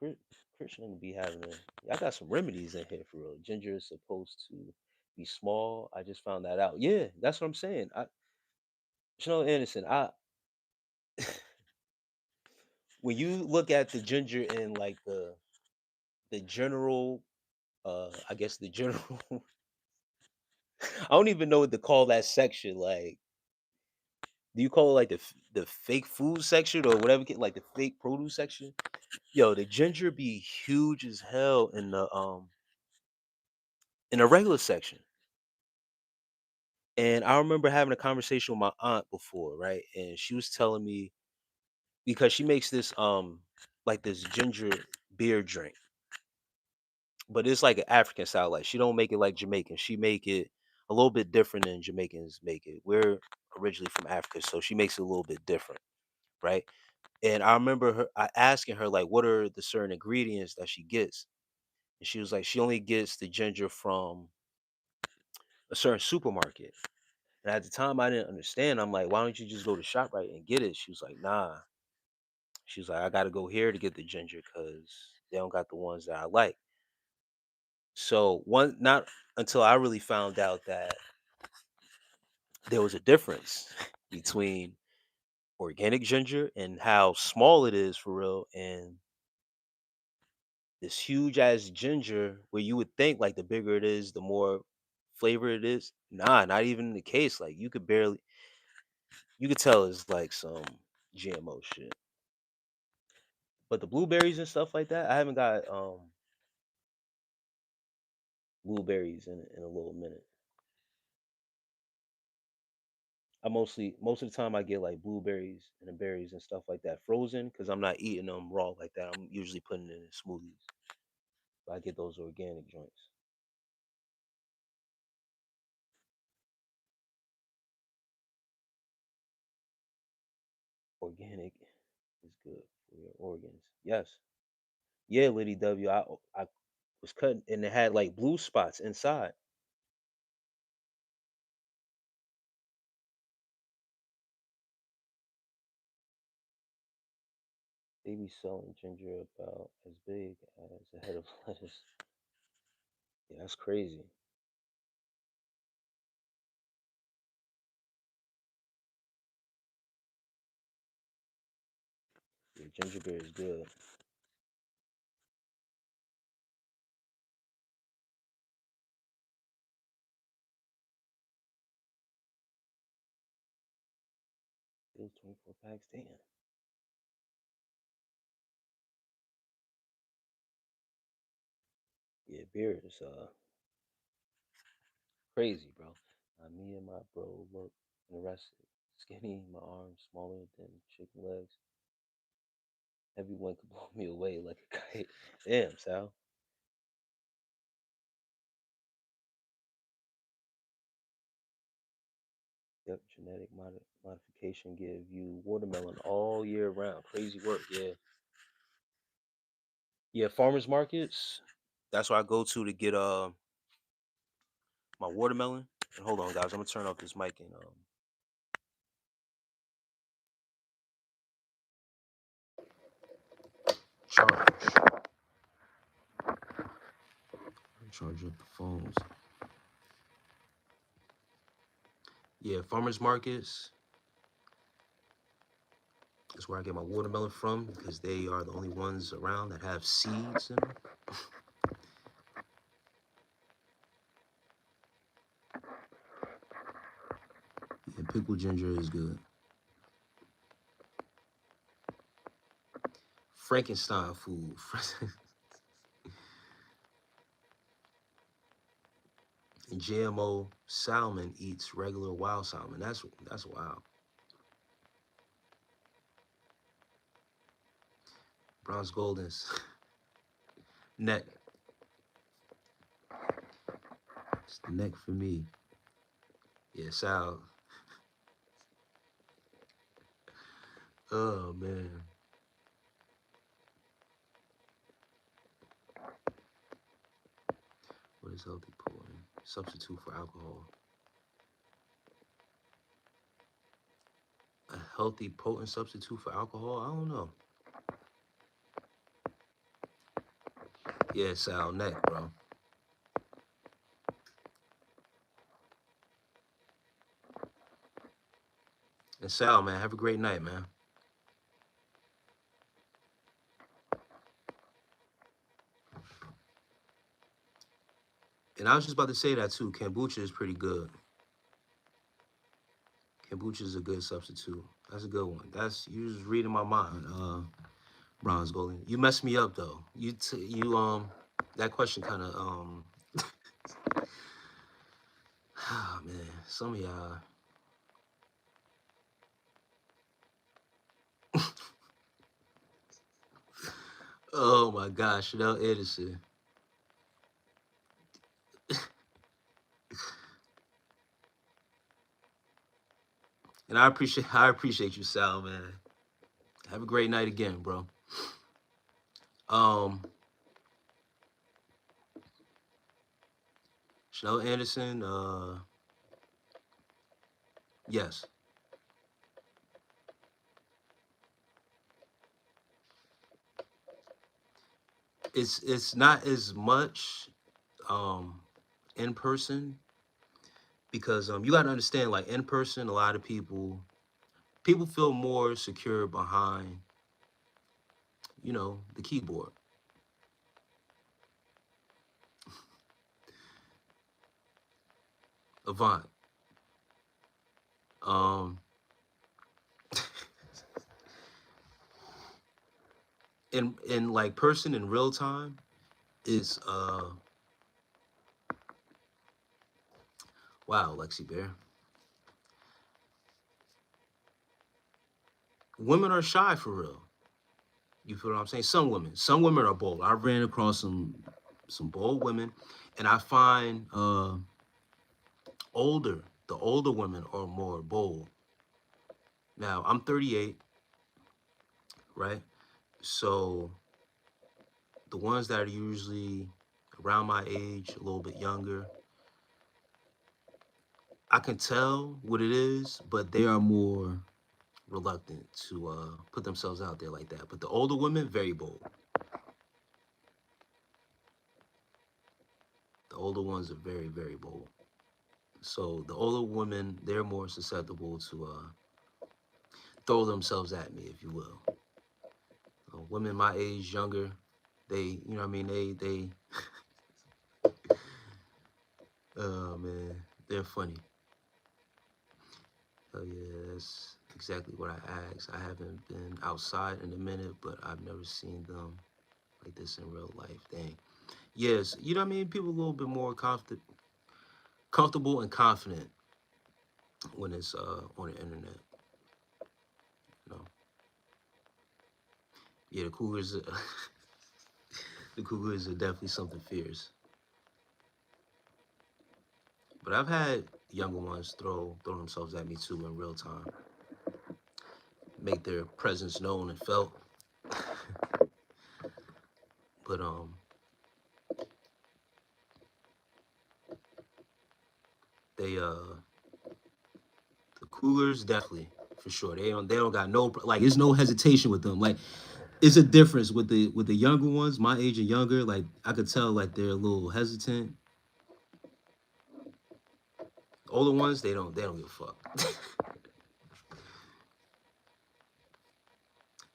Christian be having I got some remedies in here for real. Ginger is supposed to be small. I just found that out. Yeah, that's what I'm saying. Anderson. When you look at the ginger in like the general, I guess the general. I don't even know what to call that section. Like, do you call it like the fake food section or whatever? Like the fake produce section? Yo, the ginger be huge as hell in the regular section. And I remember having a conversation with my aunt before, right? And she was telling me because she makes this like this ginger beer drink, but it's like an African style. Like she don't make it like Jamaican. She make it a little bit different than Jamaicans make it. We're originally from Africa, so she makes it a little bit different, right? And I remember her I asking her like what are the certain ingredients that she gets. And she was like she only gets the ginger from a certain supermarket. And at the time, I didn't understand. I'm like, why don't you just go to ShopRite and get it? She was like, nah. She was like, I got to go here to get the ginger because they don't got the ones that I like. So not until I really found out that there was a difference between organic ginger and how small it is for real, and this huge ass ginger where you would think like the bigger it is, the more flavor it is. Nah, not even the case. Like you could tell it's like some GMO shit. But the blueberries and stuff like that, I haven't got blueberries in a little minute. I most of the time I get like blueberries and the berries and stuff like that frozen because I'm not eating them raw like that. I'm usually putting it in smoothies. But I get those organic joints. Organic is good for your organs. Yes. Yeah, Liddy W. I was cutting and it had like blue spots inside. They be selling ginger about as big as a head of lettuce. Yeah, that's crazy. Yeah, ginger beer is good. Those 24 packs, damn. Yeah, beer is crazy, bro. Me and my bro look interested. Skinny, my arms smaller than chicken legs. Everyone could blow me away like a kite. Damn, Sal. Yep, modification give you watermelon all year round. Crazy work, yeah. Yeah, farmers markets. That's where I go to get my watermelon. And hold on, guys, I'm gonna turn off this mic and charge charge up the phones. Yeah, farmers markets. That's where I get my watermelon from because they are the only ones around that have seeds in them. Yeah, pickled ginger is good. Frankenstein food. And GMO salmon eats regular wild salmon. That's wild. Bronze Golden's neck. It's the neck for me. Yeah, Sal. Oh man. What is healthy potent? Substitute for alcohol. A healthy potent substitute for alcohol? I don't know. Yeah, Sal, neck, bro. And Sal, man, have a great night, man. And I was just about to say that too. Kombucha is pretty good. Kombucha is a good substitute. That's a good one. That's you just reading my mind. Bronze Golden. You messed me up though. You that question kind of ah man, some of y'all. Oh my gosh, Chanel Edison. And I appreciate you, Sal, man. Have a great night again, bro. Um, Chanel Anderson, yes. It's not as much um in person because you gotta understand, like in person, a lot of people People feel more secure behind, the keyboard. Avant. Um, in like person in real time is wow, Lexi Bear. Women are shy for real. You feel what I'm saying? Some women are bold. I ran across some bold women, and I find the older women are more bold. Now I'm 38, right? So the ones that are usually around my age, a little bit younger, I can tell what it is, but they are more reluctant to put themselves out there like that. But the older women, very bold. The older ones are very, very bold. So the older women, they're more susceptible to throw themselves at me, if you will. Women my age, younger, they, you know what I mean, oh man, they're funny. Oh yeah, that's exactly what I asked. I haven't been outside in a minute, but I've never seen them like this in real life. Dang. Yes, you know what I mean? People a little bit more comfortable and confident when it's on the internet. You know? Yeah, the cougars, the cougars are definitely something fierce. But I've had younger ones throw themselves at me too in real time, make their presence known and felt. But they the cougars definitely for sure. They don't got no like. There's no hesitation with them. Like it's a difference with the younger ones, my age and younger. Like I could tell like they're a little hesitant. Older ones, they don't give a fuck.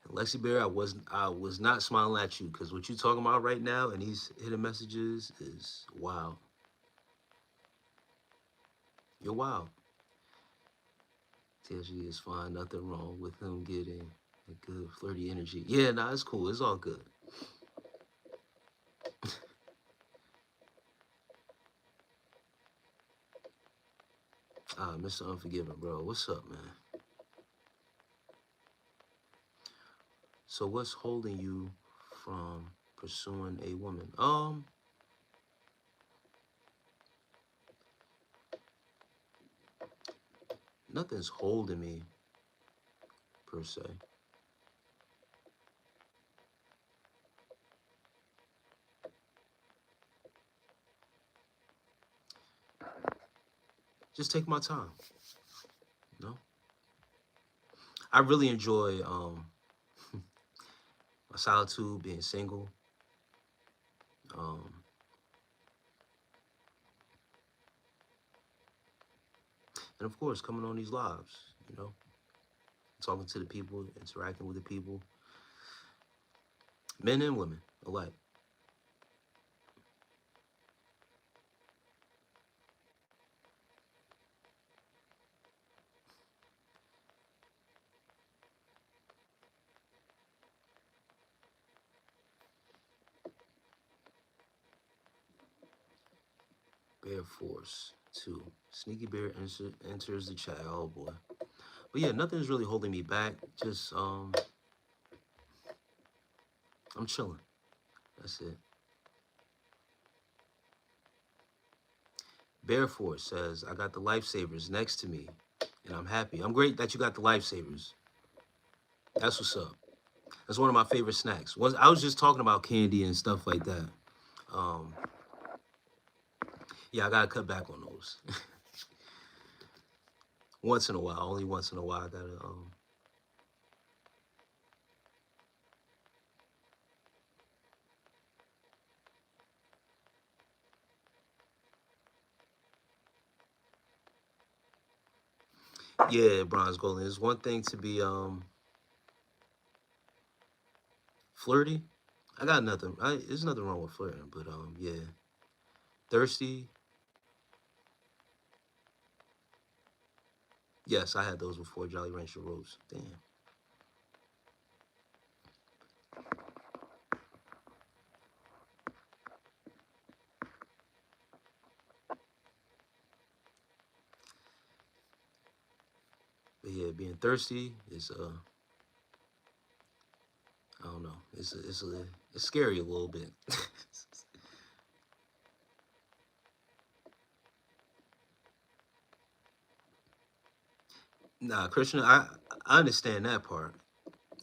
Lexi Bear, I was not smiling at you because what you talking about right now and these hidden messages is wow. You're wild. TSG is fine, nothing wrong with him getting a good flirty energy. Yeah, nah, it's cool. It's all good. Mr. Unforgiven, bro. What's up, man? So what's holding you from pursuing a woman? Nothing's holding me per se. Just take my time, you know? I really enjoy my solitude, being single. Um, and of course, coming on these lives, talking to the people, interacting with the people, men and women alike. Bear Force 2. Sneaky Bear enters the chat. Oh boy. But yeah, nothing's really holding me back. Just I'm chilling. That's it. Bear Force says, I got the lifesavers next to me, and I'm happy. I'm great that you got the lifesavers. That's what's up. That's one of my favorite snacks. I was just talking about candy and stuff like that. Um, yeah, I gotta cut back on those. Once in a while, only once in a while, I gotta Yeah, bronze golden. It's one thing to be flirty. I got nothing. There's nothing wrong with flirting, but yeah, thirsty. Yes, I had those before Jolly Rancher Rose. Damn. But yeah, being thirsty is I don't know. It's scary a little bit. Nah, Krishna, I understand that part.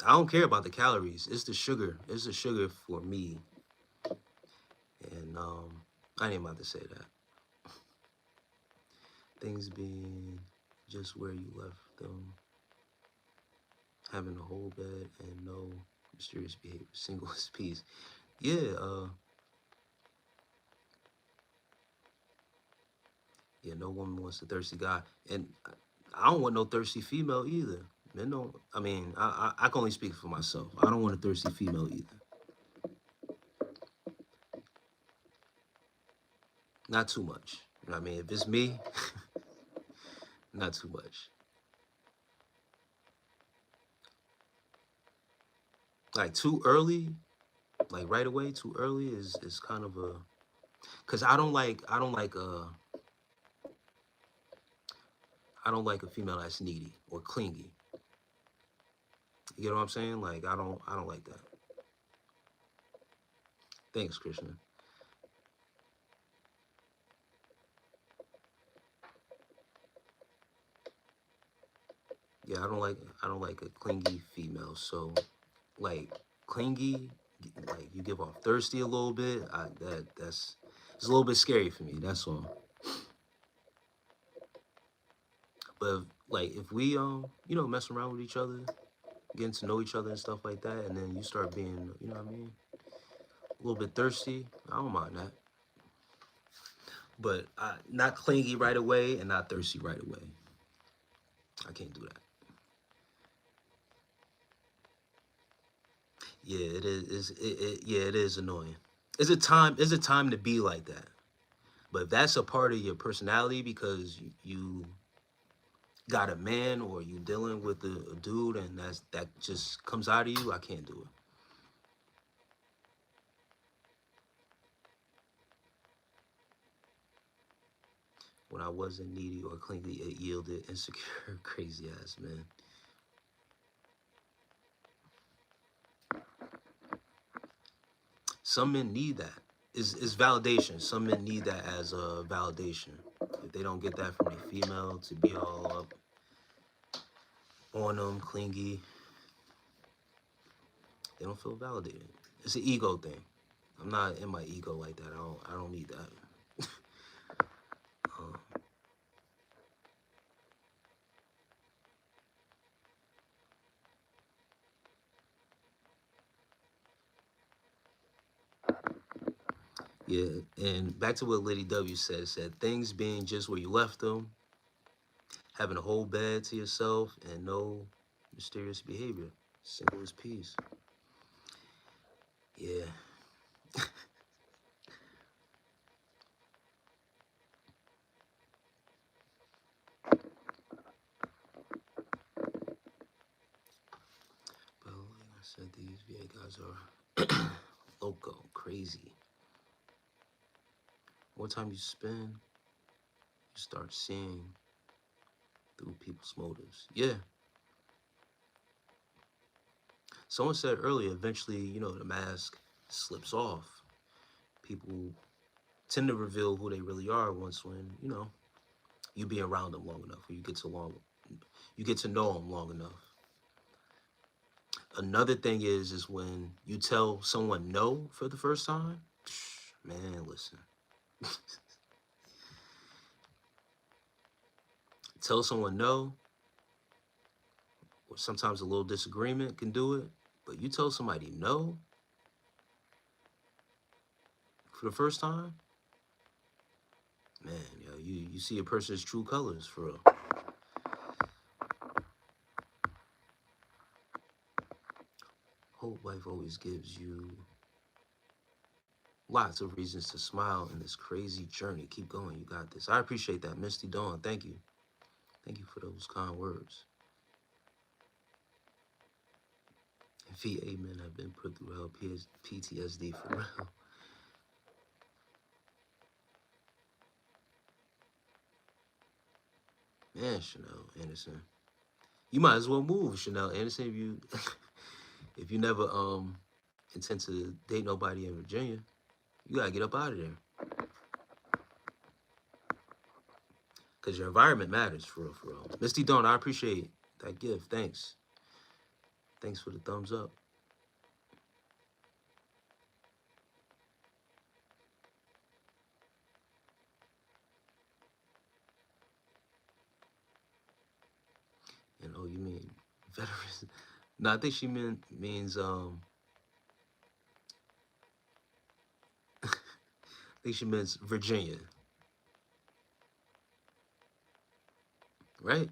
I don't care about the calories. It's the sugar. It's the sugar for me. And I ain't about to say that. Things being just where you left them, having a whole bed and no mysterious behavior, single as peace. Yeah, yeah, no woman wants a thirsty guy. And I don't want no thirsty female either. Men don't, I mean, I can only speak for myself. I don't want a thirsty female either. Not too much. You know what I mean? If it's me, not too much. Like too early, like right away, too early is kind of a, cause I don't like a female that's needy or clingy. You know what I'm saying? Like I don't like that. Thanks, Krishna. Yeah, I don't like a clingy female. So like clingy, like you give off thirsty a little bit. That's it's a little bit scary for me. That's all. But like if we you know mess around with each other, getting to know each other and stuff like that, and then you start being you know what I mean, a little bit thirsty. I don't mind that. But not clingy right away and not thirsty right away. I can't do that. Yeah, it is. Yeah, it is annoying. Is a time to be like that. But if that's a part of your personality because you got a man or you dealing with a dude and that just comes out of you, I can't do it. When I wasn't needy or clingy, it yielded insecure, crazy ass man. Some men need that. Is validation. Some men need that as a validation. If they don't get that from a female to be all up on them, clingy, they don't feel validated. It's an ego thing. I'm not in my ego like that. I don't need that. Yeah, and back to what Lady W said things being just where you left them, having a whole bed to yourself, and no mysterious behavior. Simple as peace. Yeah. But like I said, these VA guys are loco, crazy. More time you spend, you start seeing through people's motives. Yeah. Someone said earlier, eventually, you know, the mask slips off. People tend to reveal who they really are once when, you know, you be around them long enough, or you get to know them long enough. Another thing is when you tell someone no for the first time, man, listen. Tell someone no, or sometimes a little disagreement can do it, but you tell somebody no for the first time, man, yo, you see a person's true colors for real. hope life always gives you lots of reasons to smile in this crazy journey. Keep going. You got this. I appreciate that, Misty Dawn. Thank you. Thank you for those kind words. VA men have been put through hell, PTSD for real. Man, Chanel Anderson. You might as well move, Chanel Anderson, if you if you never intend to date nobody in Virginia. You gotta get up out of there. Because your environment matters, for real, for real. Misty Dawn, I appreciate that gift. Thanks. Thanks for the thumbs up. And oh, you mean veterans? No, I think she means I think she means Virginia. Right?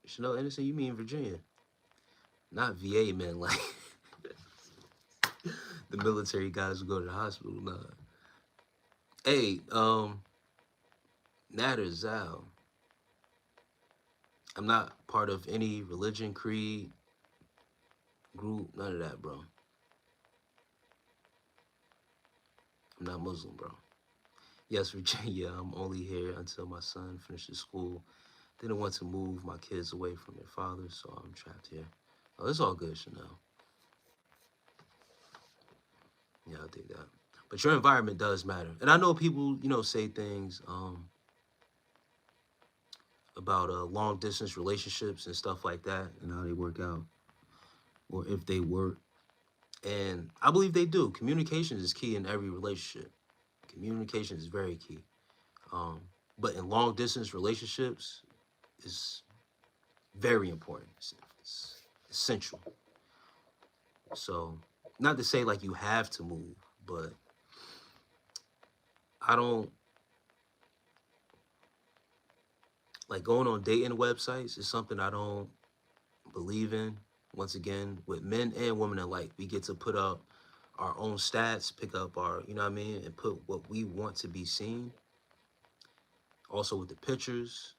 Chanel Anderson, you mean Virginia. Not VA men, like the military guys who go to the hospital. Nah. Hey, Nader Zal. I'm not part of any religion, creed, group, none of that, bro. I'm not Muslim, bro. Yes, Virginia, I'm only here until my son finishes school. Didn't want to move my kids away from their father, so I'm trapped here. Oh, it's all good, Chanel. Yeah, I think that. But your environment does matter. And I know people, you know, say things about long distance relationships and stuff like that and how they work out, or if they work. And I believe they do. Communication is key in every relationship. Communication is very key. But in long distance relationships, is very important. It's essential. So, not to say like you have to move, but I don't like going on dating websites is something I don't believe in. Once again, with men and women alike, we get to put up our own stats, pick up our, you know what I mean, and put what we want to be seen. Also with the pictures,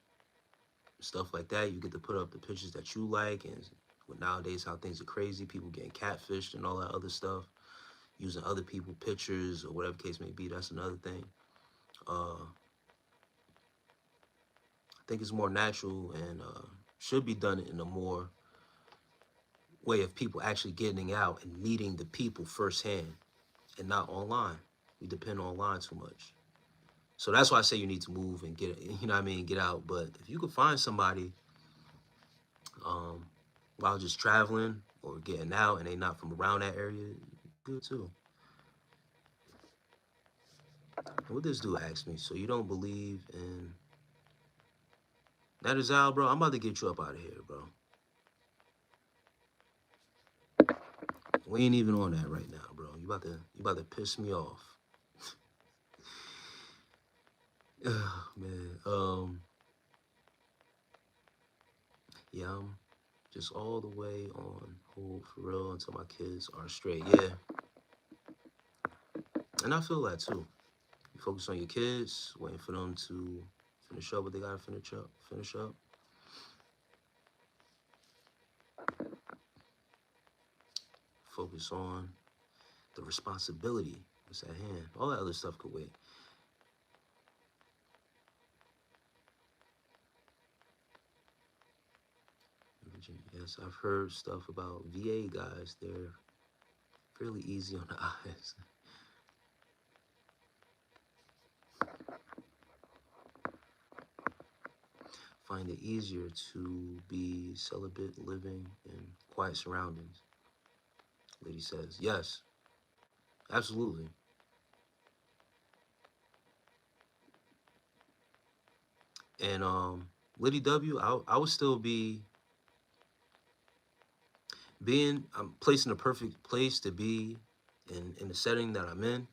stuff like that, you get to put up the pictures that you like. And with nowadays how things are crazy, people getting catfished and all that other stuff, using other people's pictures or whatever case may be, that's another thing. I think it's more natural and should be done in a more way of people actually getting out and meeting the people firsthand and not online. We depend online too much. So that's why I say you need to move and get, you know what I mean, get out. But if you could find somebody while just traveling or getting out and they not from around that area, good too. What this dude asked me, so you don't believe in that is Al, bro? I'm about to get you up out of here, bro. We ain't even on that right now, bro. You about to piss me off. Man. Yeah, I'm just all the way on hold for real until my kids are straight. Yeah. And I feel that too. You focus on your kids, waiting for them to finish up what they gotta finish up. Focus on the responsibility that's at hand. All that other stuff could wait. Yes, I've heard stuff about VA guys. They're fairly easy on the eyes. Find it easier to be celibate, living in quiet surroundings. Lady says, yes, absolutely. And Liddy W, I would still be I'm placed in the perfect place to be in the setting that I'm in.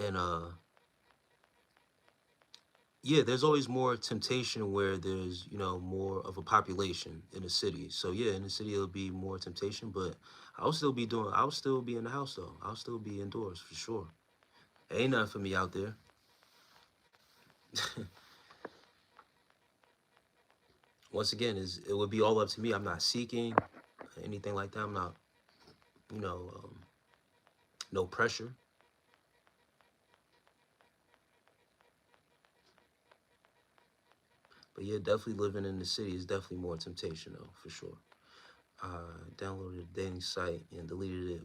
And Yeah, there's always more temptation where there's, more of a population in the city. So yeah, in the city it'll be more temptation, but I'll still be in the house though. I'll still be indoors for sure. Ain't nothing for me out there. Once again, it would be all up to me. I'm not seeking anything like that. I'm not, you know, no pressure. But yeah, definitely living in the city is definitely more temptation though, for sure. Downloaded a dating site and deleted it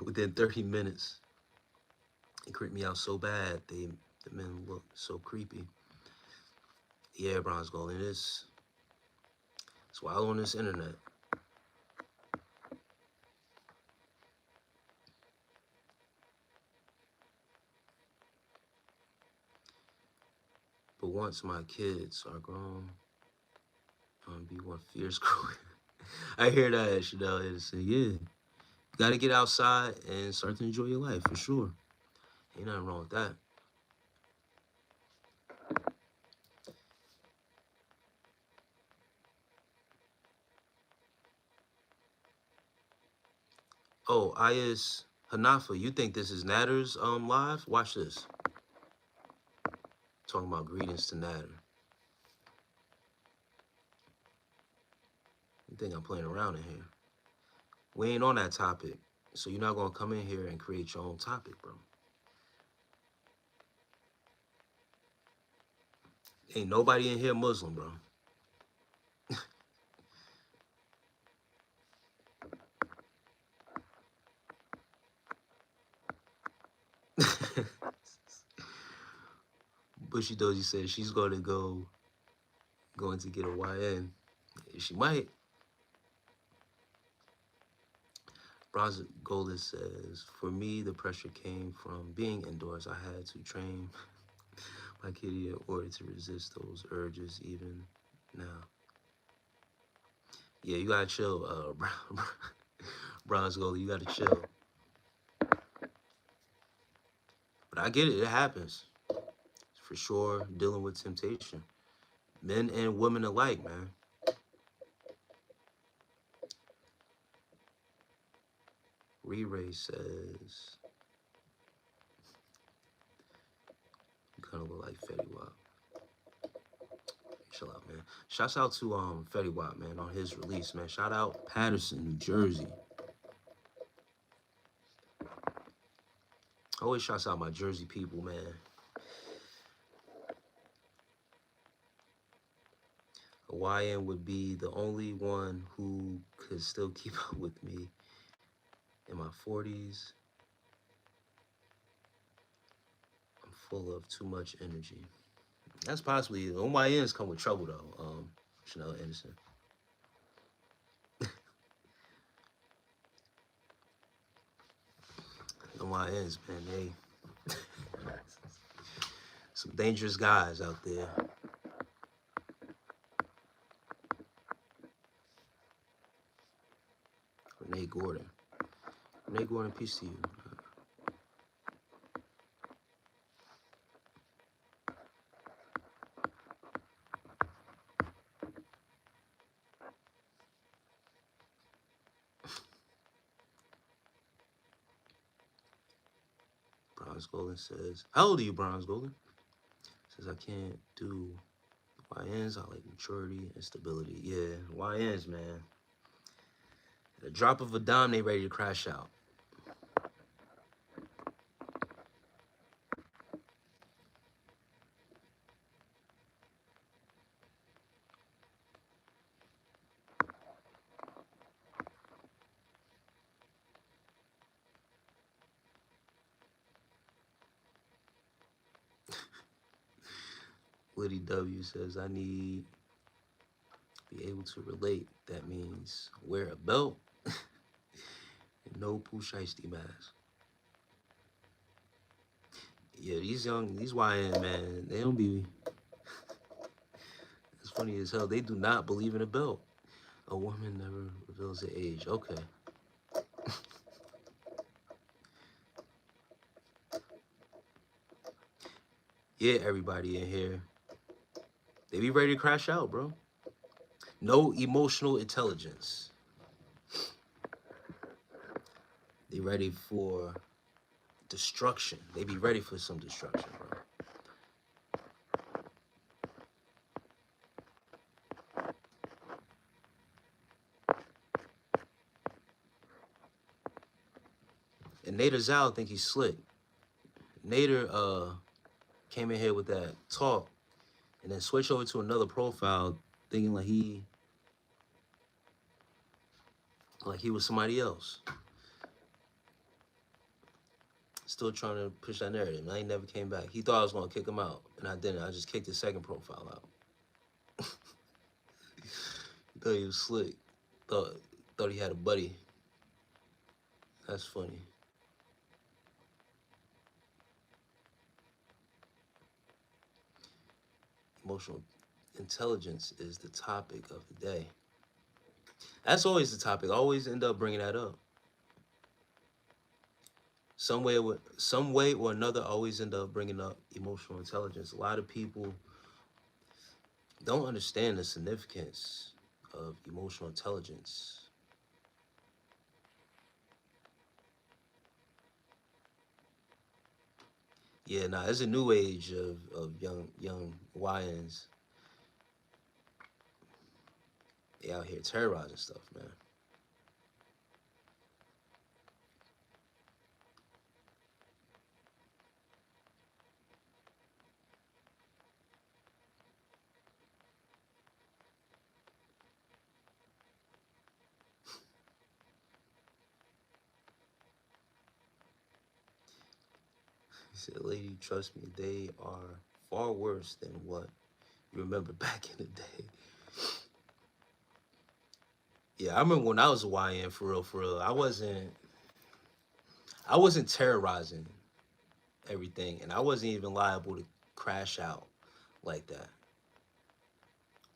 within 30 minutes. It creeped me out so bad. The men look so creepy. Yeah, Bronze Golden, it's wild on this internet. But once my kids are grown, I'm gonna be one fierce crew. I hear that, It's yeah, you gotta get outside and start to enjoy your life for sure. Ain't nothing wrong with that. Oh, Ayas Hanafa, you think this is Natter's live? Watch this. Talking about greetings to Natter. You think I'm playing around in here? We ain't on that topic. So you're not gonna come in here and create your own topic, bro. Ain't nobody in here Muslim, bro. Bushy Dozy said she's gonna going to get a YN. She might. Bronze Golden says, for me, the pressure came from being indoors. I had to train my kitty in order to resist those urges even now. Yeah, you gotta chill, Bronze Golden, you gotta chill. But I get it, it happens. For sure, dealing with temptation. Men and women alike, man. Re-Ray says, you kind of look like Fetty Wap. Chill out, man. Shouts out to Fetty Wap, man, on his release, man. Shout out Patterson, New Jersey. Always shouts out my Jersey people, man. Hawaiian would be the only one who could still keep up with me in my 40s. I'm full of too much energy. That's possibly, Hawaiians come with trouble, though, Chanel Anderson. Hawaiians, man, they some dangerous guys out there. Renee Gordon. Renee Gordon, peace to you. Bronze Golden says, how old are you, Bronze Golden? Says, I can't do YNs. I like maturity and stability. Yeah, YNs, man. At a drop of a dime, they ready to crash out. Liddy W says, I need to be able to relate. That means wear a belt and no Pooh Shiesty mask. Yeah, these YN, man, they don't be, it's funny as hell. They do not believe in a belt. A woman never reveals her age. Okay. Yeah, everybody in here, they be ready to crash out, bro. No emotional intelligence. They ready for destruction. They be ready for some destruction, bro. And Nader Zal think he's slick. Nader came in here with that talk and then switched over to another profile thinking like he was somebody else. Still trying to push that narrative. And I ain't never came back. He thought I was gonna kick him out, and I didn't. I just kicked his second profile out. He thought he was slick. Thought he had a buddy. That's funny. Emotional intelligence is the topic of the day. That's always the topic. I always end up bringing that up. Some way or another, I always end up bringing up emotional intelligence. A lot of people don't understand the significance of emotional intelligence. Yeah, nah, there's a new age of young YNs. They out here terrorizing stuff, man. He said, lady, trust me, they are far worse than what you remember back in the day. Yeah, I remember when I was a YN, for real, for real. I wasn't terrorizing everything, and I wasn't even liable to crash out like that.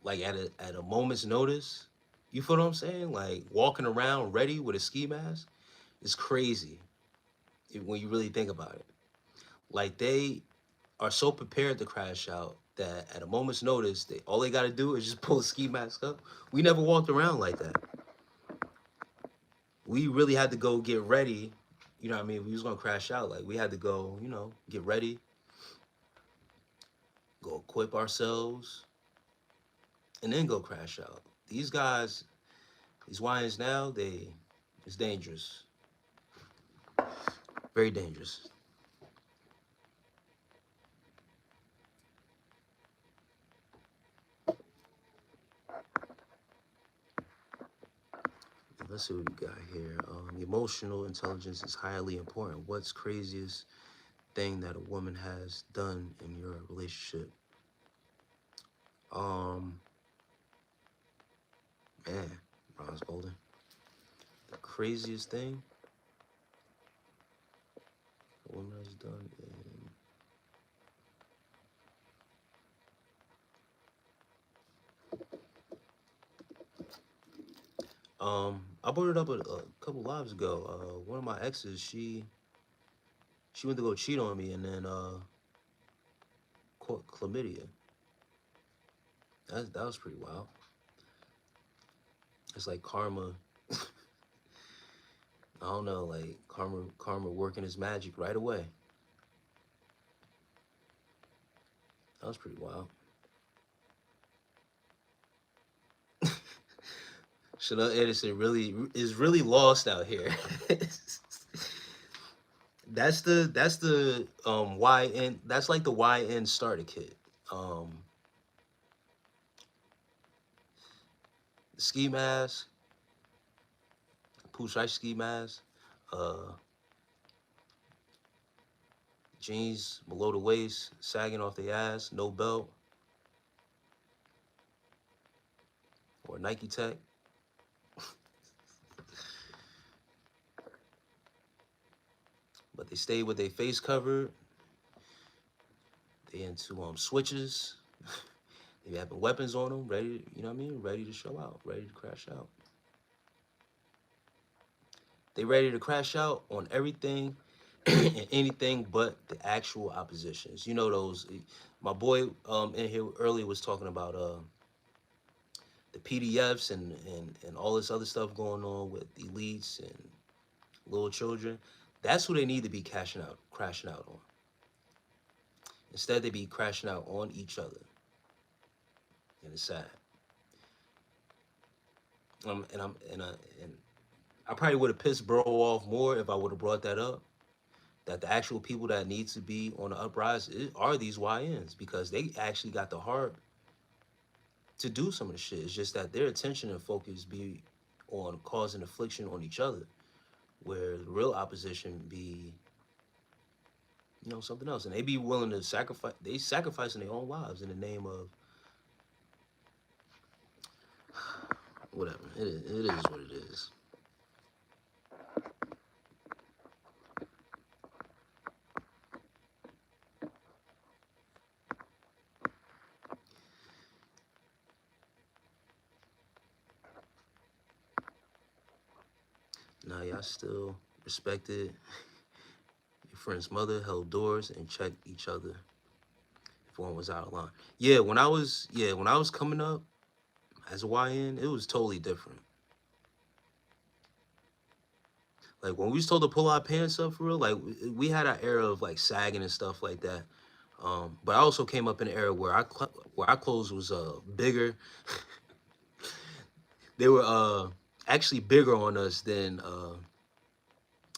Like at a moment's notice. You feel what I'm saying? Like walking around ready with a ski mask is crazy when you really think about it. Like they are so prepared to crash out that at a moment's notice, all they got to do is just pull a ski mask up. We never walked around like that. We really had to go get ready. You know what I mean? We was gonna crash out. Like we had to go, get ready, go equip ourselves, and then go crash out. These guys, these YNs now, it's dangerous. Very dangerous. Let's see what we got here. Emotional intelligence is highly important. What's craziest thing that a woman has done in your relationship? Man, Bronze Golden. The craziest thing a woman has done in... I brought it up a couple lives ago. One of my exes, she went to go cheat on me and then caught chlamydia. That was pretty wild. It's like karma. I don't know, like karma working its magic right away. That was pretty wild. Chanel Edison is really lost out here. that's the YN. That's like the YN starter kit. The ski mask, push ice ski mask, uh, jeans below the waist, sagging off the ass, no belt, or Nike Tech. But they stay with their face covered. They into switches. They having weapons on them, ready, you know what I mean? Ready to show out, ready to crash out. They ready to crash out on everything and anything but the actual oppositions. You know those. My boy in here earlier was talking about the PDFs and all this other stuff going on with elites and little children. That's who they need to be crashing out on. Instead, they be crashing out on each other, and it's sad. And I'm and I probably would have pissed bro off more if I would have brought that up. That the actual people that need to be on the uprise are these YNs because they actually got the heart to do some of the shit. It's just that their attention and focus be on causing affliction on each other, where the real opposition be, something else, and they be willing to sacrifice. They sacrificing their own lives in the name of whatever. It is what it is. Now y'all still respected your friend's mother, held doors, and checked each other if one was out of line. When I was coming up as a YN, it was totally different. Like when we was told to pull our pants up for real, like we had our era of like sagging and stuff like that. But I also came up in an era where our clothes was bigger. They were actually bigger on us than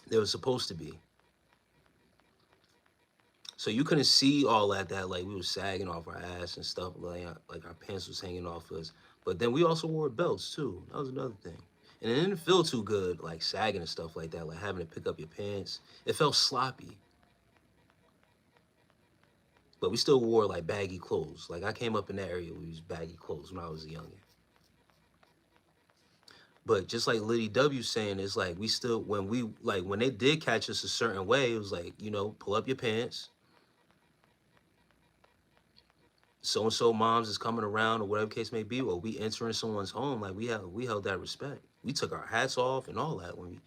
they were supposed to be. So you couldn't see all that like we was sagging off our ass and stuff, like our pants was hanging off us. But then we also wore belts too. That was another thing. And it didn't feel too good, like sagging and stuff like that, like having to pick up your pants. It felt sloppy. But we still wore like baggy clothes. Like I came up in that area, we used baggy clothes when I was a youngin'. But just like Liddy W saying, it's like we still when they did catch us a certain way, it was like, pull up your pants. So and so moms is coming around or whatever case may be, or we entering someone's home, like we held that respect. We took our hats off and all that when we,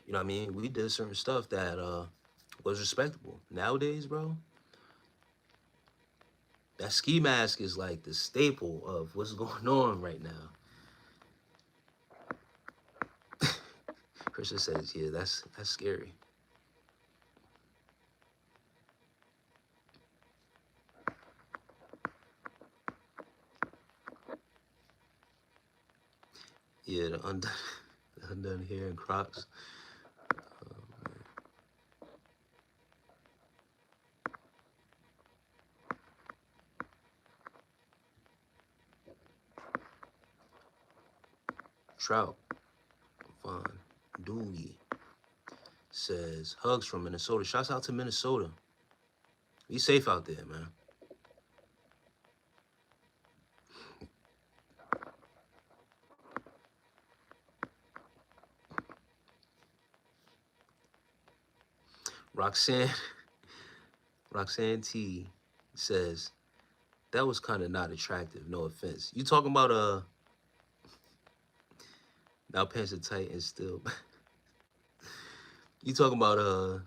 what I mean? We did certain stuff that was respectable. Nowadays, bro, that ski mask is like the staple of what's going on right now. Christian says, yeah, that's scary. Yeah, the undone hair and Crocs. Trout, Fun, Dooley says, hugs from Minnesota. Shouts out to Minnesota. Be safe out there, man. Roxanne T says, that was kind of not attractive, no offense. You talking about now pants are tight and still you talking about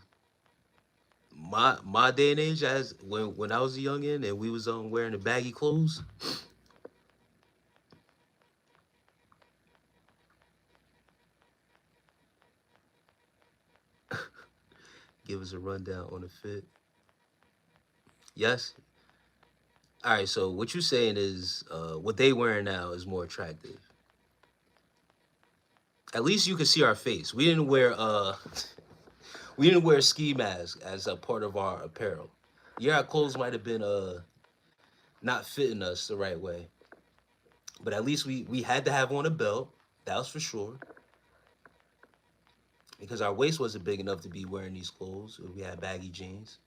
my day and age as when I was a youngin' and we was wearing the baggy clothes? Give us a rundown on the fit. Yes. All right, so what you saying is what they wearing now is more attractive. At least you can see our face. We didn't wear ski masks as a part of our apparel. Yeah, our clothes might have been not fitting us the right way. But at least we had to have on a belt. That was for sure. Because our waist wasn't big enough to be wearing these clothes. We had baggy jeans.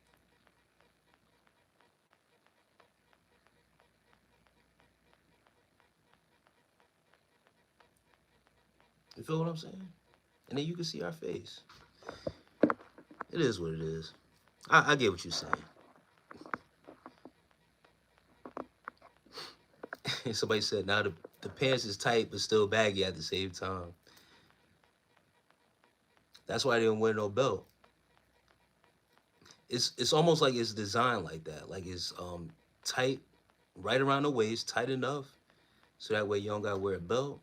You feel what I'm saying? And then you can see our face. It is what it is. I get what you're saying. Somebody said now the pants is tight but still baggy at the same time. That's why I didn't wear no belt. It's almost like it's designed like that. Like it's tight, right around the waist, tight enough so that way you don't gotta wear a belt,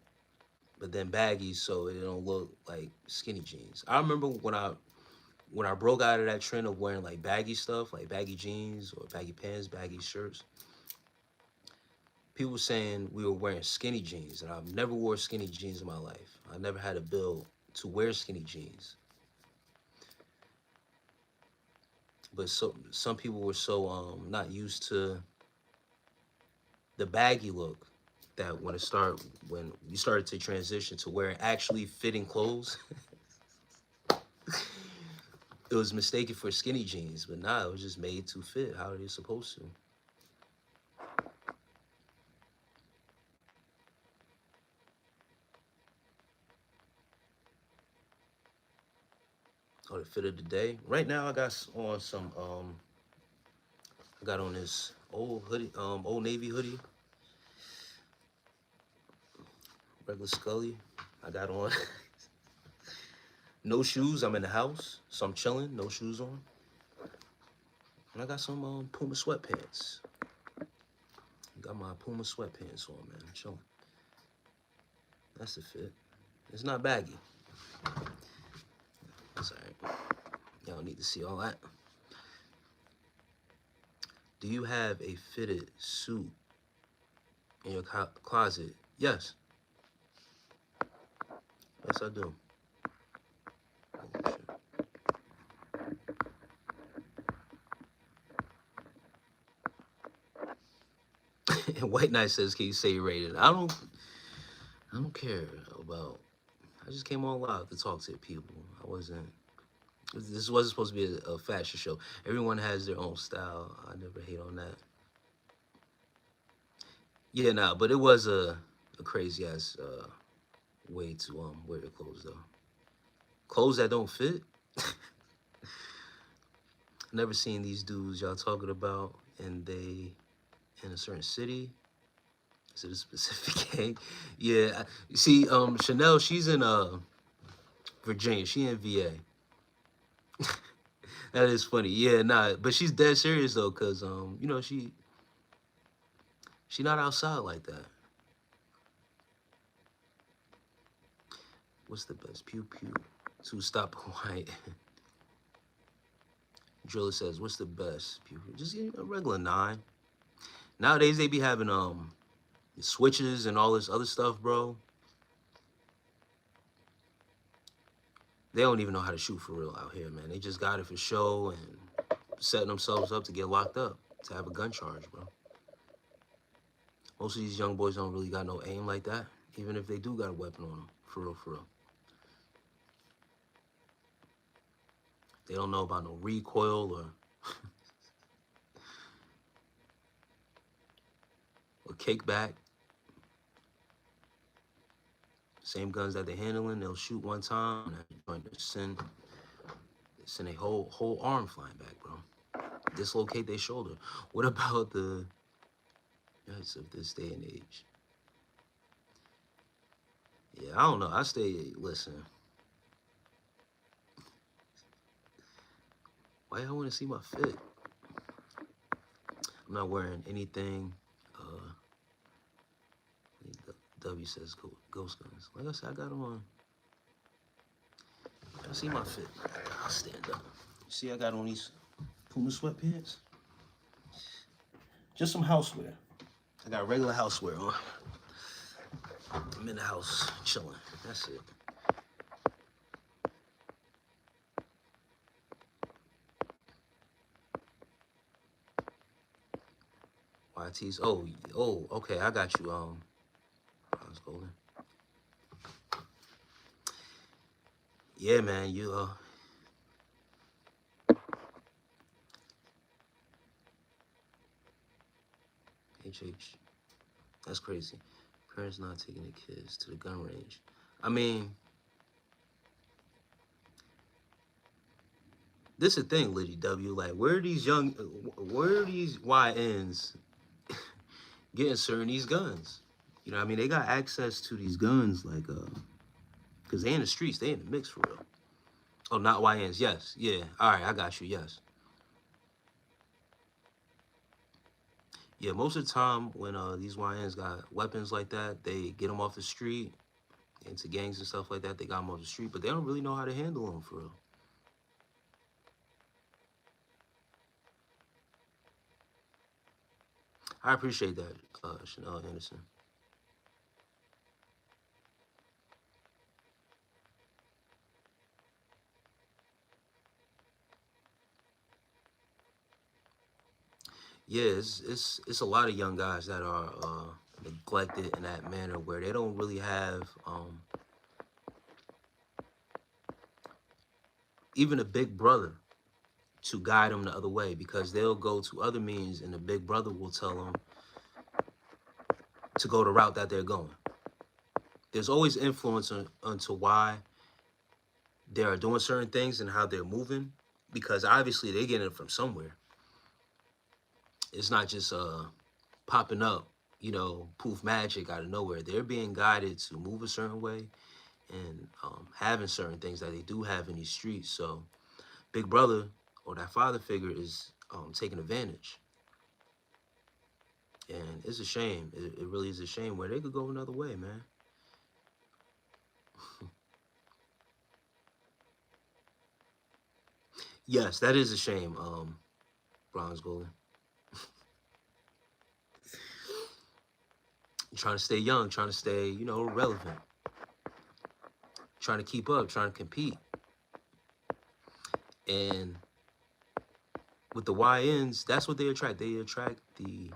but then baggy so it don't look like skinny jeans. I remember when I broke out of that trend of wearing like baggy stuff, like baggy jeans or baggy pants, baggy shirts, people were saying we were wearing skinny jeans, and I've never wore skinny jeans in my life. I never had a build to wear skinny jeans. But some people were so not used to the baggy look that when we started to transition to wearing actually fitting clothes, it was mistaken for skinny jeans. But nah, it was just made to fit how it is supposed to. Oh, the fit of the day. Right now, I got on some. I got on this old hoodie, old navy hoodie, regular Scully. I got on no shoes. I'm in the house, so I'm chilling, no shoes on. And I got some Puma sweatpants. Got my Puma sweatpants on, man. I'm chilling. That's the fit. It's not baggy. That's all right. Y'all don't need to see all that. Do you have a fitted suit in your closet? Yes. Yes, I do. Oh, shit. And White Knight says, "Can you say you rated?" I don't care about. I just came on live to talk to people. I wasn't. This wasn't supposed to be a fashion show. Everyone has their own style. I never hate on that. Yeah, nah, but it was a crazy ass way to wear your clothes though. Clothes that don't fit. Never seen these dudes y'all talking about, and they in a certain city. Is it a specific gang? Yeah, you see, Chanel, she's in Virginia. She in VA. That is funny. Yeah, nah, but she's dead serious though, cause you know, she not outside like that. What's the best? Pew pew. To stop white. Driller says, "What's the best?" Pew pew. Just a regular 9. Nowadays they be having switches and all this other stuff, bro. They don't even know how to shoot for real out here, man. They just got it for show and setting themselves up to get locked up, to have a gun charge, bro. Most of these young boys don't really got no aim like that, even if they do got a weapon on them, for real, for real. They don't know about no recoil or kickback. Same guns that they're handling, they'll shoot one time and send a whole arm flying back, bro. Dislocate their shoulder. What about the guys of this day and age? Yeah, I don't know. Listen. Why y'all want to see my fit? I'm not wearing anything. W says ghost guns. Like I said, I got on. Y'all see my fit? I'll stand up. See, I got on these Puma sweatpants. Just some housewear. I got regular housewear on. I'm in the house chilling. That's it. YT's. Oh, okay. I got you. I was golden. Yeah, man. You HH. That's crazy. Parents not taking their kids to the gun range. I mean, this is the thing, Liddy W. Like, where are these YNs getting certain these guns? You know what I mean? They got access to these guns, like, because they in the streets. They in the mix for real. Oh, not YNs. Yes. Yeah. All right. I got you. Yes. Yeah, most of the time when these YNs got weapons like that, they get them off the street into gangs and stuff like that. They got them off the street, but they don't really know how to handle them for real. I appreciate that, Chanel Anderson. Yeah, it's a lot of young guys that are neglected in that manner where they don't really have even a big brother to guide them the other way, because they'll go to other means and the big brother will tell them to go the route that they're going. There's always influence onto why they are doing certain things and how they're moving, because obviously they're getting it from somewhere. It's not just popping up, poof magic out of nowhere. They're being guided to move a certain way and having certain things that they do have in these streets. So big brother or that father figure is taking advantage. And it's a shame. It really is a shame where they could go another way, man. Yes, that is a shame, Bronze Golden. Trying to stay young, trying to stay, relevant, trying to keep up, trying to compete. And with the YNs, that's what they attract. They attract the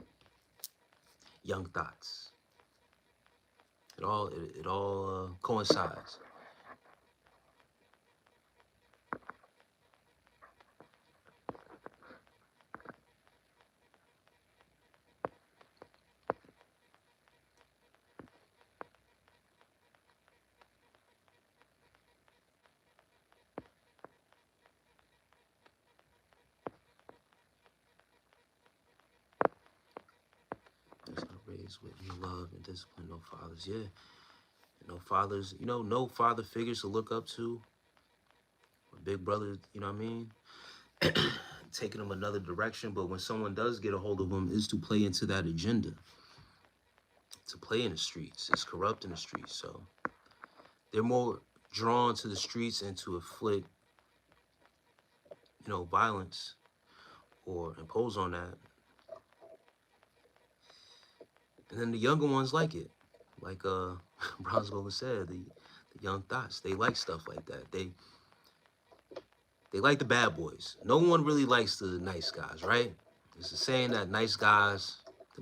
young thoughts. It all coincides. It's not raised with new love and discipline, no fathers. Yeah, no fathers. No father figures to look up to. A big brother, you know what I mean? Taking them another direction. But when someone does get a hold of them, is to play into that agenda, to play in the streets. It's corrupt in the streets. So they're more drawn to the streets and to inflict, violence or impose on that. And then the younger ones like it. Like Bronze Golden said, the young thoughts, they like stuff like that. They like the bad boys. No one really likes the nice guys, right? It's a saying that the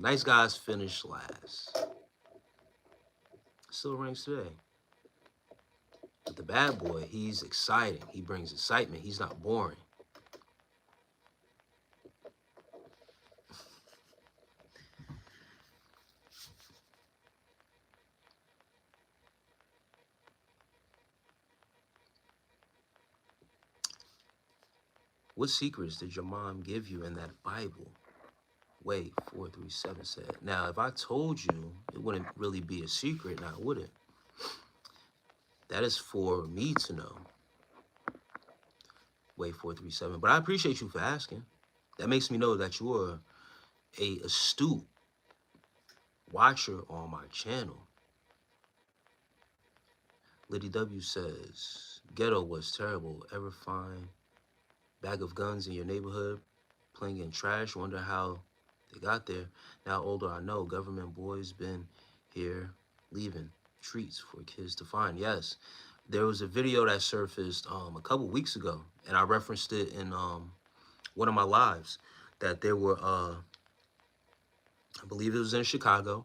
nice guys finish last. It still rings today. But the bad boy, he's exciting. He brings excitement. He's not boring. What secrets did your mom give you in that Bible? Wait, 437 said. Now, if I told you, it wouldn't really be a secret, now would it? That is for me to know. Wait, 437. But I appreciate you for asking. That makes me know that you are a astute watcher on my channel. Liddy W says, ghetto was terrible. Ever find bag of guns in your neighborhood playing in trash? Wonder how they got there. Now older I know, government boys been here leaving treats for kids to find. Yes, there was a video that surfaced a couple weeks ago, and I referenced it in one of my lives, that there were, I believe it was in Chicago,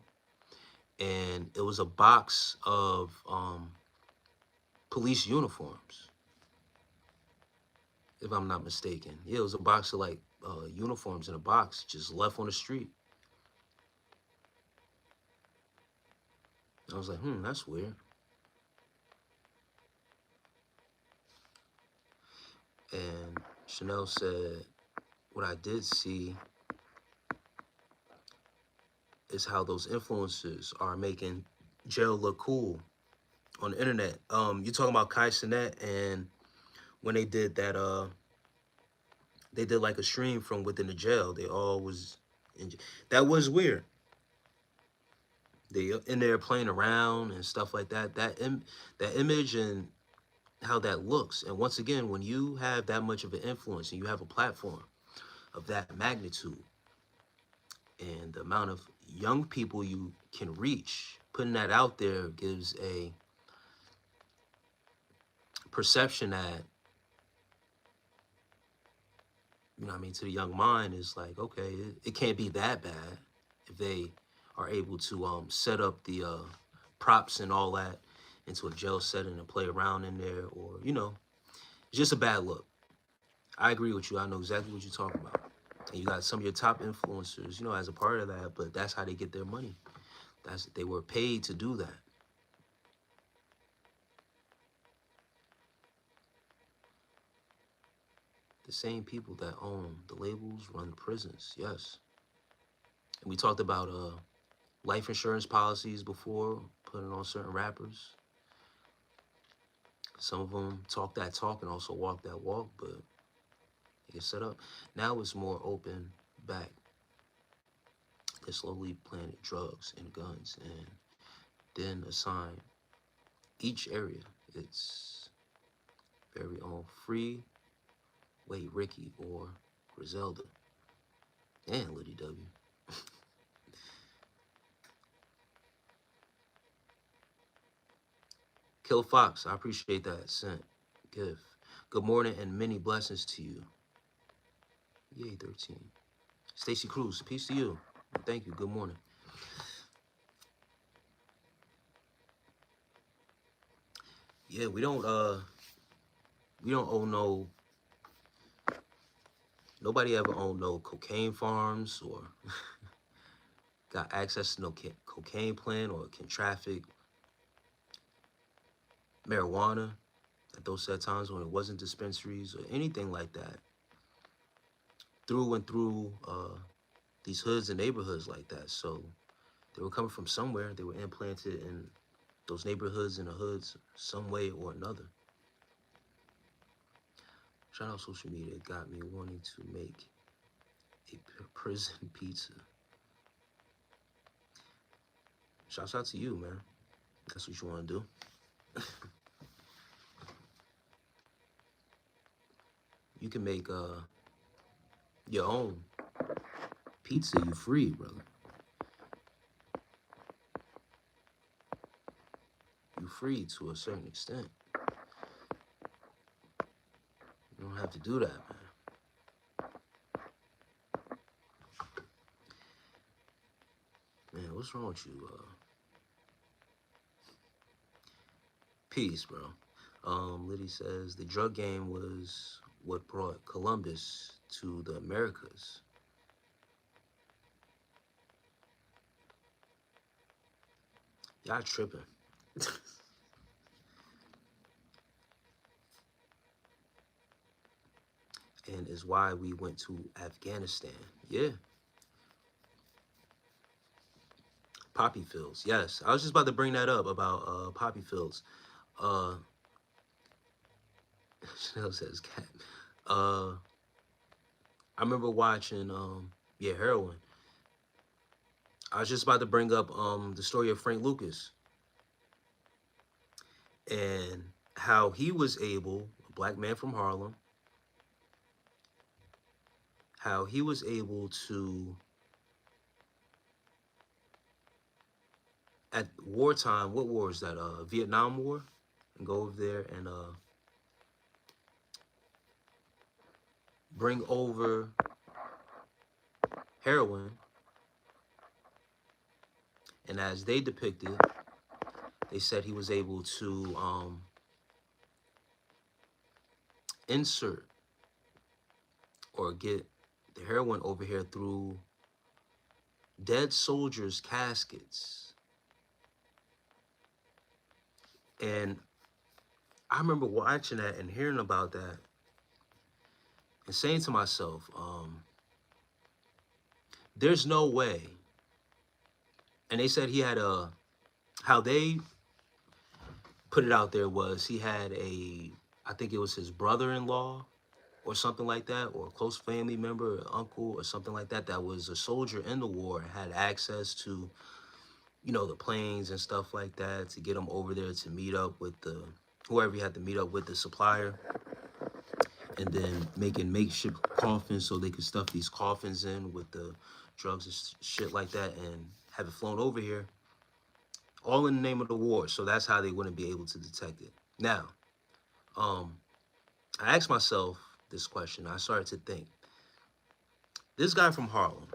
and it was a box of police uniforms, if I'm not mistaken. Yeah, it was a box of like uniforms in a box just left on the street. I was like, that's weird. And Chanel said, what I did see is how those influencers are making jail look cool on the internet. You're talking about Kai Cenat, and when they did that, they did like a stream from within the jail. They all was And that was weird. They in there playing around and stuff like that. That image and how that looks. And once again, when you have that much of an influence and you have a platform of that magnitude and the amount of young people you can reach, putting that out there gives a perception that, you know what I mean, to the young mind is like, okay, it can't be that bad if they are able to set up the props and all that into a jail setting and play around in there, or, you know, it's just a bad look. I agree with you. I know exactly what you're talking about. And you got some of your top influencers, you know, as a part of that, but that's how they get their money. They were paid to do that. The same people that own the labels run the prisons, yes. And we talked about life insurance policies before, putting on certain rappers. Some of them talk that talk and also walk that walk, but they get set up. Now it's more open back. They're slowly planting drugs and guns and then assign each area its very own free Wait Ricky or Griselda. And Liddy W. Kill Fox, I appreciate that sent gift. Good morning and many blessings to you. Yay, 13. Stacy Cruz, peace to you. Thank you. Good morning. Yeah, we don't owe nobody ever owned no cocaine farms or got access to no cocaine plant or can traffic marijuana at those set times when it wasn't dispensaries or anything like that. Through and through these hoods and neighborhoods like that. So they were coming from somewhere. They were implanted in those neighborhoods and the hoods some way or another. Shout out social media. It got me wanting to make a prison pizza. Shouts out to you, man. That's what you want to do. You can make your own pizza. You free, brother. You free to a certain extent. You don't have to do that, man. Man, what's wrong with you? Peace, bro. Liddy says the drug game was what brought Columbus to the Americas. Y'all tripping. And is why we went to Afghanistan. Yeah. Poppy fields. Yes. I was just about to bring that up about poppy fields. Chanel says cat. I remember watching heroin. I was just about to bring up the story of Frank Lucas and how he was able, a black man from Harlem, how he was able to, at wartime, what war is that? Vietnam War, and go over there and bring over heroin. And as they depicted, they said he was able to insert or get the heroin over here through dead soldiers' caskets. And I remember watching that and hearing about that and saying to myself, there's no way. And they said he had how they put it out there was he had I think it was his brother-in-law or something like that, or a close family member, or uncle, or something like that, that was a soldier in the war, had access to, you know, the planes and stuff like that, to get them over there to meet up with the whoever you had to meet up with, the supplier, and then making makeshift coffins so they could stuff these coffins in with the drugs and shit like that, and have it flown over here, all in the name of the war. So that's how they wouldn't be able to detect it. Now, um, I asked myself this question. I started to think. This guy from Harlem,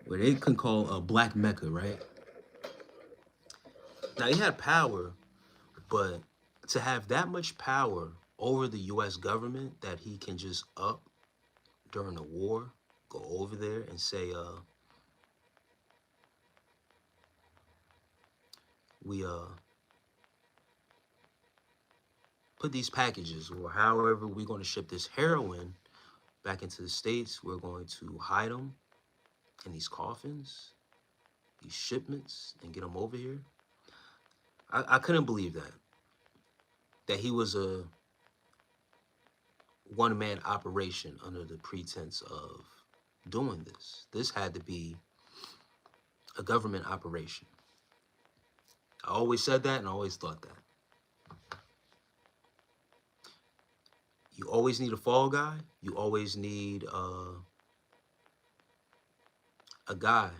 where they can call a Black Mecca, right? Now he had power, but to have that much power over the U.S. government that he can just up during a war, go over there and say, we put these packages, or however we're going to ship this heroin back into the States, we're going to hide them in these coffins, these shipments, and get them over here. I couldn't believe that he was a one-man operation under the pretense of doing this. This had to be a government operation. I always said that and I always thought that. You always need a fall guy. You always need a guy.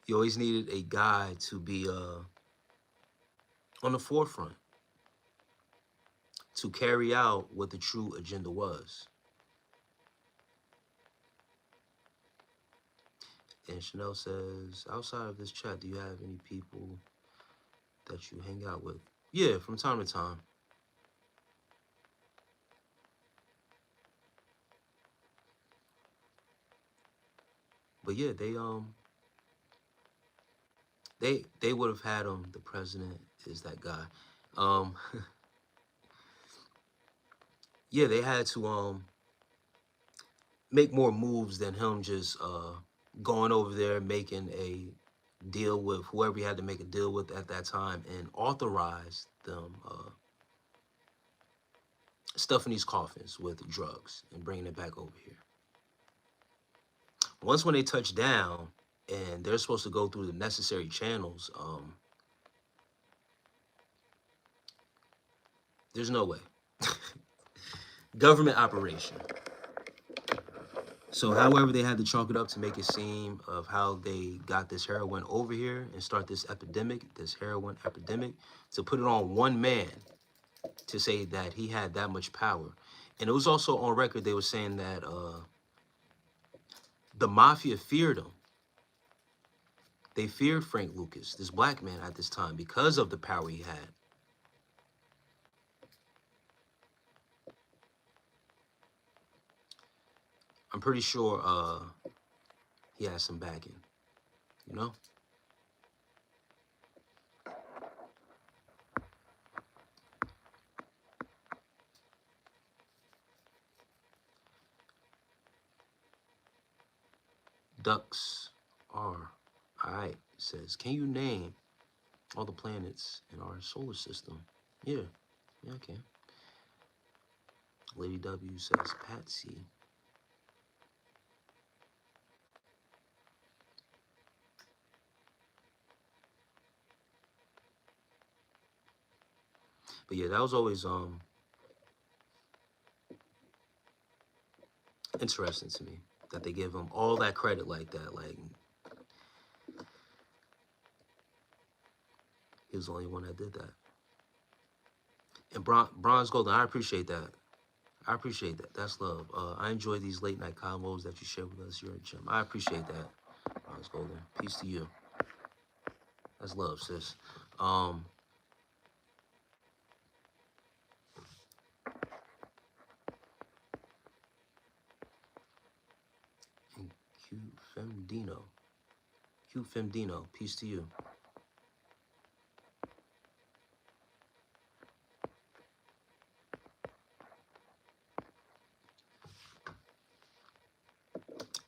You always needed a guy to be on the forefront, to carry out what the true agenda was. And Chanel says, outside of this chat, do you have any people that you hang out with? Yeah, from time to time. But yeah, they would have had him. The president is that guy. Um, yeah, they had to make more moves than him just going over there making a deal with whoever he had to make a deal with at that time, and authorize them stuffing these coffins with drugs and bringing it back over here. Once when they touch down and they're supposed to go through the necessary channels, there's no way. Government operation. So however they had to chalk it up to make it seem of how they got this heroin over here and start this epidemic, this heroin epidemic, to put it on one man, to say that he had that much power. And it was also on record, they were saying that the mafia feared him. They feared Frank Lucas, this black man at this time, because of the power he had. I'm pretty sure he has some backing, you know? Ducks are, all right, says, can you name all the planets in our solar system? Yeah, I can. Lady W says, Patsy. But yeah, that was always interesting to me, that they give him all that credit like that. Like, he was the only one that did that. And Bronze Golden, I appreciate that. I appreciate that. That's love. I enjoy these late night combos that you share with us. You're a gem. I appreciate that, Bronze Golden. Peace to you. That's love, sis. And Q Femdino. Q Femdino. Peace to you.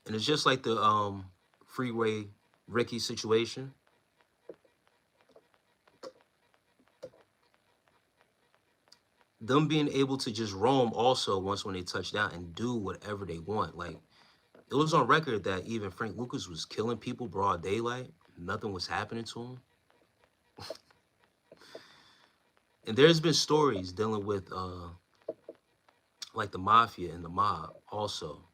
And it's just like the Freeway Ricky situation. them being able to just roam also once when they touch down and do whatever they want. Like, it was on record that even Frank Lucas was killing people broad daylight. Nothing was happening to him. And there's been stories dealing with like the mafia and the mob also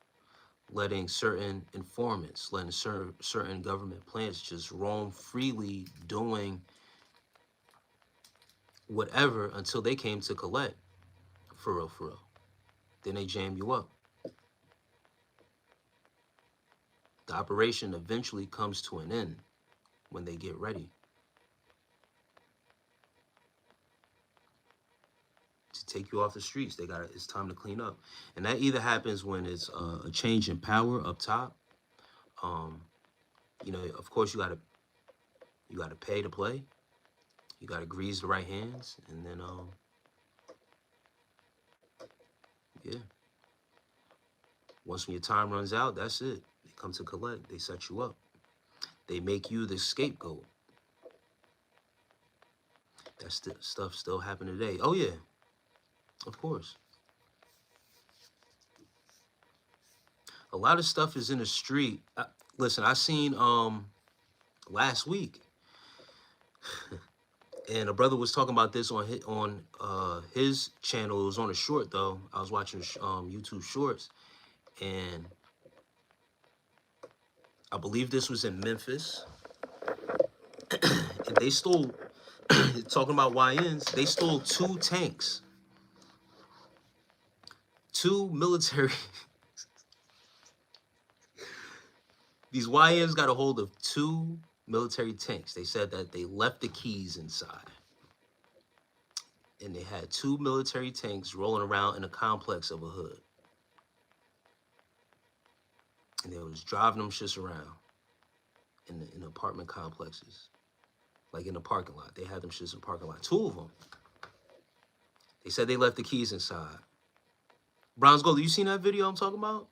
letting certain informants, letting certain government plants just roam freely doing whatever until they came to collect. For real, for real. Then they jam you up. The operation eventually comes to an end when they get ready to take you off the streets. It's time to clean up. And that either happens when it's a change in power up top. You know, of course you gotta pay to play. You gotta grease the right hands, and then yeah. Once when your time runs out, that's it. They come to collect. They set you up. They make you the scapegoat. That stuff still happen today. Oh yeah, of course. A lot of stuff is in the street. Listen, I seen last week, and a brother was talking about this on his channel. It was on a short though. I was watching YouTube Shorts, and I believe this was in Memphis, and they stole. Talking about YNs, they stole 2 tanks, 2 military. These YNs got a hold of 2 military tanks. They said that they left the keys inside. And they had 2 military tanks rolling around in a complex of a hood. And they was driving them shits around in the apartment complexes. Like in the parking lot. They had them shits in the parking lot. 2 of them. They said they left the keys inside. Bronze Gold, you seen that video I'm talking about?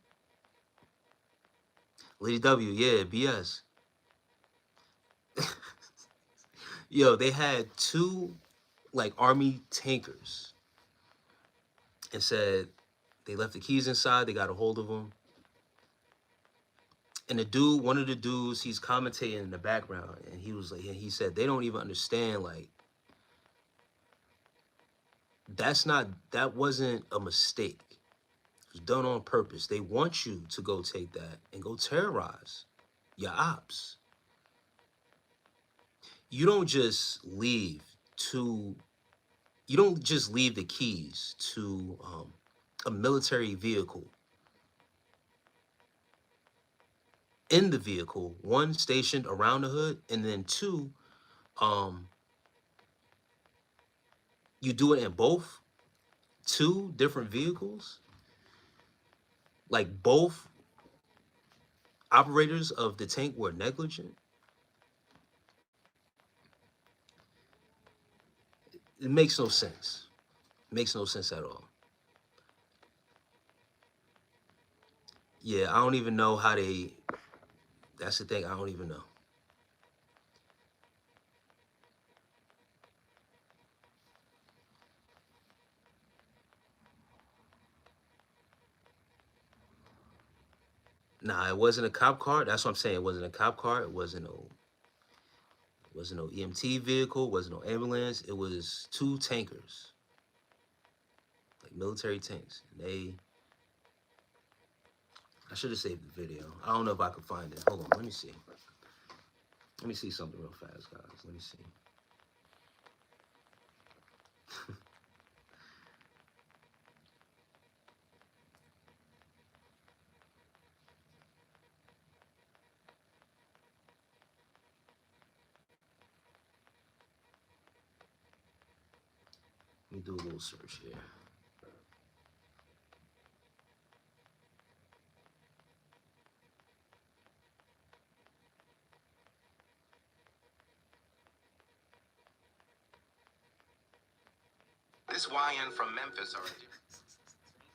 Lady W, yeah, BS. Yo, they had 2 like army tankers and said they left the keys inside. They got a hold of them. And the dude, one of the dudes, he's commentating in the background, and he was like, he said they don't even understand, like, that wasn't a mistake. It was done on purpose. They want you to go take that and go terrorize your ops. You don't just leave the keys to a military vehicle. In the vehicle, 1, stationed around the hood, and then 2, you do it in both 2 different vehicles. Like, both operators of the tank were negligent. It makes no sense. It makes no sense at all. Yeah, I don't even know how they... That's the thing, I don't even know. Nah, it wasn't a cop car. That's what I'm saying. It wasn't a cop car. It wasn't no EMT vehicle. It wasn't no ambulance. It was 2 tankers, like military tanks. And I should have saved the video. I don't know if I could find it. Hold on, let me see. Let me see something real fast, guys. Let me see. Let me do a little search here. This YN from Memphis already.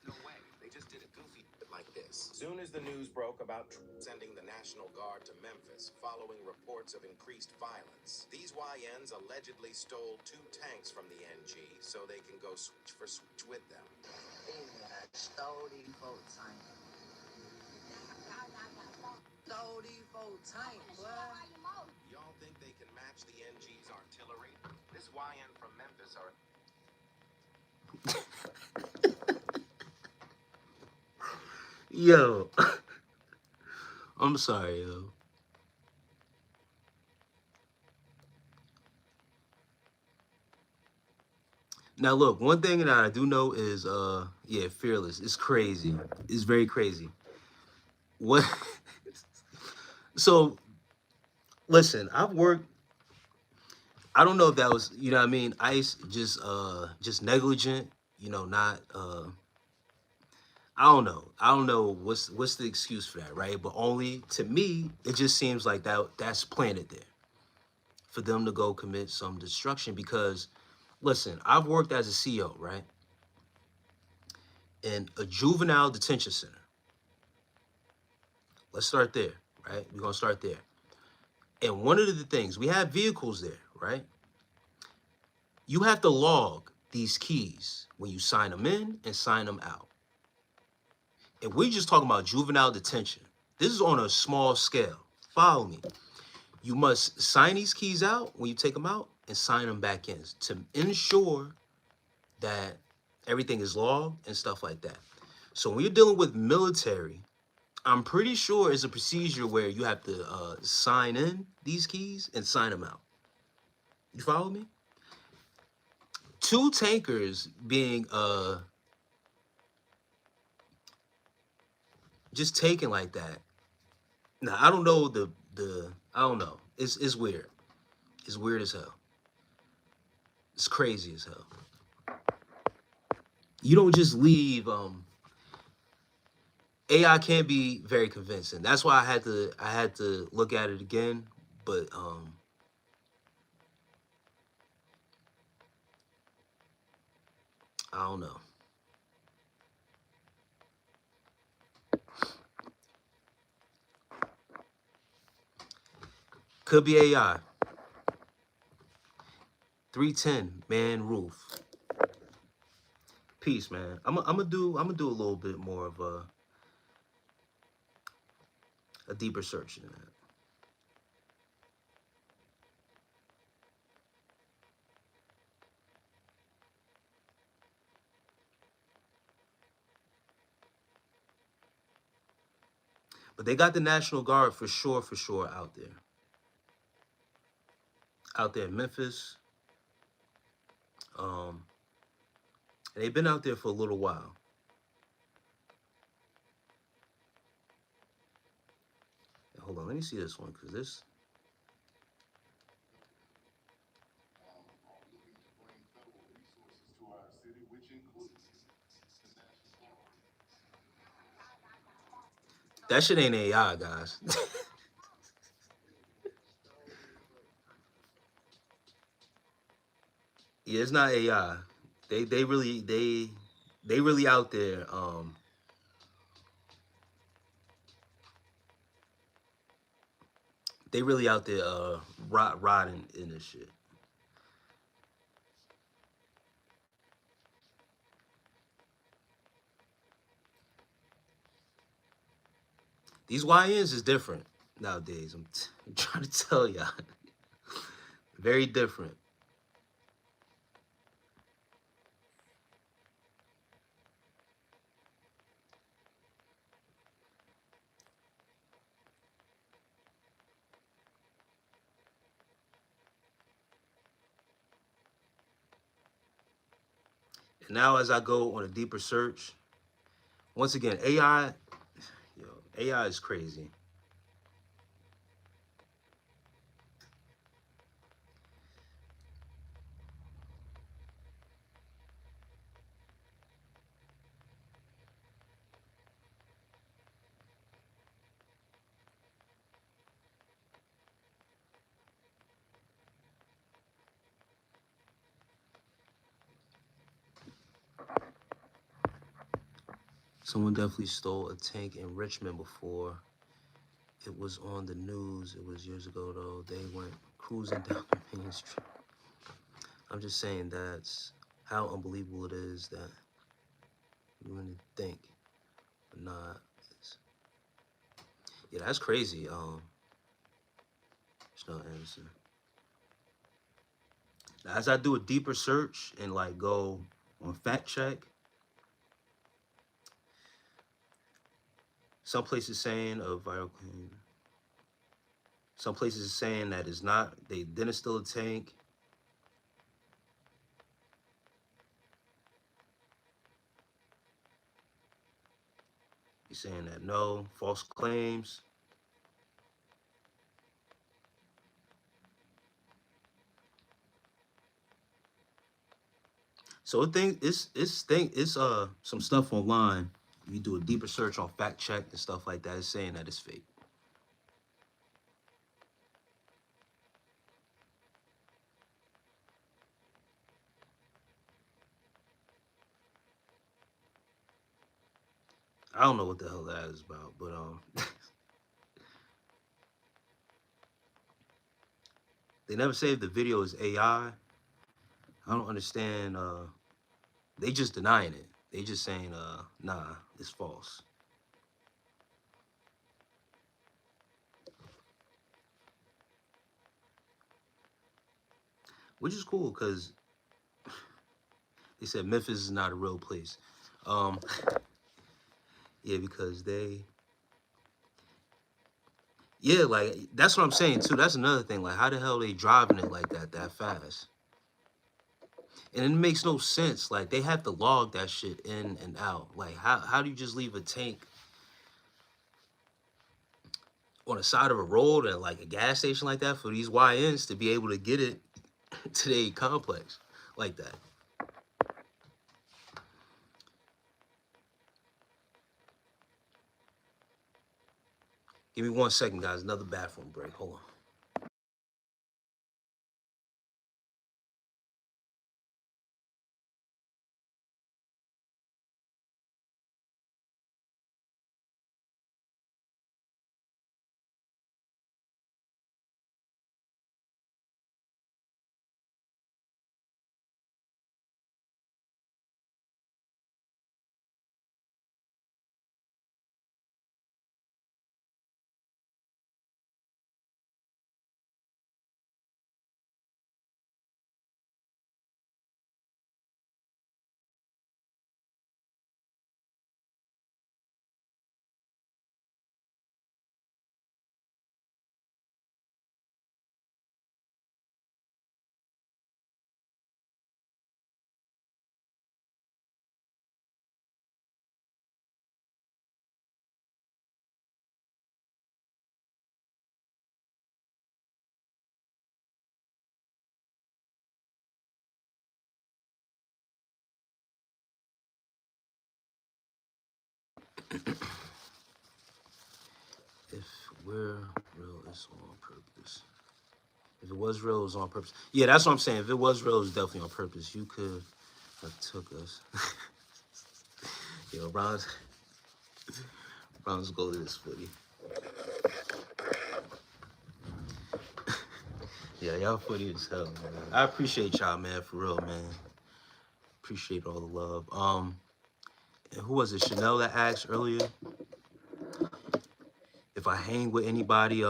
No way. They just did a goofy like this. Soon as the news broke about sending the National Guard to Memphis following reports of increased violence, these YNs allegedly stole 2 tanks from the NG so they can go switch for switch with them. Stole these folks' tank. Stole these folks' tank, boy. Y'all think they can match the NG's artillery? This YN from Memphis are... Yo, I'm sorry, yo. Now look, one thing that I do know is yeah, fearless. It's crazy. It's very crazy. What so listen, I've worked, I don't know if that was, you know what I mean, ICE just negligent, you know, not I don't know. I don't know what's the excuse for that, right? But only to me, it just seems like that's planted there for them to go commit some destruction because listen, I've worked as a CO, right? In a juvenile detention center. Let's start there, right? We're gonna start there. And one of the things, we have vehicles there, right? You have to log these keys when you sign them in and sign them out. And we're just talking about juvenile detention. This is on a small scale. Follow me. You must sign these keys out when you take them out and sign them back in to ensure that everything is logged and stuff like that. So when you're dealing with military, I'm pretty sure it's a procedure where you have to sign in these keys and sign them out. You follow me? 2 tankers being just taken like that. Now I don't know the I don't know. It's weird. It's weird as hell. It's crazy as hell. You don't just leave. AI can be very convincing. That's why I had to look at it again. But I don't know. Could be AI. 310 man roof. Peace, man. I'm gonna do a little bit more of a deeper search than that. But they got the National Guard for sure out there in Memphis. Um, and they've been out there for a little while. Hold on, let me see this one because this that shit ain't AI, guys. Yeah, it's not AI. They really out there. They really out there riding in this shit. These YNs is different nowadays. I'm trying to tell y'all. Very different. And now as I go on a deeper search, once again, AI, yo, AI is crazy. Someone definitely stole a tank in Richmond before. It was on the news. It was years ago though. They went cruising down the main street. I'm just saying that's how unbelievable it is that you wouldn't think. But nah, yeah, that's crazy. Chanel Anderson. Now, as I do a deeper search and like go on fact check, some places saying a viral claim. Some places saying that it's not. They didn't steal a tank. He's saying that no false claims. So it's some stuff online. You do a deeper search on fact check and stuff like that. It's saying that it's fake. I don't know what the hell that is about, but they never say if the video is AI. I don't understand. They just denying it. They just saying nah, it's false. Which is cool because they said Memphis is not a real place. Um, yeah, because yeah, like that's what I'm saying too. That's another thing. Like, how the hell they driving it like that fast? And it makes no sense. Like, they have to log that shit in and out. Like, how do you just leave a tank on the side of a road at like a gas station like that for these YNs to be able to get it to their complex like that? Give me 1 second, guys. Another bathroom break. Hold on. If we're real, it's on purpose. If it was real, it was on purpose. Yeah, that's what I'm saying. If it was real, it was definitely on purpose. You could have took us. Yo, Browns go to this footy. Yeah, y'all footy as hell, man. I appreciate y'all, man, for real, man. Appreciate all the love. And who was it? Chanel that asked earlier if I hang with anybody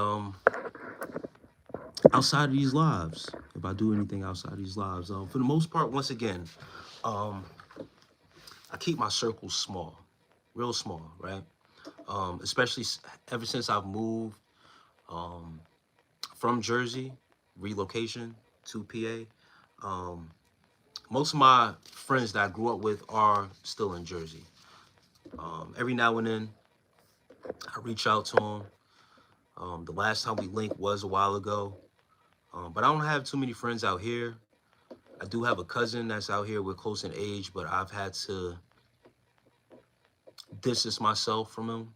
outside of these lives. If I do anything outside of these lives. For the most part, once again, I keep my circles small, real small, right? Especially ever since I've moved from Jersey, relocation to PA. Most of my friends that I grew up with are still in Jersey. Every now and then, I reach out to them. The last time we linked was a while ago. But I don't have too many friends out here. I do have a cousin that's out here. We're close in age, but I've had to distance myself from him.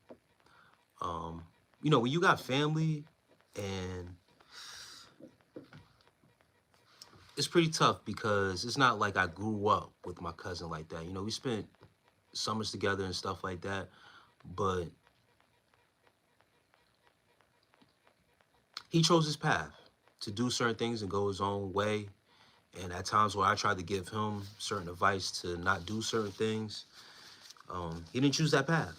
When you got family, and it's pretty tough because it's not like I grew up with my cousin like that. We spent summers together and stuff like that. But he chose his path to do certain things and go his own way. And at times where I tried to give him certain advice to not do certain things, he didn't choose that path.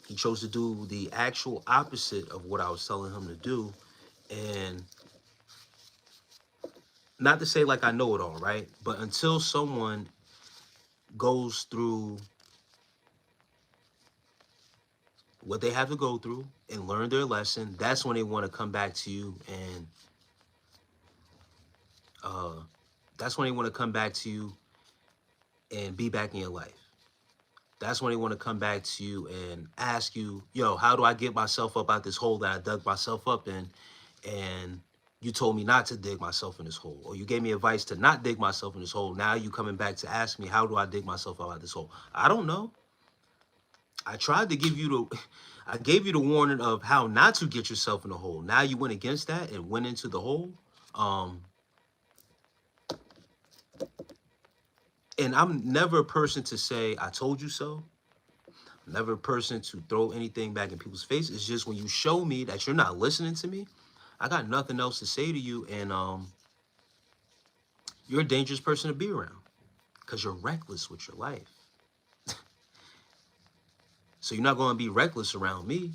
He chose to do the actual opposite of what I was telling him to do. And not to say like I know it all, right? But until someone goes through what they have to go through and learn their lesson, that's when they want to come back to you and uh, that's when they want to come back to you and be back in your life. That's when they want to come back to you and ask you, yo, how do I get myself up out this hole that I dug myself up in? And you told me not to dig myself in this hole, or you gave me advice to not dig myself in this hole. Now you coming back to ask me, how do I dig myself out of this hole? I don't know. I tried to give you I gave you the warning of how not to get yourself in the hole. Now you went against that and went into the hole. And I'm never a person to say, I told you so. I'm never a person to throw anything back in people's face. It's just when you show me that you're not listening to me, I got nothing else to say to you. And you're a dangerous person to be around because you're reckless with your life. So you're not going to be reckless around me.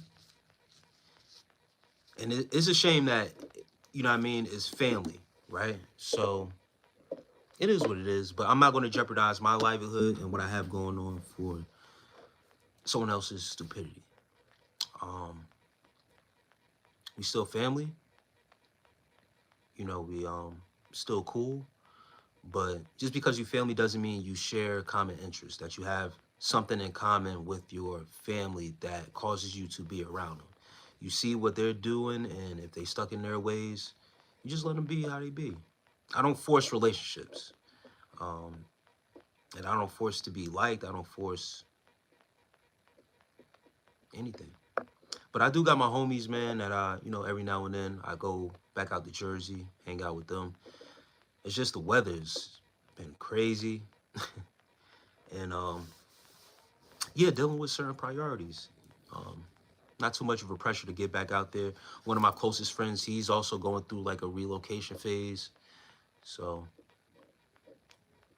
And it's a shame that, you know what I mean, it's family, right? So it is what it is. But I'm not going to jeopardize my livelihood and what I have going on for someone else's stupidity. We still family. You know, we still cool. But just because you family doesn't mean you share common interests, that you have something in common with your family that causes you to be around them. You see what they're doing, and if they stuck in their ways, you just let them be how they be. I don't force relationships, and I don't force to be liked. I don't force anything. But I do got my homies, man, that every now and then I go back out to Jersey, hang out with them. It's just the weather's been crazy. And yeah, dealing with certain priorities. Not too much of a pressure to get back out there. One of my closest friends, he's also going through like a relocation phase. So,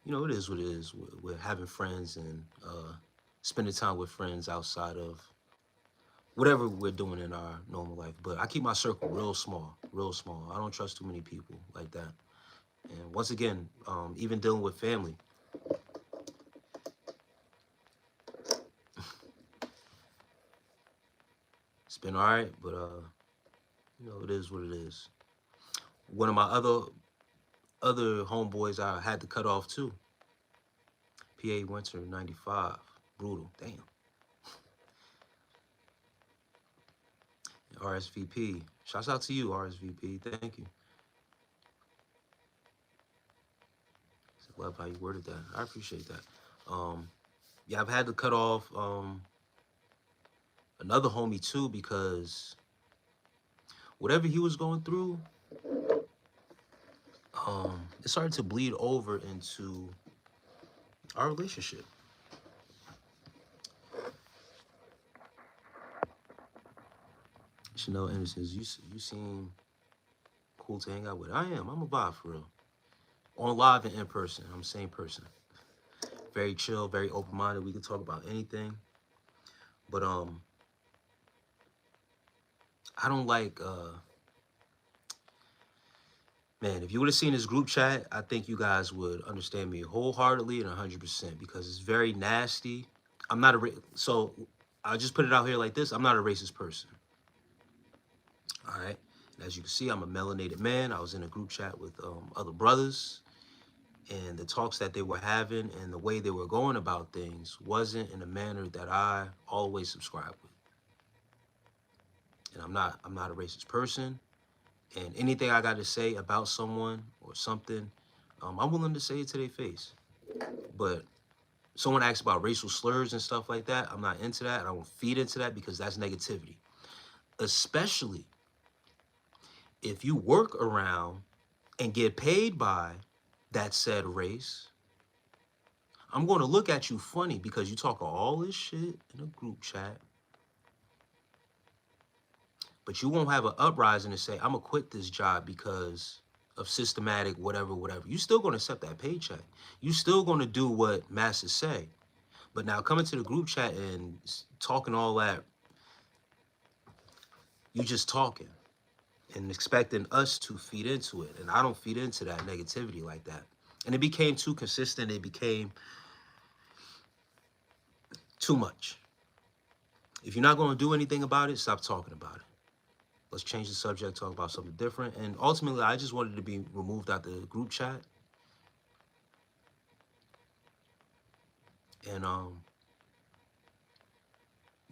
it is what it is. We're having friends and spending time with friends outside of whatever we're doing in our normal life. But I keep my circle real small, real small. I don't trust too many people like that. And once again, even dealing with family, it's been all right, but it is what it is. One of my other homeboys I had to cut off too. PA Winter '95, brutal. Damn. RSVP. Shouts out to you, RSVP. Thank you. I love how you worded that. I appreciate that. Yeah, I've had to cut off another homie too because whatever he was going through, it started to bleed over into our relationship. Chanel Anderson, you seem cool to hang out with. I am. I'm a vibe for real. On live and in person, I'm the same person. Very chill, very open-minded. We can talk about anything. But I don't like man, if you would have seen this group chat, I think you guys would understand me wholeheartedly and 100% because it's very nasty. I'm not so I'll just put it out here like this. I'm not a racist person. All right. And as you can see, I'm a melanated man. I was in a group chat with other brothers, and the talks that they were having and the way they were going about things wasn't in a manner that I always subscribe with. And I'm not a racist person. And anything I got to say about someone or something, I'm willing to say it to their face. But someone asks about racial slurs and stuff like that, I'm not into that. I don't feed into that because that's negativity. Especially if you work around and get paid by that said race, I'm going to look at you funny because you talk all this shit in a group chat, but you won't have an uprising to say, I'm going to quit this job because of systematic whatever, whatever. You still going to accept that paycheck. You still going to do what masters say. But now coming to the group chat and talking all that, you just talking and expecting us to feed into it. And I don't feed into that negativity like that. And it became too consistent. It became too much. If you're not going to do anything about it, stop talking about it. Let's change the subject, talk about something different. And ultimately, I just wanted to be removed out the group chat. And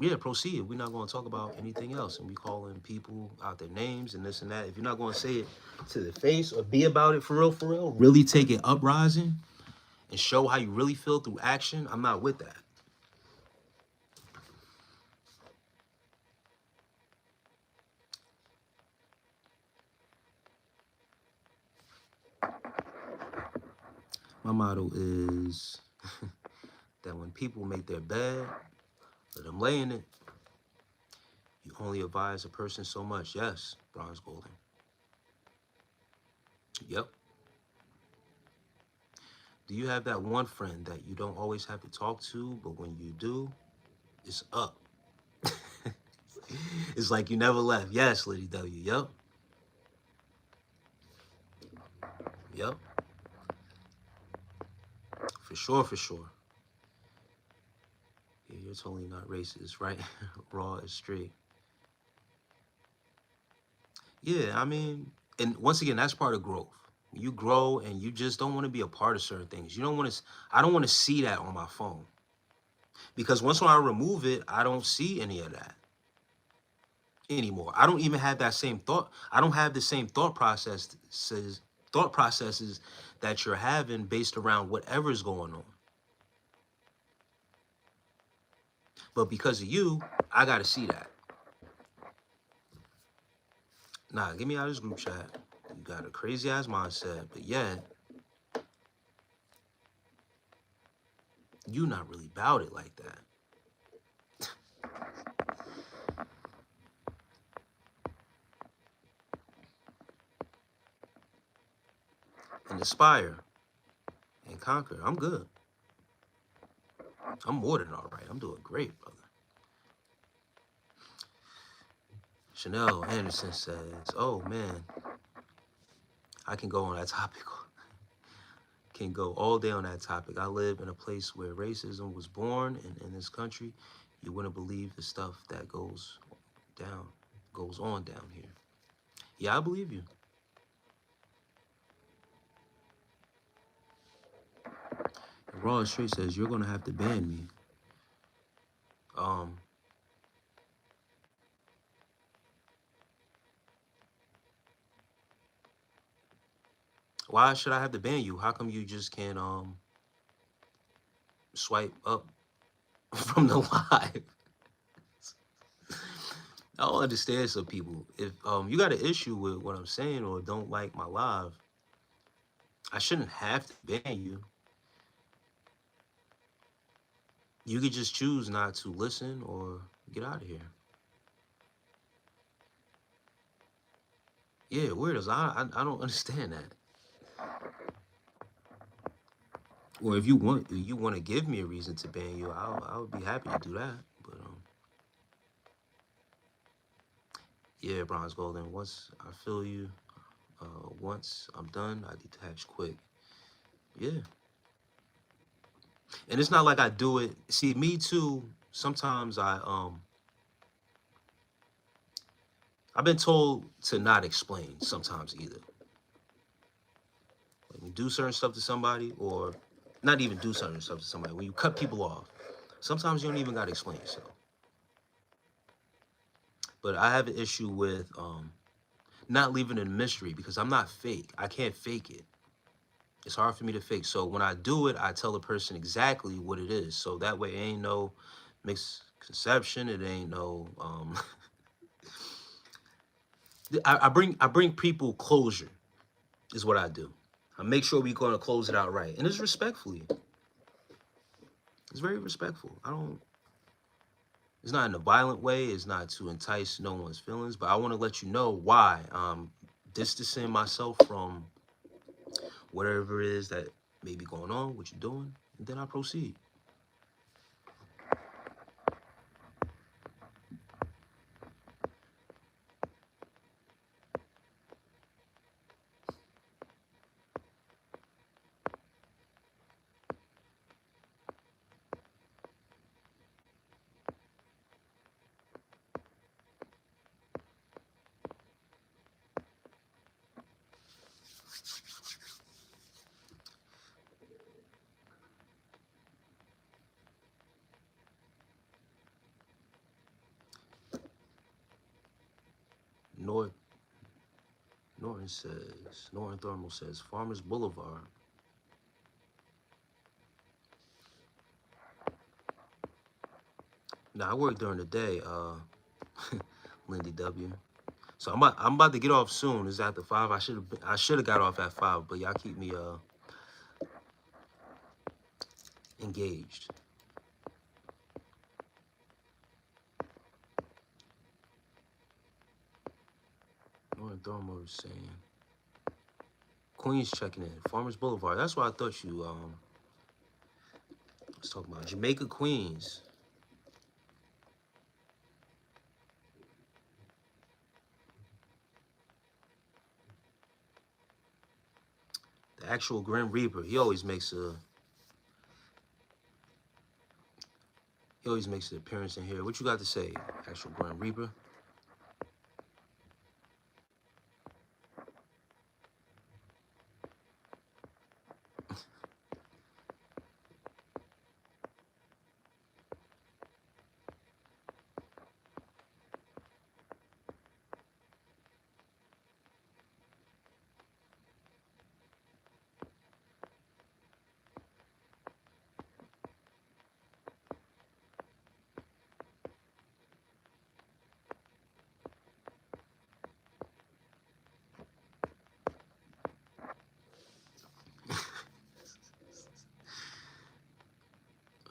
yeah, proceed. We're not going to talk about anything else. And we calling people out their names and this and that. If you're not going to say it to their face or be about it for real, really take it uprising and show how you really feel through action, I'm not with that. My motto is that when people make their bed, let them lay in it. You only advise a person so much. Yes, Bronze Golden. Yep. Do you have that one friend that you don't always have to talk to, but when you do, it's up? It's like you never left. Yes, Lady W. Yep. Yep. For sure, for sure. Yeah, you're totally not racist, right? Raw is straight. Yeah, I mean, and once again, that's part of growth. You grow and you just don't want to be a part of certain things. You don't want to, I don't want to see that on my phone. Because once when I remove it, I don't see any of that anymore. I don't even have that same thought. I don't have the same thought processes that you're having based around whatever's going on. But because of you, I gotta see that. Nah, get me out of this group chat. You got a crazy ass mindset, but yet you not really about it like that. And aspire and conquer. I'm good. I'm more than all right. I'm doing great, brother. Chanel Anderson says, oh man, I can go on that topic. Can go all day on that topic. I live in a place where racism was born, and in this country, you wouldn't believe the stuff that goes on down here. Yeah, I believe you. And Raw Straight says, you're gonna have to ban me. Why should I have to ban you? How come you just can't swipe up from the live? I don't understand some people. If you got an issue with what I'm saying or don't like my live, I shouldn't have to ban you. You could just choose not to listen or get out of here. Yeah, weirdos. I don't understand that. Or if you want to give me a reason to ban you, I would be happy to do that. But yeah, Bronze Golden. Once I feel you, once I'm done, I detach quick. Yeah. And it's not like I do it. See, me too. Sometimes I've been told to not explain sometimes either. Like when you do certain stuff to somebody, or not even do certain stuff to somebody, when you cut people off, sometimes you don't even gotta explain yourself. But I have an issue with not leaving it a mystery because I'm not fake. I can't fake it. It's hard for me to fake. So when I do it, I tell the person exactly what it is. So that way it ain't no misconception. It ain't no I bring people closure is what I do. I make sure we're gonna close it out right. And it's respectfully. It's very respectful. It's not in a violent way. It's not to entice no one's feelings, but I want to let you know why I'm distancing myself from whatever it is that may be going on, what you're doing, and then I proceed. North Northern Thermal says, Farmers Boulevard. Now I work during the day, Lindy W. So I'm about to get off soon. It's after 5. I should have got off at 5, but y'all keep me engaged. Northern Thermal is saying Queens checking in. Farmers Boulevard. That's what I thought you was talking about. Jamaica, Queens. The actual Grim Reaper. He always makes an appearance in here. What you got to say, actual Grim Reaper?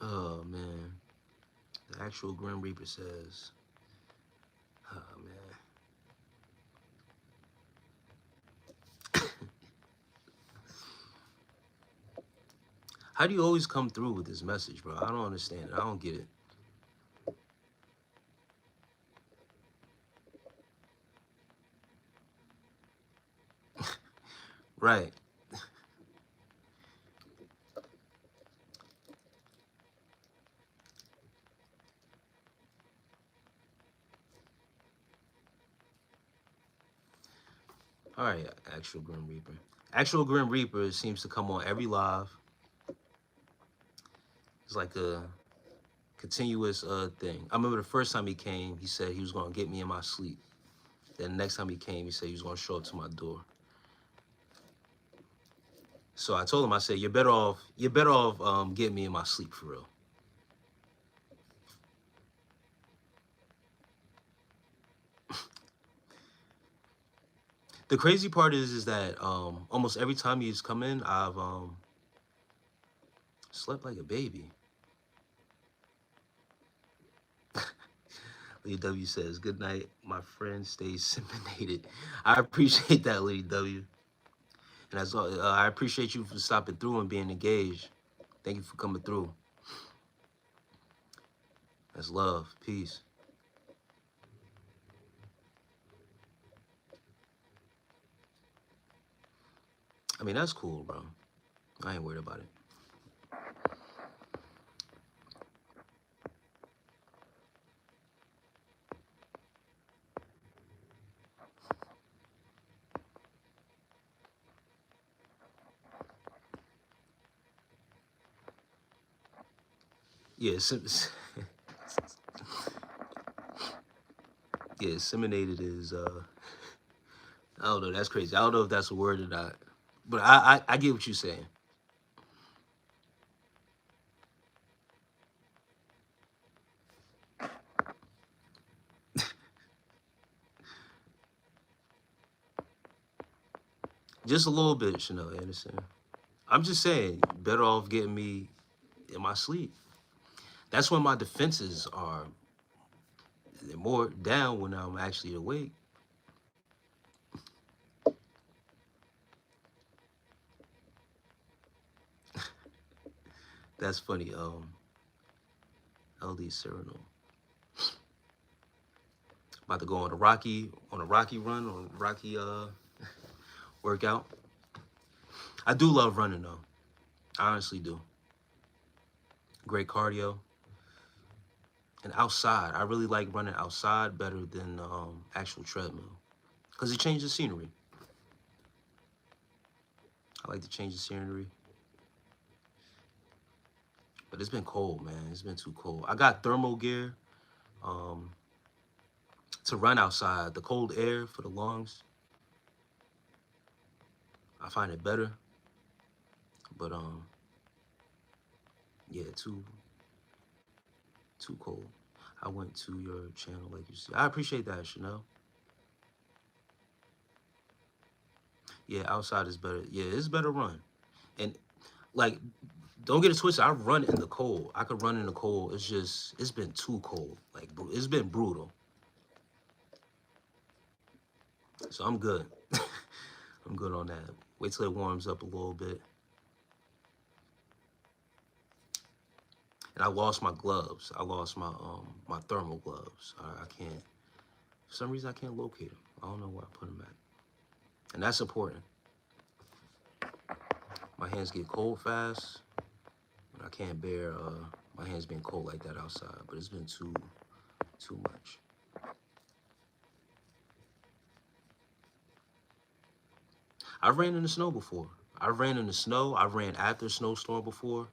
Oh man. The actual Grim Reaper says, oh man. How do you always come through with this message, bro? I don't understand it. I don't get it. Right. All right, actual Grim Reaper. Actual Grim Reaper seems to come on every live. It's like a continuous thing. I remember the first time he came, he said he was gonna get me in my sleep. Then the next time he came, he said he was gonna show up to my door. So I told him, I said, you're better off getting me in my sleep for real. The crazy part is that almost every time he's come in, I've slept like a baby. Lady W says, good night, my friend stays seminated. I appreciate that, Lady W. And that's all. I appreciate you for stopping through and being engaged. Thank you for coming through. That's love. Peace. I mean, that's cool, bro. I ain't worried about it. Yeah, yeah, seminated is I don't know, that's crazy. I don't know if that's a word or not. But I get what you're saying. Just a little bit, Chanel Anderson. I'm just saying, better off getting me in my sleep. That's when my defenses are, they're more down when I'm actually awake. That's funny. LD Cyrano. About to go on a rocky run, on a rocky workout. I do love running though. I honestly do. Great cardio. And outside, I really like running outside better than actual treadmill. Because it changes the scenery. I like to change the scenery. But it's been cold, man. It's been too cold. I got thermal gear um, to run outside. The cold air for the lungs, I find it better. But yeah, too cold. I went to your channel, like you said. I appreciate that, Chanel. Yeah, outside is better. Yeah, it's better run. And like, don't get it twisted. I run in the cold. I could run in the cold. It's just, it's been too cold. Like, it's been brutal. So I'm good. I'm good on that. Wait till it warms up a little bit. And I lost my gloves. I lost my thermal gloves. I can't. For some reason, I can't locate them. I don't know where I put them at. And that's important. My hands get cold fast. And I can't bear my hands being cold like that outside. But it's been too much. I've ran in the snow before. I ran in the snow. I ran after a snowstorm before.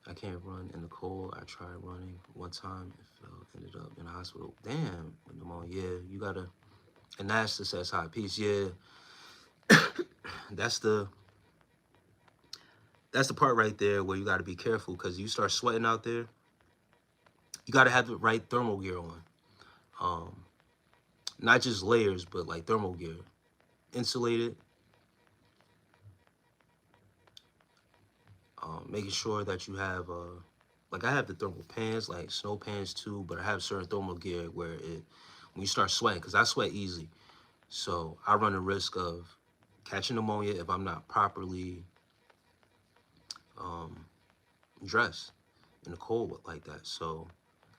I can't run in the cold. I tried running one time and fell, ended up in the hospital. Damn, pneumonia. Yeah, you gotta, and that's the says high piece. Yeah, that's the part right there where you gotta be careful because you start sweating out there. You gotta have the right thermal gear on. Not just layers, but like thermal gear, insulated. Making sure that you have like I have the thermal pants, like snow pants too, but I have certain thermal gear where when you start sweating, because I sweat easy, so I run the risk of catching pneumonia if I'm not properly dressed in the cold like that. So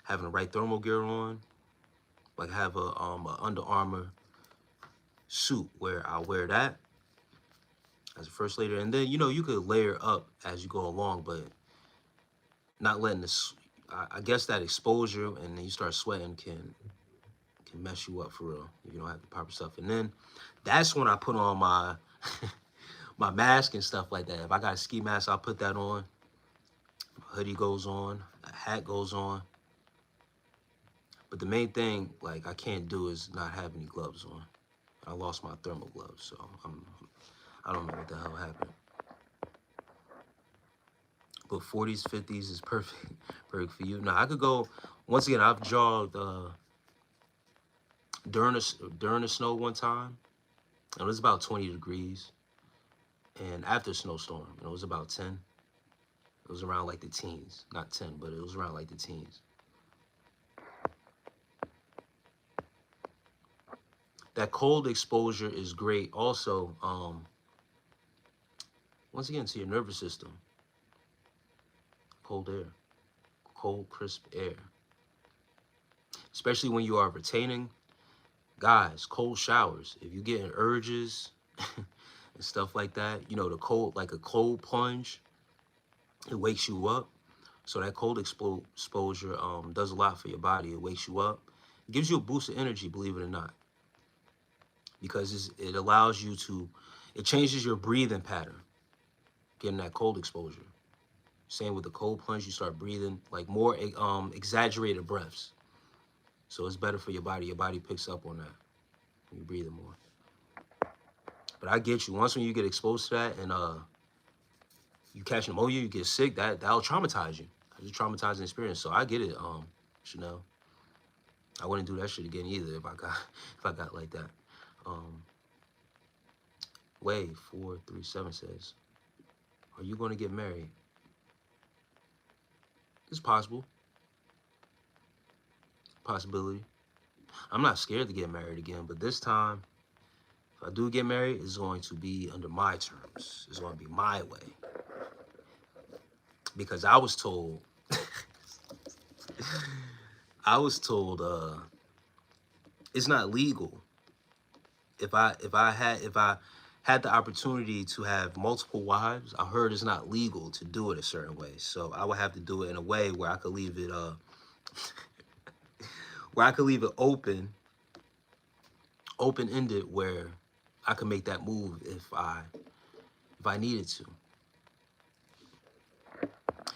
having the right thermal gear on, like have a Under Armour suit where I'll wear that as a first layer, and then you could layer up as you go along, but not letting this. I guess that exposure and then you start sweating can mess you up for real if you don't have the proper stuff. And then that's when I put on my my mask and stuff like that. If I got a ski mask, I'll put that on. A hoodie goes on, a hat goes on. But the main thing, like, I can't do is not have any gloves on. I lost my thermal gloves, so I don't know what the hell happened. But 40s, 50s is perfect, perfect for you. Now I could go. Once again, I've jogged during the snow one time, and it was about 20 degrees. And after a snowstorm, it was about 10. It was around like the teens, not 10, but it was around like the teens. That cold exposure is great. Also, once again, to your nervous system. Cold air, cold, crisp air. Especially when you are retaining. Guys, cold showers. If you're getting urges and stuff like that, the cold, like a cold plunge, it wakes you up. So that cold exposure does a lot for your body. It wakes you up. It gives you a boost of energy, believe it or not. Because it allows you to, it changes your breathing pattern, getting that cold exposure. Same with the cold plunge, you start breathing like more exaggerated breaths. So it's better for your body. Your body picks up on that when you're breathing more. But I get you. Once when you get exposed to that and you catch pneumonia, you get sick, that'll traumatize you. It's a traumatizing experience. So I get it, Chanel. I wouldn't do that shit again either if I got like that. Wave 437 says, Are you going to get married? It's possible. Possibility. I'm not scared to get married again, but this time, if I do get married, it's going to be under my terms. It's going to be my way. Because I was told, I was told it's not legal. If I had the opportunity to have multiple wives, I heard it's not legal to do it a certain way. So I would have to do it in a way where I could leave it open-ended, where I could make that move if I needed to.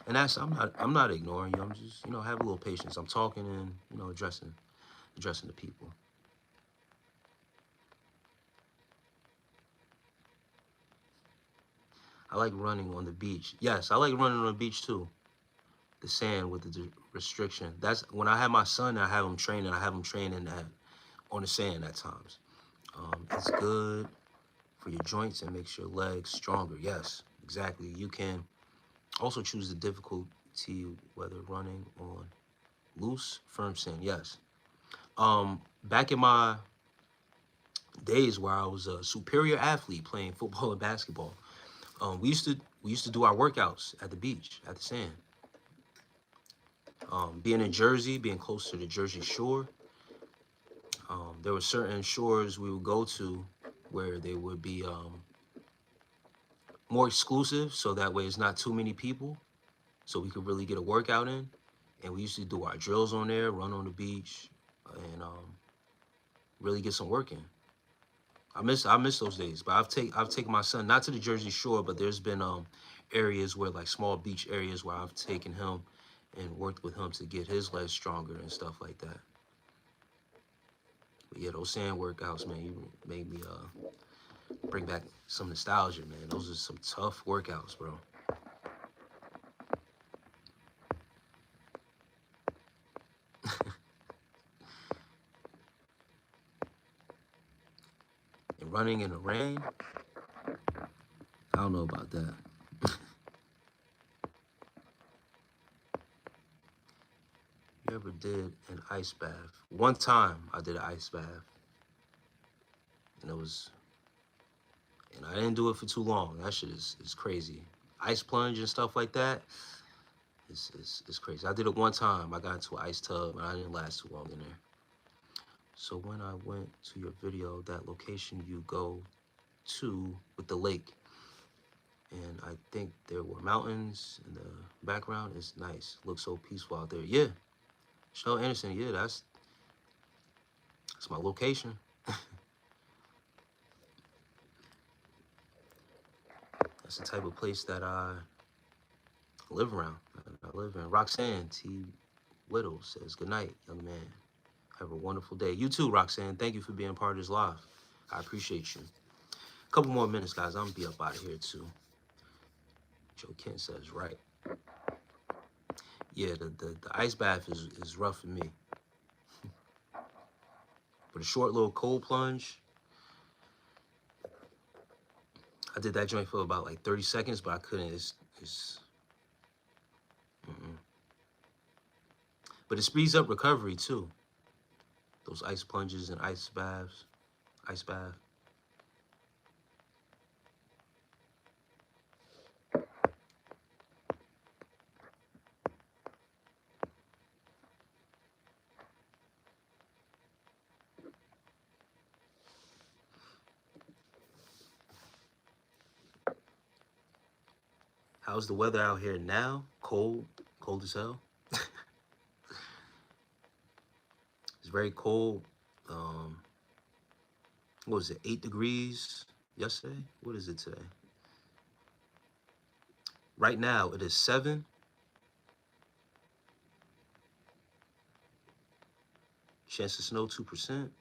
And that's I'm not ignoring you. I'm just, have a little patience. I'm talking and, addressing the people. I like running on the beach. Yes, I like running on the beach too. The sand with the restriction. That's when I have my son. I have him training. I have him training on the sand at times. It's good for your joints and makes your legs stronger. Yes, exactly. You can also choose the difficulty, whether running on loose, firm sand. Yes. Back in my days where I was a superior athlete playing football and basketball, we used to do our workouts at the beach, at the sand. Being in Jersey, being close to the Jersey Shore, there were certain shores we would go to where they would be more exclusive, so that way it's not too many people, so we could really get a workout in. And we used to do our drills on there, run on the beach, and really get some work in. I miss those days, but I've taken my son not to the Jersey Shore, but there's been areas where, like, small beach areas, where I've taken him and worked with him to get his legs stronger and stuff like that. But yeah, those sand workouts, man, you made me bring back some nostalgia, man. Those are some tough workouts, bro. And running in the rain, I don't know about that. You ever did an ice bath? One time I did an ice bath, and I didn't do it for too long. That shit is crazy. Ice plunge and stuff like that is crazy. I did it one time. I got into an ice tub, and I didn't last too long in there. So when I went to your video, that location you go to with the lake, and I think there were mountains in the background. It's nice. Looks so peaceful out there. Yeah, Shell Anderson. Yeah, that's my location. That's the type of place that I live around. I live in. Roxanne T. Little says, "Good night, young man. Have a wonderful day." You too, Roxanne. Thank you for being part of this live. I appreciate you. A couple more minutes, guys. I'm gonna be up out of here too. Joe Kent says, right. Yeah, the ice bath is rough for me. But a short little cold plunge, I did that joint for about like 30 seconds, but I couldn't. But it speeds up recovery too. Those ice plunges and ice bath. How's the weather out here now? Cold as hell. It's very cold. What was it, 8 degrees yesterday? What is it today? Right now, it is 7. Chance of snow, 2%.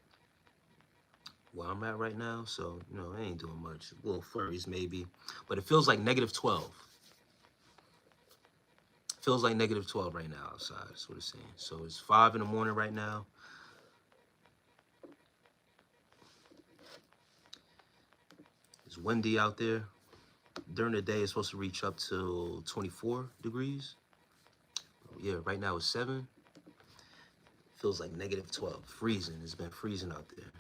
Where I'm at right now, so, it ain't doing much. Little flurries, maybe. But it feels like -12. Feels like -12 right now outside, that's what it's saying. So it's 5 in the morning right now. It's windy out there. During the day, it's supposed to reach up to 24 degrees. Yeah, right now it's 7. Feels like -12. Freezing. It's been freezing out there.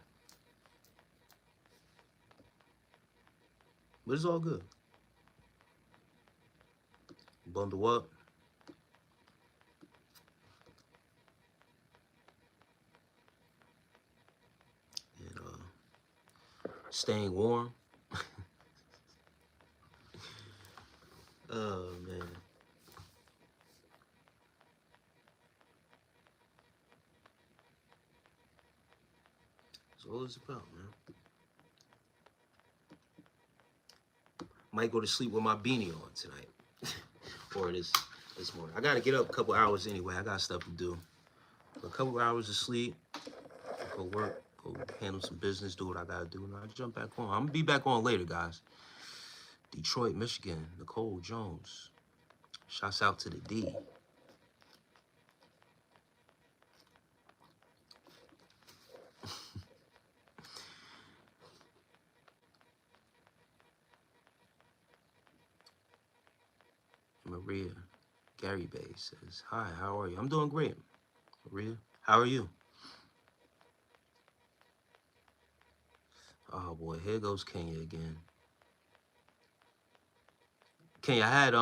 But it's all good. Bundle up. And staying warm. Oh, man. That's all it's about, man. Might go to sleep with my beanie on tonight. Or this morning. I gotta get up a couple hours anyway. I got stuff to do. A couple hours of sleep, go work, go handle some business, do what I gotta do, and I'll jump back on. I'm gonna be back on later, guys. Detroit, Michigan, Nicole Jones. Shouts out to the D. Maria Gary Bay says, hi, how are you? I'm doing great. Maria, how are you? Oh boy, here goes Kenya again. Kenya, I had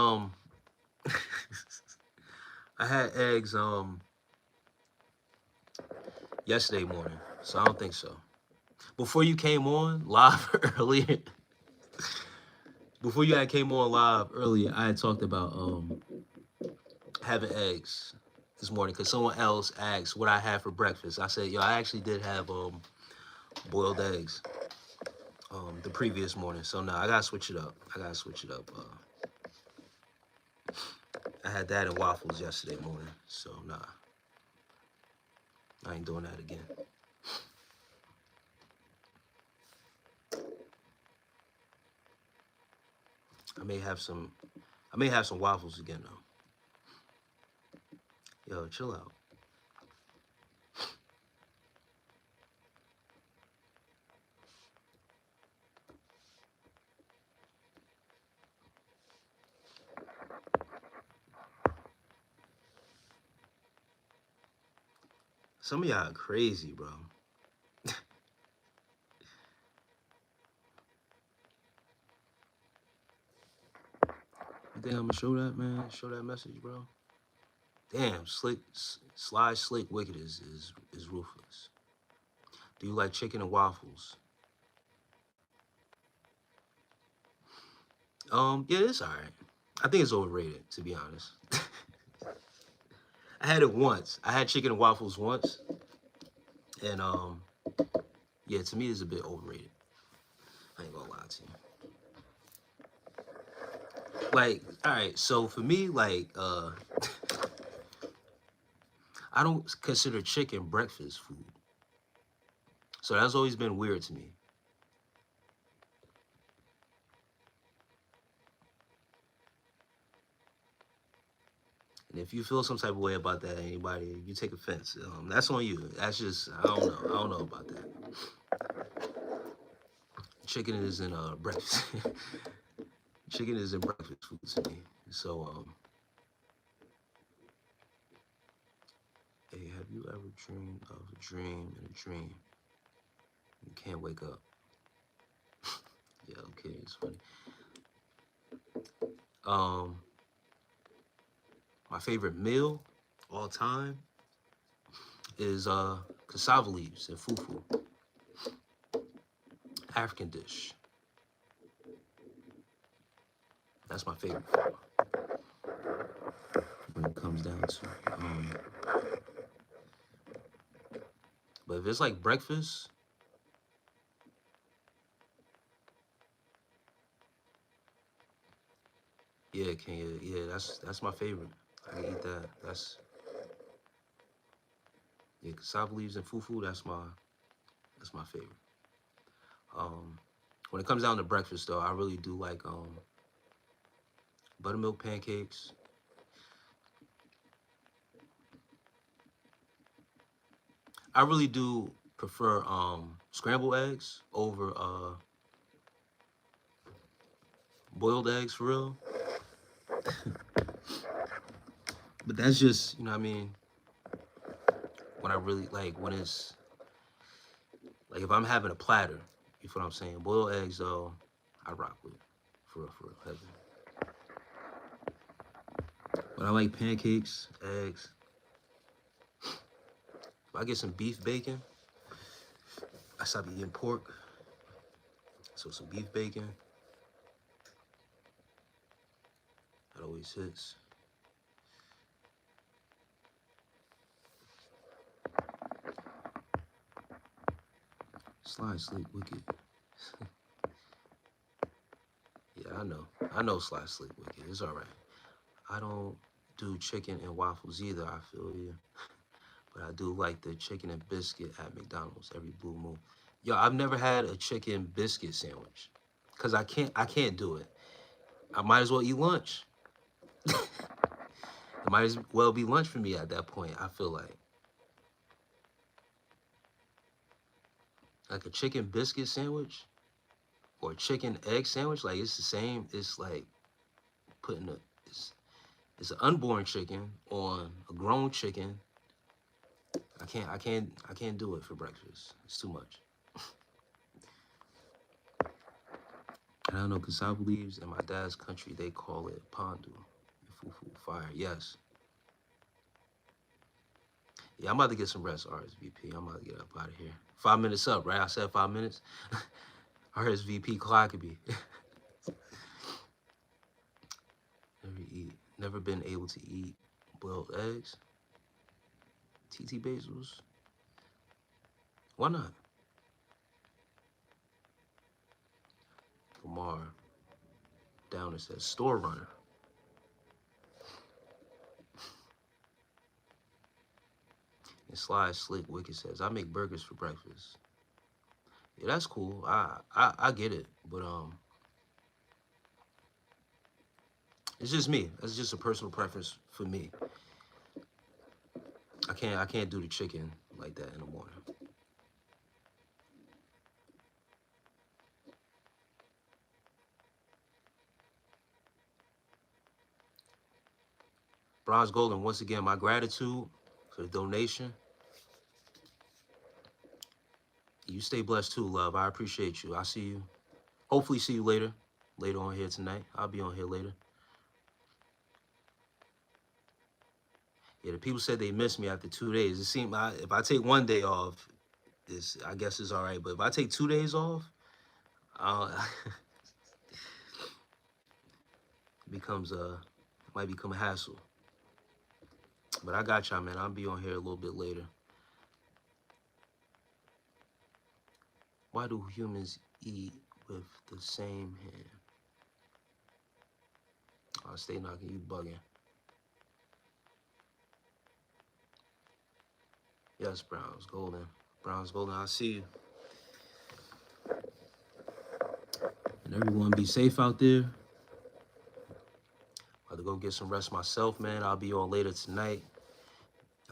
I had eggs yesterday morning, so I don't think so. Before you came on live earlier, I had talked about having eggs this morning because someone else asked what I had for breakfast. I said, yo, I actually did have boiled eggs the previous morning. So now I gotta switch it up. I had that and waffles yesterday morning. So nah, I ain't doing that again. I may have some waffles again though. Yo, chill out. Some of y'all are crazy, bro. You think I'm gonna show that, man? Show that message, bro? Damn, Sly Slick Wicked is ruthless. Do you like chicken and waffles? Yeah, it's all right. I think it's overrated, to be honest. I had it once. I had chicken and waffles once, and yeah, to me, it's a bit overrated. I ain't gonna lie to you. Like, all right, so for me, like, I don't consider chicken breakfast food, so that's always been weird to me. And if you feel some type of way about that, anybody, you take offense. That's on you. That's just, I don't know. I don't know about that. Chicken is in breakfast. Chicken is in breakfast food to me. So, hey, have you ever dreamed of a dream in a dream? You can't wake up. Yeah, okay, it's funny. My favorite meal all time is cassava leaves and fufu. African dish. That's my favorite food when it comes down to but if it's like breakfast, yeah, that's my favorite. I eat that. Yeah, cassava leaves and fufu, that's my favorite. When it comes down to breakfast though, I really do like buttermilk pancakes. I really do prefer scrambled eggs over Boiled eggs for real. But that's just, you know what I mean, when I really like when it's like if I'm having a platter, you feel what I'm saying? Boiled eggs though, I rock with. For real, heavy. But I like pancakes, eggs. If I get some beef bacon, I stop eating pork. So some beef bacon, that always hits. Slide Sleep Wicked. Yeah, I know. I know Slide Sleep Wicked. It's all right. I don't do chicken and waffles either, I feel you. But I do like the chicken and biscuit at McDonald's every blue moon. Yo, I've never had a chicken biscuit sandwich. Cause I can't do it. I might as well eat lunch. It might as well be lunch for me at that point, I feel like. Like a chicken biscuit sandwich or a chicken egg sandwich, like it's the same. It's like putting it's an unborn chicken on a grown chicken. I can't do it for breakfast. It's too much. And I don't know, cassava leaves in my dad's country, they call it pandu. Fufu, fire, yes. Yeah, I'm about to get some rest, RSVP. I'm about to get up out of here. 5 minutes up, right? I said 5 minutes. RSVP Clockabee. Never been able to eat boiled eggs. TT Bezos. Why not? Lamar Downer says store runner. And Sly Slick Wicked says I make burgers for breakfast. Yeah, that's cool. I get it, but it's just me. That's just a personal preference for me. I can't do the chicken like that in the morning. Bronze Golden, once again, my gratitude for the donation. You stay blessed too, love. I appreciate you. I'll see you. Hopefully see you later on here tonight. I'll be on here later. Yeah, the people said they missed me after 2 days. It seemed if I take 1 day off, I guess it's all right. But if I take 2 days off, it might become a hassle. But I got y'all, man. I'll be on here a little bit later. Why do humans eat with the same hand? Oh, stay knocking, you bugging. Yes, Browns Golden. Browns Golden, I'll see you. And everyone be safe out there. About to go get some rest myself, man. I'll be on later tonight.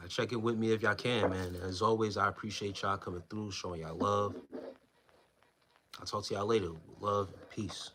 Check in with me if y'all can, man. As always, I appreciate y'all coming through, showing y'all love. I'll talk to y'all later. Love, peace.